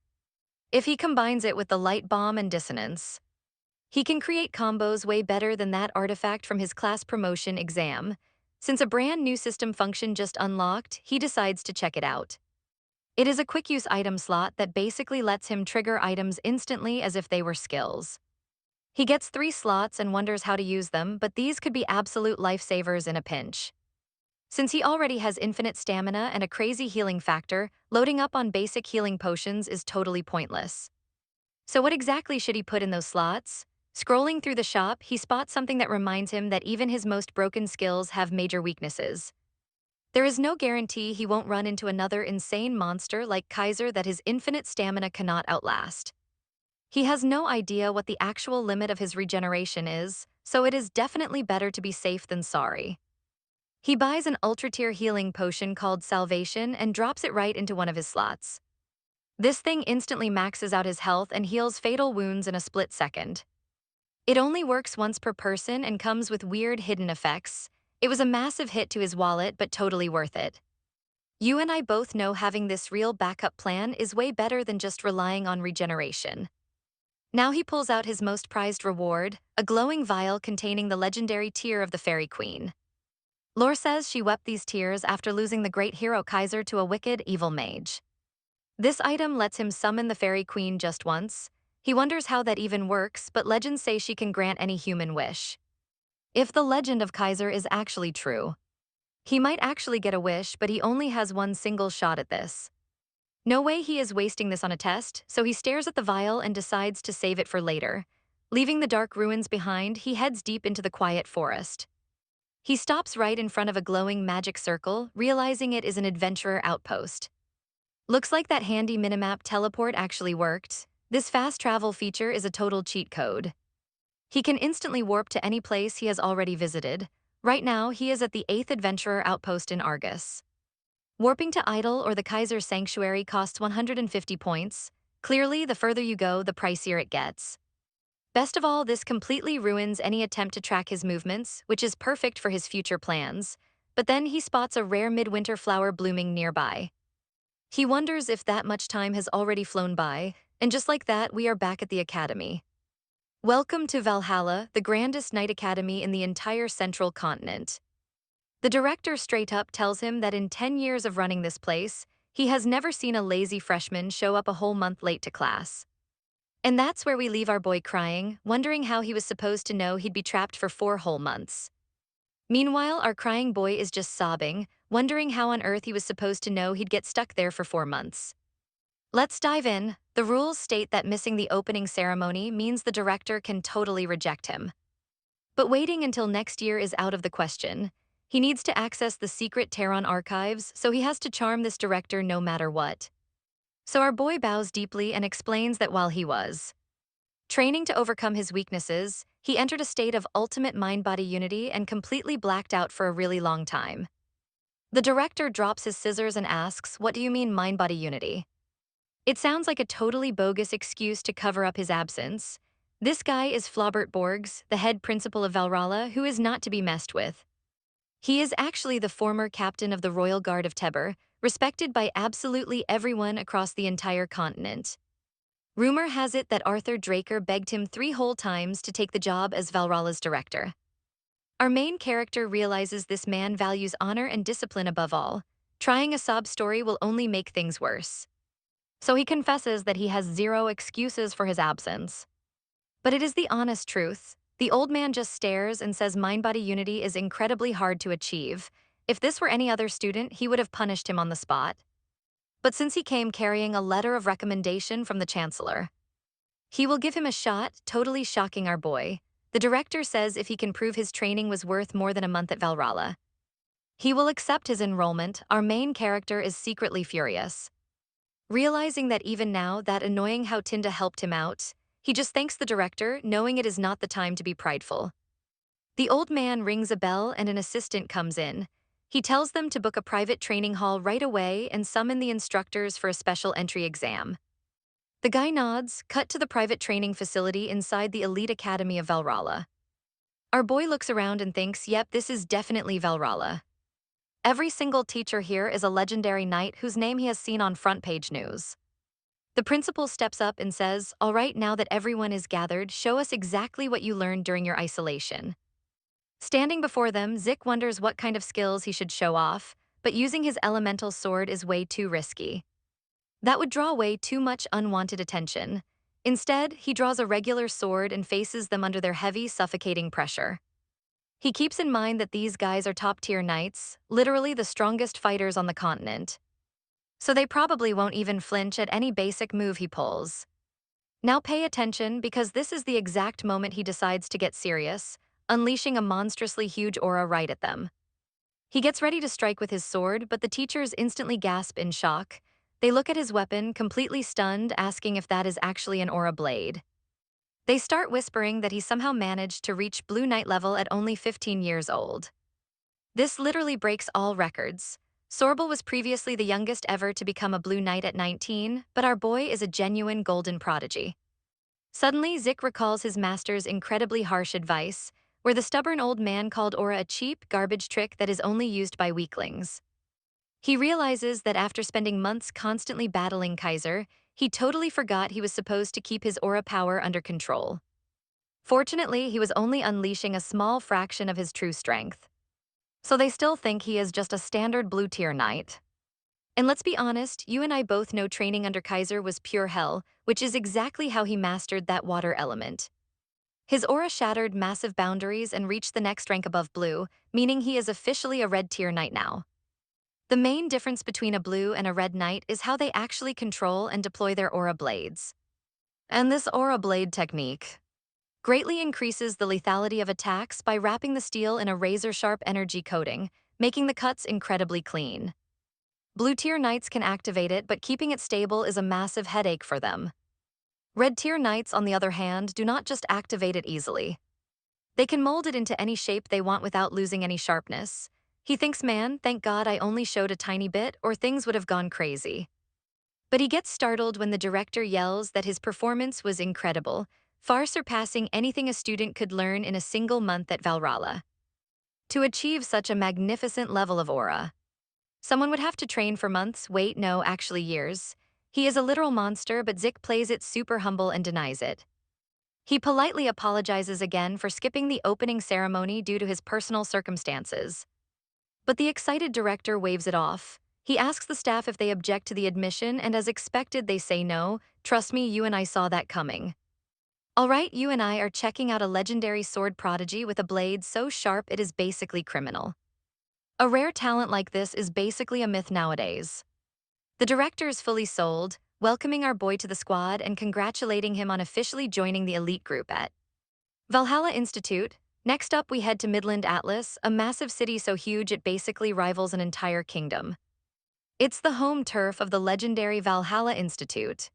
If he combines it with the Light Bomb and Dissonance, he can create combos way better than that artifact from his class promotion exam. Since a brand new system function just unlocked, he decides to check it out. It is a quick-use item slot that basically lets him trigger items instantly as if they were skills. He gets 3 slots and wonders how to use them, but these could be absolute lifesavers in a pinch. Since he already has infinite stamina and a crazy healing factor, loading up on basic healing potions is totally pointless. So what exactly should he put in those slots? Scrolling through the shop, he spots something that reminds him that even his most broken skills have major weaknesses. There is no guarantee he won't run into another insane monster like Kaiser that his infinite stamina cannot outlast. He has no idea what the actual limit of his regeneration is, so it is definitely better to be safe than sorry. He buys an ultra-tier healing potion called Salvation and drops it right into one of his slots. This thing instantly maxes out his health and heals fatal wounds in a split second. It only works once per person and comes with weird hidden effects. It was a massive hit to his wallet, but totally worth it. You and I both know having this real backup plan is way better than just relying on regeneration. Now he pulls out his most prized reward, a glowing vial containing the legendary tear of the Fairy Queen. Lore says she wept these tears after losing the great hero Kaiser to a wicked, evil mage. This item lets him summon the Fairy Queen just once. He wonders how that even works, but legends say she can grant any human wish. If the legend of Kaiser is actually true, he might actually get a wish, but he only has one single shot at this. No way he is wasting this on a test, so he stares at the vial and decides to save it for later. Leaving the dark ruins behind, he heads deep into the quiet forest. He stops right in front of a glowing magic circle, realizing it is an adventurer outpost. Looks like that handy minimap teleport actually worked. This fast travel feature is a total cheat code. He can instantly warp to any place he has already visited. Right now, he is at the 8th adventurer outpost in Argus. Warping to Idle or the Kaiser Sanctuary costs 150 points. Clearly, the further you go, the pricier it gets. Best of all, this completely ruins any attempt to track his movements, which is perfect for his future plans. But then he spots a rare midwinter flower blooming nearby. He wonders if that much time has already flown by, and just like that, we are back at the academy. Welcome to Valhalla, the grandest night academy in the entire central continent. The director straight up tells him that in 10 years of running this place, he has never seen a lazy freshman show up a whole month late to class. And that's where we leave our boy crying, wondering how he was supposed to know he'd be trapped for 4 whole months. Meanwhile, our crying boy is just sobbing, wondering how on earth he was supposed to know he'd get stuck there for 4 months. Let's dive in. The rules state that missing the opening ceremony means the director can totally reject him. But waiting until next year is out of the question. He needs to access the secret Terran archives, so he has to charm this director no matter what. So our boy bows deeply and explains that while he was training to overcome his weaknesses, he entered a state of ultimate mind-body unity and completely blacked out for a really long time. The director drops his scissors and asks, "What do you mean mind-body unity?" It sounds like a totally bogus excuse to cover up his absence. This guy is Flaubert Borges, the head principal of Valhalla, who is not to be messed with. He is actually the former captain of the Royal Guard of Teber, respected by absolutely everyone across the entire continent. Rumor has it that Arthur Draker begged him 3 whole times to take the job as Valhalla's director. Our main character realizes this man values honor and discipline above all. Trying a sob story will only make things worse. So he confesses that he has zero excuses for his absence. But it is the honest truth. The old man just stares and says mind-body unity is incredibly hard to achieve. If this were any other student, he would have punished him on the spot. But since he came carrying a letter of recommendation from the chancellor, he will give him a shot, totally shocking our boy. The director says if he can prove his training was worth more than a month at Valhalla, he will accept his enrollment. Our main character is secretly furious. Realizing that even now, that annoying how Tinda helped him out, he just thanks the director, knowing it is not the time to be prideful. The old man rings a bell and an assistant comes in. He tells them to book a private training hall right away and summon the instructors for a special entry exam. The guy nods, cut to the private training facility inside the elite academy of Valhalla. Our boy looks around and thinks, yep, this is definitely Valhalla. Every single teacher here is a legendary knight whose name he has seen on front page news. The principal steps up and says, "All right, now that everyone is gathered, show us exactly what you learned during your isolation." Standing before them, Zik wonders what kind of skills he should show off, but using his elemental sword is way too risky. That would draw away too much unwanted attention. Instead, he draws a regular sword and faces them under their heavy, suffocating pressure. He keeps in mind that these guys are top-tier knights, literally the strongest fighters on the continent. So they probably won't even flinch at any basic move he pulls. Now pay attention, because this is the exact moment he decides to get serious, unleashing a monstrously huge aura right at them. He gets ready to strike with his sword, but the teachers instantly gasp in shock. They look at his weapon, completely stunned, asking if that is actually an aura blade. They start whispering that he somehow managed to reach Blue Knight level at only 15 years old. This literally breaks all records. Sorbel was previously the youngest ever to become a Blue Knight at 19, but our boy is a genuine golden prodigy. Suddenly, Zik recalls his master's incredibly harsh advice, where the stubborn old man called aura a cheap, garbage trick that is only used by weaklings. He realizes that after spending months constantly battling Kaiser, he totally forgot he was supposed to keep his aura power under control. Fortunately, he was only unleashing a small fraction of his true strength. So they still think he is just a standard blue-tier knight. And let's be honest, you and I both know training under Kaiser was pure hell, which is exactly how he mastered that water element. His aura shattered massive boundaries and reached the next rank above blue, meaning he is officially a red-tier knight now. The main difference between a blue and a red knight is how they actually control and deploy their aura blades. And this aura blade technique greatly increases the lethality of attacks by wrapping the steel in a razor-sharp energy coating, making the cuts incredibly clean. Blue-tier knights can activate it, but keeping it stable is a massive headache for them. Red-tier knights, on the other hand, do not just activate it easily. They can mold it into any shape they want without losing any sharpness. He thinks, man, thank God I only showed a tiny bit, or things would have gone crazy. But he gets startled when the director yells that his performance was incredible, far surpassing anything a student could learn in a single month at Valhalla. To achieve such a magnificent level of aura, someone would have to train for months, wait, no, actually years. He is a literal monster, but Zik plays it super humble and denies it. He politely apologizes again for skipping the opening ceremony due to his personal circumstances. But the excited director waves it off. He asks the staff if they object to the admission, and as expected, they say no. Trust me, you and I saw that coming. All right, you and I are checking out a legendary sword prodigy with a blade so sharp it is basically criminal. A rare talent like this is basically a myth nowadays. The director is fully sold, welcoming our boy to the squad and congratulating him on officially joining the elite group at Valhalla Institute. Next up, we head to Midland Atlas, a massive city so huge it basically rivals an entire kingdom. It's the home turf of the legendary Valhalla Institute,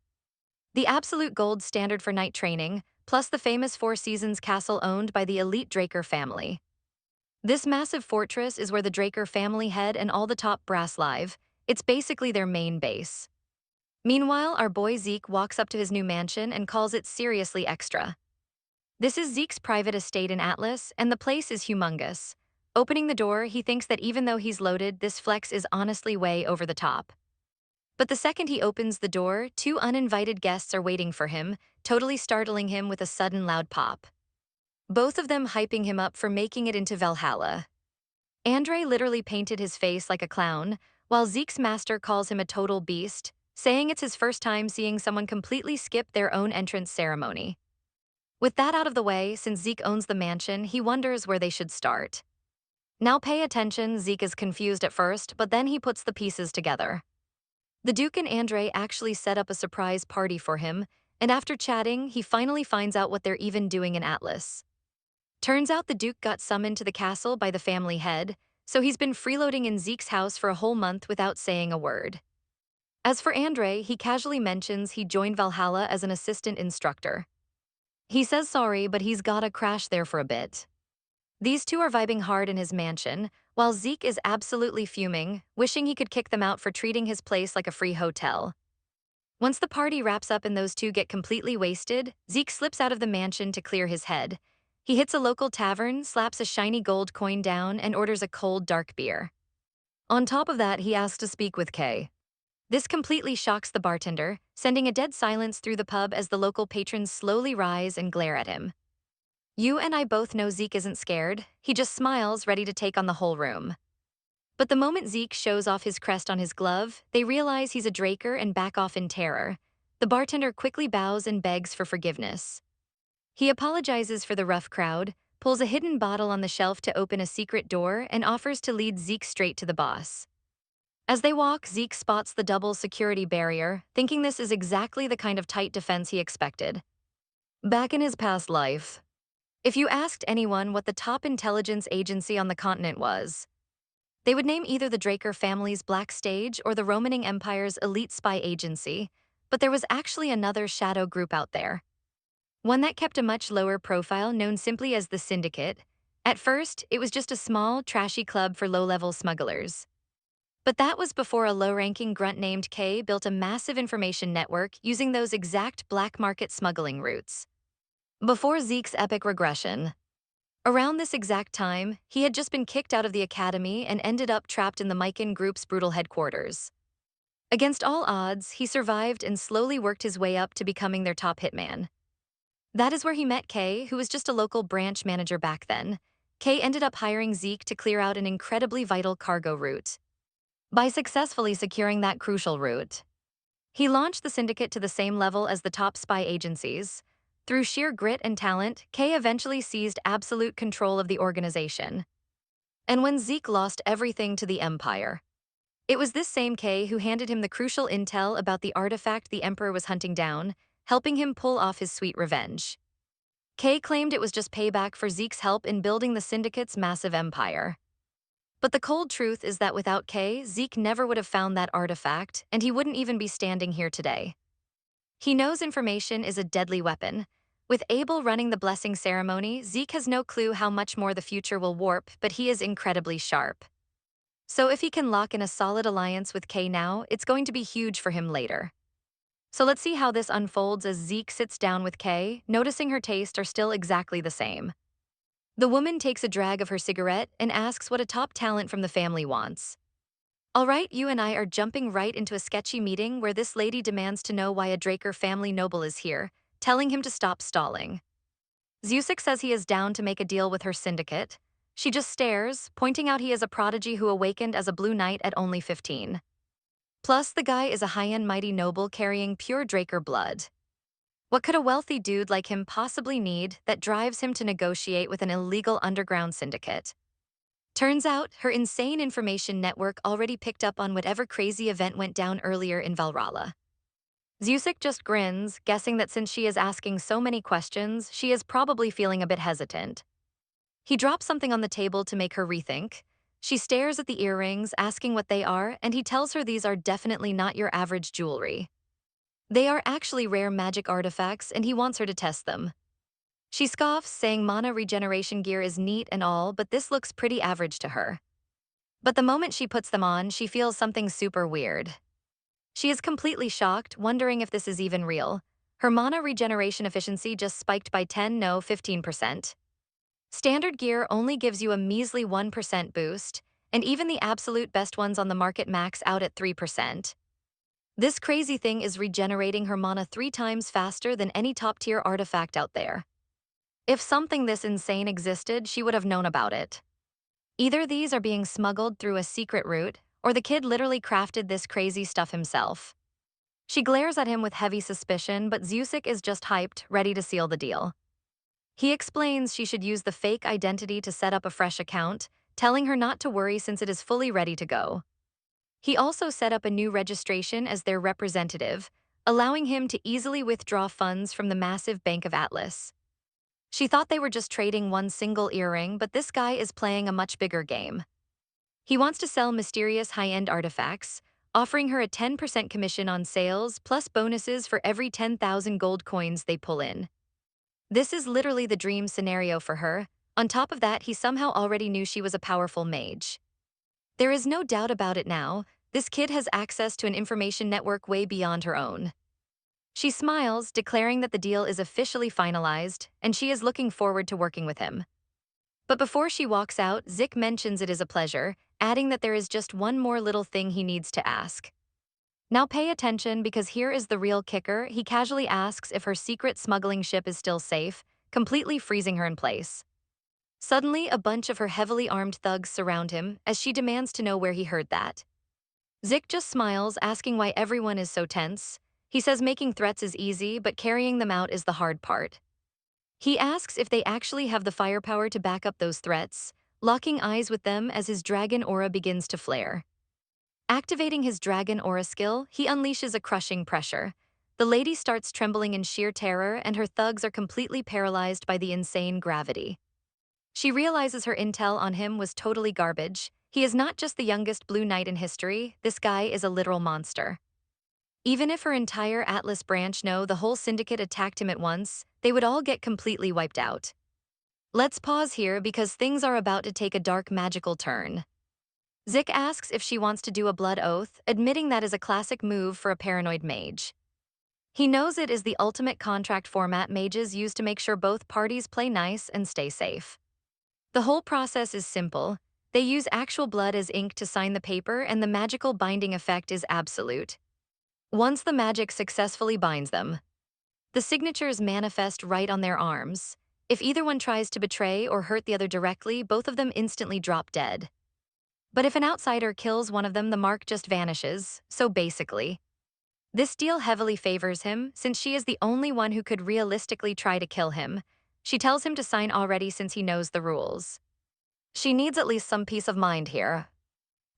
the absolute gold standard for night training, plus the famous Four Seasons castle owned by the elite Draker family. This massive fortress is where the Draker family head and all the top brass live. It's basically their main base. Meanwhile, our boy Zeke walks up to his new mansion and calls it seriously extra. This is Zeke's private estate in Atlas, and the place is humongous. Opening the door, he thinks that even though he's loaded, this flex is honestly way over the top. But the second he opens the door, two uninvited guests are waiting for him, totally startling him with a sudden loud pop. Both of them hyping him up for making it into Valhalla. Andre literally painted his face like a clown, while Zeke's master calls him a total beast, saying it's his first time seeing someone completely skip their own entrance ceremony. With that out of the way, since Zeke owns the mansion, he wonders where they should start. Now pay attention, Zeke is confused at first, but then he puts the pieces together. The Duke and Andre actually set up a surprise party for him, and after chatting, he finally finds out what they're even doing in Atlas. Turns out the Duke got summoned to the castle by the family head, so he's been freeloading in Zeke's house for a whole month without saying a word. As for Andre, he casually mentions he joined Valhalla as an assistant instructor. He says sorry, but he's gotta crash there for a bit. These two are vibing hard in his mansion, while Zeke is absolutely fuming, wishing he could kick them out for treating his place like a free hotel. Once the party wraps up and those two get completely wasted, Zeke slips out of the mansion to clear his head. He hits a local tavern, slaps a shiny gold coin down, and orders a cold, dark beer. On top of that, he asks to speak with Kay. This completely shocks the bartender, sending a dead silence through the pub as the local patrons slowly rise and glare at him. You and I both know Zeke isn't scared, he just smiles, ready to take on the whole room. But the moment Zeke shows off his crest on his glove, they realize he's a Draker and back off in terror. The bartender quickly bows and begs for forgiveness. He apologizes for the rough crowd, pulls a hidden bottle on the shelf to open a secret door, and offers to lead Zeke straight to the boss. As they walk, Zeke spots the double security barrier, thinking this is exactly the kind of tight defense he expected. Back in his past life, if you asked anyone what the top intelligence agency on the continent was, they would name either the Draker family's Black Stage or the Romaning Empire's elite spy agency, but there was actually another shadow group out there. One that kept a much lower profile, known simply as the Syndicate. At first, it was just a small, trashy club for low-level smugglers. But that was before a low-ranking grunt named Kay built a massive information network using those exact black market smuggling routes. Before Zeke's epic regression. Around this exact time, he had just been kicked out of the academy and ended up trapped in the Mycan group's brutal headquarters. Against all odds, he survived and slowly worked his way up to becoming their top hitman. That is where he met Kay, who was just a local branch manager back then. Kay ended up hiring Zeke to clear out an incredibly vital cargo route. By successfully securing that crucial route, he launched the syndicate to the same level as the top spy agencies. Through sheer grit and talent, Kay eventually seized absolute control of the organization. And when Zeke lost everything to the Empire, it was this same Kay who handed him the crucial intel about the artifact the Emperor was hunting down, helping him pull off his sweet revenge. Kay claimed it was just payback for Zeke's help in building the Syndicate's massive empire. But the cold truth is that without Kay, Zeke never would have found that artifact, and he wouldn't even be standing here today. He knows information is a deadly weapon. With Abel running the blessing ceremony, Zeke has no clue how much more the future will warp, but he is incredibly sharp. So if he can lock in a solid alliance with Kay now, it's going to be huge for him later. So let's see how this unfolds as Zeke sits down with Kay, noticing her tastes are still exactly the same. The woman takes a drag of her cigarette and asks what a top talent from the family wants. All right, you and I are jumping right into a sketchy meeting where this lady demands to know why a Draker family noble is here, telling him to stop stalling. Zusik says he is down to make a deal with her syndicate. She just stares, pointing out he is a prodigy who awakened as a blue knight at only 15. Plus, the guy is a high-end mighty noble carrying pure Draker blood. What could a wealthy dude like him possibly need that drives him to negotiate with an illegal underground syndicate? Turns out, her insane information network already picked up on whatever crazy event went down earlier in Valrala. Zusik just grins, guessing that since she is asking so many questions, she is probably feeling a bit hesitant. He drops something on the table to make her rethink. She stares at the earrings, asking what they are, and he tells her these are definitely not your average jewelry. They are actually rare magic artifacts, and he wants her to test them. She scoffs, saying mana regeneration gear is neat and all, but this looks pretty average to her. But the moment she puts them on, she feels something super weird. She is completely shocked, wondering if this is even real. Her mana regeneration efficiency just spiked by 10, no, 15%. Standard gear only gives you a measly 1% boost, and even the absolute best ones on the market max out at 3%. This crazy thing is regenerating her mana 3 times faster than any top-tier artifact out there. If something this insane existed, she would have known about it. Either these are being smuggled through a secret route, or the kid literally crafted this crazy stuff himself. She glares at him with heavy suspicion, but Zusik is just hyped, ready to seal the deal. He explains she should use the fake identity to set up a fresh account, telling her not to worry since it is fully ready to go. He also set up a new registration as their representative, allowing him to easily withdraw funds from the massive Bank of Atlas. She thought they were just trading one single earring, but this guy is playing a much bigger game. He wants to sell mysterious high-end artifacts, offering her a 10% commission on sales plus bonuses for every 10,000 gold coins they pull in. This is literally the dream scenario for her. On top of that, he somehow already knew she was a powerful mage. There is no doubt about it now, this kid has access to an information network way beyond her own. She smiles, declaring that the deal is officially finalized, and she is looking forward to working with him. But before she walks out, Zik mentions it is a pleasure, adding that there is just one more little thing he needs to ask. Now pay attention because here is the real kicker. He casually asks if her secret smuggling ship is still safe, completely freezing her in place. Suddenly, a bunch of her heavily armed thugs surround him as she demands to know where he heard that. Zik just smiles, asking why everyone is so tense. He says making threats is easy, but carrying them out is the hard part. He asks if they actually have the firepower to back up those threats, locking eyes with them as his dragon aura begins to flare. Activating his dragon aura skill, he unleashes a crushing pressure. The lady starts trembling in sheer terror, and her thugs are completely paralyzed by the insane gravity. She realizes her intel on him was totally garbage. He is not just the youngest Blue Knight in history, this guy is a literal monster. Even if her entire Atlas branch know the whole syndicate attacked him at once, they would all get completely wiped out. Let's pause here because things are about to take a dark magical turn. Zik asks if she wants to do a blood oath, admitting that is a classic move for a paranoid mage. He knows it is the ultimate contract format mages use to make sure both parties play nice and stay safe. The whole process is simple. They use actual blood as ink to sign the paper, and the magical binding effect is absolute. Once the magic successfully binds them, the signatures manifest right on their arms. If either one tries to betray or hurt the other directly, both of them instantly drop dead. But if an outsider kills one of them, the mark just vanishes, so basically. This deal heavily favors him, since she is the only one who could realistically try to kill him. She tells him to sign already since he knows the rules. She needs at least some peace of mind here.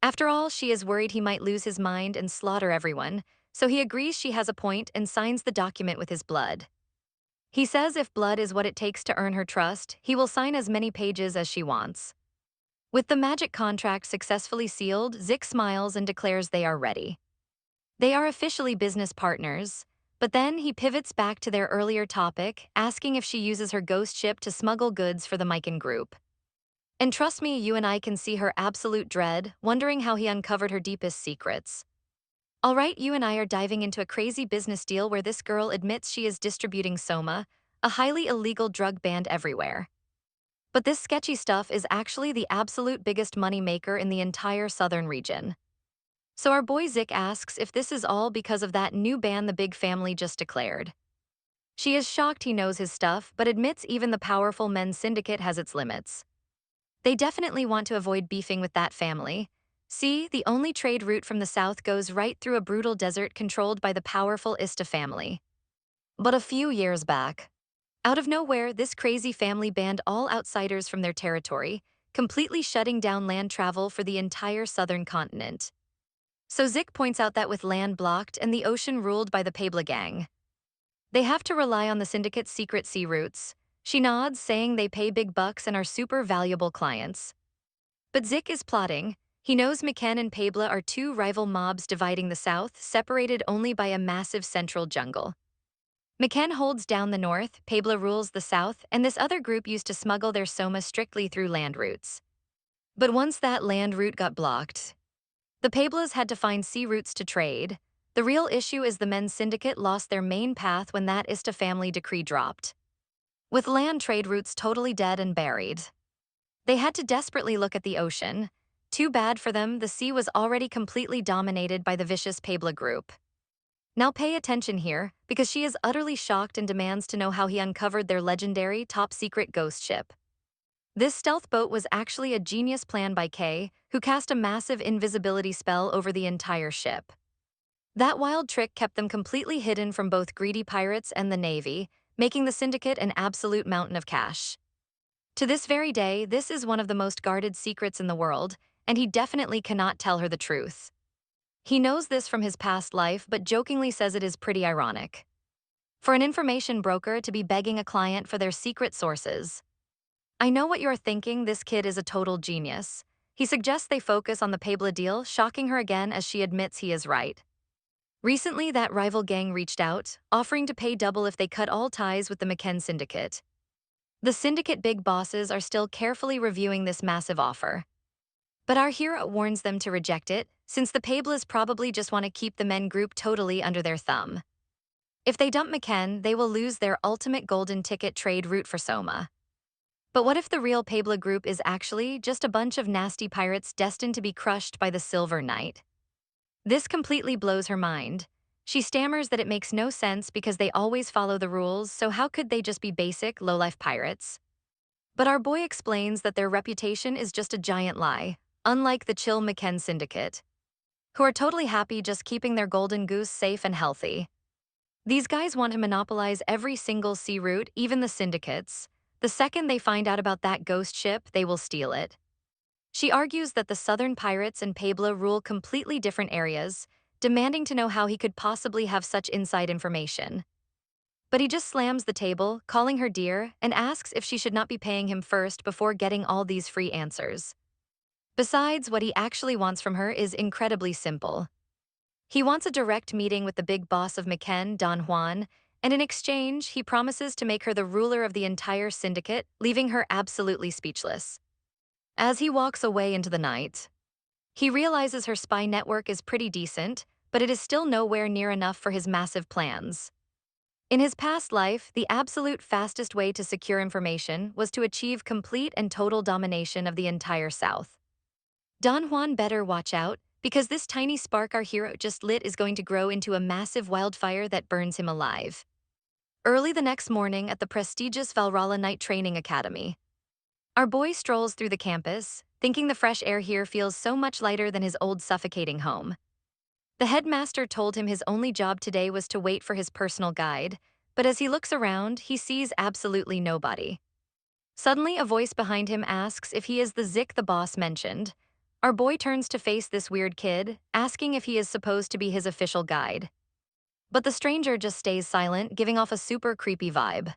After all, she is worried he might lose his mind and slaughter everyone, so he agrees she has a point and signs the document with his blood. He says if blood is what it takes to earn her trust, he will sign as many pages as she wants. With the magic contract successfully sealed, Zik smiles and declares they are ready. They are officially business partners, but then he pivots back to their earlier topic, asking if she uses her ghost ship to smuggle goods for the Mikan group. And trust me, you and I can see her absolute dread, wondering how he uncovered her deepest secrets. Alright, you and I are diving into a crazy business deal where this girl admits she is distributing Soma, a highly illegal drug banned everywhere. But this sketchy stuff is actually the absolute biggest money maker in the entire southern region. So our boy Zik asks if this is all because of that new ban the big family just declared. She is shocked he knows his stuff, but admits even the powerful men's syndicate has its limits. They definitely want to avoid beefing with that family. See, the only trade route from the south goes right through a brutal desert controlled by the powerful Ista family. But a few years back, out of nowhere, this crazy family banned all outsiders from their territory, completely shutting down land travel for the entire southern continent. So Zik points out that with land blocked and the ocean ruled by the Pabla gang, they have to rely on the syndicate's secret sea routes. She nods, saying they pay big bucks and are super valuable clients. But Zik is plotting. He knows Miken and Pabla are two rival mobs dividing the south, separated only by a massive central jungle. Miken holds down the north, Pabla rules the south, and this other group used to smuggle their soma strictly through land routes. But once that land route got blocked, the Pablas had to find sea routes to trade. The real issue is the men's syndicate lost their main path when that Ista family decree dropped. With land trade routes totally dead and buried, they had to desperately look at the ocean. Too bad for them, the sea was already completely dominated by the vicious Pabla group. Now pay attention here, because she is utterly shocked and demands to know how he uncovered their legendary top-secret ghost ship. This stealth boat was actually a genius plan by Kay, who cast a massive invisibility spell over the entire ship. That wild trick kept them completely hidden from both greedy pirates and the Navy, making the syndicate an absolute mountain of cash. To this very day, this is one of the most guarded secrets in the world, and he definitely cannot tell her the truth. He knows this from his past life, but jokingly says it is pretty ironic for an information broker to be begging a client for their secret sources. I know what you're thinking, this kid is a total genius. He suggests they focus on the Pabla deal, shocking her again as she admits he is right. Recently, that rival gang reached out, offering to pay double if they cut all ties with the McKen syndicate. The syndicate big bosses are still carefully reviewing this massive offer. But our hero warns them to reject it, since the Pablas probably just want to keep the men group totally under their thumb. If they dump McKen, they will lose their ultimate golden ticket trade route for Soma. But what if the real Pabla group is actually just a bunch of nasty pirates destined to be crushed by the Silver Knight? This completely blows her mind. She stammers that it makes no sense because they always follow the rules, so how could they just be basic, low-life pirates? But our boy explains that their reputation is just a giant lie, unlike the chill McKen syndicate, who are totally happy just keeping their golden goose safe and healthy. These guys want to monopolize every single sea route, even the syndicates. The second they find out about that ghost ship, they will steal it. She argues that the southern pirates and Pabla rule completely different areas, demanding to know how he could possibly have such inside information. But he just slams the table, calling her dear, and asks if she should not be paying him first before getting all these free answers. Besides, what he actually wants from her is incredibly simple. He wants a direct meeting with the big boss of McKen, Don Juan, and in exchange, he promises to make her the ruler of the entire syndicate, leaving her absolutely speechless. As he walks away into the night, he realizes her spy network is pretty decent, but it is still nowhere near enough for his massive plans. In his past life, the absolute fastest way to secure information was to achieve complete and total domination of the entire South. Don Juan better watch out, because this tiny spark our hero just lit is going to grow into a massive wildfire that burns him alive. Early the next morning at the prestigious Valrala Night Training Academy, our boy strolls through the campus, thinking the fresh air here feels so much lighter than his old suffocating home. The headmaster told him his only job today was to wait for his personal guide, but as he looks around, he sees absolutely nobody. Suddenly, a voice behind him asks if he is the Zik the boss mentioned. Our boy turns to face this weird kid, asking if he is supposed to be his official guide. But the stranger just stays silent, giving off a super creepy vibe.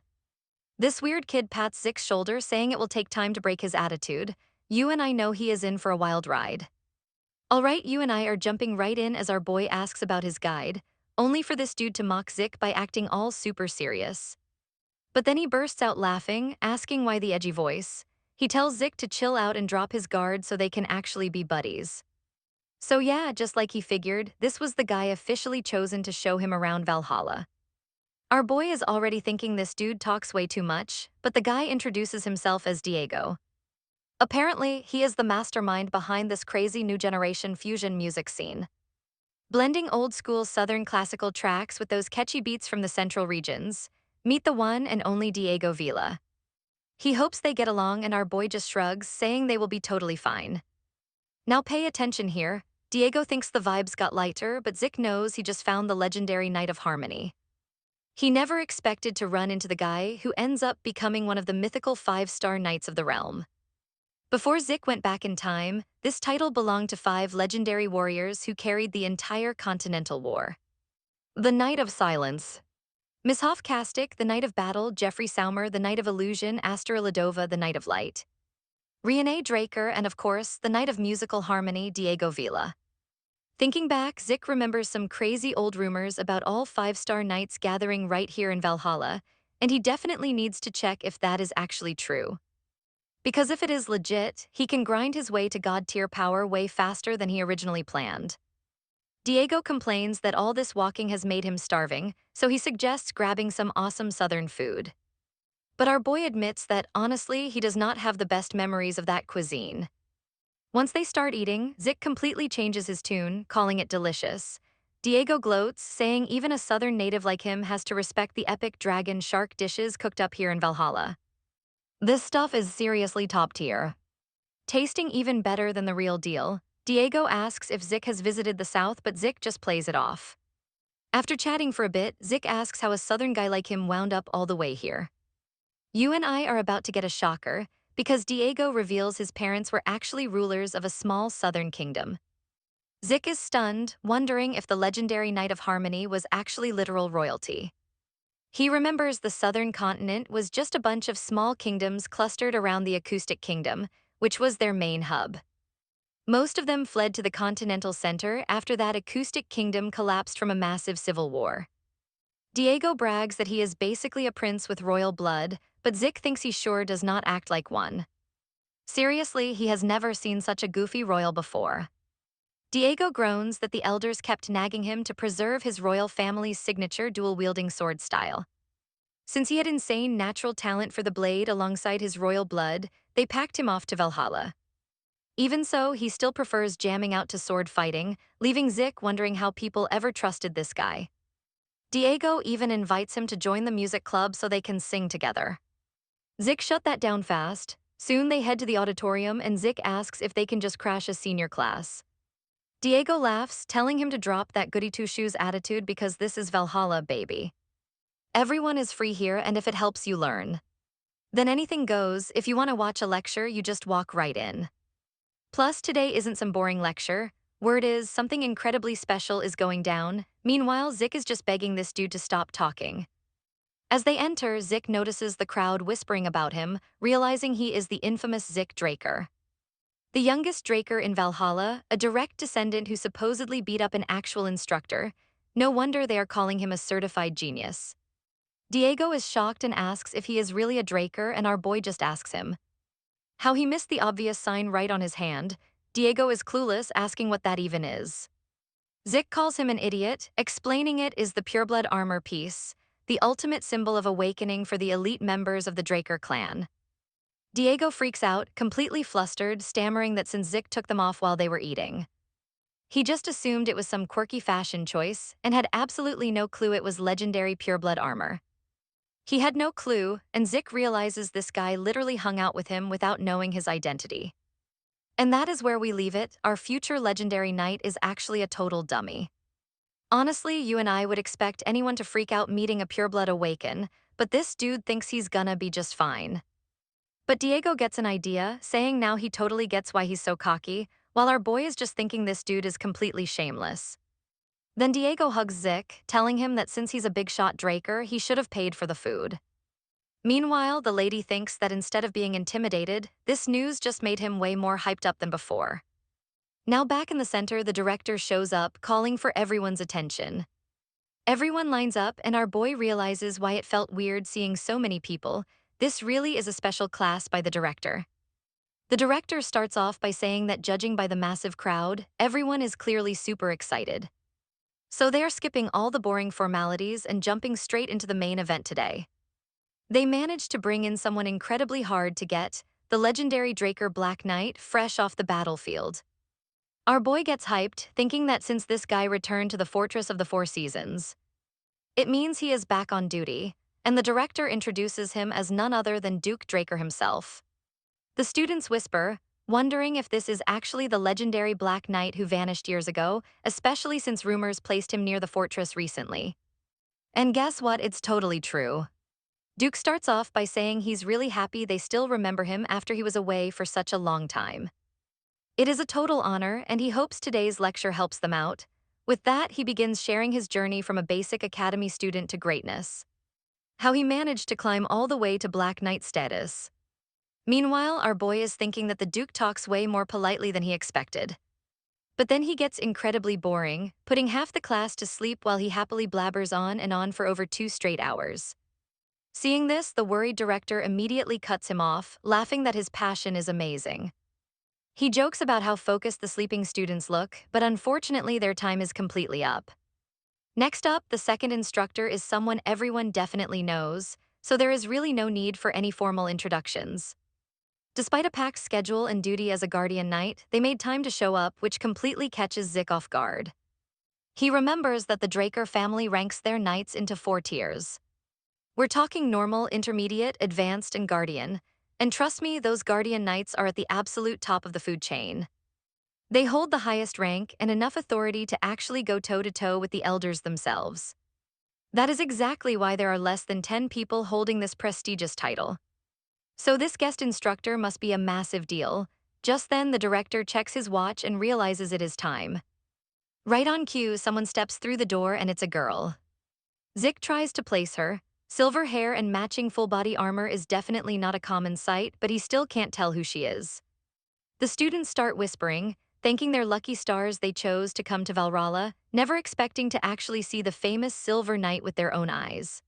This weird kid pats Zik's shoulder, saying it will take time to break his attitude. You and I know he is in for a wild ride. Alright, you and I are jumping right in as our boy asks about his guide, only for this dude to mock Zik by acting all super serious. But then he bursts out laughing, asking why the edgy voice. He tells Zik to chill out and drop his guard so they can actually be buddies. So yeah, just like he figured, this was the guy officially chosen to show him around Valhalla. Our boy is already thinking this dude talks way too much, but the guy introduces himself as Diego. Apparently, he is the mastermind behind this crazy new generation fusion music scene. Blending old-school Southern classical tracks with those catchy beats from the central regions. Meet the one and only Diego Vila. He hopes they get along and our boy just shrugs, saying they will be totally fine. Now pay attention here. Diego thinks the vibes got lighter, but Zick knows he just found the legendary Knight of Harmony. He never expected to run into the guy who ends up becoming one of the mythical five-star knights of the realm. Before Zick went back in time, this title belonged to 5 legendary warriors who carried the entire Continental War. The Knight of Silence. Mishaf Kastic, the Knight of Battle; Jeffrey Saumer, the Knight of Illusion; Aster Iladova, the Knight of Light; Riene Draker, and of course, the Knight of Musical Harmony, Diego Vila. Thinking back, Zick remembers some crazy old rumors about all 5-star knights gathering right here in Valhalla, and he definitely needs to check if that is actually true. Because if it is legit, he can grind his way to god-tier power way faster than he originally planned. Diego complains that all this walking has made him starving, so he suggests grabbing some awesome southern food. But our boy admits that, honestly, he does not have the best memories of that cuisine. Once they start eating, Zick completely changes his tune, calling it delicious. Diego gloats, saying even a southern native like him has to respect the epic dragon shark dishes cooked up here in Valhalla. This stuff is seriously top tier. Tasting even better than the real deal, Diego asks if Zick has visited the South, but Zick just plays it off. After chatting for a bit, Zick asks how a southern guy like him wound up all the way here. You and I are about to get a shocker, because Diego reveals his parents were actually rulers of a small southern kingdom. Zick is stunned, wondering if the legendary Knight of Harmony was actually literal royalty. He remembers the southern continent was just a bunch of small kingdoms clustered around the Acoustic Kingdom, which was their main hub. Most of them fled to the continental center after that Acoustic Kingdom collapsed from a massive civil war. Diego brags that he is basically a prince with royal blood, but Zick thinks he sure does not act like one. Seriously, he has never seen such a goofy royal before. Diego groans that the elders kept nagging him to preserve his royal family's signature dual-wielding sword style. Since he had insane natural talent for the blade alongside his royal blood, they packed him off to Valhalla. Even so, he still prefers jamming out to sword fighting, leaving Zick wondering how people ever trusted this guy. Diego even invites him to join the music club so they can sing together. Zick shut that down fast. Soon they head to the auditorium and Zick asks if they can just crash a senior class. Diego laughs, telling him to drop that goody-two-shoes attitude because this is Valhalla, baby. Everyone is free here, and if it helps you learn, then anything goes. If you want to watch a lecture, you just walk right in. Plus, today isn't some boring lecture. Word is, something incredibly special is going down. Meanwhile, Zick is just begging this dude to stop talking. As they enter, Zick notices the crowd whispering about him, realizing he is the infamous Zick Draker. The youngest Draker in Valhalla, a direct descendant who supposedly beat up an actual instructor. No wonder they are calling him a certified genius. Diego is shocked and asks if he is really a Draker, and our boy just asks him how he missed the obvious sign right on his hand. Diego is clueless, asking what that even is. Zick calls him an idiot, explaining it is the pureblood armor piece, the ultimate symbol of awakening for the elite members of the Draker clan. Diego freaks out, completely flustered, stammering that since Zick took them off while they were eating, he just assumed it was some quirky fashion choice and had absolutely no clue it was legendary pureblood armor. He had no clue, and Zick realizes this guy literally hung out with him without knowing his identity. And that is where we leave it. Our future legendary knight is actually a total dummy. Honestly, you and I would expect anyone to freak out meeting a pureblood awaken, but this dude thinks he's gonna be just fine. But Diego gets an idea, saying now he totally gets why he's so cocky, while our boy is just thinking this dude is completely shameless. Then Diego hugs Zick, telling him that since he's a big shot Draker, he should have paid for the food. Meanwhile, the lady thinks that instead of being intimidated, this news just made him way more hyped up than before. Now back in the center, the director shows up, calling for everyone's attention. Everyone lines up, and our boy realizes why it felt weird seeing so many people. This really is a special class by the director. The director starts off by saying that judging by the massive crowd, everyone is clearly super excited. So they are skipping all the boring formalities and jumping straight into the main event today. They managed to bring in someone incredibly hard to get, the legendary Draker Black Knight, fresh off the battlefield. Our boy gets hyped, thinking that since this guy returned to the Fortress of the Four Seasons, it means he is back on duty, and the director introduces him as none other than Duke Draker himself. The students whisper, wondering if this is actually the legendary Black Knight who vanished years ago, especially since rumors placed him near the fortress recently. And guess what? It's totally true. Duke starts off by saying he's really happy they still remember him after he was away for such a long time. It is a total honor, and he hopes today's lecture helps them out. With that, he begins sharing his journey from a basic academy student to greatness. How he managed to climb all the way to Black Knight status. Meanwhile, our boy is thinking that the Duke talks way more politely than he expected. But then he gets incredibly boring, putting half the class to sleep while he happily blabbers on and on for over 2 straight hours. Seeing this, the worried director immediately cuts him off, laughing that his passion is amazing. He jokes about how focused the sleeping students look, but unfortunately their time is completely up. Next up, the second instructor is someone everyone definitely knows, so there is really no need for any formal introductions. Despite a packed schedule and duty as a guardian knight, they made time to show up, which completely catches Zik off guard. He remembers that the Draker family ranks their knights into 4 tiers. We're talking normal, intermediate, advanced, and guardian. And trust me, those guardian knights are at the absolute top of the food chain. They hold the highest rank and enough authority to actually go toe-to-toe with the elders themselves. That is exactly why there are less than 10 people holding this prestigious title. So this guest instructor must be a massive deal. Just then, the director checks his watch and realizes it is time. Right on cue, someone steps through the door and it's a girl. Zik tries to place her. Silver hair and matching full-body armor is definitely not a common sight, but he still can't tell who she is. The students start whispering, thanking their lucky stars they chose to come to Valhalla, never expecting to actually see the famous Silver Knight with their own eyes.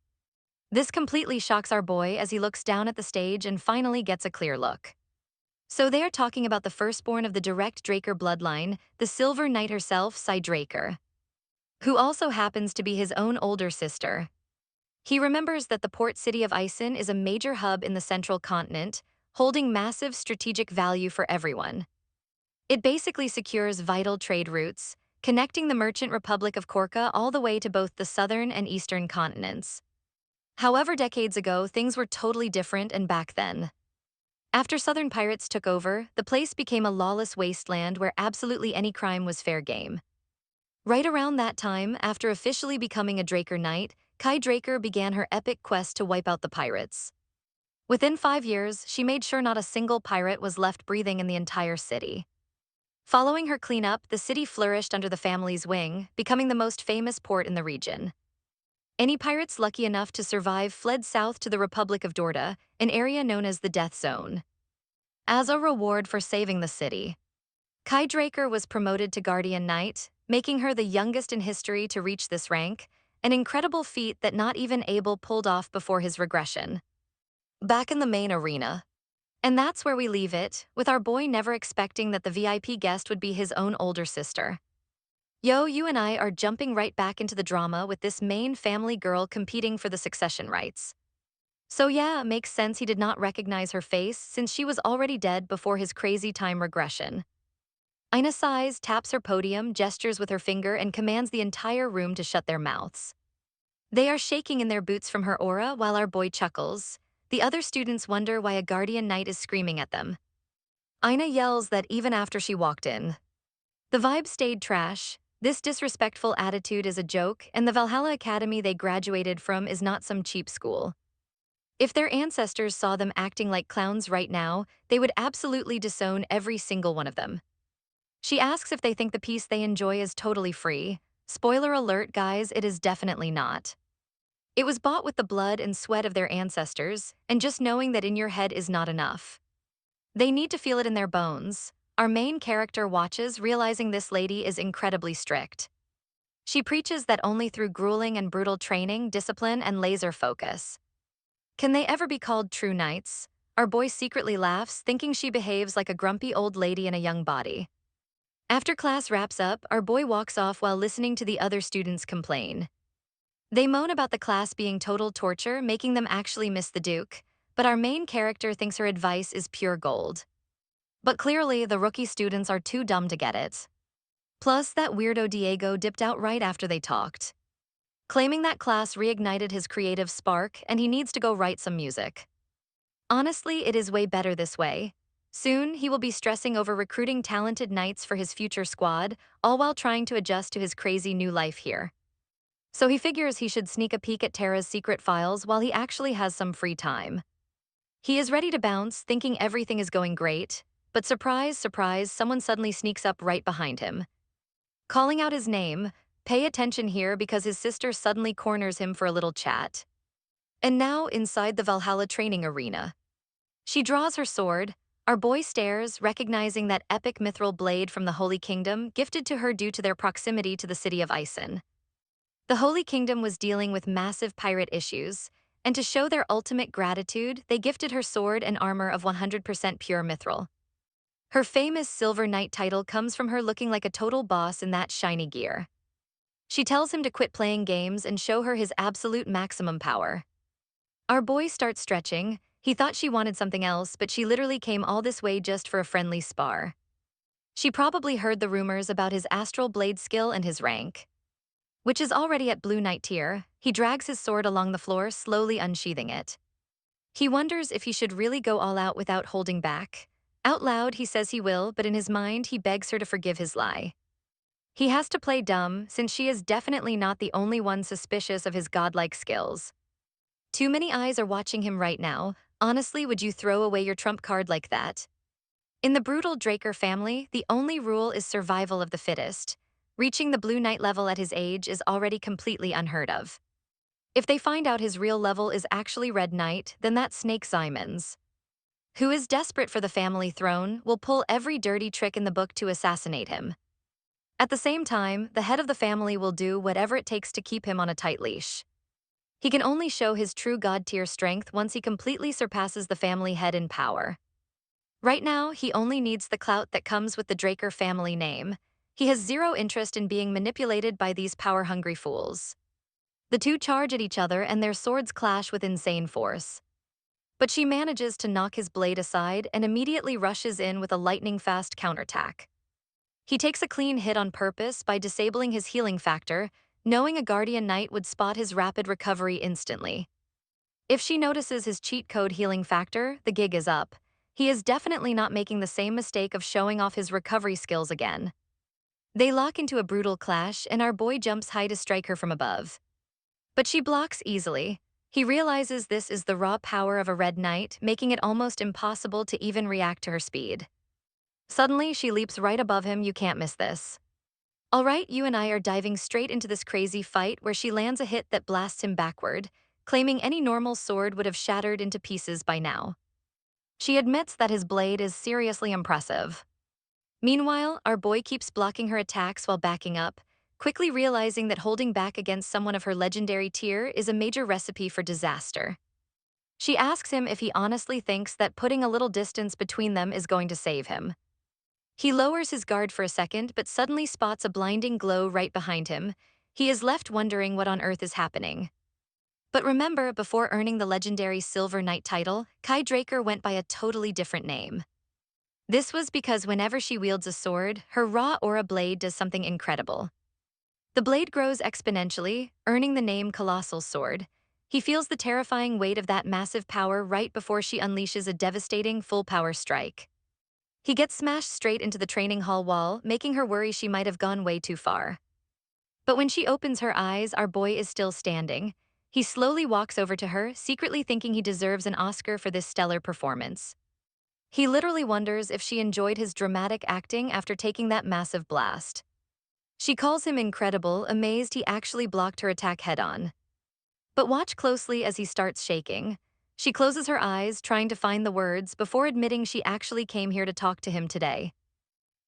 This completely shocks our boy as he looks down at the stage and finally gets a clear look. So they are talking about the firstborn of the direct Draker bloodline, the Silver Knight herself, Sai Draker, who also happens to be his own older sister. He remembers that the port city of Isen is a major hub in the central continent, holding massive strategic value for everyone. It basically secures vital trade routes, connecting the merchant Republic of Korka all the way to both the southern and eastern continents. However, decades ago, things were totally different and back then. After southern pirates took over, the place became a lawless wasteland where absolutely any crime was fair game. Right around that time, after officially becoming a Draker Knight, Kai Draker began her epic quest to wipe out the pirates. Within 5 years, she made sure not a single pirate was left breathing in the entire city. Following her cleanup, the city flourished under the family's wing, becoming the most famous port in the region. Any pirates lucky enough to survive fled south to the Republic of Dorda, an area known as the Death Zone. As a reward for saving the city, Kai Draker was promoted to Guardian Knight, making her the youngest in history to reach this rank, an incredible feat that not even Abel pulled off before his regression. Back in the main arena. And that's where we leave it, with our boy never expecting that the VIP guest would be his own older sister. Yo, you and I are jumping right back into the drama with this main family girl competing for the succession rights. So yeah, it makes sense he did not recognize her face since she was already dead before his crazy time regression. Ina sighs, taps her podium, gestures with her finger, and commands the entire room to shut their mouths. They are shaking in their boots from her aura while our boy chuckles. The other students wonder why a guardian knight is screaming at them. Ina yells that even after she walked in. The vibe stayed trash. This disrespectful attitude is a joke, and the Valhalla Academy they graduated from is not some cheap school. If their ancestors saw them acting like clowns right now, they would absolutely disown every single one of them. She asks if they think the peace they enjoy is totally free. Spoiler alert, guys, it is definitely not. It was bought with the blood and sweat of their ancestors, and just knowing that in your head is not enough. They need to feel it in their bones. Our main character watches, realizing this lady is incredibly strict. She preaches that only through grueling and brutal training, discipline, and laser focus can they ever be called true knights. our boy secretly laughs, thinking she behaves like a grumpy old lady in a young body. After class wraps up, our boy walks off while listening to the other students complain. They moan about the class being total torture, making them actually miss the Duke, but our main character thinks her advice is pure gold. But clearly, the rookie students are too dumb to get it. Plus, that weirdo Diego dipped out right after they talked, claiming that class reignited his creative spark and he needs to go write some music. Honestly, it is way better this way. Soon, he will be stressing over recruiting talented knights for his future squad, all while trying to adjust to his crazy new life here. So he figures he should sneak a peek at Terra's secret files while he actually has some free time. He is ready to bounce, thinking everything is going great, but surprise, surprise, someone suddenly sneaks up right behind him, calling out his name. Pay attention here because his sister suddenly corners him for a little chat. And now, inside the Valhalla training arena, she draws her sword. Our boy stares, recognizing that epic mithril blade from the Holy Kingdom gifted to her due to their proximity to the city of Ison. The Holy Kingdom was dealing with massive pirate issues, and to show their ultimate gratitude, they gifted her sword and armor of 100% pure mithril. Her famous Silver Knight title comes from her looking like a total boss in that shiny gear. She tells him to quit playing games and show her his absolute maximum power. Our boy starts stretching. He thought she wanted something else, but she literally came all this way just for a friendly spar. She probably heard the rumors about his astral blade skill and his rank, which is already at Blue Knight tier. He drags his sword along the floor, slowly unsheathing it. He wonders if he should really go all out without holding back. Out loud, he says he will, but in his mind, he begs her to forgive his lie. He has to play dumb, since she is definitely not the only one suspicious of his godlike skills. Too many eyes are watching him right now. Honestly, would you throw away your trump card like that? In the brutal Draker family, the only rule is survival of the fittest. Reaching the Blue Knight level at his age is already completely unheard of. If they find out his real level is actually Red Knight, then that Snake Simons, who is desperate for the family throne, will pull every dirty trick in the book to assassinate him. At the same time, the head of the family will do whatever it takes to keep him on a tight leash. He can only show his true god-tier strength once he completely surpasses the family head in power. Right now, he only needs the clout that comes with the Draker family name. He has zero interest in being manipulated by these power-hungry fools. The two charge at each other and their swords clash with insane force. But she manages to knock his blade aside and immediately rushes in with a lightning-fast counterattack. He takes a clean hit on purpose by disabling his healing factor, knowing a Guardian Knight would spot his rapid recovery instantly. If she notices his cheat code healing factor, the gig is up. He is definitely not making the same mistake of showing off his recovery skills again. They lock into a brutal clash, and our boy jumps high to strike her from above. But she blocks easily. He realizes this is the raw power of a Red Knight, making it almost impossible to even react to her speed. Suddenly, she leaps right above him. You can't miss this. All right, you and I are diving straight into this crazy fight where she lands a hit that blasts him backward, claiming any normal sword would have shattered into pieces by now. She admits that his blade is seriously impressive. Meanwhile, our boy keeps blocking her attacks while backing up, quickly realizing that holding back against someone of her legendary tier is a major recipe for disaster. She asks him if he honestly thinks that putting a little distance between them is going to save him. He lowers his guard for a second but suddenly spots a blinding glow right behind him. He is left wondering what on earth is happening. But remember, before earning the legendary Silver Knight title, Kai Draker went by a totally different name. This was because whenever she wields a sword, her raw aura blade does something incredible. The blade grows exponentially, earning the name Colossal Sword. He feels the terrifying weight of that massive power right before she unleashes a devastating full-power strike. He gets smashed straight into the training hall wall, making her worry she might have gone way too far. But when she opens her eyes, our boy is still standing. He slowly walks over to her, secretly thinking he deserves an Oscar for this stellar performance. He literally wonders if she enjoyed his dramatic acting after taking that massive blast. She calls him incredible, amazed he actually blocked her attack head-on. But watch closely as he starts shaking. She closes her eyes, trying to find the words before admitting she actually came here to talk to him today.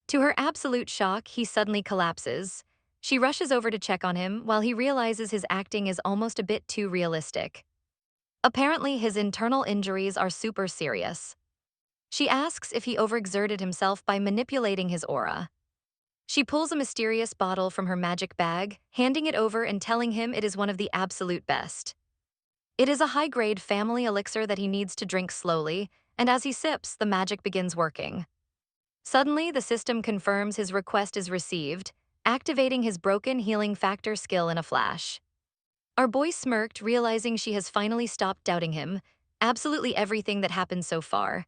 To her absolute shock, he suddenly collapses. She rushes over to check on him while he realizes his acting is almost a bit too realistic. Apparently, his internal injuries are super serious. She asks if he overexerted himself by manipulating his aura. She pulls a mysterious bottle from her magic bag, handing it over and telling him it is one of the absolute best. It is a high-grade family elixir that he needs to drink slowly, and as he sips, the magic begins working. Suddenly, the system confirms his request is received, activating his broken healing factor skill in a flash. Our boy smirked, realizing she has finally stopped doubting him, absolutely everything that happened so far,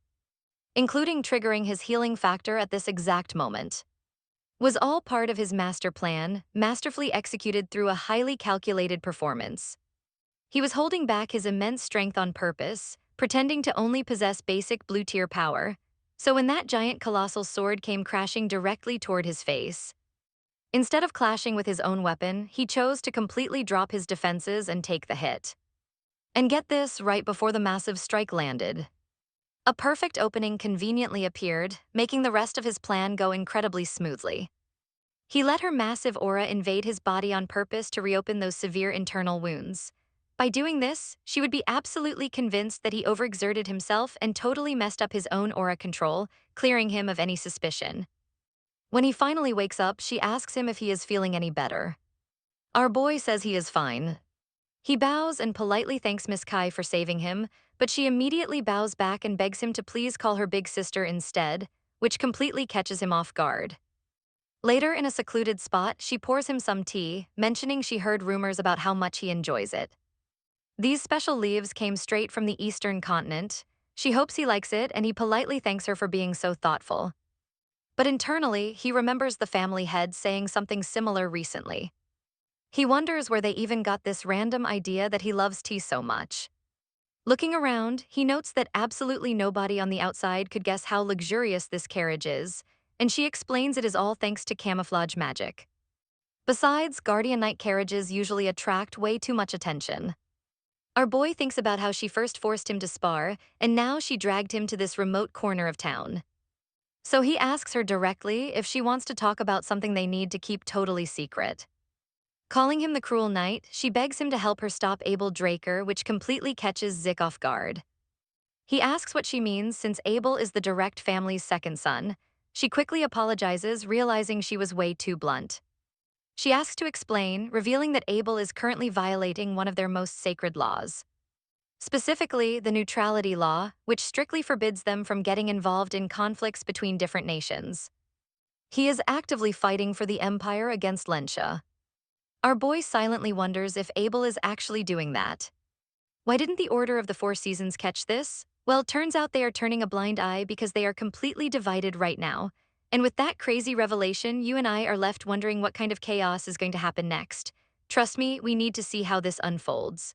including triggering his healing factor at this exact moment, was all part of his master plan, masterfully executed through a highly calculated performance. He was holding back his immense strength on purpose, pretending to only possess basic blue-tier power, so when that giant colossal sword came crashing directly toward his face, instead of clashing with his own weapon, he chose to completely drop his defenses and take the hit. And get this, right before the massive strike landed, a perfect opening conveniently appeared, making the rest of his plan go incredibly smoothly. He let her massive aura invade his body on purpose to reopen those severe internal wounds. By doing this, she would be absolutely convinced that he overexerted himself and totally messed up his own aura control, clearing him of any suspicion. When he finally wakes up, she asks him if he is feeling any better. Our boy says he is fine. He bows and politely thanks Miss Kai for saving him, but she immediately bows back and begs him to please call her big sister instead, which completely catches him off guard. Later, in a secluded spot, she pours him some tea, mentioning she heard rumors about how much he enjoys it. These special leaves came straight from the Eastern continent. She hopes he likes it, and he politely thanks her for being so thoughtful. But internally, he remembers the family head saying something similar recently. He wonders where they even got this random idea that he loves tea so much. Looking around, he notes that absolutely nobody on the outside could guess how luxurious this carriage is, and she explains it is all thanks to camouflage magic. Besides, Guardian Knight carriages usually attract way too much attention. Our boy thinks about how she first forced him to spar, and now she dragged him to this remote corner of town. So he asks her directly if she wants to talk about something they need to keep totally secret. Calling him the cruel knight, she begs him to help her stop Abel Draker, which completely catches Zick off guard. He asks what she means since Abel is the direct family's second son. She quickly apologizes, realizing she was way too blunt. She asks to explain, revealing that Abel is currently violating one of their most sacred laws. Specifically, the neutrality law, which strictly forbids them from getting involved in conflicts between different nations. He is actively fighting for the Empire against Lensha. Our boy silently wonders if Abel is actually doing that. Why didn't the Order of the Four Seasons catch this? Well, turns out they are turning a blind eye because they are completely divided right now. And with that crazy revelation, you and I are left wondering what kind of chaos is going to happen next. Trust me, we need to see how this unfolds.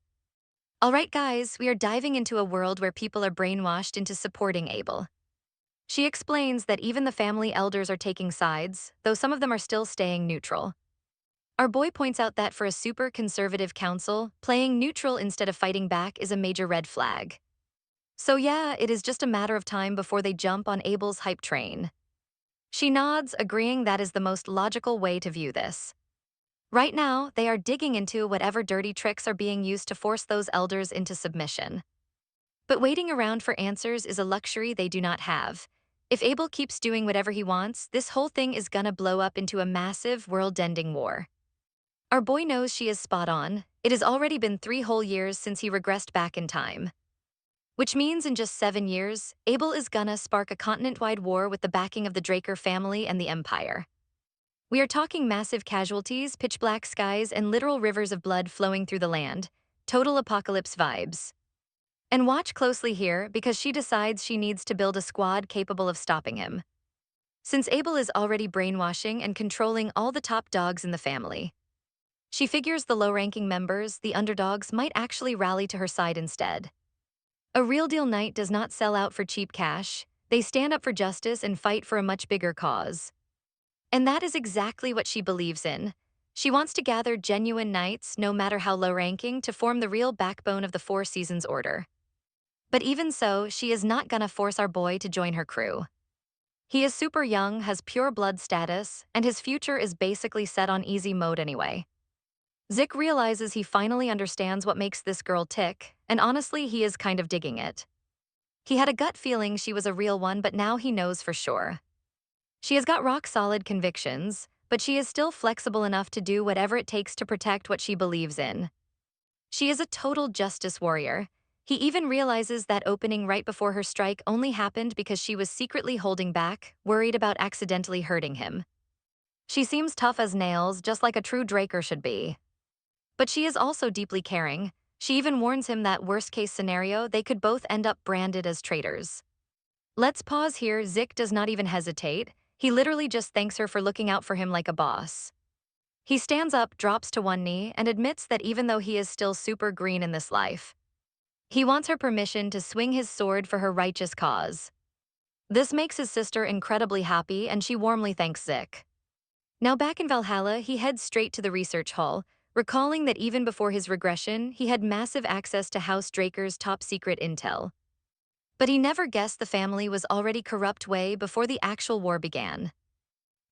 Alright guys, we are diving into a world where people are brainwashed into supporting Abel. She explains that even the family elders are taking sides, though some of them are still staying neutral. Our boy points out that for a super conservative council, playing neutral instead of fighting back is a major red flag. So yeah, it is just a matter of time before they jump on Abel's hype train. She nods, agreeing that is the most logical way to view this. Right now, they are digging into whatever dirty tricks are being used to force those elders into submission. But waiting around for answers is a luxury they do not have. If Abel keeps doing whatever he wants, this whole thing is gonna blow up into a massive, world-ending war. Our boy knows she is spot on. It has already been 3 whole years since he regressed back in time. Which means in just 7 years, Abel is gonna spark a continent-wide war with the backing of the Draker family and the Empire. We are talking massive casualties, pitch-black skies, and literal rivers of blood flowing through the land. Total apocalypse vibes. And watch closely here because she decides she needs to build a squad capable of stopping him. Since Abel is already brainwashing and controlling all the top dogs in the family, she figures the low-ranking members, the underdogs, might actually rally to her side instead. A real-deal knight does not sell out for cheap cash. They stand up for justice and fight for a much bigger cause. And that is exactly what she believes in. She wants to gather genuine knights, no matter how low-ranking, to form the real backbone of the Four Seasons Order. But even so, she is not gonna force our boy to join her crew. He is super young, has pure blood status, and his future is basically set on easy mode anyway. Zik realizes he finally understands what makes this girl tick, and honestly, he is kind of digging it. He had a gut feeling she was a real one, but now he knows for sure. She has got rock-solid convictions, but she is still flexible enough to do whatever it takes to protect what she believes in. She is a total justice warrior. He even realizes that opening right before her strike only happened because she was secretly holding back, worried about accidentally hurting him. She seems tough as nails, just like a true Draker should be. But she is also deeply caring. She even warns him that worst-case scenario, they could both end up branded as traitors. Let's pause here. Zik does not even hesitate. He literally just thanks her for looking out for him like a boss. He stands up, drops to one knee, and admits that even though he is still super green in this life, he wants her permission to swing his sword for her righteous cause. This makes his sister incredibly happy, and she warmly thanks Zik. Now back in Valhalla, he heads straight to the research hall, recalling that even before his regression, he had massive access to House Draker's top-secret intel. But he never guessed the family was already corrupt way before the actual war began.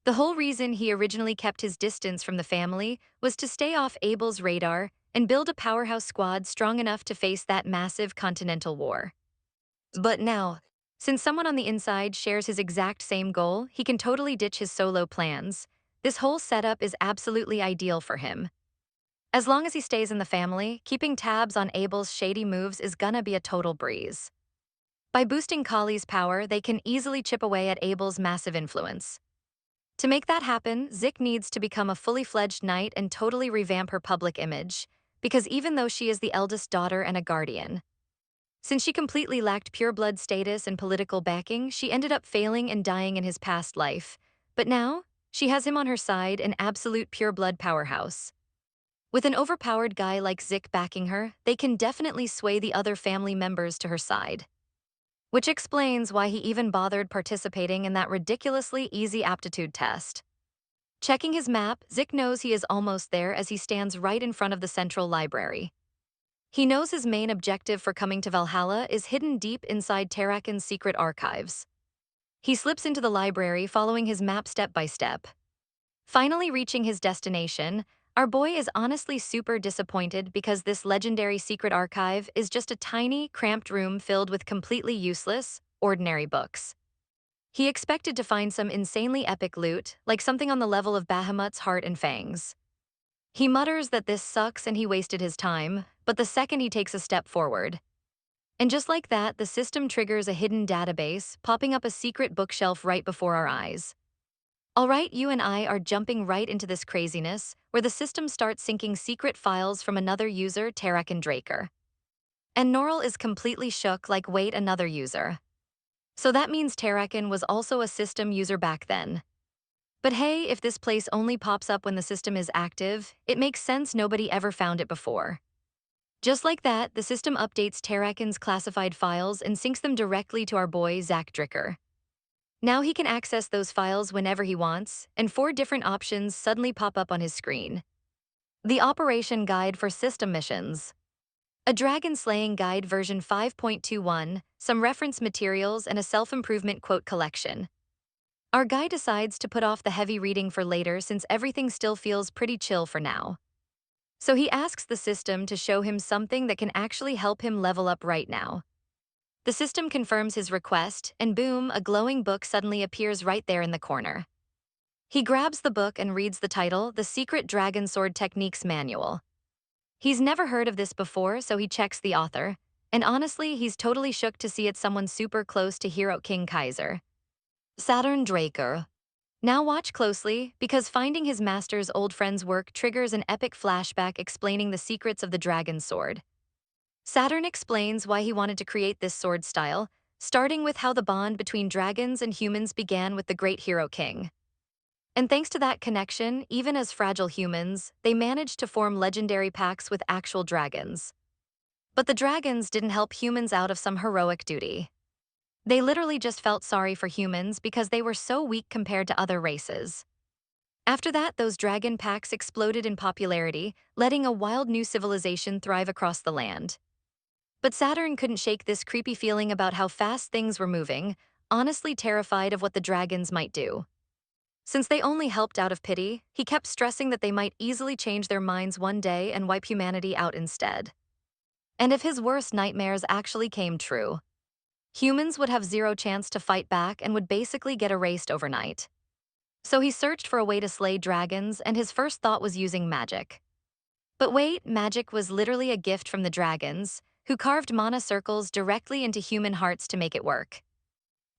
The whole reason he originally kept his distance from the family was to stay off Abel's radar and build a powerhouse squad strong enough to face that massive continental war. But now, since someone on the inside shares his exact same goal, he can totally ditch his solo plans. This whole setup is absolutely ideal for him. As long as he stays in the family, keeping tabs on Abel's shady moves is gonna be a total breeze. By boosting Kali's power, they can easily chip away at Abel's massive influence. To make that happen, Zik needs to become a fully fledged knight and totally revamp her public image, because even though she is the eldest daughter and a guardian, since she completely lacked pureblood status and political backing, she ended up failing and dying in his past life. But now, she has him on her side, an absolute pureblood powerhouse. With an overpowered guy like Zik backing her, they can definitely sway the other family members to her side. Which explains why he even bothered participating in that ridiculously easy aptitude test. Checking his map, Zik knows he is almost there as he stands right in front of the central library. He knows his main objective for coming to Valhalla is hidden deep inside Terrakin's secret archives. He slips into the library, following his map step by step. Finally reaching his destination, our boy is honestly super disappointed because this legendary secret archive is just a tiny, cramped room filled with completely useless, ordinary books. He expected to find some insanely epic loot, like something on the level of Bahamut's Heart and Fangs. He mutters that this sucks and he wasted his time, but the second he takes a step forward. And just like that, the system triggers a hidden database, popping up a secret bookshelf right before our eyes. Alright, you and I are jumping right into this craziness, where the system starts syncing secret files from another user, Terrakin Draker. And Norrell is completely shook, like, wait, another user. So that means Terrakin was also a system user back then. But hey, if this place only pops up when the system is active, it makes sense nobody ever found it before. Just like that, the system updates Terrakin's classified files and syncs them directly to our boy, Zach Dricker. Now he can access those files whenever he wants, and 4 different options suddenly pop up on his screen. The Operation Guide for System Missions. A Dragon Slaying Guide version 5.21, some reference materials, and a self-improvement quote collection. Our guy decides to put off the heavy reading for later since everything still feels pretty chill for now. So he asks the system to show him something that can actually help him level up right now. The system confirms his request, and boom, a glowing book suddenly appears right there in the corner. He grabs the book and reads the title, The Secret Dragon Sword Techniques Manual. He's never heard of this before, so he checks the author, and honestly, he's totally shook to see it's someone super close to Hero King Kaiser. Saturn Draker. Now watch closely, because finding his master's old friend's work triggers an epic flashback explaining the secrets of the dragon sword. Saturn explains why he wanted to create this sword style, starting with how the bond between dragons and humans began with the great Hero King. And thanks to that connection, even as fragile humans, they managed to form legendary pacts with actual dragons. But the dragons didn't help humans out of some heroic duty. They literally just felt sorry for humans because they were so weak compared to other races. After that, those dragon pacts exploded in popularity, letting a wild new civilization thrive across the land. But Saturn couldn't shake this creepy feeling about how fast things were moving, honestly terrified of what the dragons might do. Since they only helped out of pity, he kept stressing that they might easily change their minds one day and wipe humanity out instead. And if his worst nightmares actually came true, humans would have zero chance to fight back and would basically get erased overnight. So he searched for a way to slay dragons, and his first thought was using magic. But wait, magic was literally a gift from the dragons, who carved mana circles directly into human hearts to make it work.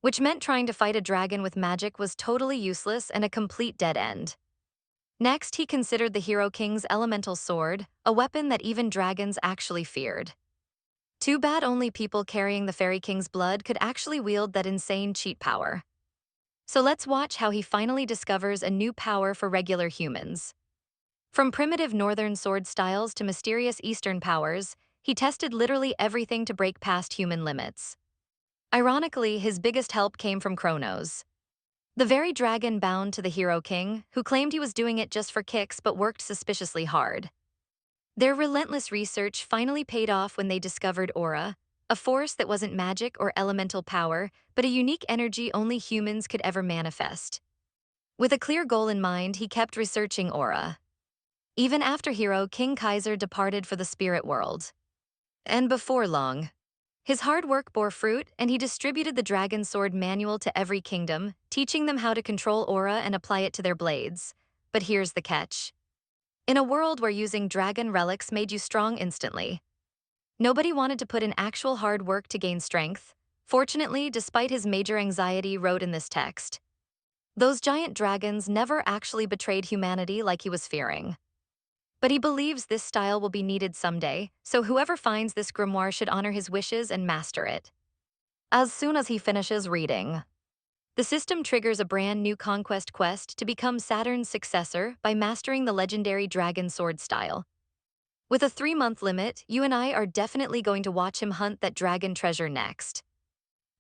Which meant trying to fight a dragon with magic was totally useless and a complete dead end. Next, he considered the Hero King's elemental sword, a weapon that even dragons actually feared. Too bad only people carrying the Fairy King's blood could actually wield that insane cheat power. So let's watch how he finally discovers a new power for regular humans. From primitive northern sword styles to mysterious eastern powers, he tested literally everything to break past human limits. Ironically, his biggest help came from Kronos, the very dragon bound to the Hero King, who claimed he was doing it just for kicks but worked suspiciously hard. Their relentless research finally paid off when they discovered Aura, a force that wasn't magic or elemental power, but a unique energy only humans could ever manifest. With a clear goal in mind, he kept researching Aura. Even after Hero King Kaiser departed for the spirit world. And before long, his hard work bore fruit, and he distributed the Dragon Sword Manual to every kingdom, teaching them how to control Aura and apply it to their blades. But here's the catch. In a world where using dragon relics made you strong instantly, nobody wanted to put in actual hard work to gain strength. Fortunately, despite his major anxiety wrote in this text, those giant dragons never actually betrayed humanity like he was fearing. But he believes this style will be needed someday, so whoever finds this grimoire should honor his wishes and master it. As soon as he finishes reading, the system triggers a brand new conquest quest to become Saturn's successor by mastering the legendary dragon sword style. With a 3-month limit, you and I are definitely going to watch him hunt that dragon treasure next.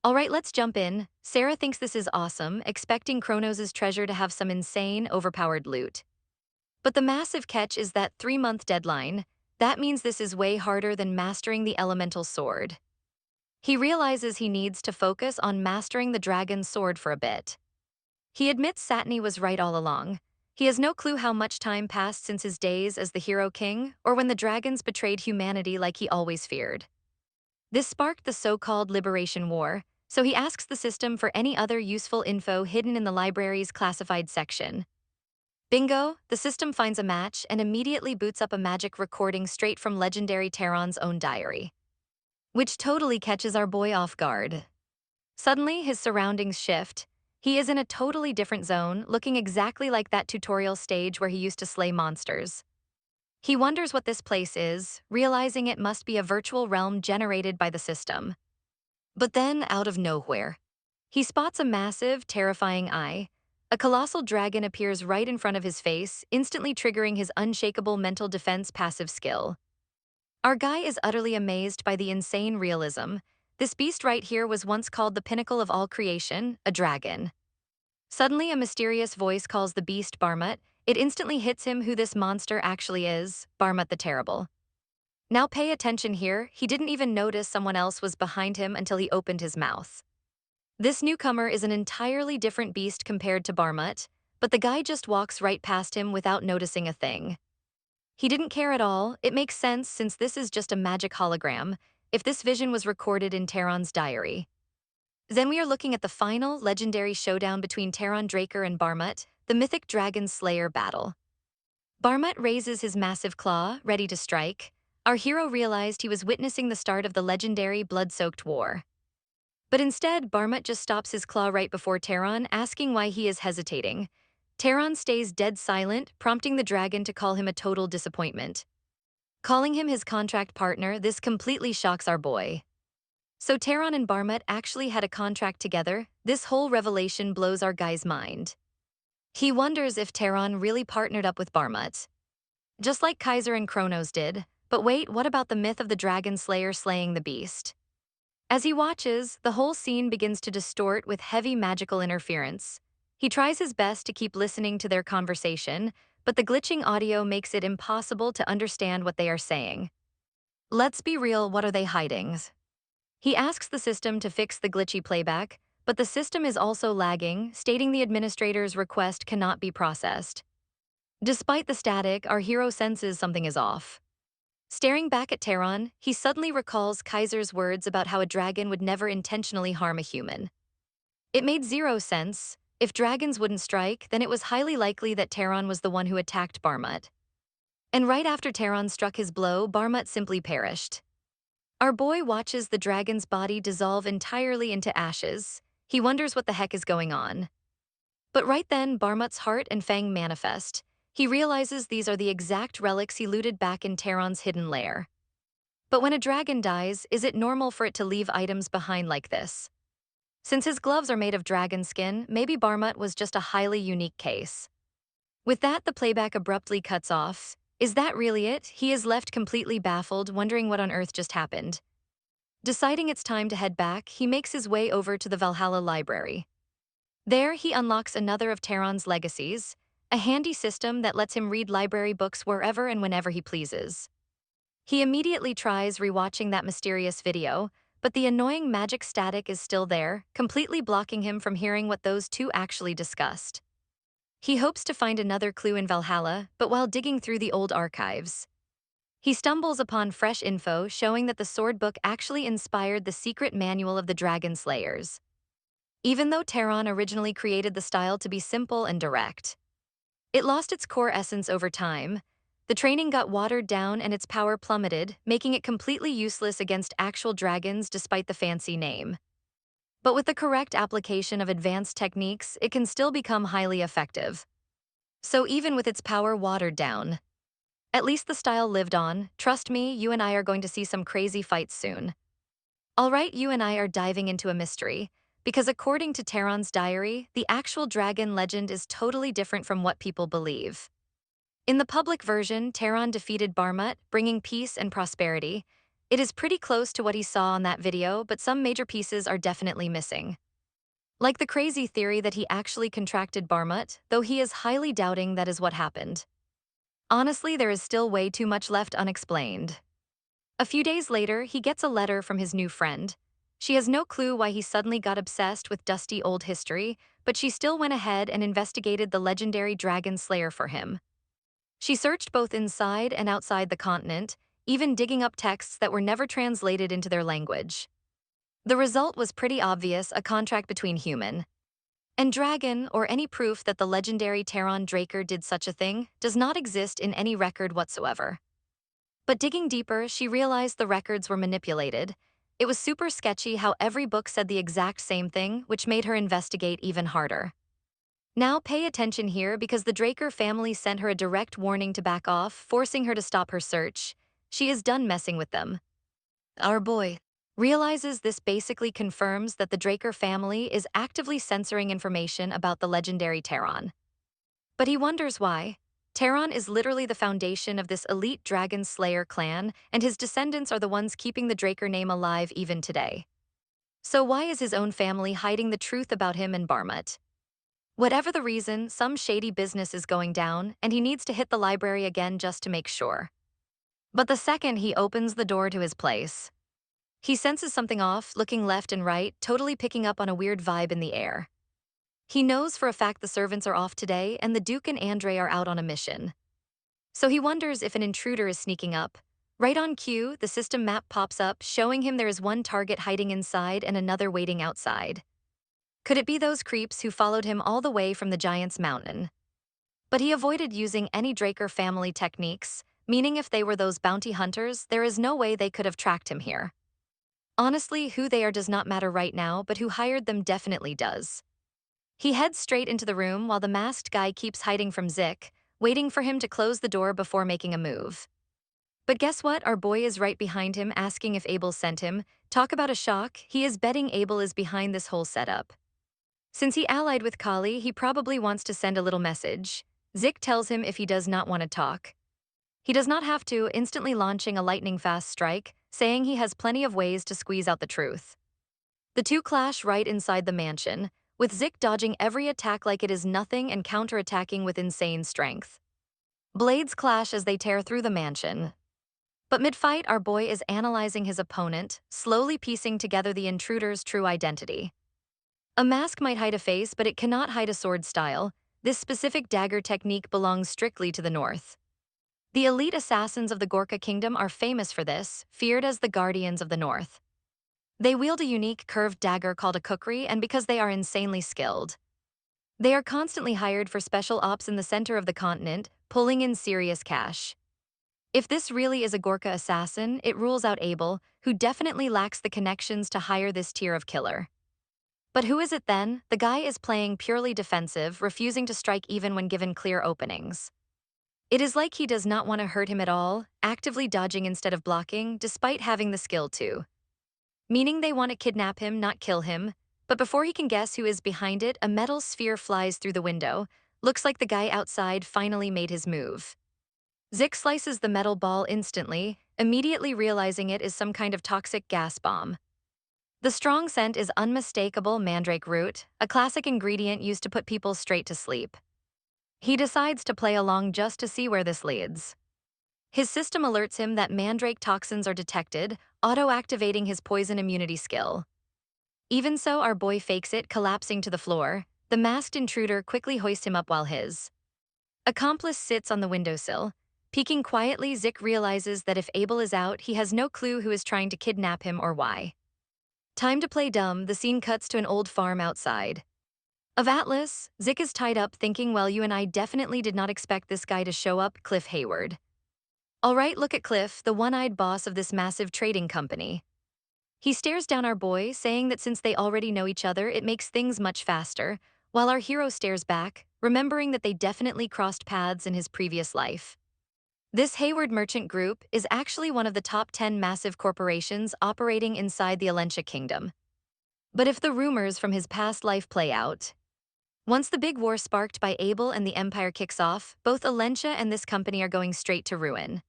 Alright, let's jump in. Sarah thinks this is awesome, expecting Kronos' treasure to have some insane, overpowered loot. But the massive catch is that 3-month deadline. That means this is way harder than mastering the elemental sword. He realizes he needs to focus on mastering the dragon's sword for a bit. He admits Satni was right all along. He has no clue how much time passed since his days as the Hero King, or when the dragons betrayed humanity like he always feared. This sparked the so-called Liberation War, so he asks the system for any other useful info hidden in the library's classified section. Bingo, the system finds a match and immediately boots up a magic recording straight from legendary Terran's own diary. Which totally catches our boy off guard. Suddenly, his surroundings shift. He is in a totally different zone, looking exactly like that tutorial stage where he used to slay monsters. He wonders what this place is, realizing it must be a virtual realm generated by the system. But then, out of nowhere, he spots a massive, terrifying eye. A colossal dragon appears right in front of his face, instantly triggering his unshakable mental defense passive skill. Our guy is utterly amazed by the insane realism. This beast right here was once called the pinnacle of all creation, a dragon. Suddenly, a mysterious voice calls the beast Barmut. It instantly hits him who this monster actually is, Barmut the Terrible. Now pay attention here, he didn't even notice someone else was behind him until he opened his mouth. This newcomer is an entirely different beast compared to Barmut, but the guy just walks right past him without noticing a thing. He didn't care at all. It makes sense since this is just a magic hologram, if this vision was recorded in Terran's diary. Then we are looking at the final, legendary showdown between Terran Draker and Barmut, the mythic dragon slayer battle. Barmut raises his massive claw, ready to strike. Our hero realized he was witnessing the start of the legendary blood-soaked war. But instead, Barmut just stops his claw right before Terran, asking why he is hesitating. Terran stays dead silent, prompting the dragon to call him a total disappointment. Calling him his contract partner, this completely shocks our boy. So Terran and Barmut actually had a contract together. This whole revelation blows our guy's mind. He wonders if Terran really partnered up with Barmut, just like Kaiser and Kronos did. But wait, what about the myth of the dragon slayer slaying the beast? As he watches, the whole scene begins to distort with heavy magical interference. He tries his best to keep listening to their conversation, but the glitching audio makes it impossible to understand what they are saying. Let's be real, what are they hiding? He asks the system to fix the glitchy playback, But the system is also lagging, stating the administrator's request cannot be processed. Despite the static, our hero senses something is off. Staring back at Terran, he suddenly recalls Kaiser's words about how a dragon would never intentionally harm a human. It made zero sense. If dragons wouldn't strike, then it was highly likely that Terran was the one who attacked Barmut. And right after Terran struck his blow, Barmut simply perished. Our boy watches the dragon's body dissolve entirely into ashes. He wonders what the heck is going on. But right then, Barmut's heart and fang manifest. He realizes these are the exact relics he looted back in Terran's hidden lair. But when a dragon dies, is it normal for it to leave items behind like this? Since his gloves are made of dragon skin, maybe Barmut was just a highly unique case. With that, the playback abruptly cuts off. Is that really it? He is left completely baffled, wondering what on earth just happened. Deciding it's time to head back, he makes his way over to the Valhalla Library. There, he unlocks another of Terran's legacies, a handy system that lets him read library books wherever and whenever he pleases. He immediately tries rewatching that mysterious video, but the annoying magic static is still there, completely blocking him from hearing what those two actually discussed. He hopes to find another clue in Valhalla, but while digging through the old archives, he stumbles upon fresh info showing that the sword book actually inspired the secret manual of the Dragon Slayers. Even though Terran originally created the style to be simple and direct, it lost its core essence over time. The training got watered down and its power plummeted, making it completely useless against actual dragons despite the fancy name. But with the correct application of advanced techniques, it can still become highly effective. So even with its power watered down, at least the style lived on. Trust me, you and I are going to see some crazy fights soon. Alright, you and I are diving into a mystery, because according to Terran's diary, the actual dragon legend is totally different from what people believe. In the public version, Terran defeated Barmut, bringing peace and prosperity. It is pretty close to what he saw on that video, but some major pieces are definitely missing. Like the crazy theory that he actually contracted Barmut, though he is highly doubting that is what happened. Honestly, there is still way too much left unexplained. A few days later, he gets a letter from his new friend. She has no clue why he suddenly got obsessed with dusty old history, but she still went ahead and investigated the legendary Dragon Slayer for him. She searched both inside and outside the continent, even digging up texts that were never translated into their language. The result was pretty obvious: a contract between human and dragon, or any proof that the legendary Terran Draker did such a thing, does not exist in any record whatsoever. But digging deeper, she realized the records were manipulated. It was super sketchy how every book said the exact same thing, which made her investigate even harder. Now pay attention here, because the Draker family sent her a direct warning to back off, forcing her to stop her search. She is done messing with them. Our boy realizes this basically confirms that the Draker family is actively censoring information about the legendary Terran. But he wonders why. Terran is literally the foundation of this elite dragon slayer clan, and his descendants are the ones keeping the Draker name alive even today. So why is his own family hiding the truth about him and Barmut? Whatever the reason, some shady business is going down, and he needs to hit the library again just to make sure. But the second he opens the door to his place, he senses something off, looking left and right, totally picking up on a weird vibe in the air. He knows for a fact the servants are off today and the Duke and Andre are out on a mission. So he wonders if an intruder is sneaking up. Right on cue, the system map pops up, showing him there is one target hiding inside and another waiting outside. Could it be those creeps who followed him all the way from the Giant's Mountain? But he avoided using any Draker family techniques, meaning if they were those bounty hunters, there is no way they could have tracked him here. Honestly, who they are does not matter right now, but who hired them definitely does. He heads straight into the room while the masked guy keeps hiding from Zik, waiting for him to close the door before making a move. But guess what? Our boy is right behind him, asking if Abel sent him. Talk about a shock, he is betting Abel is behind this whole setup. Since he allied with Kali, he probably wants to send a little message. Zik tells him if he does not want to talk, he does not have to, instantly launching a lightning-fast strike, saying he has plenty of ways to squeeze out the truth. The two clash right inside the mansion, with Zik dodging every attack like it is nothing and counterattacking with insane strength. Blades clash as they tear through the mansion. But mid-fight, our boy is analyzing his opponent, slowly piecing together the intruder's true identity. A mask might hide a face, but it cannot hide a sword style. This specific dagger technique belongs strictly to the north. The elite assassins of the Gorkha kingdom are famous for this, feared as the guardians of the north. They wield a unique curved dagger called a kukri, and because they are insanely skilled, they are constantly hired for special ops in the center of the continent, pulling in serious cash. If this really is a Gorkha assassin, it rules out Abel, who definitely lacks the connections to hire this tier of killer. But who is it then? The guy is playing purely defensive, refusing to strike even when given clear openings. It is like he does not want to hurt him at all, actively dodging instead of blocking, despite having the skill to. Meaning they want to kidnap him, not kill him. But before he can guess who is behind it, a metal sphere flies through the window. Looks like the guy outside finally made his move. Zick slices the metal ball instantly, immediately realizing it is some kind of toxic gas bomb. The strong scent is unmistakable mandrake root, a classic ingredient used to put people straight to sleep. He decides to play along just to see where this leads. His system alerts him that mandrake toxins are detected, auto-activating his poison immunity skill. Even so, our boy fakes it, collapsing to the floor. The masked intruder quickly hoists him up while his accomplice sits on the windowsill. Peeking quietly, Zick realizes that if Abel is out, he has no clue who is trying to kidnap him or why. Time to play dumb. The scene cuts to an old farm outside of Atlas. Zick is tied up thinking, well, you and I definitely did not expect this guy to show up, Cliff Hayward. All right, look at Cliff, the one-eyed boss of this massive trading company. He stares down our boy, saying that since they already know each other, it makes things much faster, while our hero stares back, remembering that they definitely crossed paths in his previous life. This Hayward Merchant Group is actually one of the top 10 massive corporations operating inside the Alentia Kingdom. But if the rumors from his past life play out, once the big war sparked by Abel and the Empire kicks off, both Alentia and this company are going straight to ruin.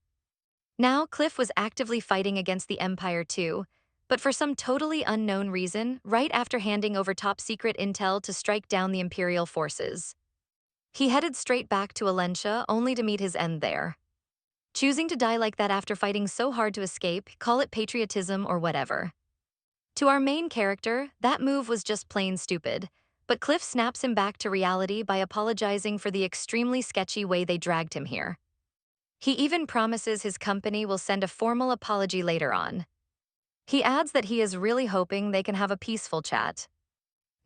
Now, Cliff was actively fighting against the Empire too, but for some totally unknown reason, right after handing over top-secret intel to strike down the Imperial forces, he headed straight back to Alentia only to meet his end there. Choosing to die like that after fighting so hard to escape, call it patriotism or whatever. To our main character, that move was just plain stupid, but Cliff snaps him back to reality by apologizing for the extremely sketchy way they dragged him here. He even promises his company will send a formal apology later on. He adds that he is really hoping they can have a peaceful chat.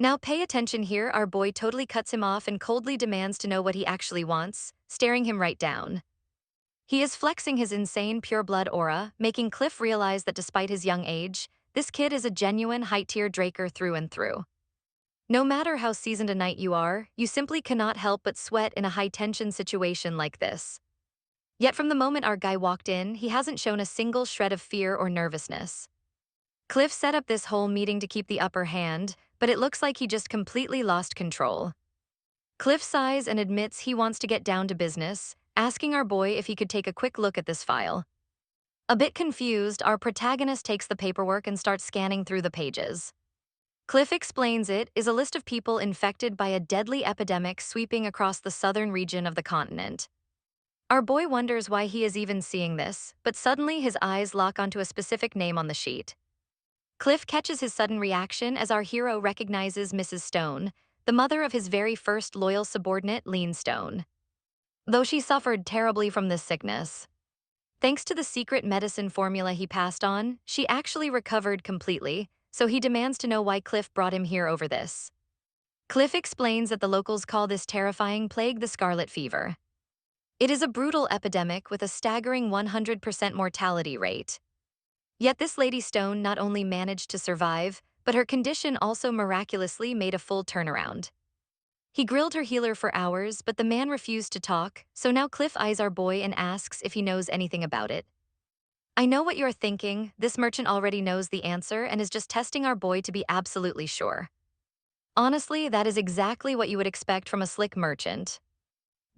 Now pay attention here, our boy totally cuts him off and coldly demands to know what he actually wants, staring him right down. He is flexing his insane pure-blood aura, making Cliff realize that despite his young age, this kid is a genuine high-tier Draker through and through. No matter how seasoned a knight you are, you simply cannot help but sweat in a high-tension situation like this. Yet from the moment our guy walked in, he hasn't shown a single shred of fear or nervousness. Cliff set up this whole meeting to keep the upper hand, but it looks like he just completely lost control. Cliff sighs and admits he wants to get down to business, asking our boy if he could take a quick look at this file. A bit confused, our protagonist takes the paperwork and starts scanning through the pages. Cliff explains it is a list of people infected by a deadly epidemic sweeping across the southern region of the continent. Our boy wonders why he is even seeing this, but suddenly his eyes lock onto a specific name on the sheet. Cliff catches his sudden reaction as our hero recognizes Mrs. Stone, the mother of his very first loyal subordinate, Lean Stone. Though she suffered terribly from this sickness, thanks to the secret medicine formula he passed on, she actually recovered completely, so he demands to know why Cliff brought him here over this. Cliff explains that the locals call this terrifying plague the scarlet fever. It is a brutal epidemic with a staggering 100% mortality rate. Yet this Lady Stone not only managed to survive, but her condition also miraculously made a full turnaround. He grilled her healer for hours, but the man refused to talk, so now Cliff eyes our boy and asks if he knows anything about it. I know what you're thinking, this merchant already knows the answer and is just testing our boy to be absolutely sure. Honestly, that is exactly what you would expect from a slick merchant.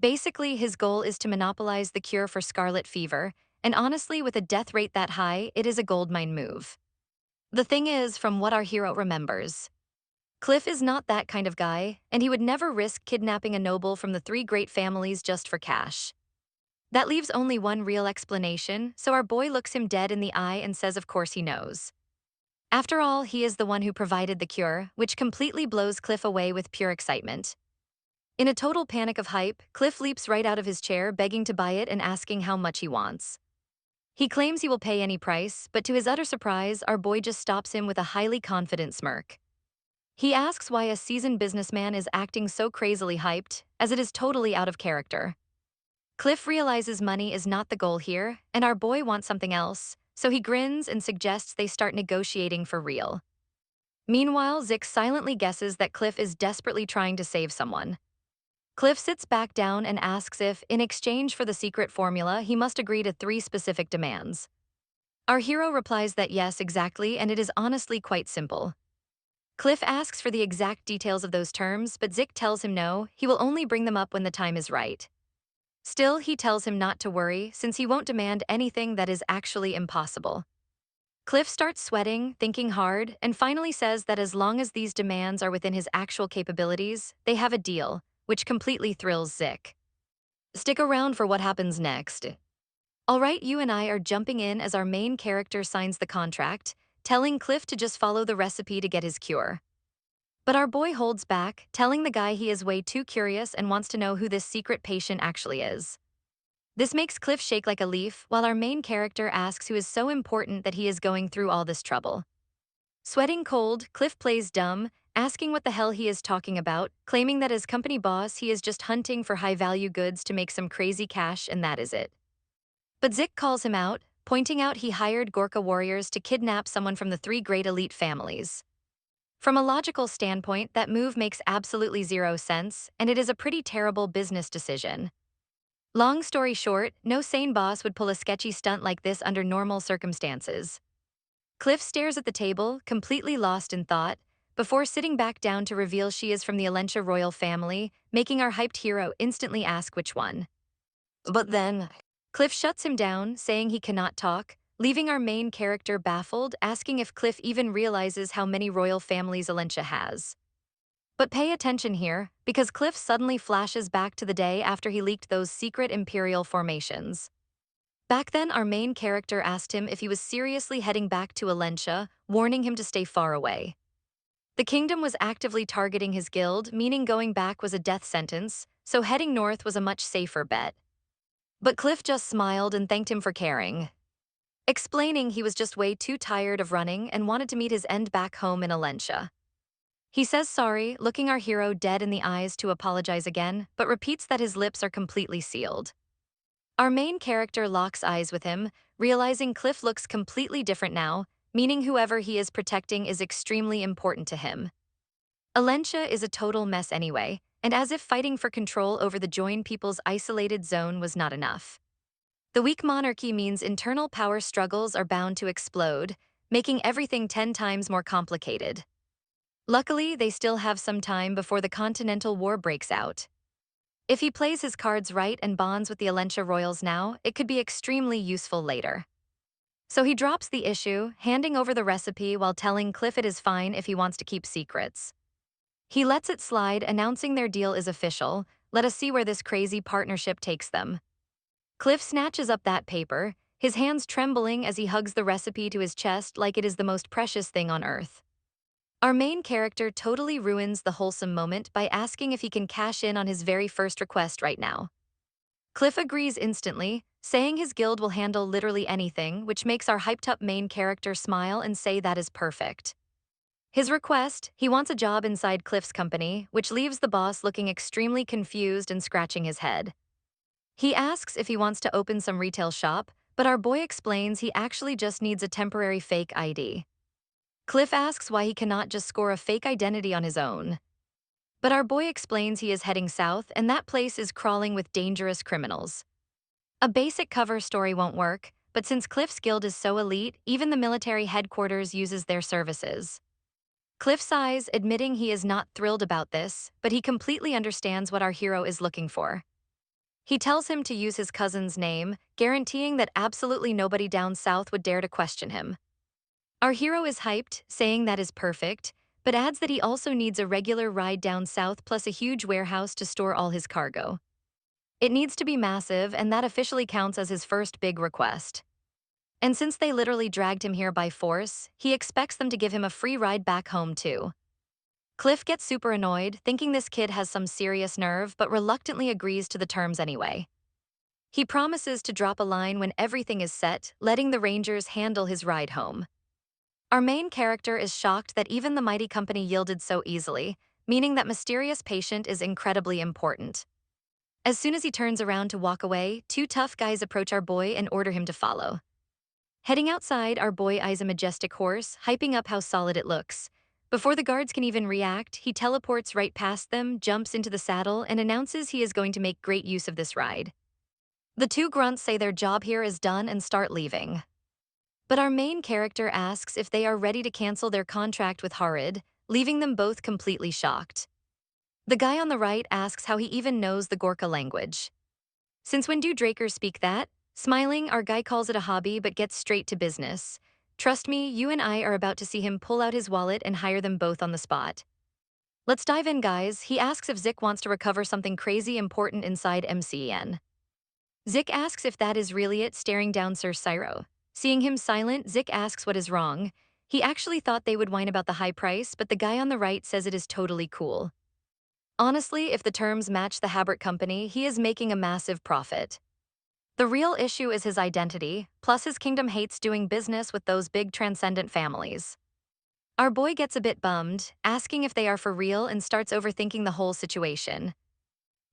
Basically, his goal is to monopolize the cure for scarlet fever, and honestly, with a death rate that high, it is a goldmine move. The thing is, from what our hero remembers, Cliff is not that kind of guy, and he would never risk kidnapping a noble from the three great families just for cash. That leaves only one real explanation, so our boy looks him dead in the eye and says of course he knows. After all, he is the one who provided the cure, which completely blows Cliff away with pure excitement. In a total panic of hype, Cliff leaps right out of his chair, begging to buy it and asking how much he wants. He claims he will pay any price, but to his utter surprise, our boy just stops him with a highly confident smirk. He asks why a seasoned businessman is acting so crazily hyped, as it is totally out of character. Cliff realizes money is not the goal here, and our boy wants something else, so he grins and suggests they start negotiating for real. Meanwhile, Zick silently guesses that Cliff is desperately trying to save someone. Cliff sits back down and asks if, in exchange for the secret formula, he must agree to 3 specific demands. Our hero replies that yes, exactly, and it is honestly quite simple. Cliff asks for the exact details of those terms, but Zick tells him no, he will only bring them up when the time is right. Still, he tells him not to worry, since he won't demand anything that is actually impossible. Cliff starts sweating, thinking hard, and finally says that as long as these demands are within his actual capabilities, they have a deal, which completely thrills Zick. Stick around for what happens next. Alright, you and I are jumping in as our main character signs the contract, telling Cliff to just follow the recipe to get his cure. But our boy holds back, telling the guy he is way too curious and wants to know who this secret patient actually is. This makes Cliff shake like a leaf, while our main character asks who is so important that he is going through all this trouble. Sweating cold, Cliff plays dumb, asking what the hell he is talking about, claiming that as company boss he is just hunting for high-value goods to make some crazy cash and that is it. But Zick calls him out, pointing out he hired Gorka warriors to kidnap someone from the 3 great elite families. From a logical standpoint, that move makes absolutely zero sense, and it is a pretty terrible business decision. Long story short, no sane boss would pull a sketchy stunt like this under normal circumstances. Cliff stares at the table, completely lost in thought, before sitting back down to reveal she is from the Alentia royal family, making our hyped hero instantly ask which one. But then, Cliff shuts him down, saying he cannot talk, leaving our main character baffled, asking if Cliff even realizes how many royal families Alentia has. But pay attention here, because Cliff suddenly flashes back to the day after he leaked those secret imperial formations. Back then, our main character asked him if he was seriously heading back to Alentia, warning him to stay far away. The kingdom was actively targeting his guild, meaning going back was a death sentence, so heading north was a much safer bet. But Cliff just smiled and thanked him for caring, explaining he was just way too tired of running and wanted to meet his end back home in Alentia. He says sorry, looking our hero dead in the eyes to apologize again, but repeats that his lips are completely sealed. Our main character locks eyes with him, realizing Cliff looks completely different now, meaning whoever he is protecting is extremely important to him. Alentia is a total mess anyway, and as if fighting for control over the Join People's isolated zone was not enough. The weak monarchy means internal power struggles are bound to explode, making everything 10 times more complicated. Luckily, they still have some time before the Continental War breaks out. If he plays his cards right and bonds with the Alentia royals now, it could be extremely useful later. So he drops the issue, handing over the recipe while telling Cliff it is fine if he wants to keep secrets. He lets it slide, announcing their deal is official. Let us see where this crazy partnership takes them. Cliff snatches up that paper, his hands trembling as he hugs the recipe to his chest like it is the most precious thing on earth. Our main character totally ruins the wholesome moment by asking if he can cash in on his very first request right now. Cliff agrees instantly, saying his guild will handle literally anything, which makes our hyped-up main character smile and say that is perfect. His request, he wants a job inside Cliff's company, which leaves the boss looking extremely confused and scratching his head. He asks if he wants to open some retail shop, but our boy explains he actually just needs a temporary fake ID. Cliff asks why he cannot just score a fake identity on his own. But our boy explains he is heading south and that place is crawling with dangerous criminals. A basic cover story won't work, but since Cliff's guild is so elite, even the military headquarters uses their services. Cliff sighs, admitting he is not thrilled about this, but he completely understands what our hero is looking for. He tells him to use his cousin's name, guaranteeing that absolutely nobody down south would dare to question him. Our hero is hyped, saying that is perfect, but adds that he also needs a regular ride down south plus a huge warehouse to store all his cargo. It needs to be massive, and that officially counts as his first big request. And since they literally dragged him here by force, he expects them to give him a free ride back home too. Cliff gets super annoyed, thinking this kid has some serious nerve, but reluctantly agrees to the terms anyway. He promises to drop a line when everything is set, letting the Rangers handle his ride home. Our main character is shocked that even the mighty company yielded so easily, meaning that mysterious patient is incredibly important. As soon as he turns around to walk away, two tough guys approach our boy and order him to follow. Heading outside, our boy eyes a majestic horse, hyping up how solid it looks. Before the guards can even react, he teleports right past them, jumps into the saddle, and announces he is going to make great use of this ride. The two grunts say their job here is done and start leaving. But our main character asks if they are ready to cancel their contract with Harid, leaving them both completely shocked. The guy on the right asks how he even knows the Gorka language. Since when do Drakers speak that? Smiling, our guy calls it a hobby but gets straight to business. Trust me, you and I are about to see him pull out his wallet and hire them both on the spot. Let's dive in, guys. He asks if Zik wants to recover something crazy important inside MCEN. Zik asks if that is really it, staring down Sir Cyro. Seeing him silent, Zik asks what is wrong. He actually thought they would whine about the high price, but the guy on the right says it is totally cool. Honestly, if the terms match the Habert company, he is making a massive profit. The real issue is his identity, plus his kingdom hates doing business with those big transcendent families. Our boy gets a bit bummed, asking if they are for real and starts overthinking the whole situation.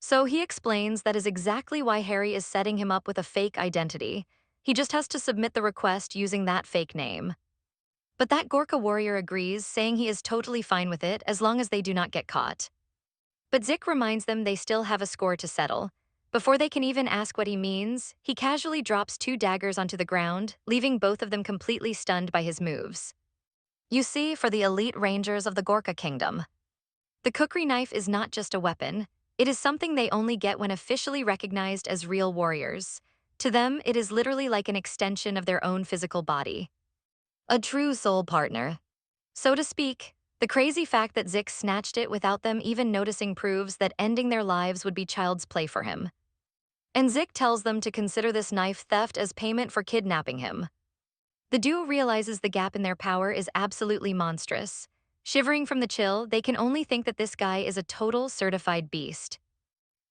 So he explains that is exactly why Harry is setting him up with a fake identity. He just has to submit the request using that fake name. But that Gorka warrior agrees, saying he is totally fine with it as long as they do not get caught. But Zik reminds them they still have a score to settle. Before they can even ask what he means, he casually drops two daggers onto the ground, leaving both of them completely stunned by his moves. You see, for the elite rangers of the Gorka kingdom, the kukri knife is not just a weapon, it is something they only get when officially recognized as real warriors. To them, it is literally like an extension of their own physical body. A true soul partner. So to speak, the crazy fact that Zik snatched it without them even noticing proves that ending their lives would be child's play for him. And Zik tells them to consider this knife theft as payment for kidnapping him. The duo realizes the gap in their power is absolutely monstrous. Shivering from the chill, they can only think that this guy is a total certified beast.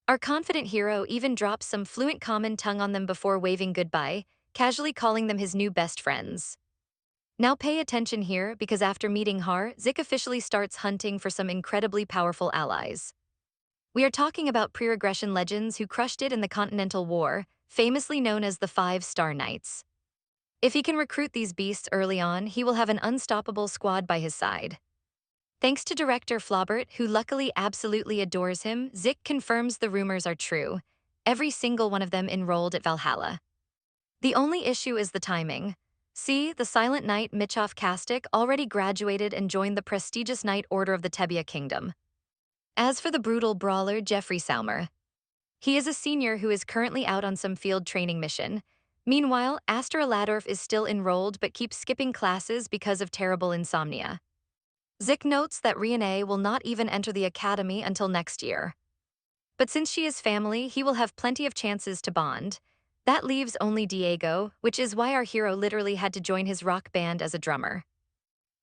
Our confident hero even drops some fluent common tongue on them before waving goodbye, casually calling them his new best friends. Now pay attention here because after meeting Har, Zik officially starts hunting for some incredibly powerful allies. We are talking about pre-regression legends who crushed it in the Continental War, famously known as the Five-Star Knights. If he can recruit these beasts early on, he will have an unstoppable squad by his side. Thanks to director Flaubert, who luckily absolutely adores him, Zik confirms the rumors are true. Every single one of them enrolled at Valhalla. The only issue is the timing. See, the Silent Knight Michov Kastic already graduated and joined the prestigious Knight Order of the Tebia Kingdom. As for the brutal brawler Jeffrey Saumer, he is a senior who is currently out on some field training mission. Meanwhile, Astor Aladorf is still enrolled but keeps skipping classes because of terrible insomnia. Zik notes that Riane will not even enter the academy until next year. But since she is family, he will have plenty of chances to bond. That leaves only Diego, which is why our hero literally had to join his rock band as a drummer.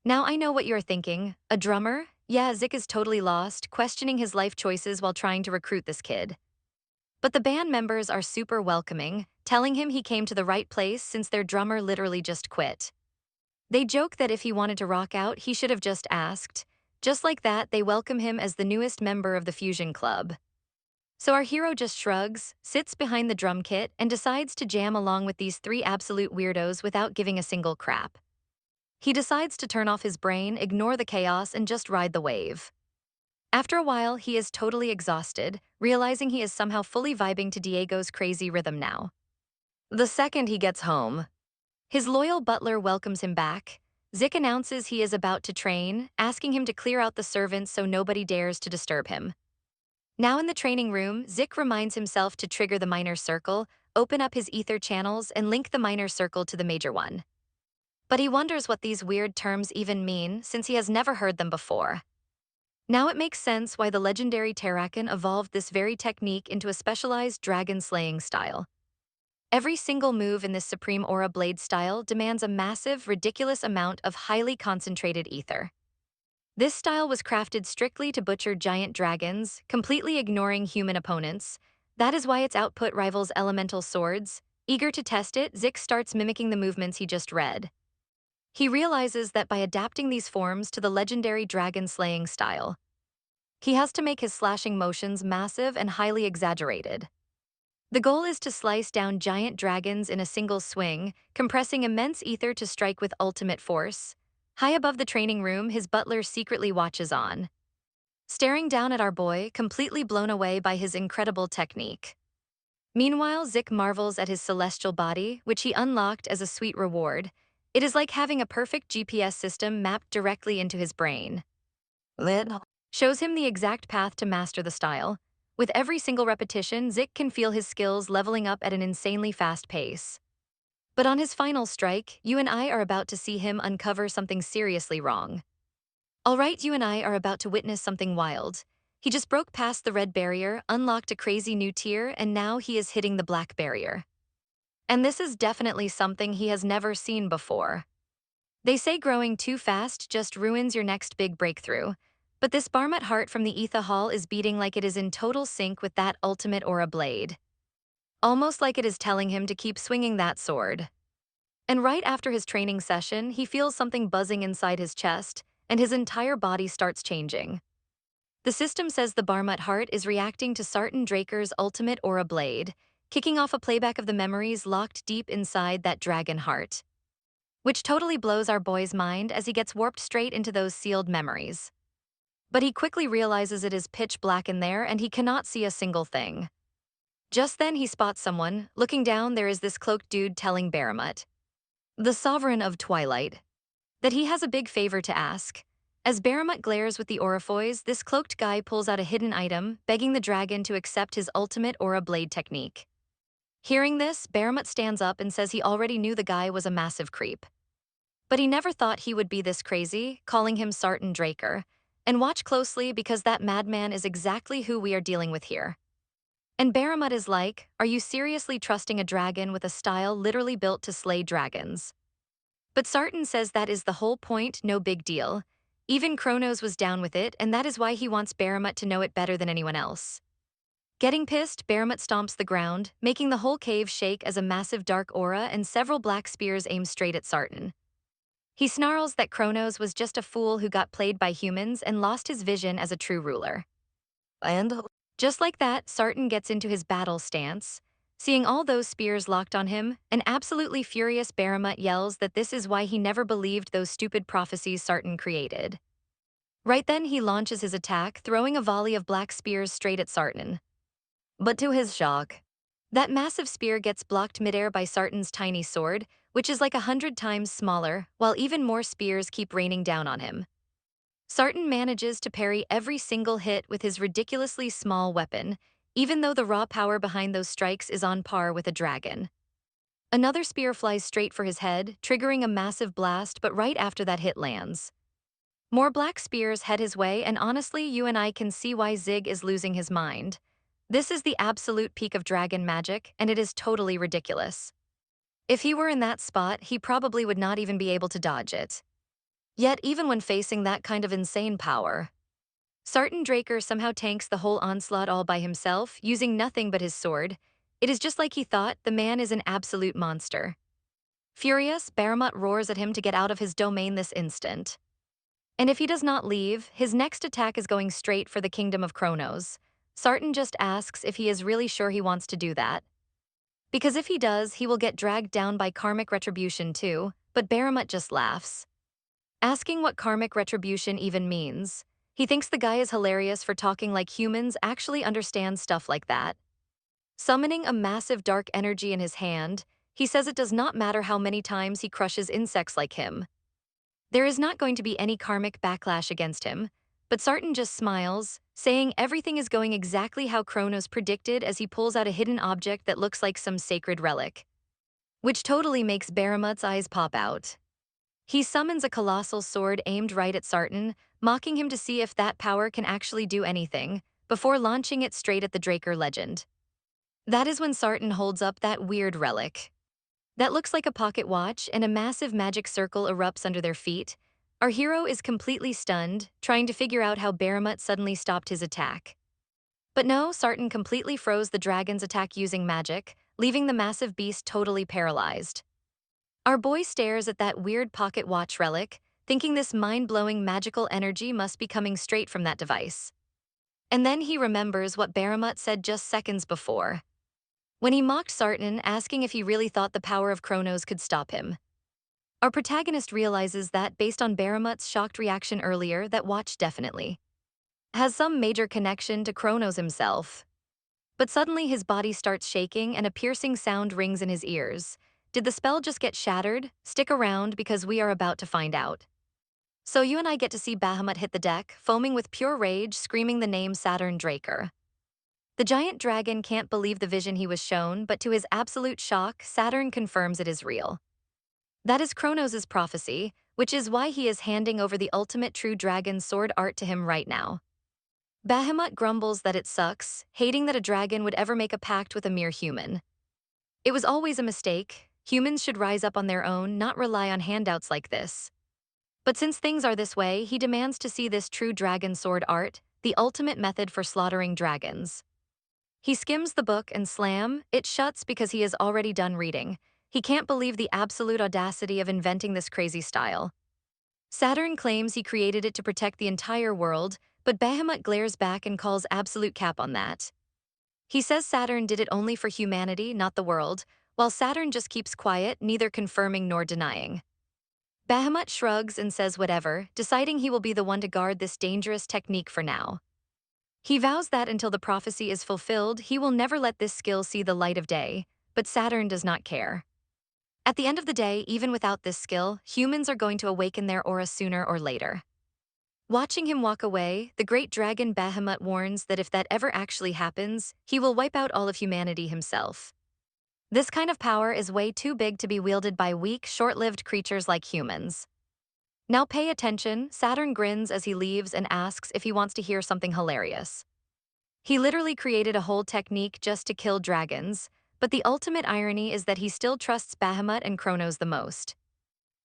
Now I know what you're thinking. A drummer? Yeah, Zik is totally lost, questioning his life choices while trying to recruit this kid. But the band members are super welcoming, telling him he came to the right place since their drummer literally just quit. They joke that if he wanted to rock out, he should have just asked. Just like that, they welcome him as the newest member of the Fusion Club. So our hero just shrugs, sits behind the drum kit, and decides to jam along with these three absolute weirdos without giving a single crap. He decides to turn off his brain, ignore the chaos, and just ride the wave. After a while, he is totally exhausted, realizing he is somehow fully vibing to Diego's crazy rhythm now. The second he gets home, his loyal butler welcomes him back. Zik announces he is about to train, asking him to clear out the servants so nobody dares to disturb him. Now in the training room, Zik reminds himself to trigger the minor circle, open up his ether channels, and link the minor circle to the major one. But he wonders what these weird terms even mean since he has never heard them before. Now it makes sense why the legendary Terrakin evolved this very technique into a specialized dragon-slaying style. Every single move in this Supreme Aura Blade style demands a massive, ridiculous amount of highly concentrated ether. This style was crafted strictly to butcher giant dragons, completely ignoring human opponents. That is why its output rivals elemental swords. Eager to test it, Zik starts mimicking the movements he just read. He realizes that by adapting these forms to the legendary dragon-slaying style, he has to make his slashing motions massive and highly exaggerated. The goal is to slice down giant dragons in a single swing, compressing immense ether to strike with ultimate force. High above the training room, his butler secretly watches on, staring down at our boy, completely blown away by his incredible technique. Meanwhile, Zik marvels at his celestial body, which he unlocked as a sweet reward. It is like having a perfect GPS system mapped directly into his brain. Lid shows him the exact path to master the style. With every single repetition, Zik can feel his skills leveling up at an insanely fast pace. But on his final strike, you and I are about to see him uncover something seriously wrong. All right, you and I are about to witness something wild. He just broke past the red barrier, unlocked a crazy new tier, and now he is hitting the black barrier. And this is definitely something he has never seen before. They say growing too fast just ruins your next big breakthrough. But this Barmut heart from the Etha Hall is beating like it is in total sync with that ultimate aura blade. Almost like it is telling him to keep swinging that sword. And right after his training session, he feels something buzzing inside his chest, and his entire body starts changing. The system says the Barmut heart is reacting to Sartan Draker's ultimate aura blade, kicking off a playback of the memories locked deep inside that dragon heart. Which totally blows our boy's mind as he gets warped straight into those sealed memories. But he quickly realizes it is pitch black in there and he cannot see a single thing. Just then he spots someone. Looking down, there is this cloaked dude telling Baramut, the Sovereign of Twilight, that he has a big favor to ask. As Baramut glares with the Aurafoys, this cloaked guy pulls out a hidden item, begging the dragon to accept his ultimate aura blade technique. Hearing this, Baramut stands up and says he already knew the guy was a massive creep. But he never thought he would be this crazy, calling him Sartan Draker. And watch closely because that madman is exactly who we are dealing with here. And Baramut is like, are you seriously trusting a dragon with a style literally built to slay dragons? But Sartan says that is the whole point, no big deal. Even Kronos was down with it, and that is why he wants Baramut to know it better than anyone else. Getting pissed, Baramut stomps the ground, making the whole cave shake as a massive dark aura and several black spears aim straight at Sartan. He snarls that Kronos was just a fool who got played by humans and lost his vision as a true ruler. And just like that, Sartan gets into his battle stance. Seeing all those spears locked on him, an absolutely furious Baramut yells that this is why he never believed those stupid prophecies Sartan created. Right then he launches his attack, throwing a volley of black spears straight at Sartan. But to his shock, that massive spear gets blocked midair by Sartan's tiny sword, which is like 100 times smaller, while even more spears keep raining down on him. Sartan manages to parry every single hit with his ridiculously small weapon, even though the raw power behind those strikes is on par with a dragon. Another spear flies straight for his head, triggering a massive blast, but right after that hit lands. More black spears head his way, and honestly, you and I can see why Zig is losing his mind. This is the absolute peak of dragon magic, and it is totally ridiculous. If he were in that spot, he probably would not even be able to dodge it. Yet, even when facing that kind of insane power, Sartan Draker somehow tanks the whole onslaught all by himself, using nothing but his sword. It is just like he thought, the man is an absolute monster. Furious, Baramut roars at him to get out of his domain this instant. And if he does not leave, his next attack is going straight for the kingdom of Kronos. Sartan just asks if he is really sure he wants to do that. Because if he does, he will get dragged down by karmic retribution too, but Baramut just laughs. Asking what karmic retribution even means, he thinks the guy is hilarious for talking like humans actually understand stuff like that. Summoning a massive dark energy in his hand, he says it does not matter how many times he crushes insects like him. There is not going to be any karmic backlash against him, but Sartan just smiles, saying everything is going exactly how Kronos predicted as he pulls out a hidden object that looks like some sacred relic. Which totally makes Baramut's eyes pop out. He summons a colossal sword aimed right at Sartan, mocking him to see if that power can actually do anything, before launching it straight at the Draker legend. That is when Sarton holds up that weird relic. That looks like a pocket watch, and a massive magic circle erupts under their feet. Our hero is completely stunned, trying to figure out how Bahamut suddenly stopped his attack. But no, Sarton completely froze the dragon's attack using magic, leaving the massive beast totally paralyzed. Our boy stares at that weird pocket watch relic, thinking this mind-blowing magical energy must be coming straight from that device. And then he remembers what Bahamut said just seconds before, when he mocked Sarton, asking if he really thought the power of Kronos could stop him. Our protagonist realizes that, based on Bahamut's shocked reaction earlier, that watch definitely has some major connection to Kronos himself. But suddenly his body starts shaking and a piercing sound rings in his ears. Did the spell just get shattered? Stick around because we are about to find out. So you and I get to see Bahamut hit the deck, foaming with pure rage, screaming the name Saturn Draker. The giant dragon can't believe the vision he was shown, but to his absolute shock, Saturn confirms it is real. That is Kronos' prophecy, which is why he is handing over the ultimate true dragon sword art to him right now. Bahamut grumbles that it sucks, hating that a dragon would ever make a pact with a mere human. It was always a mistake. Humans should rise up on their own, not rely on handouts like this. But since things are this way, he demands to see this true dragon sword art, the ultimate method for slaughtering dragons. He skims the book and slam, it shuts because he is already done reading. He can't believe the absolute audacity of inventing this crazy style. Saturn claims he created it to protect the entire world, but Bahamut glares back and calls absolute cap on that. He says Saturn did it only for humanity, not the world, while Saturn just keeps quiet, neither confirming nor denying. Bahamut shrugs and says whatever, deciding he will be the one to guard this dangerous technique for now. He vows that until the prophecy is fulfilled, he will never let this skill see the light of day, but Saturn does not care. At the end of the day, even without this skill, humans are going to awaken their aura sooner or later. Watching him walk away, the great dragon Bahamut warns that if that ever actually happens, he will wipe out all of humanity himself. This kind of power is way too big to be wielded by weak, short-lived creatures like humans. Now pay attention, Saturn grins as he leaves and asks if he wants to hear something hilarious. He literally created a whole technique just to kill dragons, but the ultimate irony is that he still trusts Bahamut and Kronos the most.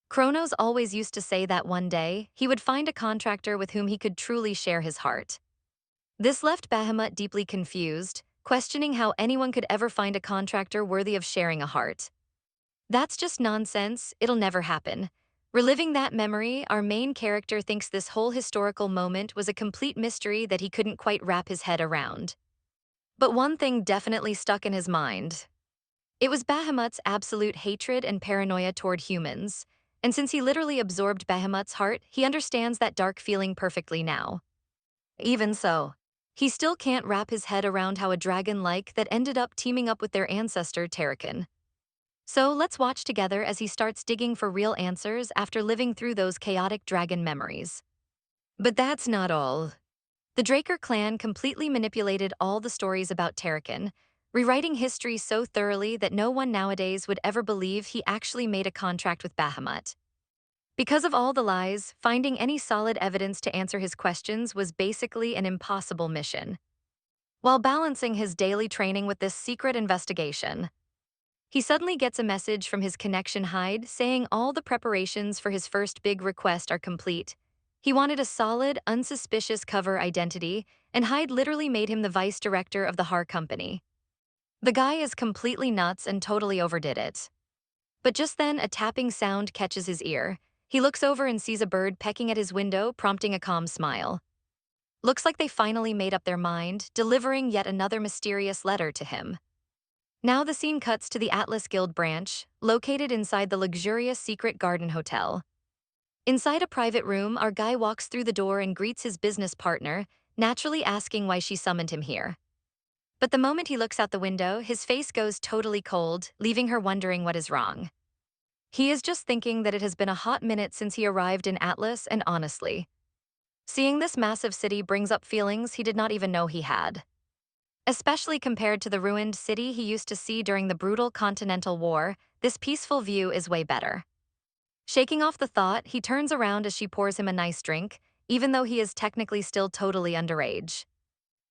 Kronos always used to say that one day, he would find a contractor with whom he could truly share his heart. This left Bahamut deeply confused, questioning how anyone could ever find a contractor worthy of sharing a heart. That's just nonsense, it'll never happen. Reliving that memory, our main character thinks this whole historical moment was a complete mystery that he couldn't quite wrap his head around. But one thing definitely stuck in his mind. It was Bahamut's absolute hatred and paranoia toward humans, and since he literally absorbed Bahamut's heart, he understands that dark feeling perfectly now. Even so, he still can't wrap his head around how a dragon like that ended up teaming up with their ancestor Terrakin. So let's watch together as he starts digging for real answers after living through those chaotic dragon memories. But that's not all. The Draker clan completely manipulated all the stories about Terrakin, rewriting history so thoroughly that no one nowadays would ever believe he actually made a contract with Bahamut. Because of all the lies, finding any solid evidence to answer his questions was basically an impossible mission. While balancing his daily training with this secret investigation, he suddenly gets a message from his connection Hyde saying all the preparations for his first big request are complete. He wanted a solid, unsuspicious cover identity, and Hyde literally made him the vice director of the Har company. The guy is completely nuts and totally overdid it. But just then, a tapping sound catches his ear. He looks over and sees a bird pecking at his window, prompting a calm smile. Looks like they finally made up their mind, delivering yet another mysterious letter to him. Now the scene cuts to the Atlas Guild branch, located inside the luxurious Secret Garden Hotel. Inside a private room, our guy walks through the door and greets his business partner, naturally asking why she summoned him here. But the moment he looks out the window, his face goes totally cold, leaving her wondering what is wrong. He is just thinking that it has been a hot minute since he arrived in Atlas, and honestly, seeing this massive city brings up feelings he did not even know he had. Especially compared to the ruined city he used to see during the brutal Continental War, this peaceful view is way better. Shaking off the thought, he turns around as she pours him a nice drink, even though he is technically still totally underage.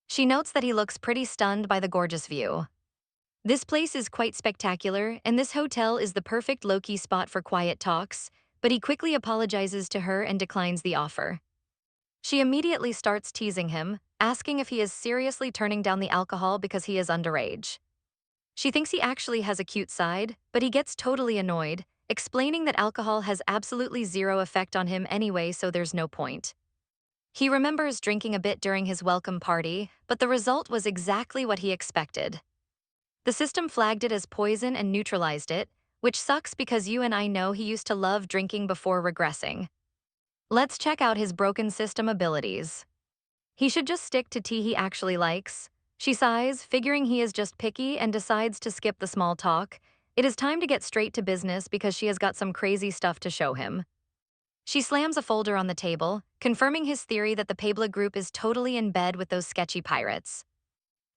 She notes that he looks pretty stunned by the gorgeous view. This place is quite spectacular, and this hotel is the perfect low-key spot for quiet talks, but he quickly apologizes to her and declines the offer. She immediately starts teasing him, asking if he is seriously turning down the alcohol because he is underage. She thinks he actually has a cute side, but he gets totally annoyed, explaining that alcohol has absolutely zero effect on him anyway, so there's no point. He remembers drinking a bit during his welcome party, but the result was exactly what he expected. The system flagged it as poison and neutralized it, which sucks because you and I know he used to love drinking before regressing. Let's check out his broken system abilities. He should just stick to tea he actually likes. She sighs, figuring he is just picky, and decides to skip the small talk. It is time to get straight to business because she has got some crazy stuff to show him. She slams a folder on the table, confirming his theory that the Pabla group is totally in bed with those sketchy pirates.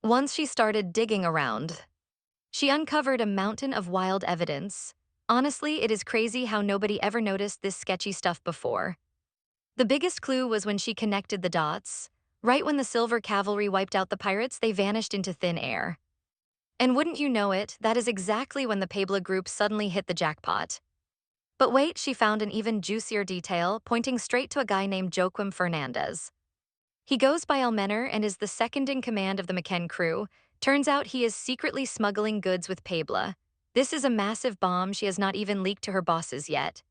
Once she started digging around, she uncovered a mountain of wild evidence. Honestly, it is crazy how nobody ever noticed this sketchy stuff before. The biggest clue was when she connected the dots. Right when the Silver Cavalry wiped out the pirates, they vanished into thin air. And wouldn't you know it, that is exactly when the Pabla group suddenly hit the jackpot. But wait, she found an even juicier detail, pointing straight to a guy named Joaquim Fernandez. He goes by Almenar and is the second in command of the McKen crew. Turns out he is secretly smuggling goods with Pabla. This is a massive bomb she has not even leaked to her bosses yet.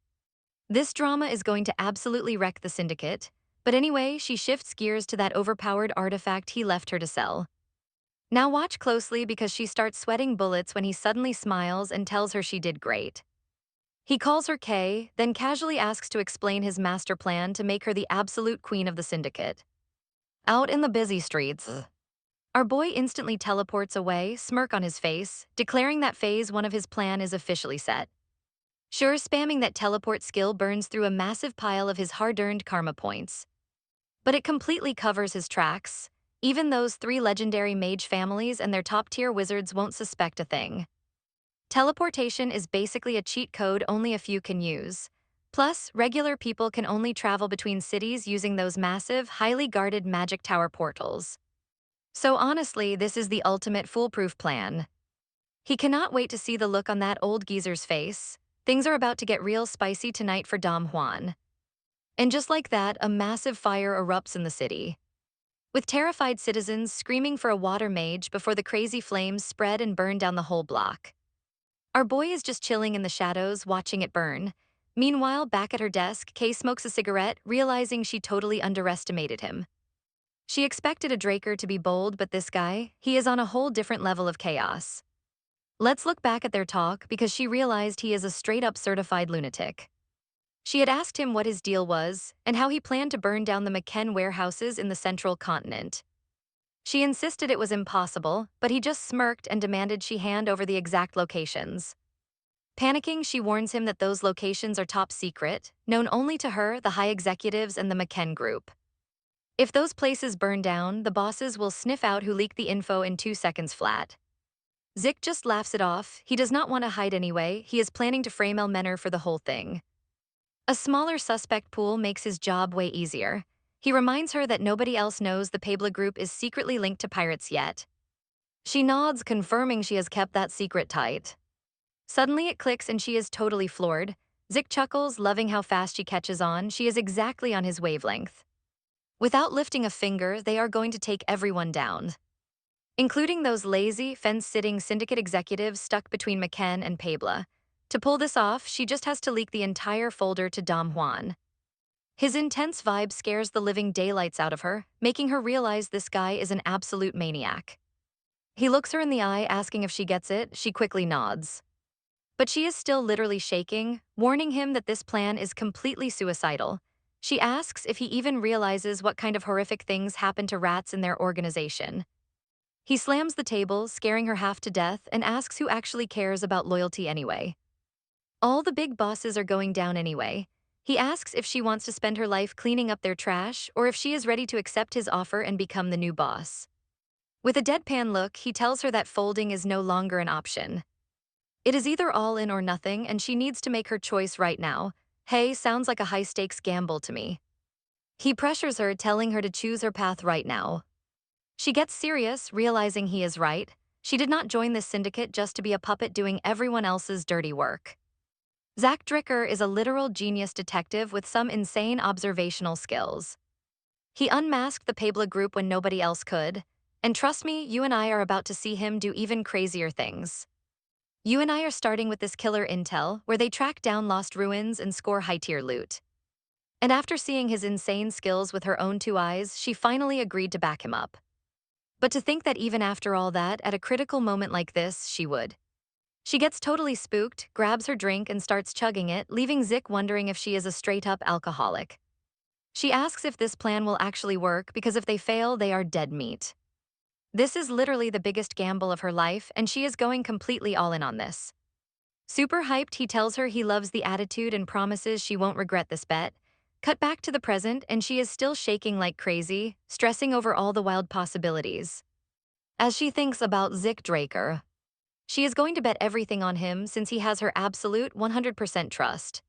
This drama is going to absolutely wreck the syndicate, but anyway, she shifts gears to that overpowered artifact he left her to sell. Now watch closely because she starts sweating bullets when he suddenly smiles and tells her she did great. He calls her Kay, then casually asks to explain his master plan to make her the absolute queen of the syndicate. Out in the busy streets, our boy instantly teleports away, smirk on his face, declaring that phase 1 of his plan is officially set. Sure, spamming that teleport skill burns through a massive pile of his hard-earned karma points. But it completely covers his tracks. Even those 3 legendary mage families and their top-tier wizards won't suspect a thing. Teleportation is basically a cheat code only a few can use. Plus, regular people can only travel between cities using those massive, highly guarded magic tower portals. So honestly, this is the ultimate foolproof plan. He cannot wait to see the look on that old geezer's face. Things are about to get real spicy tonight for Dom Juan. And just like that, a massive fire erupts in the city, with terrified citizens screaming for a water mage before the crazy flames spread and burn down the whole block. Our boy is just chilling in the shadows, watching it burn. Meanwhile, back at her desk, Kay smokes a cigarette, realizing she totally underestimated him. She expected a Draker to be bold, but this guy, he is on a whole different level of chaos. Let's look back at their talk because she realized he is a straight-up certified lunatic. She had asked him what his deal was and how he planned to burn down the McKen warehouses in the central continent. She insisted it was impossible, but he just smirked and demanded she hand over the exact locations. Panicking, she warns him that those locations are top secret, known only to her, the high executives, and the McKen group. If those places burn down, the bosses will sniff out who leaked the info in 2 seconds flat. Zick just laughs it off. He does not want to hide anyway. He is planning to frame Almenar for the whole thing. A smaller suspect pool makes his job way easier. He reminds her that nobody else knows the Pabla group is secretly linked to pirates yet. She nods, confirming she has kept that secret tight. Suddenly it clicks and she is totally floored. Zick chuckles, loving how fast she catches on. She is exactly on his wavelength. Without lifting a finger, they are going to take everyone down, including those lazy, fence-sitting syndicate executives stuck between McKen and Pabla. To pull this off, she just has to leak the entire folder to Dom Juan. His intense vibe scares the living daylights out of her, making her realize this guy is an absolute maniac. He looks her in the eye, asking if she gets it. She quickly nods. But she is still literally shaking, warning him that this plan is completely suicidal. She asks if he even realizes what kind of horrific things happen to rats in their organization. He slams the table, scaring her half to death, and asks who actually cares about loyalty anyway. All the big bosses are going down anyway. He asks if she wants to spend her life cleaning up their trash or if she is ready to accept his offer and become the new boss. With a deadpan look, he tells her that folding is no longer an option. It is either all in or nothing, and she needs to make her choice right now. Hey, sounds like a high-stakes gamble to me. He pressures her, telling her to choose her path right now. She gets serious, realizing he is right. She did not join this syndicate just to be a puppet doing everyone else's dirty work. Zach Dricker is a literal genius detective with some insane observational skills. He unmasked the Pabla group when nobody else could, and trust me, you and I are about to see him do even crazier things. You and I are starting with this killer intel, where they track down lost ruins and score high-tier loot. And after seeing his insane skills with her own two eyes, she finally agreed to back him up. But to think that even after all that, at a critical moment like this, she would. She gets totally spooked, grabs her drink and starts chugging it, leaving Zick wondering if she is a straight-up alcoholic. She asks if this plan will actually work because if they fail, they are dead meat. This is literally the biggest gamble of her life, and she is going completely all in on this. Super hyped, he tells her he loves the attitude and promises she won't regret this bet. Cut back to the present, and she is still shaking like crazy, stressing over all the wild possibilities. As she thinks about Zick Draker, she is going to bet everything on him since he has her absolute 100% trust.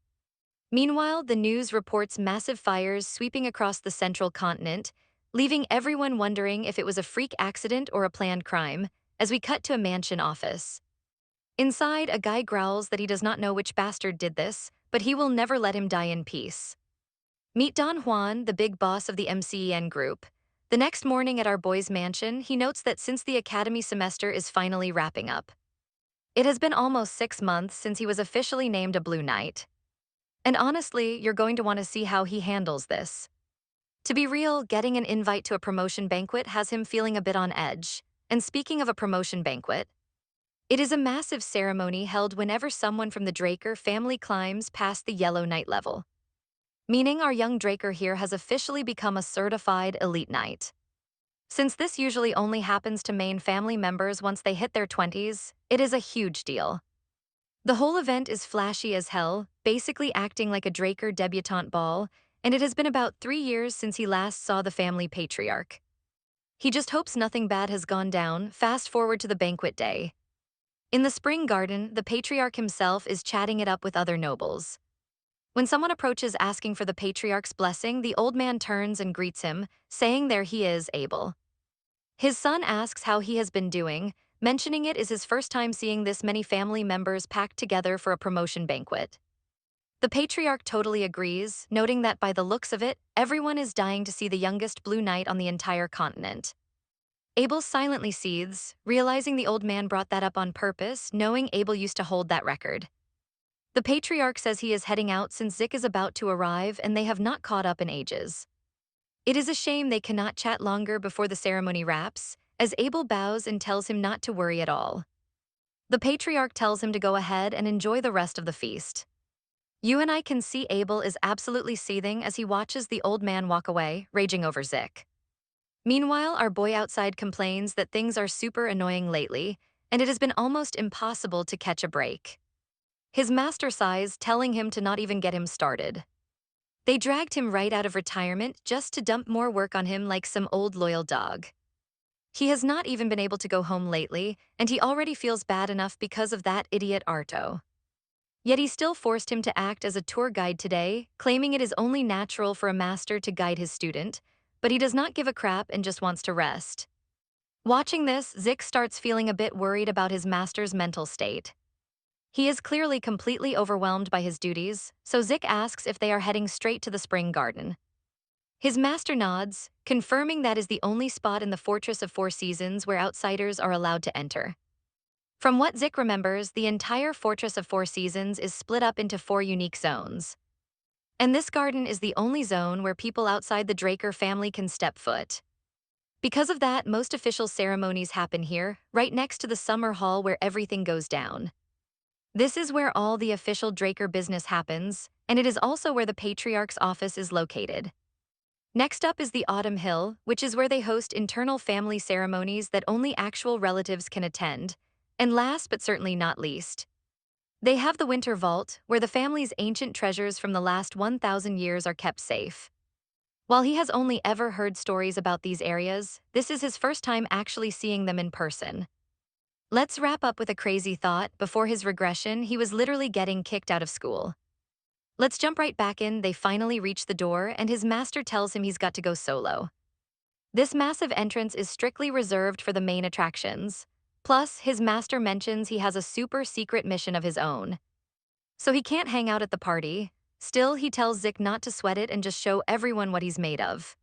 Meanwhile, the news reports massive fires sweeping across the central continent, leaving everyone wondering if it was a freak accident or a planned crime, as we cut to a mansion office. Inside, a guy growls that he does not know which bastard did this, but he will never let him die in peace. Meet Don Juan, the big boss of the MCEN group. The next morning at our boy's mansion, he notes that since the academy semester is finally wrapping up, it has been almost 6 months since he was officially named a Blue Knight. And honestly, you're going to want to see how he handles this. To be real, getting an invite to a promotion banquet has him feeling a bit on edge. And speaking of a promotion banquet, it is a massive ceremony held whenever someone from the Draker family climbs past the Yellow Knight level. Meaning our young Draker here has officially become a certified elite knight. Since this usually only happens to main family members once they hit their 20s, it is a huge deal. The whole event is flashy as hell, basically acting like a Draker debutante ball, and it has been about 3 years since he last saw the family patriarch. He just hopes nothing bad has gone down. Fast forward to the banquet day. In the spring garden, the patriarch himself is chatting it up with other nobles. When someone approaches asking for the patriarch's blessing, the old man turns and greets him, saying there he is, Abel. His son asks how he has been doing, mentioning it is his first time seeing this many family members packed together for a promotion banquet. The patriarch totally agrees, noting that by the looks of it, everyone is dying to see the youngest Blue Knight on the entire continent. Abel silently seethes, realizing the old man brought that up on purpose, knowing Abel used to hold that record. The patriarch says he is heading out since Zick is about to arrive and they have not caught up in ages. It is a shame they cannot chat longer before the ceremony wraps, as Abel bows and tells him not to worry at all. The patriarch tells him to go ahead and enjoy the rest of the feast. You and I can see Abel is absolutely seething as he watches the old man walk away, raging over Zick. Meanwhile, our boy outside complains that things are super annoying lately, and it has been almost impossible to catch a break. His master sighs, telling him to not even get him started. They dragged him right out of retirement just to dump more work on him like some old loyal dog. He has not even been able to go home lately, and he already feels bad enough because of that idiot Arto. Yet he still forced him to act as a tour guide today, claiming it is only natural for a master to guide his student, but he does not give a crap and just wants to rest. Watching this, Zick starts feeling a bit worried about his master's mental state. He is clearly completely overwhelmed by his duties, so Zick asks if they are heading straight to the spring garden. His master nods, confirming that is the only spot in the Fortress of Four Seasons where outsiders are allowed to enter. From what Zick remembers, the entire Fortress of Four Seasons is split up into 4 unique zones. And this garden is the only zone where people outside the Draker family can step foot. Because of that, most official ceremonies happen here, right next to the summer hall where everything goes down. This is where all the official Draker business happens, and it is also where the Patriarch's office is located. Next up is the Autumn Hill, which is where they host internal family ceremonies that only actual relatives can attend. And last but certainly not least, they have the Winter Vault, where the family's ancient treasures from the last 1,000 years are kept safe. While he has only ever heard stories about these areas, this is his first time actually seeing them in person. Let's wrap up with a crazy thought. Before his regression, he was literally getting kicked out of school. Let's jump right back in. They finally reach the door, and his master tells him he's got to go solo. This massive entrance is strictly reserved for the main attractions, Plus, his master mentions he has a super secret mission of his own. So he can't hang out at the party. Still, he tells Zik not to sweat it and just show everyone what he's made of.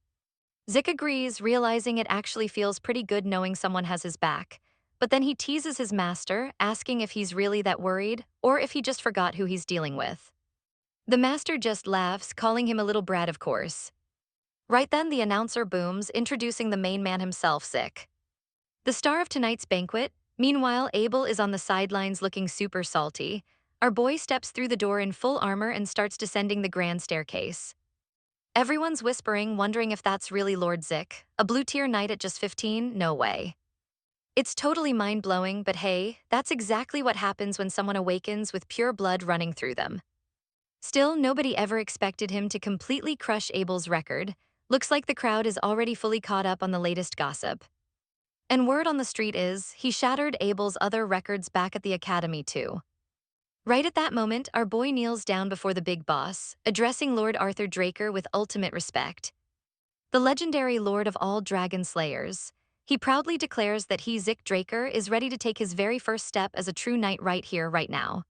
Zik agrees, realizing it actually feels pretty good knowing someone has his back. But then he teases his master, asking if he's really that worried, or if he just forgot who he's dealing with. The master just laughs, calling him a little brat, of course. Right then, the announcer booms, introducing the main man himself, Zik. The star of tonight's banquet. Meanwhile, Abel is on the sidelines looking super salty. Our boy steps through the door in full armor and starts descending the grand staircase. Everyone's whispering, wondering if that's really Lord Zik. A blue-tier knight at just 15? No way. It's totally mind-blowing, but hey, that's exactly what happens when someone awakens with pure blood running through them. Still, nobody ever expected him to completely crush Abel's record. Looks like the crowd is already fully caught up on the latest gossip. And word on the street is, he shattered Abel's other records back at the academy too. Right at that moment, our boy kneels down before the big boss, addressing Lord Arthur Draker with ultimate respect. The legendary lord of all dragon slayers. He proudly declares that he, Zik Draker, is ready to take his very first step as a true knight right here, right now.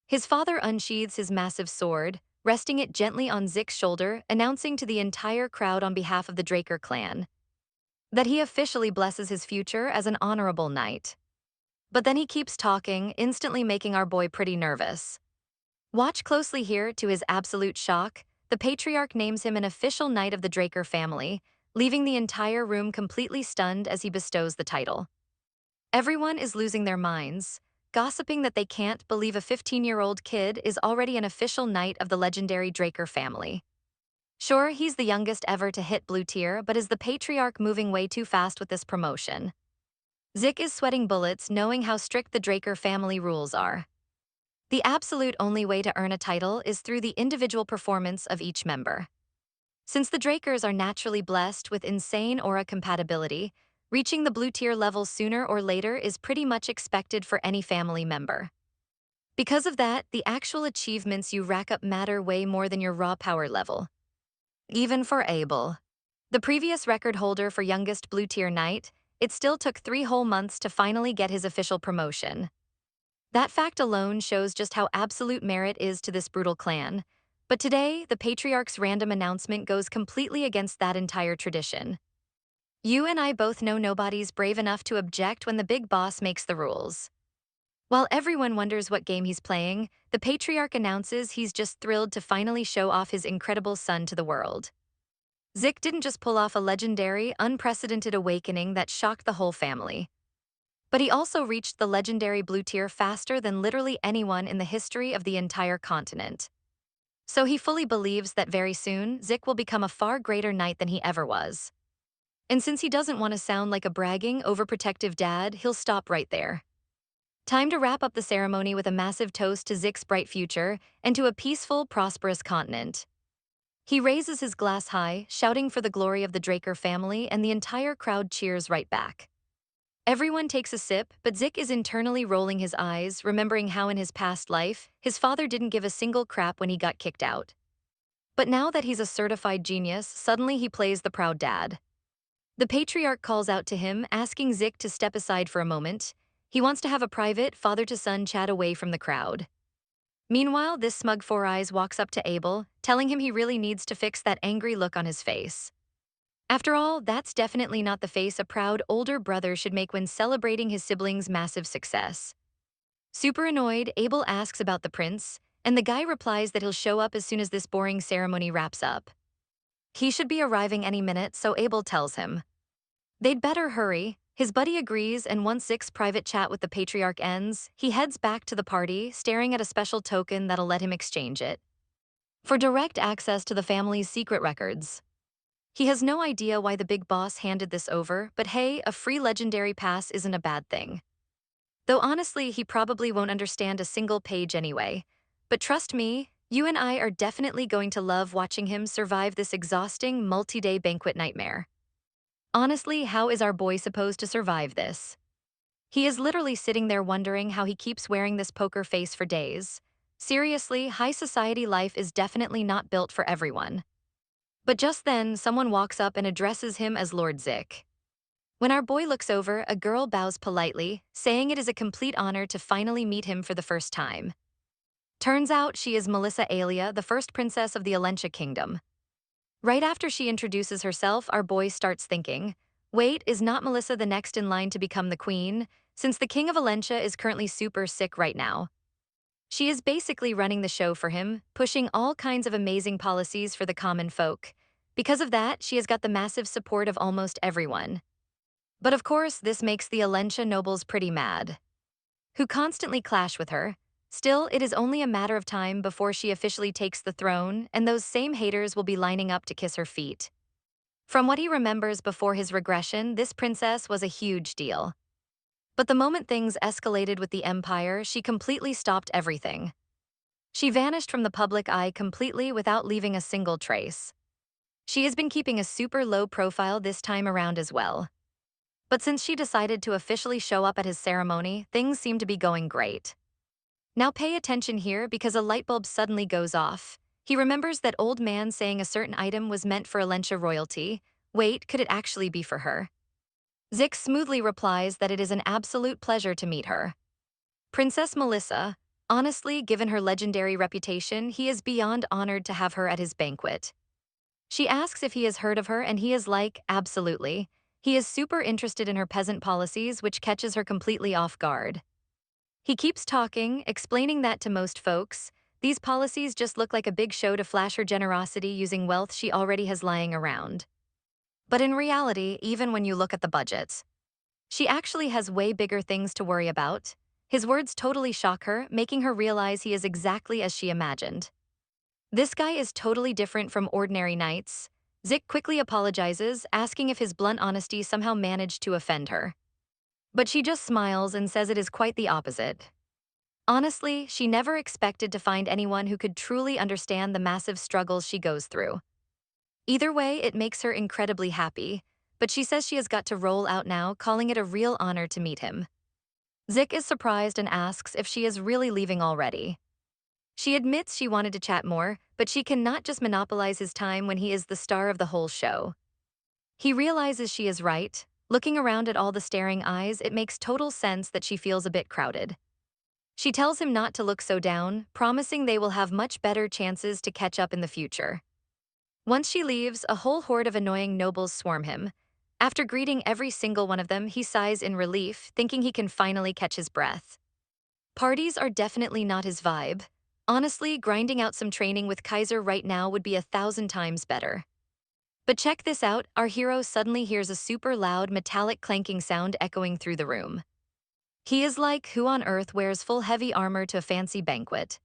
His father unsheathes his massive sword, resting it gently on Zik's shoulder, announcing to the entire crowd on behalf of the Draker clan that he officially blesses his future as an honorable knight. But then he keeps talking, instantly making our boy pretty nervous. Watch closely here. To his absolute shock, the patriarch names him an official knight of the Draker family, leaving the entire room completely stunned as he bestows the title. Everyone is losing their minds, gossiping that they can't believe a 15-year-old kid is already an official knight of the legendary Draker family. Sure, he's the youngest ever to hit blue tier, but is the patriarch moving way too fast with this promotion? Zik is sweating bullets, knowing how strict the Draker family rules are. The absolute only way to earn a title is through the individual performance of each member. Since the Drakers are naturally blessed with insane aura compatibility, reaching the blue tier level sooner or later is pretty much expected for any family member. Because of that, the actual achievements you rack up matter way more than your raw power level. Even for Abel, the previous record holder for youngest blue tier knight, it still took 3 whole months to finally get his official promotion. That fact alone shows just how absolute merit is to this brutal clan. But today, the patriarch's random announcement goes completely against that entire tradition. You and I both know nobody's brave enough to object when the big boss makes the rules. While everyone wonders what game he's playing, the patriarch announces he's just thrilled to finally show off his incredible son to the world. Zik didn't just pull off a legendary, unprecedented awakening that shocked the whole family, but he also reached the legendary blue tier faster than literally anyone in the history of the entire continent. So he fully believes that very soon, Zik will become a far greater knight than he ever was. And since he doesn't want to sound like a bragging, overprotective dad, he'll stop right there. Time to wrap up the ceremony with a massive toast to Zik's bright future and to a peaceful, prosperous continent. He raises his glass high, shouting for the glory of the Draker family, and the entire crowd cheers right back. Everyone takes a sip, but Zik is internally rolling his eyes, remembering how in his past life, his father didn't give a single crap when he got kicked out. But now that he's a certified genius, suddenly he plays the proud dad. The patriarch calls out to him, asking Zik to step aside for a moment. He wants to have a private, father-to-son chat away from the crowd. Meanwhile, this smug Four Eyes walks up to Abel, telling him he really needs to fix that angry look on his face. After all, that's definitely not the face a proud older brother should make when celebrating his sibling's massive success. Super annoyed, Abel asks about the prince, and the guy replies that he'll show up as soon as this boring ceremony wraps up. He should be arriving any minute, so Abel tells him they'd better hurry. His buddy agrees, and once Zik's private chat with the patriarch ends, he heads back to the party, staring at a special token that'll let him exchange it for direct access to the family's secret records. He has no idea why the big boss handed this over, but hey, a free legendary pass isn't a bad thing. Though honestly, he probably won't understand a single page anyway. But trust me, you and I are definitely going to love watching him survive this exhausting multi-day banquet nightmare. Honestly, how is our boy supposed to survive this? He is literally sitting there wondering how he keeps wearing this poker face for days. Seriously, high society life is definitely not built for everyone. But just then, someone walks up and addresses him as Lord Zik. When our boy looks over, a girl bows politely, saying it is a complete honor to finally meet him for the first time. Turns out she is Melissa Alia, the first princess of the Alentia kingdom. Right after she introduces herself, our boy starts thinking, wait, is not Melissa the next in line to become the queen, since the king of Alentia is currently super sick right now? She is basically running the show for him, pushing all kinds of amazing policies for the common folk. Because of that, she has got the massive support of almost everyone. But of course, this makes the Alentia nobles pretty mad, who constantly clash with her. Still, it is only a matter of time before she officially takes the throne, and those same haters will be lining up to kiss her feet. From what he remembers before his regression, this princess was a huge deal. But the moment things escalated with the Empire, she completely stopped everything. She vanished from the public eye completely without leaving a single trace. She has been keeping a super low profile this time around as well. But since she decided to officially show up at his ceremony, things seem to be going great. Now pay attention here because a light bulb suddenly goes off. He remembers that old man saying a certain item was meant for Alentia royalty. Wait, could it actually be for her? Zick smoothly replies that it is an absolute pleasure to meet her. Princess Melissa, honestly, given her legendary reputation, he is beyond honored to have her at his banquet. She asks if he has heard of her, and he is like, absolutely. He is super interested in her peasant policies, which catches her completely off guard. He keeps talking, explaining that to most folks, these policies just look like a big show to flash her generosity using wealth she already has lying around. But in reality, even when you look at the budget, she actually has way bigger things to worry about. His words totally shock her, making her realize he is exactly as she imagined. This guy is totally different from ordinary knights. Zick quickly apologizes, asking if his blunt honesty somehow managed to offend her. But she just smiles and says it is quite the opposite. Honestly, she never expected to find anyone who could truly understand the massive struggles she goes through. Either way, it makes her incredibly happy, but she says she has got to roll out now, calling it a real honor to meet him. Zick is surprised and asks if she is really leaving already. She admits she wanted to chat more, but she cannot just monopolize his time when he is the star of the whole show. He realizes she is right. Looking around at all the staring eyes, it makes total sense that she feels a bit crowded. She tells him not to look so down, promising they will have much better chances to catch up in the future. Once she leaves, a whole horde of annoying nobles swarm him. After greeting every single one of them, he sighs in relief, thinking he can finally catch his breath. Parties are definitely not his vibe. Honestly, grinding out some training with Kaiser right now would be 1,000 times better. But check this out, our hero suddenly hears a super loud metallic clanking sound echoing through the room. He is like, who on earth wears full heavy armor to a fancy banquet?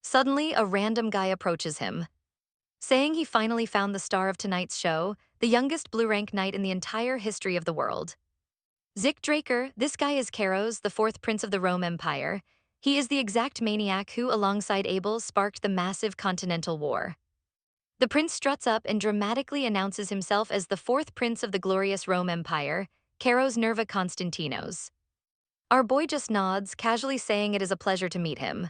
Suddenly, a random guy approaches him, saying he finally found the star of tonight's show, the youngest blue rank knight in the entire history of the world. Zick Draker, this guy is Karos, the fourth prince of the Rome Empire. He is the exact maniac who, alongside Abel, sparked the massive continental war. The prince struts up and dramatically announces himself as the fourth prince of the glorious Rome Empire, Karos Nerva Konstantinos. Our boy just nods, casually saying it is a pleasure to meet him.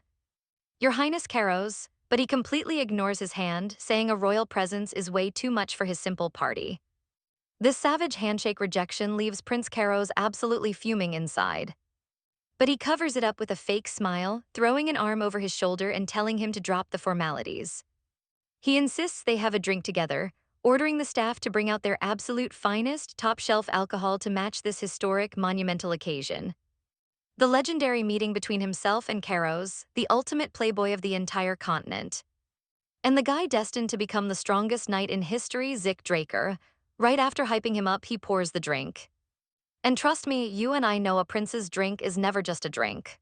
Your Highness Karos, but he completely ignores his hand, saying a royal presence is way too much for his simple party. This savage handshake rejection leaves Prince Karos absolutely fuming inside. But he covers it up with a fake smile, throwing an arm over his shoulder and telling him to drop the formalities. He insists they have a drink together, ordering the staff to bring out their absolute finest, top-shelf alcohol to match this historic, monumental occasion. The legendary meeting between himself and Karos, the ultimate playboy of the entire continent. And the guy destined to become the strongest knight in history, Zick Draker. Right after hyping him up, he pours the drink. And trust me, you and I know a prince's drink is never just a drink.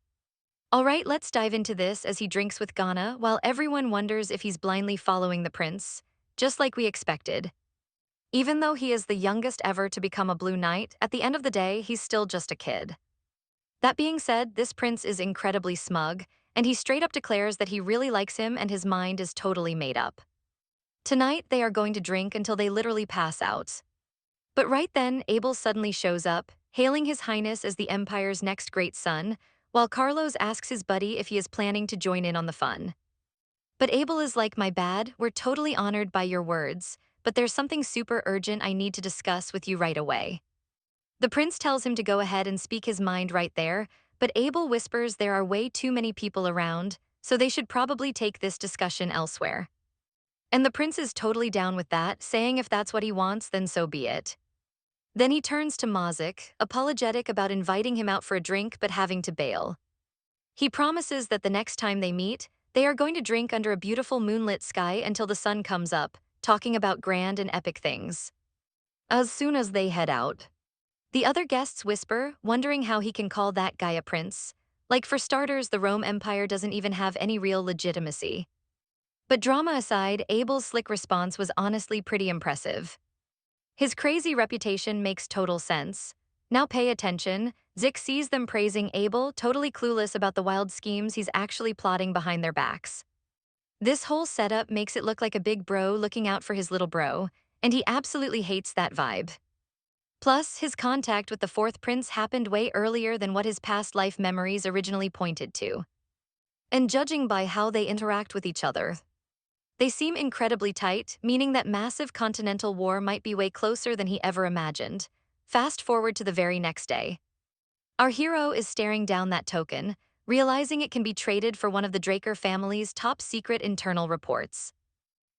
Alright, let's dive into this as he drinks with Ghana while everyone wonders if he's blindly following the prince, just like we expected. Even though he is the youngest ever to become a Blue Knight, at the end of the day, he's still just a kid. That being said, this prince is incredibly smug, and he straight up declares that he really likes him and his mind is totally made up. Tonight, they are going to drink until they literally pass out. But right then, Abel suddenly shows up, hailing His Highness as the Empire's next great son, while Carlos asks his buddy if he is planning to join in on the fun. But Abel is like, my bad, we're totally honored by your words, but there's something super urgent I need to discuss with you right away. The prince tells him to go ahead and speak his mind right there, but Abel whispers there are way too many people around, so they should probably take this discussion elsewhere. And the prince is totally down with that, saying if that's what he wants, then so be it. Then he turns to Mazik, apologetic about inviting him out for a drink but having to bail. He promises that the next time they meet, they are going to drink under a beautiful moonlit sky until the sun comes up, talking about grand and epic things. As soon as they head out, the other guests whisper, wondering how he can call that guy a prince. Like for starters, the Rome Empire doesn't even have any real legitimacy. But drama aside, Abel's slick response was honestly pretty impressive. His crazy reputation makes total sense. Now pay attention. Zick sees them praising Abel, totally clueless about the wild schemes he's actually plotting behind their backs. This whole setup makes it look like a big bro looking out for his little bro, and he absolutely hates that vibe. Plus, his contact with the fourth prince happened way earlier than what his past life memories originally pointed to. And judging by how they interact with each other, they seem incredibly tight, meaning that massive continental war might be way closer than he ever imagined. Fast forward to the very next day. Our hero is staring down that token, realizing it can be traded for one of the Draker family's top secret internal reports.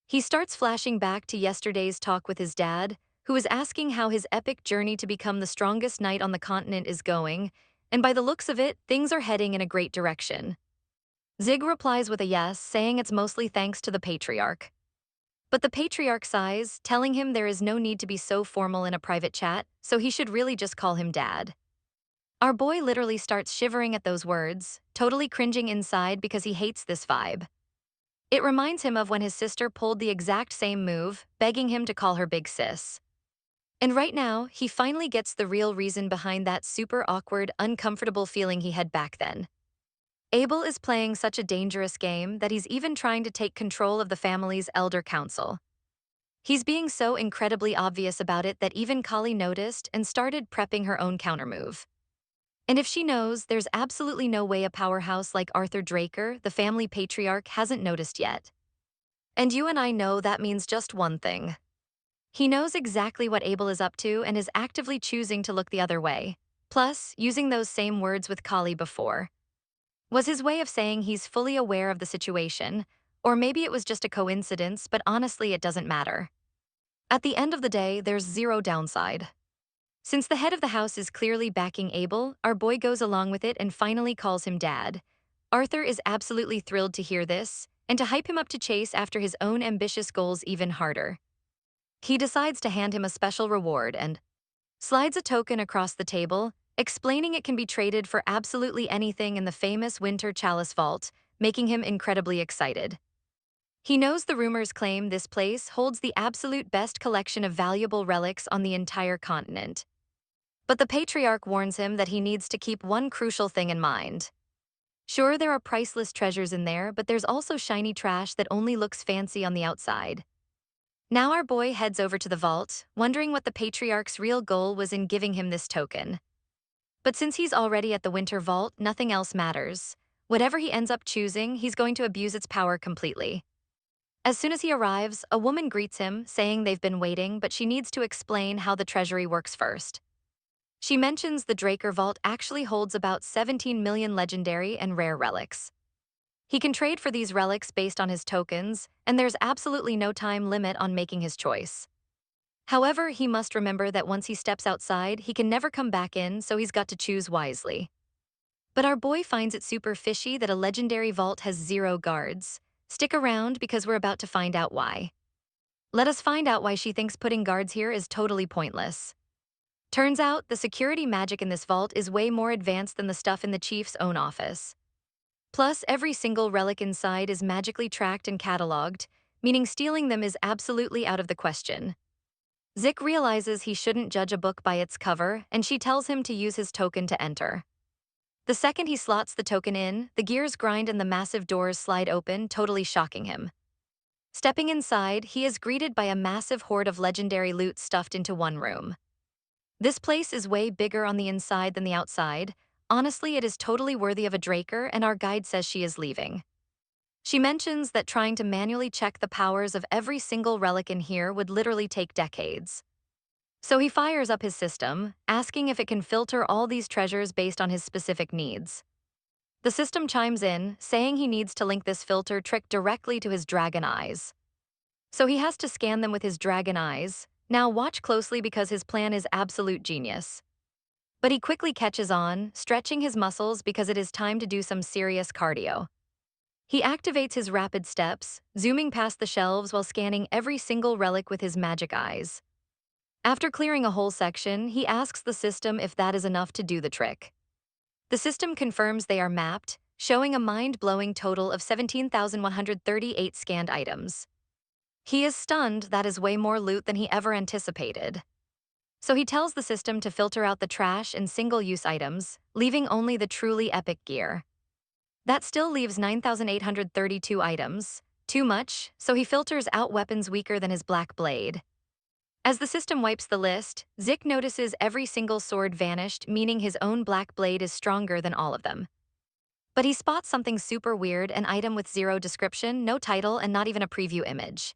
He starts flashing back to yesterday's talk with his dad, who is asking how his epic journey to become the strongest knight on the continent is going, and by the looks of it, things are heading in a great direction. Zig replies with a yes, saying it's mostly thanks to the patriarch. But the patriarch sighs, telling him there is no need to be so formal in a private chat, so he should really just call him dad. Our boy literally starts shivering at those words, totally cringing inside because he hates this vibe. It reminds him of when his sister pulled the exact same move, begging him to call her big sis. And right now, he finally gets the real reason behind that super awkward, uncomfortable feeling he had back then. Abel is playing such a dangerous game that he's even trying to take control of the family's elder council. He's being so incredibly obvious about it that even Kali noticed and started prepping her own countermove. And if she knows, there's absolutely no way a powerhouse like Arthur Draker, the family patriarch, hasn't noticed yet. And you and I know that means just one thing. He knows exactly what Abel is up to and is actively choosing to look the other way. Plus, using those same words with Kali before was his way of saying he's fully aware of the situation, or maybe it was just a coincidence, but honestly, it doesn't matter. At the end of the day, there's zero downside. Since the head of the house is clearly backing Abel, our boy goes along with it and finally calls him dad. Arthur is absolutely thrilled to hear this, and to hype him up to chase after his own ambitious goals even harder. He decides to hand him a special reward and slides a token across the table, explaining it can be traded for absolutely anything in the famous Winter Chalice Vault, making him incredibly excited. He knows the rumors claim this place holds the absolute best collection of valuable relics on the entire continent. But the patriarch warns him that he needs to keep one crucial thing in mind. Sure, there are priceless treasures in there, but there's also shiny trash that only looks fancy on the outside. Now our boy heads over to the vault, wondering what the patriarch's real goal was in giving him this token. But since he's already at the Winter Vault, nothing else matters. Whatever he ends up choosing, he's going to abuse its power completely. As soon as he arrives, a woman greets him, saying they've been waiting, but she needs to explain how the treasury works first. She mentions the Draker Vault actually holds about 17 million legendary and rare relics. He can trade for these relics based on his tokens, and there's absolutely no time limit on making his choice. However, he must remember that once he steps outside, he can never come back in, so he's got to choose wisely. But our boy finds it super fishy that a legendary vault has 0 guards. Stick around because we're about to find out why. Let us find out why she thinks putting guards here is totally pointless. Turns out, the security magic in this vault is way more advanced than the stuff in the chief's own office. Plus, every single relic inside is magically tracked and cataloged, meaning stealing them is absolutely out of the question. Zick realizes he shouldn't judge a book by its cover, and she tells him to use his token to enter. The second he slots the token in, the gears grind and the massive doors slide open, totally shocking him. Stepping inside, he is greeted by a massive hoard of legendary loot stuffed into one room. This place is way bigger on the inside than the outside. Honestly, it is totally worthy of a Draker, and our guide says she is leaving. She mentions that trying to manually check the powers of every single relic in here would literally take decades. So he fires up his system, asking if it can filter all these treasures based on his specific needs. The system chimes in, saying he needs to link this filter trick directly to his dragon eyes. So he has to scan them with his dragon eyes. Now watch closely because his plan is absolute genius. But he quickly catches on, stretching his muscles because it is time to do some serious cardio. He activates his rapid steps, zooming past the shelves while scanning every single relic with his magic eyes. After clearing a whole section, he asks the system if that is enough to do the trick. The system confirms they are mapped, showing a mind-blowing total of 17,138 scanned items. He is stunned that is way more loot than he ever anticipated. So he tells the system to filter out the trash and single-use items, leaving only the truly epic gear. That still leaves 9,832 items. Too much, so he filters out weapons weaker than his black blade. As the system wipes the list, Zik notices every single sword vanished, meaning his own black blade is stronger than all of them. But he spots something super weird, an item with zero description, no title, and not even a preview image.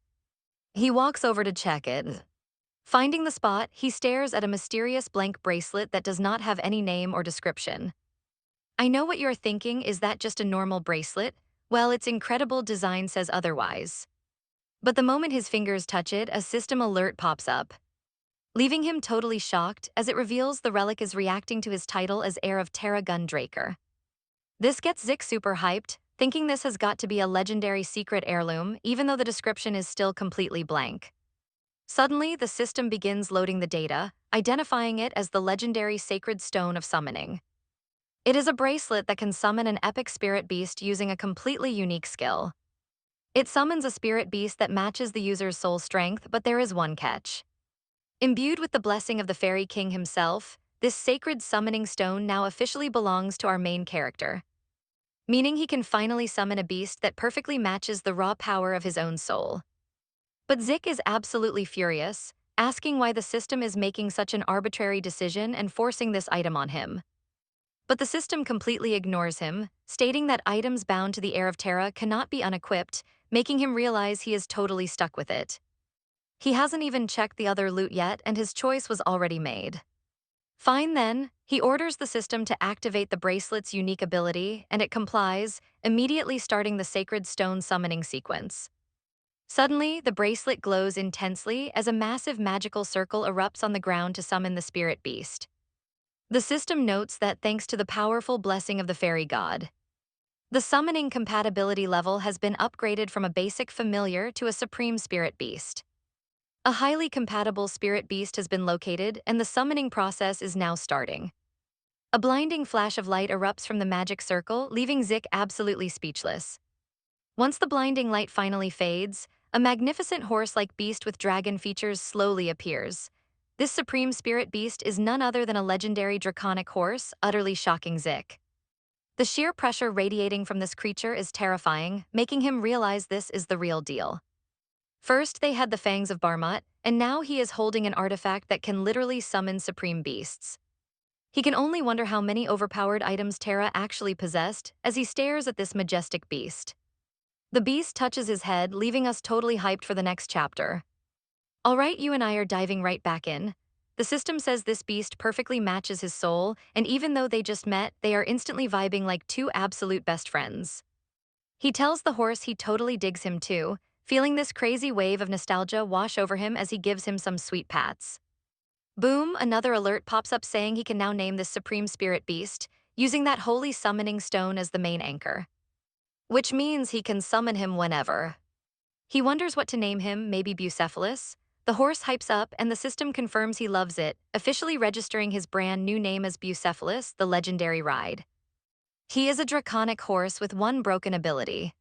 He walks over to check it. Finding the spot, he stares at a mysterious blank bracelet that does not have any name or description. I know what you're thinking, is that just a normal bracelet? Well, its incredible design says otherwise. But the moment his fingers touch it, a system alert pops up, leaving him totally shocked as it reveals the relic is reacting to his title as heir of Terra Gundraker. This gets Zik super hyped, thinking this has got to be a legendary secret heirloom, even though the description is still completely blank. Suddenly, the system begins loading the data, identifying it as the legendary Sacred Stone of Summoning. It is a bracelet that can summon an epic spirit beast using a completely unique skill. It summons a spirit beast that matches the user's soul strength, but there is one catch. Imbued with the blessing of the Fairy King himself, this sacred summoning stone now officially belongs to our main character, meaning he can finally summon a beast that perfectly matches the raw power of his own soul. But Zik is absolutely furious, asking why the system is making such an arbitrary decision and forcing this item on him. But the system completely ignores him, stating that items bound to the heir of Terra cannot be unequipped, making him realize he is totally stuck with it. He hasn't even checked the other loot yet, and his choice was already made. Fine then, he orders the system to activate the bracelet's unique ability, and it complies, immediately starting the sacred stone summoning sequence. Suddenly, the bracelet glows intensely as a massive magical circle erupts on the ground to summon the spirit beast. The system notes that thanks to the powerful blessing of the fairy god, the summoning compatibility level has been upgraded from a basic familiar to a supreme spirit beast. A highly compatible spirit beast has been located, and the summoning process is now starting. A blinding flash of light erupts from the magic circle, leaving Zik absolutely speechless. Once the blinding light finally fades, a magnificent horse-like beast with dragon features slowly appears. This supreme spirit beast is none other than a legendary draconic horse, utterly shocking Zik. The sheer pressure radiating from this creature is terrifying, making him realize this is the real deal. First, they had the fangs of Barmut, and now he is holding an artifact that can literally summon supreme beasts. He can only wonder how many overpowered items Terra actually possessed as he stares at this majestic beast. The beast touches his head, leaving us totally hyped for the next chapter. Alright, you and I are diving right back in. The system says this beast perfectly matches his soul, and even though they just met, they are instantly vibing like two absolute best friends. He tells the horse he totally digs him too, feeling this crazy wave of nostalgia wash over him as he gives him some sweet pats. Boom, another alert pops up saying he can now name this supreme spirit beast, using that holy summoning stone as the main anchor. Which means he can summon him whenever. He wonders what to name him, maybe Bucephalus? The horse hypes up and the system confirms he loves it, officially registering his brand new name as Bucephalus, the legendary ride. He is a draconic horse with one broken ability,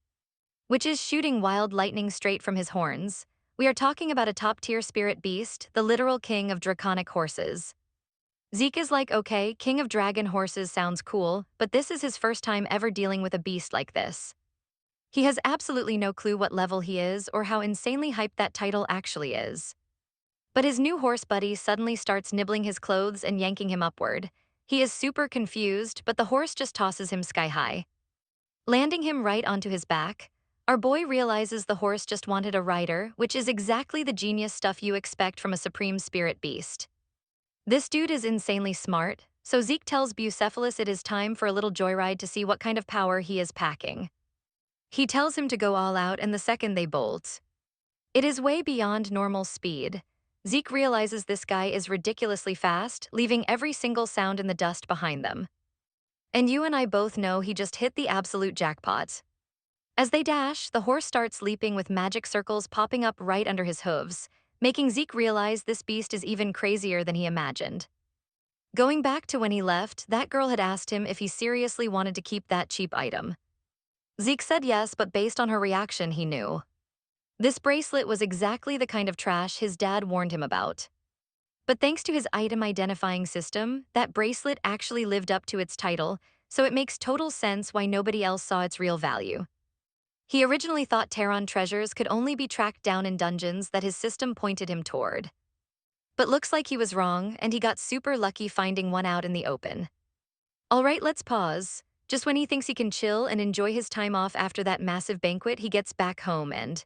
which is shooting wild lightning straight from his horns. We are talking about a top-tier spirit beast, the literal king of draconic horses. Zeke is like, okay, king of dragon horses sounds cool, but this is his first time ever dealing with a beast like this. He has absolutely no clue what level he is or how insanely hyped that title actually is. But his new horse buddy suddenly starts nibbling his clothes and yanking him upward. He is super confused, but the horse just tosses him sky high, landing him right onto his back. Our boy realizes the horse just wanted a rider, which is exactly the genius stuff you expect from a supreme spirit beast. This dude is insanely smart, so Zeke tells Bucephalus it is time for a little joyride to see what kind of power he is packing. He tells him to go all out, and the second they bolt, it is way beyond normal speed. Zeke realizes this guy is ridiculously fast, leaving every single sound in the dust behind them. And you and I both know he just hit the absolute jackpot. As they dash, the horse starts leaping with magic circles popping up right under his hooves, making Zeke realize this beast is even crazier than he imagined. Going back to when he left, that girl had asked him if he seriously wanted to keep that cheap item. Zeke said yes, but based on her reaction, he knew. This bracelet was exactly the kind of trash his dad warned him about. But thanks to his item identifying system, that bracelet actually lived up to its title, so it makes total sense why nobody else saw its real value. He originally thought Terran treasures could only be tracked down in dungeons that his system pointed him toward. But looks like he was wrong, and he got super lucky finding one out in the open. Alright, let's pause. Just when he thinks he can chill and enjoy his time off after that massive banquet, he gets back home and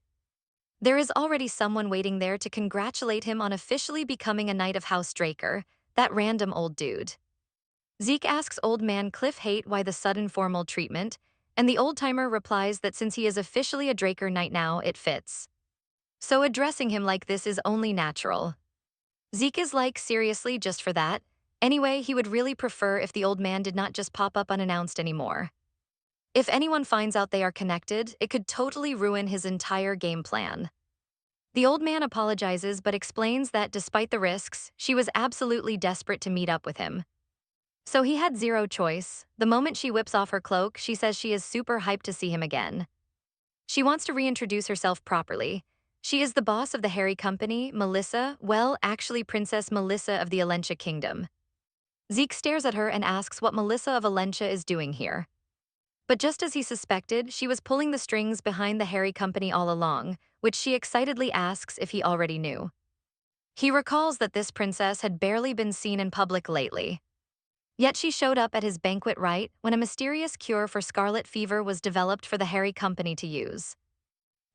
there is already someone waiting there to congratulate him on officially becoming a Knight of House Draker, that random old dude. Zeke asks old man Cliff Haight why the sudden formal treatment, and the old-timer replies that since he is officially a Draker Knight now, it fits. So addressing him like this is only natural. Zeke is like, seriously, just for that? Anyway, he would really prefer if the old man did not just pop up unannounced anymore. If anyone finds out they are connected, it could totally ruin his entire game plan. The old man apologizes but explains that despite the risks, she was absolutely desperate to meet up with him. So he had zero choice. The moment she whips off her cloak, she says she is super hyped to see him again. She wants to reintroduce herself properly. She is the boss of the Harry Company, Melissa, well, actually Princess Melissa of the Alentia Kingdom. Zeke stares at her and asks what Melissa of Alentia is doing here. But just as he suspected, she was pulling the strings behind the Harry Company all along, which she excitedly asks if he already knew. He recalls that this princess had barely been seen in public lately. Yet she showed up at his banquet right when a mysterious cure for scarlet fever was developed for the Harry Company to use.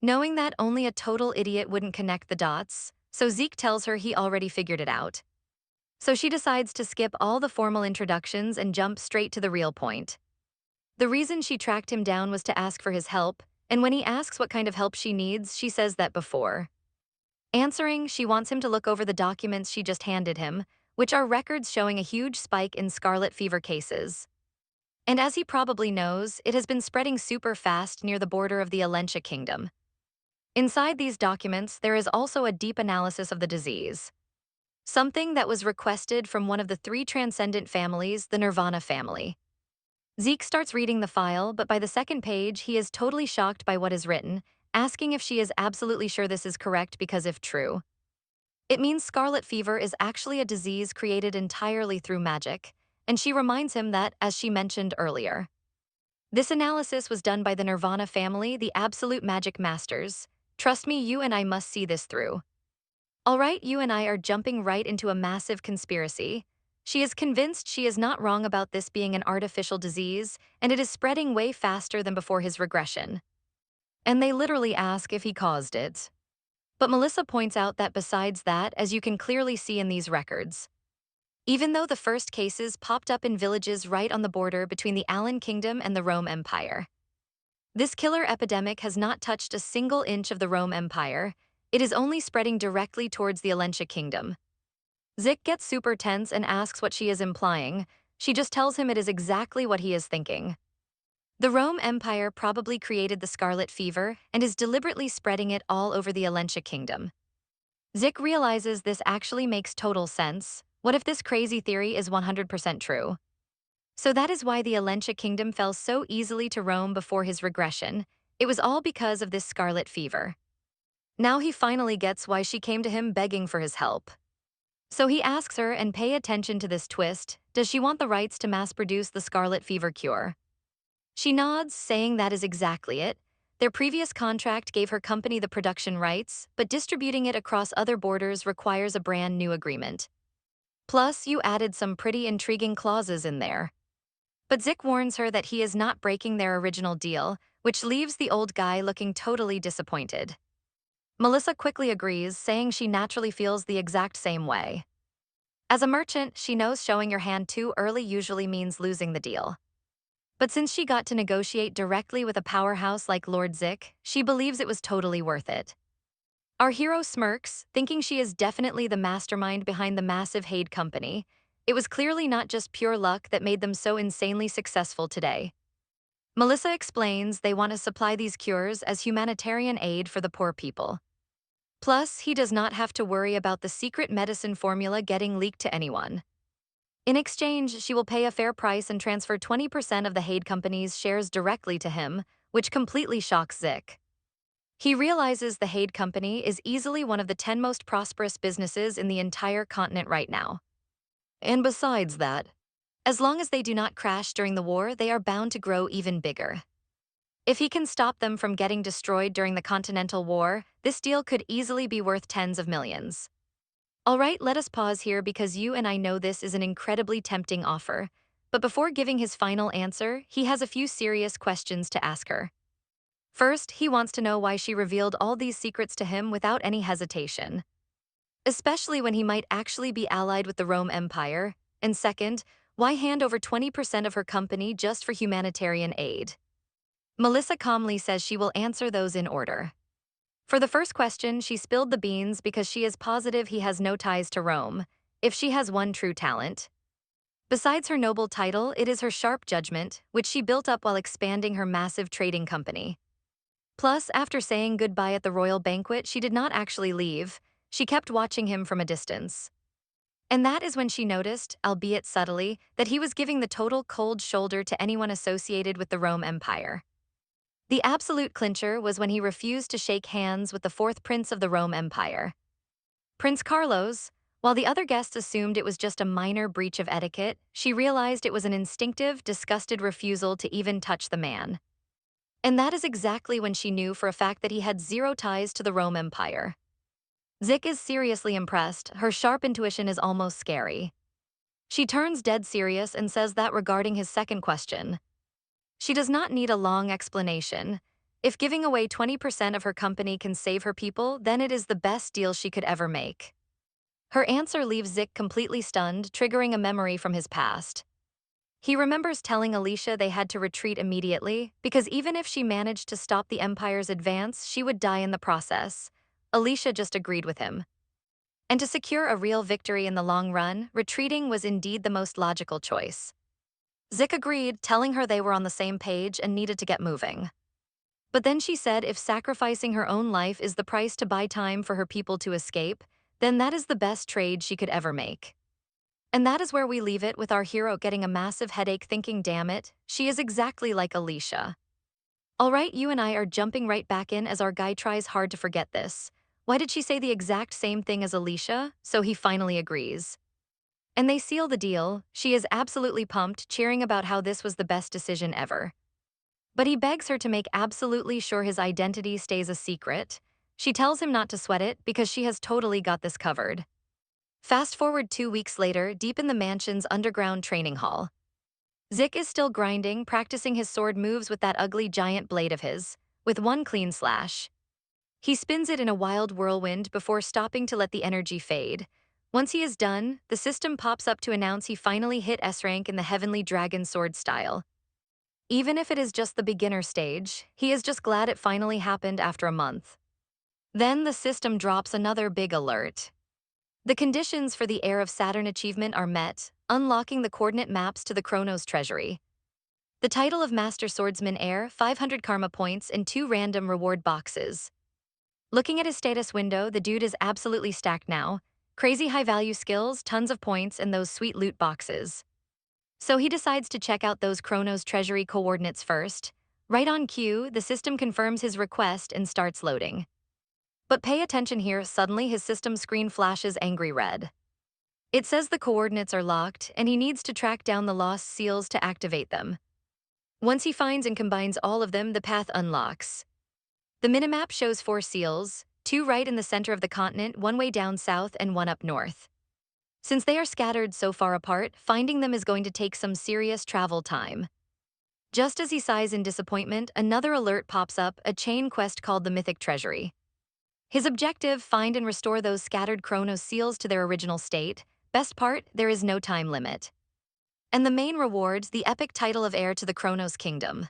Knowing that only a total idiot wouldn't connect the dots, so Zeke tells her he already figured it out. So she decides to skip all the formal introductions and jump straight to the real point. The reason she tracked him down was to ask for his help, and when he asks what kind of help she needs, she says that before answering, she wants him to look over the documents she just handed him, which are records showing a huge spike in scarlet fever cases. And as he probably knows, it has been spreading super fast near the border of the Alentia Kingdom. Inside these documents, there is also a deep analysis of the disease. Something that was requested from one of the three transcendent families, the Nirvana family. Zeke starts reading the file, but by the second page, he is totally shocked by what is written, asking if she is absolutely sure this is correct because if true, it means scarlet fever is actually a disease created entirely through magic, and she reminds him that, as she mentioned earlier, this analysis was done by the Nirvana family, the absolute magic masters. Trust me, you and I must see this through. Alright, you and I are jumping right into a massive conspiracy. She is convinced she is not wrong about this being an artificial disease, and it is spreading way faster than before his regression. And they literally ask if he caused it. But Melissa points out that besides that, as you can clearly see in these records, even though the first cases popped up in villages right on the border between the Alan Kingdom and the Rome Empire, this killer epidemic has not touched a single inch of the Rome Empire. It is only spreading directly towards the Alentia Kingdom. Zick gets super tense and asks what she is implying. She just tells him it is exactly what he is thinking. The Rome Empire probably created the scarlet fever and is deliberately spreading it all over the Alentia Kingdom. Zick realizes this actually makes total sense. What if this crazy theory is 100% true? So that is why the Alentia Kingdom fell so easily to Rome before his regression. It was all because of this scarlet fever. Now he finally gets why she came to him begging for his help. So he asks her, and pay attention to this twist, does she want the rights to mass-produce the scarlet fever cure? She nods, saying that is exactly it. Their previous contract gave her company the production rights, but distributing it across other borders requires a brand new agreement. Plus, you added some pretty intriguing clauses in there. But Zick warns her that he is not breaking their original deal, which leaves the old guy looking totally disappointed. Melissa quickly agrees, saying she naturally feels the exact same way. As a merchant, she knows showing your hand too early usually means losing the deal. But since she got to negotiate directly with a powerhouse like Lord Zik, she believes it was totally worth it. Our hero smirks, thinking she is definitely the mastermind behind the massive Hade company. It was clearly not just pure luck that made them so insanely successful today. Melissa explains they want to supply these cures as humanitarian aid for the poor people. Plus, he does not have to worry about the secret medicine formula getting leaked to anyone. In exchange, she will pay a fair price and transfer 20% of the Hade company's shares directly to him, which completely shocks Zik. He realizes the Hade company is easily one of the 10 most prosperous businesses in the entire continent right now. And besides that, as long as they do not crash during the war, they are bound to grow even bigger. If he can stop them from getting destroyed during the Continental War, this deal could easily be worth tens of millions. All right, let us pause here because you and I know this is an incredibly tempting offer. But before giving his final answer, he has a few serious questions to ask her. First, he wants to know why she revealed all these secrets to him without any hesitation, especially when he might actually be allied with the Rome Empire. And second, why hand over 20% of her company just for humanitarian aid? Melissa calmly says she will answer those in order. For the first question, she spilled the beans because she is positive he has no ties to Rome, if she has one true talent. Besides her noble title, it is her sharp judgment, which she built up while expanding her massive trading company. Plus, after saying goodbye at the royal banquet, she did not actually leave. She kept watching him from a distance. And that is when she noticed, albeit subtly, that he was giving the total cold shoulder to anyone associated with the Rome Empire. The absolute clincher was when he refused to shake hands with the fourth prince of the Rome Empire, Prince Carlos. While the other guests assumed it was just a minor breach of etiquette, she realized it was an instinctive, disgusted refusal to even touch the man. And that is exactly when she knew for a fact that he had zero ties to the Rome Empire. Zik is seriously impressed. Her sharp intuition is almost scary. She turns dead serious and says that regarding his second question, she does not need a long explanation. If giving away 20% of her company can save her people, then it is the best deal she could ever make. Her answer leaves Zik completely stunned, triggering a memory from his past. He remembers telling Alicia they had to retreat immediately, because even if she managed to stop the Empire's advance, she would die in the process. Alicia just agreed with him. And to secure a real victory in the long run, retreating was indeed the most logical choice. Zik agreed, telling her they were on the same page and needed to get moving. But then she said if sacrificing her own life is the price to buy time for her people to escape, then that is the best trade she could ever make. And that is where we leave it, with our hero getting a massive headache thinking, damn it, she is exactly like Alicia. All right, you and I are jumping right back in as our guy tries hard to forget this. Why did she say the exact same thing as Alicia? So he finally agrees. And they seal the deal. She is absolutely pumped, cheering about how this was the best decision ever. But he begs her to make absolutely sure his identity stays a secret. She tells him not to sweat it because she has totally got this covered. Fast forward 2 weeks later, deep in the mansion's underground training hall. Zik is still grinding, practicing his sword moves with that ugly giant blade of his, with one clean slash. He spins it in a wild whirlwind before stopping to let the energy fade. Once he is done, the system pops up to announce he finally hit S rank in the Heavenly Dragon Sword style. Even if it is just the beginner stage, he is just glad it finally happened after a month. Then the system drops another big alert. The conditions for the Heir of Saturn achievement are met, unlocking the coordinate maps to the Chronos treasury. The title of Master Swordsman Heir, 500 karma points, and 2 random reward boxes. Looking at his status window, the dude is absolutely stacked now. Crazy high-value skills, tons of points, and those sweet loot boxes. So he decides to check out those Chronos treasury coordinates first. Right on cue, the system confirms his request and starts loading. But pay attention here, suddenly his system screen flashes angry red. It says the coordinates are locked, and he needs to track down the lost seals to activate them. Once he finds and combines all of them, the path unlocks. The minimap shows 4 seals, 2 right in the center of the continent, 1 way down south and 1 up north. Since they are scattered so far apart, finding them is going to take some serious travel time. Just as he sighs in disappointment, another alert pops up, a chain quest called the Mythic Treasury. His objective, find and restore those scattered Chronos seals to their original state, Best part, there is no time limit. And the main rewards, the epic title of heir to the Kronos Kingdom.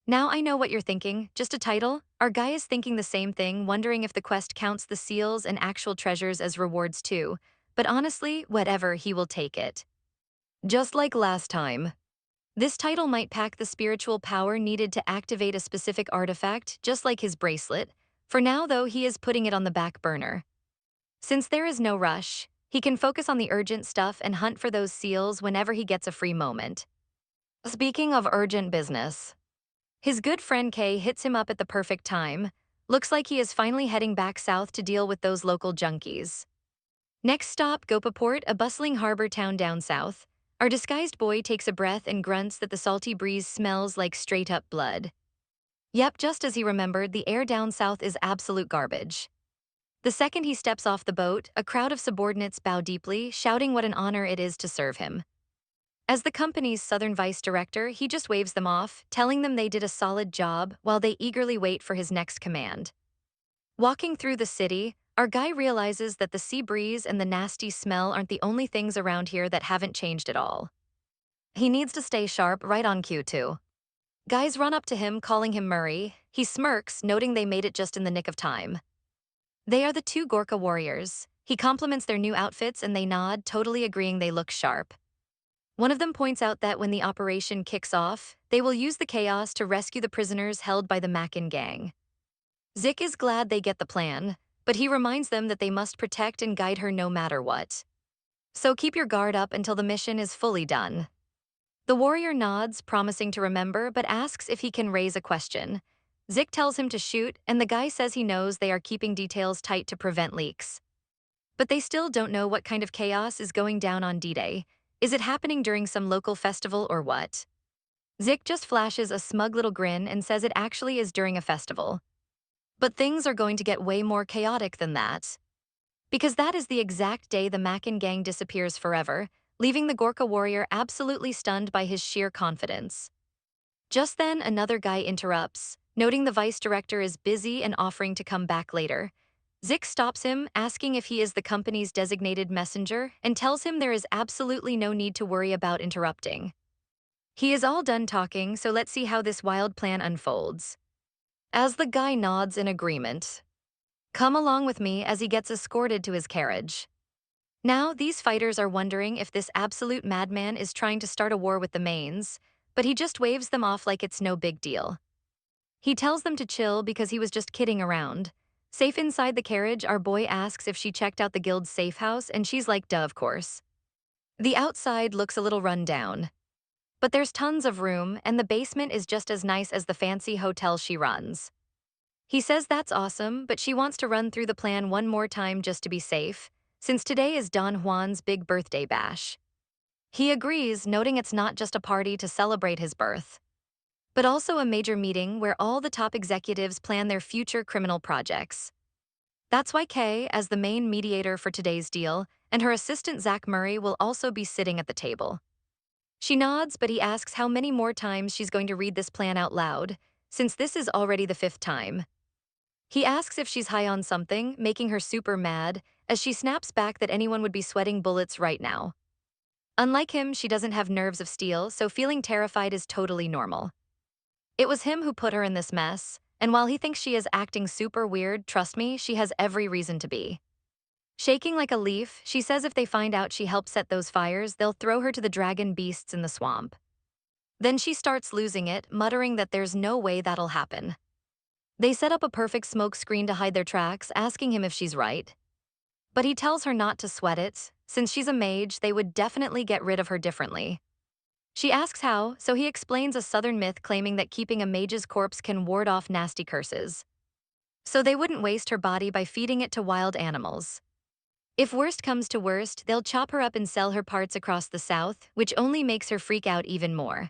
Now I know what you're thinking, just a title? Our guy is thinking the same thing, wondering if the quest counts the seals and actual treasures as rewards too. But honestly, whatever, he will take it. Just like last time. This title might pack the spiritual power needed to activate a specific artifact, just like his bracelet. For now, though, he is putting it on the back burner. Since there is no rush, he can focus on the urgent stuff and hunt for those seals whenever he gets a free moment. Speaking of urgent business, his good friend Kay hits him up at the perfect time. Looks like he is finally heading back south to deal with those local junkies. Next stop, Gopaport, a bustling harbor town down south. Our disguised boy takes a breath and grunts that the salty breeze smells like straight-up blood. Yep, just as he remembered, the air down south is absolute garbage. The second he steps off the boat, a crowd of subordinates bow deeply, shouting what an honor it is to serve him. As the company's southern vice director, he just waves them off, telling them they did a solid job while they eagerly wait for his next command. Walking through the city, our guy realizes that the sea breeze and the nasty smell aren't the only things around here that haven't changed at all. He needs to stay sharp, right on cue too. Guys run up to him, calling him Murray. He smirks, noting they made it just in the nick of time. They are the two Gorka warriors. He compliments their new outfits and they nod, totally agreeing they look sharp. One of them points out that when the operation kicks off, they will use the chaos to rescue the prisoners held by the Makin gang. Zik is glad they get the plan, but he reminds them that they must protect and guide her no matter what. So keep your guard up until the mission is fully done. The warrior nods, promising to remember, but asks if he can raise a question. Zik tells him to shoot, and the guy says he knows they are keeping details tight to prevent leaks. But they still don't know what kind of chaos is going down on D-Day. Is it happening during some local festival or what? Zik just flashes a smug little grin and says it actually is during a festival. But things are going to get way more chaotic than that. Because that is the exact day the Makin gang disappears forever, leaving the Gorka warrior absolutely stunned by his sheer confidence. Just then, another guy interrupts, noting the vice director is busy and offering to come back later. Zik stops him, asking if he is the company's designated messenger, and tells him there is absolutely no need to worry about interrupting. He is all done talking, so let's see how this wild plan unfolds. As the guy nods in agreement, come along with me as he gets escorted to his carriage. Now, these fighters are wondering if this absolute madman is trying to start a war with the mains, but he just waves them off like it's no big deal. He tells them to chill because he was just kidding around. Safe inside the carriage, our boy asks if she checked out the guild's safe house, and she's like, duh, of course. The outside looks a little run down, but there's tons of room, and the basement is just as nice as the fancy hotel she runs. He says that's awesome, but she wants to run through the plan one more time just to be safe, since today is Don Juan's big birthday bash. He agrees, noting it's not just a party to celebrate his birth, but also a major meeting where all the top executives plan their future criminal projects. That's why Kay, as the main mediator for today's deal, and her assistant Zach Murray will also be sitting at the table. She nods, but he asks how many more times she's going to read this plan out loud, since this is already the 5th time. He asks if she's high on something, making her super mad, as she snaps back that anyone would be sweating bullets right now. Unlike him, she doesn't have nerves of steel, so feeling terrified is totally normal. It was him who put her in this mess, and while he thinks she is acting super weird, trust me, she has every reason to be. Shaking like a leaf, she says if they find out she helped set those fires, they'll throw her to the dragon beasts in the swamp. Then she starts losing it, muttering that there's no way that'll happen. They set up a perfect smoke screen to hide their tracks, asking him if she's right. But he tells her not to sweat it. Since she's a mage, they would definitely get rid of her differently. She asks how, so he explains a southern myth claiming that keeping a mage's corpse can ward off nasty curses. So they wouldn't waste her body by feeding it to wild animals. If worst comes to worst, they'll chop her up and sell her parts across the south, which only makes her freak out even more.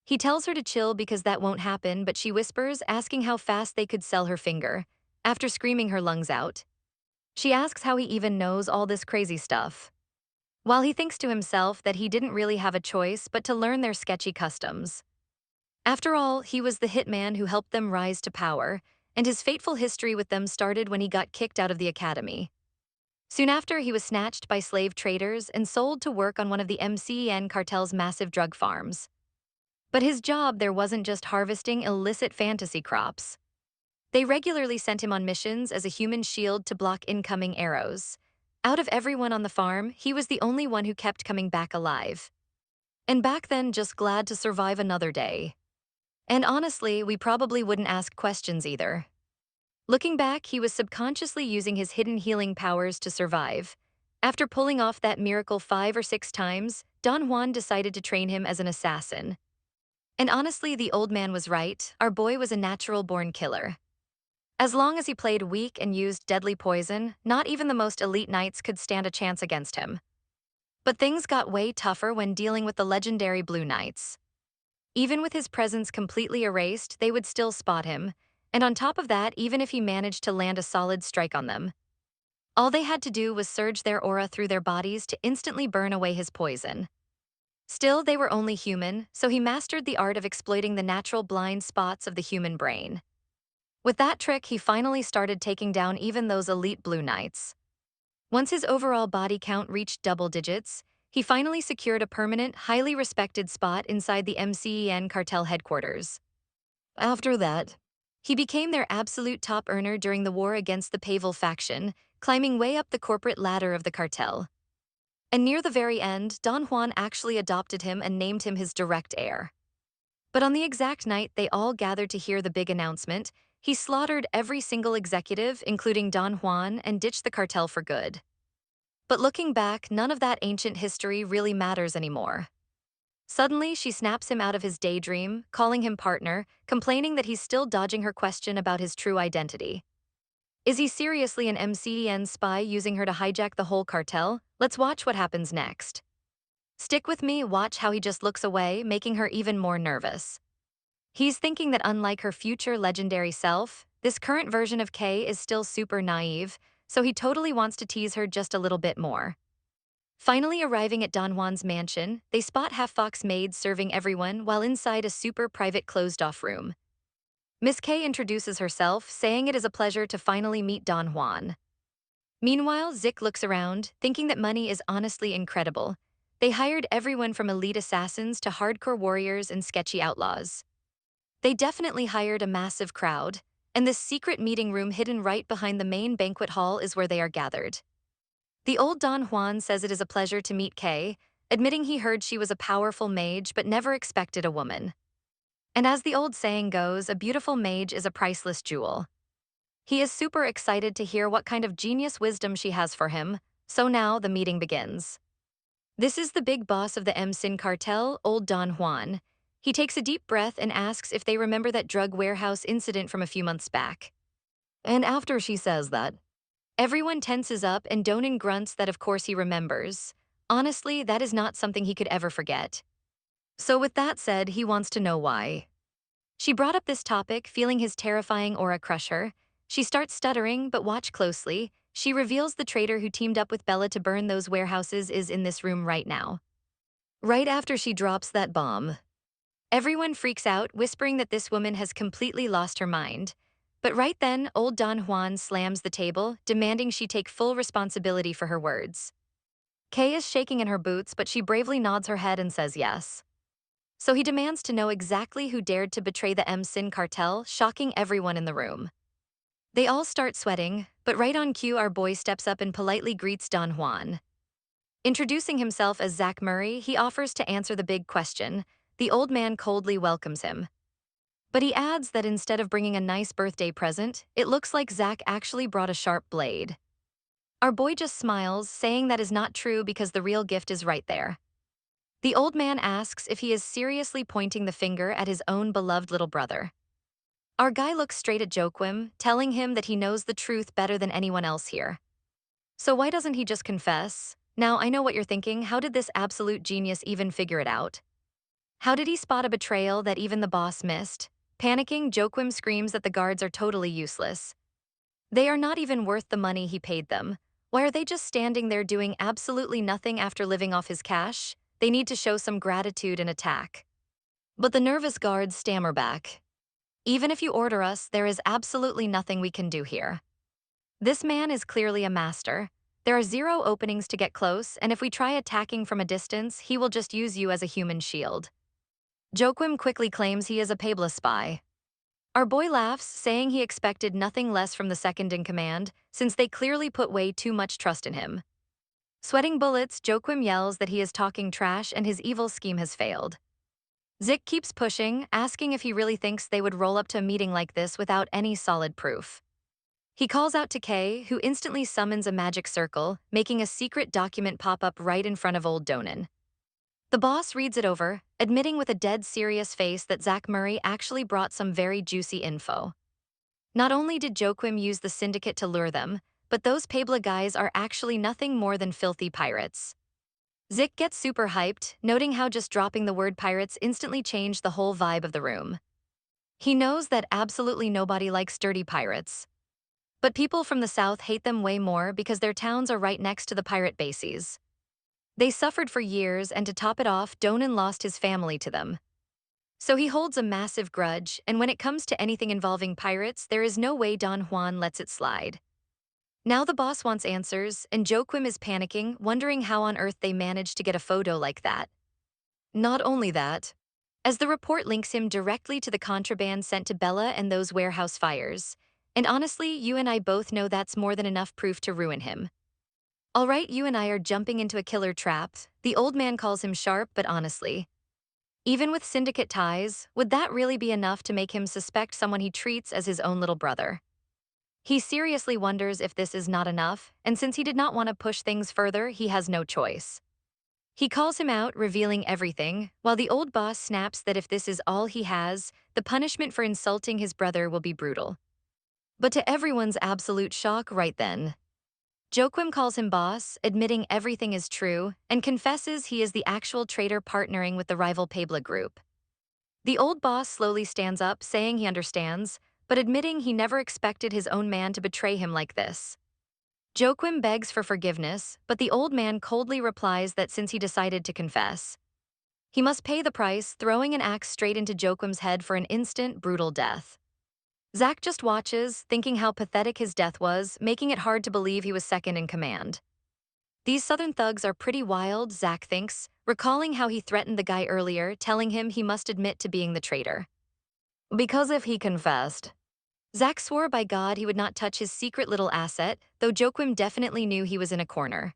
He tells her to chill because that won't happen, but she whispers, asking how fast they could sell her finger, after screaming her lungs out. She asks how he even knows all this crazy stuff, while he thinks to himself that he didn't really have a choice but to learn their sketchy customs. After all, he was the hitman who helped them rise to power, and his fateful history with them started when he got kicked out of the academy. Soon after, he was snatched by slave traders and sold to work on one of the MCEN cartel's massive drug farms. But his job there wasn't just harvesting illicit fantasy crops. They regularly sent him on missions as a human shield to block incoming arrows. Out of everyone on the farm, he was the only one who kept coming back alive. And back then, just glad to survive another day. And honestly, we probably wouldn't ask questions either. Looking back, he was subconsciously using his hidden healing powers to survive. After pulling off that miracle 5 or 6 times, Don Juan decided to train him as an assassin. And honestly, the old man was right. Our boy was a natural-born killer. As long as he played weak and used deadly poison, not even the most elite knights could stand a chance against him. But things got way tougher when dealing with the legendary Blue Knights. Even with his presence completely erased, they would still spot him. And on top of that, even if he managed to land a solid strike on them, all they had to do was surge their aura through their bodies to instantly burn away his poison. Still, they were only human, so he mastered the art of exploiting the natural blind spots of the human brain. With that trick, he finally started taking down even those elite Blue Knights. Once his overall body count reached double digits, he finally secured a permanent, highly respected spot inside the MCEN cartel headquarters. After that, he became their absolute top earner during the war against the Pavel faction, climbing way up the corporate ladder of the cartel. And near the very end, Don Juan actually adopted him and named him his direct heir. But on the exact night they all gathered to hear the big announcement, he slaughtered every single executive, including Don Juan, and ditched the cartel for good. But looking back, none of that ancient history really matters anymore. Suddenly, she snaps him out of his daydream, calling him partner, complaining that he's still dodging her question about his true identity. Is he seriously an MCEN spy using her to hijack the whole cartel? Let's watch what happens next. Stick with me, watch how he just looks away, making her even more nervous. He's thinking that unlike her future legendary self, this current version of Kay is still super naive, so he totally wants to tease her just a little bit more. Finally arriving at Don Juan's mansion, they spot half-fox maids serving everyone while inside a super private closed-off room. Miss Kay introduces herself, saying it is a pleasure to finally meet Don Juan. Meanwhile, Zik looks around, thinking that money is honestly incredible. They hired everyone from elite assassins to hardcore warriors and sketchy outlaws. They definitely hired a massive crowd, and this secret meeting room hidden right behind the main banquet hall is where they are gathered. The old Don Juan says it is a pleasure to meet Kay, admitting he heard she was a powerful mage but never expected a woman. And as the old saying goes, a beautiful mage is a priceless jewel. He is super excited to hear what kind of genius wisdom she has for him, so now the meeting begins. This is the big boss of the MCEN cartel, old Don Juan. He takes a deep breath and asks if they remember that drug warehouse incident from a few months back. And after she says that, everyone tenses up and Donan grunts that of course he remembers. Honestly, that is not something he could ever forget. So with that said, he wants to know why. She brought up this topic, feeling his terrifying aura crush her. She starts stuttering, but watch closely. She reveals the traitor who teamed up with Bella to burn those warehouses is in this room right now. Right after she drops that bomb, everyone freaks out, whispering that this woman has completely lost her mind. But right then, old Don Juan slams the table, demanding she take full responsibility for her words. Kay is shaking in her boots, but she bravely nods her head and says yes. So he demands to know exactly who dared to betray the MCEN cartel, shocking everyone in the room. They all start sweating, but right on cue our boy steps up and politely greets Don Juan. Introducing himself as Zach Murray, he offers to answer the big question. The old man coldly welcomes him. But he adds that instead of bringing a nice birthday present, it looks like Zach actually brought a sharp blade. Our boy just smiles, saying that is not true because the real gift is right there. The old man asks if he is seriously pointing the finger at his own beloved little brother. Our guy looks straight at Joaquim, telling him that he knows the truth better than anyone else here. So why doesn't he just confess? Now I know what you're thinking, how did this absolute genius even figure it out? How did he spot a betrayal that even the boss missed? Panicking, Joaquim screams that the guards are totally useless. They are not even worth the money he paid them. Why are they just standing there doing absolutely nothing after living off his cash? They need to show some gratitude and attack. But the nervous guards stammer back. Even if you order us, there is absolutely nothing we can do here. This man is clearly a master. There are zero openings to get close, and if we try attacking from a distance, he will just use you as a human shield. Joaquim quickly claims he is a Pabla spy. Our boy laughs, saying he expected nothing less from the second in command, since they clearly put way too much trust in him. Sweating bullets, Joaquim yells that he is talking trash and his evil scheme has failed. Zick keeps pushing, asking if he really thinks they would roll up to a meeting like this without any solid proof. He calls out to Kay, who instantly summons a magic circle, making a secret document pop up right in front of old Donan. The boss reads it over, admitting with a dead serious face that Zach Murray actually brought some very juicy info. Not only did Joaquim use the syndicate to lure them, but those Pabla guys are actually nothing more than filthy pirates. Zick gets super hyped, noting how just dropping the word pirates instantly changed the whole vibe of the room. He knows that absolutely nobody likes dirty pirates. But people from the south hate them way more because their towns are right next to the pirate bases. They suffered for years, and to top it off, Donan lost his family to them. So he holds a massive grudge, and when it comes to anything involving pirates, there is no way Don Juan lets it slide. Now the boss wants answers, and Joaquim is panicking, wondering how on earth they managed to get a photo like that. Not only that, as the report links him directly to the contraband sent to Bella and those warehouse fires. And honestly, you and I both know that's more than enough proof to ruin him. All right, you and I are jumping into a killer trap. The old man calls him sharp, but honestly, even with syndicate ties, would that really be enough to make him suspect someone he treats as his own little brother? He seriously wonders if this is not enough, and since he did not want to push things further, he has no choice. He calls him out, revealing everything, while the old boss snaps that if this is all he has, the punishment for insulting his brother will be brutal. But to everyone's absolute shock right then, Joaquim calls him boss, admitting everything is true, and confesses he is the actual traitor partnering with the rival Pabla group. The old boss slowly stands up, saying he understands, but admitting he never expected his own man to betray him like this. Joaquim begs for forgiveness, but the old man coldly replies that since he decided to confess, he must pay the price, throwing an axe straight into Joaquim's head for an instant, brutal death. Zach just watches, thinking how pathetic his death was, making it hard to believe he was second in command. These southern thugs are pretty wild, Zach thinks, recalling how he threatened the guy earlier, telling him he must admit to being the traitor. Because if he confessed, Zach swore by God he would not touch his secret little asset, though Joaquim definitely knew he was in a corner.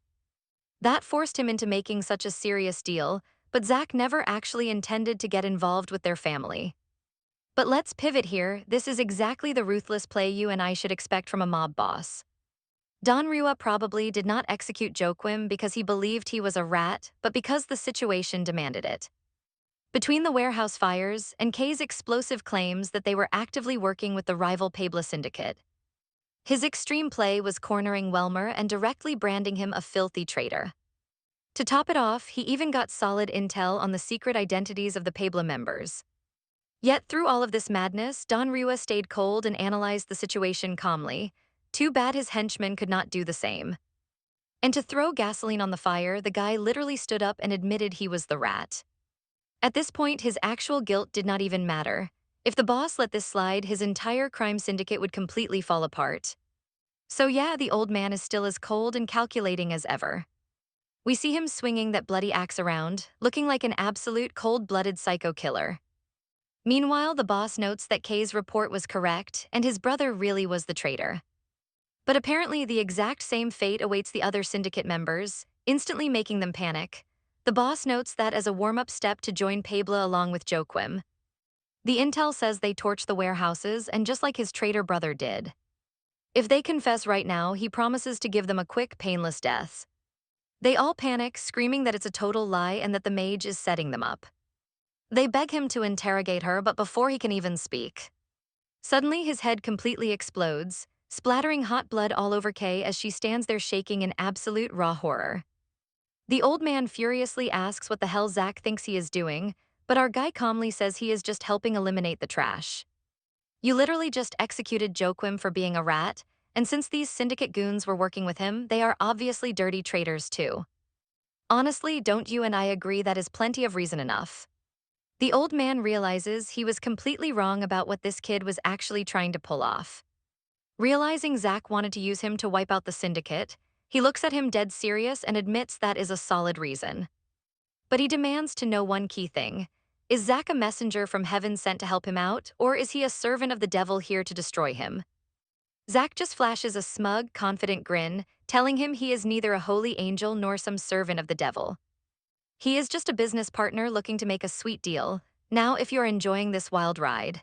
That forced him into making such a serious deal, but Zach never actually intended to get involved with their family. But let's pivot here. This is exactly the ruthless play you and I should expect from a mob boss. Don Rua probably did not execute Joaquim because he believed he was a rat, but because the situation demanded it. Between the warehouse fires and Kay's explosive claims that they were actively working with the rival Pabla syndicate, his extreme play was cornering Welmer and directly branding him a filthy traitor. To top it off, he even got solid intel on the secret identities of the Pabla members. Yet through all of this madness, Don Rua stayed cold and analyzed the situation calmly. Too bad his henchmen could not do the same. And to throw gasoline on the fire, the guy literally stood up and admitted he was the rat. At this point, his actual guilt did not even matter. If the boss let this slide, his entire crime syndicate would completely fall apart. So yeah, the old man is still as cold and calculating as ever. We see him swinging that bloody axe around, looking like an absolute cold-blooded psycho killer. Meanwhile, the boss notes that Kay's report was correct, and his brother really was the traitor. But apparently the exact same fate awaits the other syndicate members, instantly making them panic. The boss notes that as a warm-up step to join Pabla along with Joaquim. The intel says they torch the warehouses, and just like his traitor brother did. If they confess right now, he promises to give them a quick, painless death. They all panic, screaming that it's a total lie and that the mage is setting them up. They beg him to interrogate her, but before he can even speak, suddenly his head completely explodes, splattering hot blood all over Kay as she stands there shaking in absolute raw horror. The old man furiously asks what the hell Zach thinks he is doing, but our guy calmly says he is just helping eliminate the trash. You literally just executed Joaquim for being a rat, and since these syndicate goons were working with him, they are obviously dirty traitors too. Honestly, don't you and I agree that is plenty of reason enough? The old man realizes he was completely wrong about what this kid was actually trying to pull off. Realizing Zach wanted to use him to wipe out the syndicate, He looks at him dead serious and admits that is a solid reason. But he demands to know one key thing. Is Zack a messenger from heaven sent to help him out, or is he a servant of the devil here to destroy him? Zack just flashes a smug, confident grin, telling him he is neither a holy angel nor some servant of the devil. He is just a business partner looking to make a sweet deal. Now, if you're enjoying this wild ride,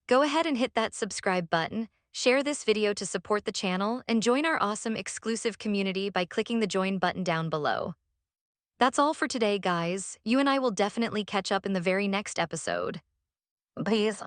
go ahead and hit that subscribe button, share this video to support the channel, and join our awesome exclusive community by clicking the join button down below. That's all for today, guys. You and I will definitely catch up in the very next episode. Peace.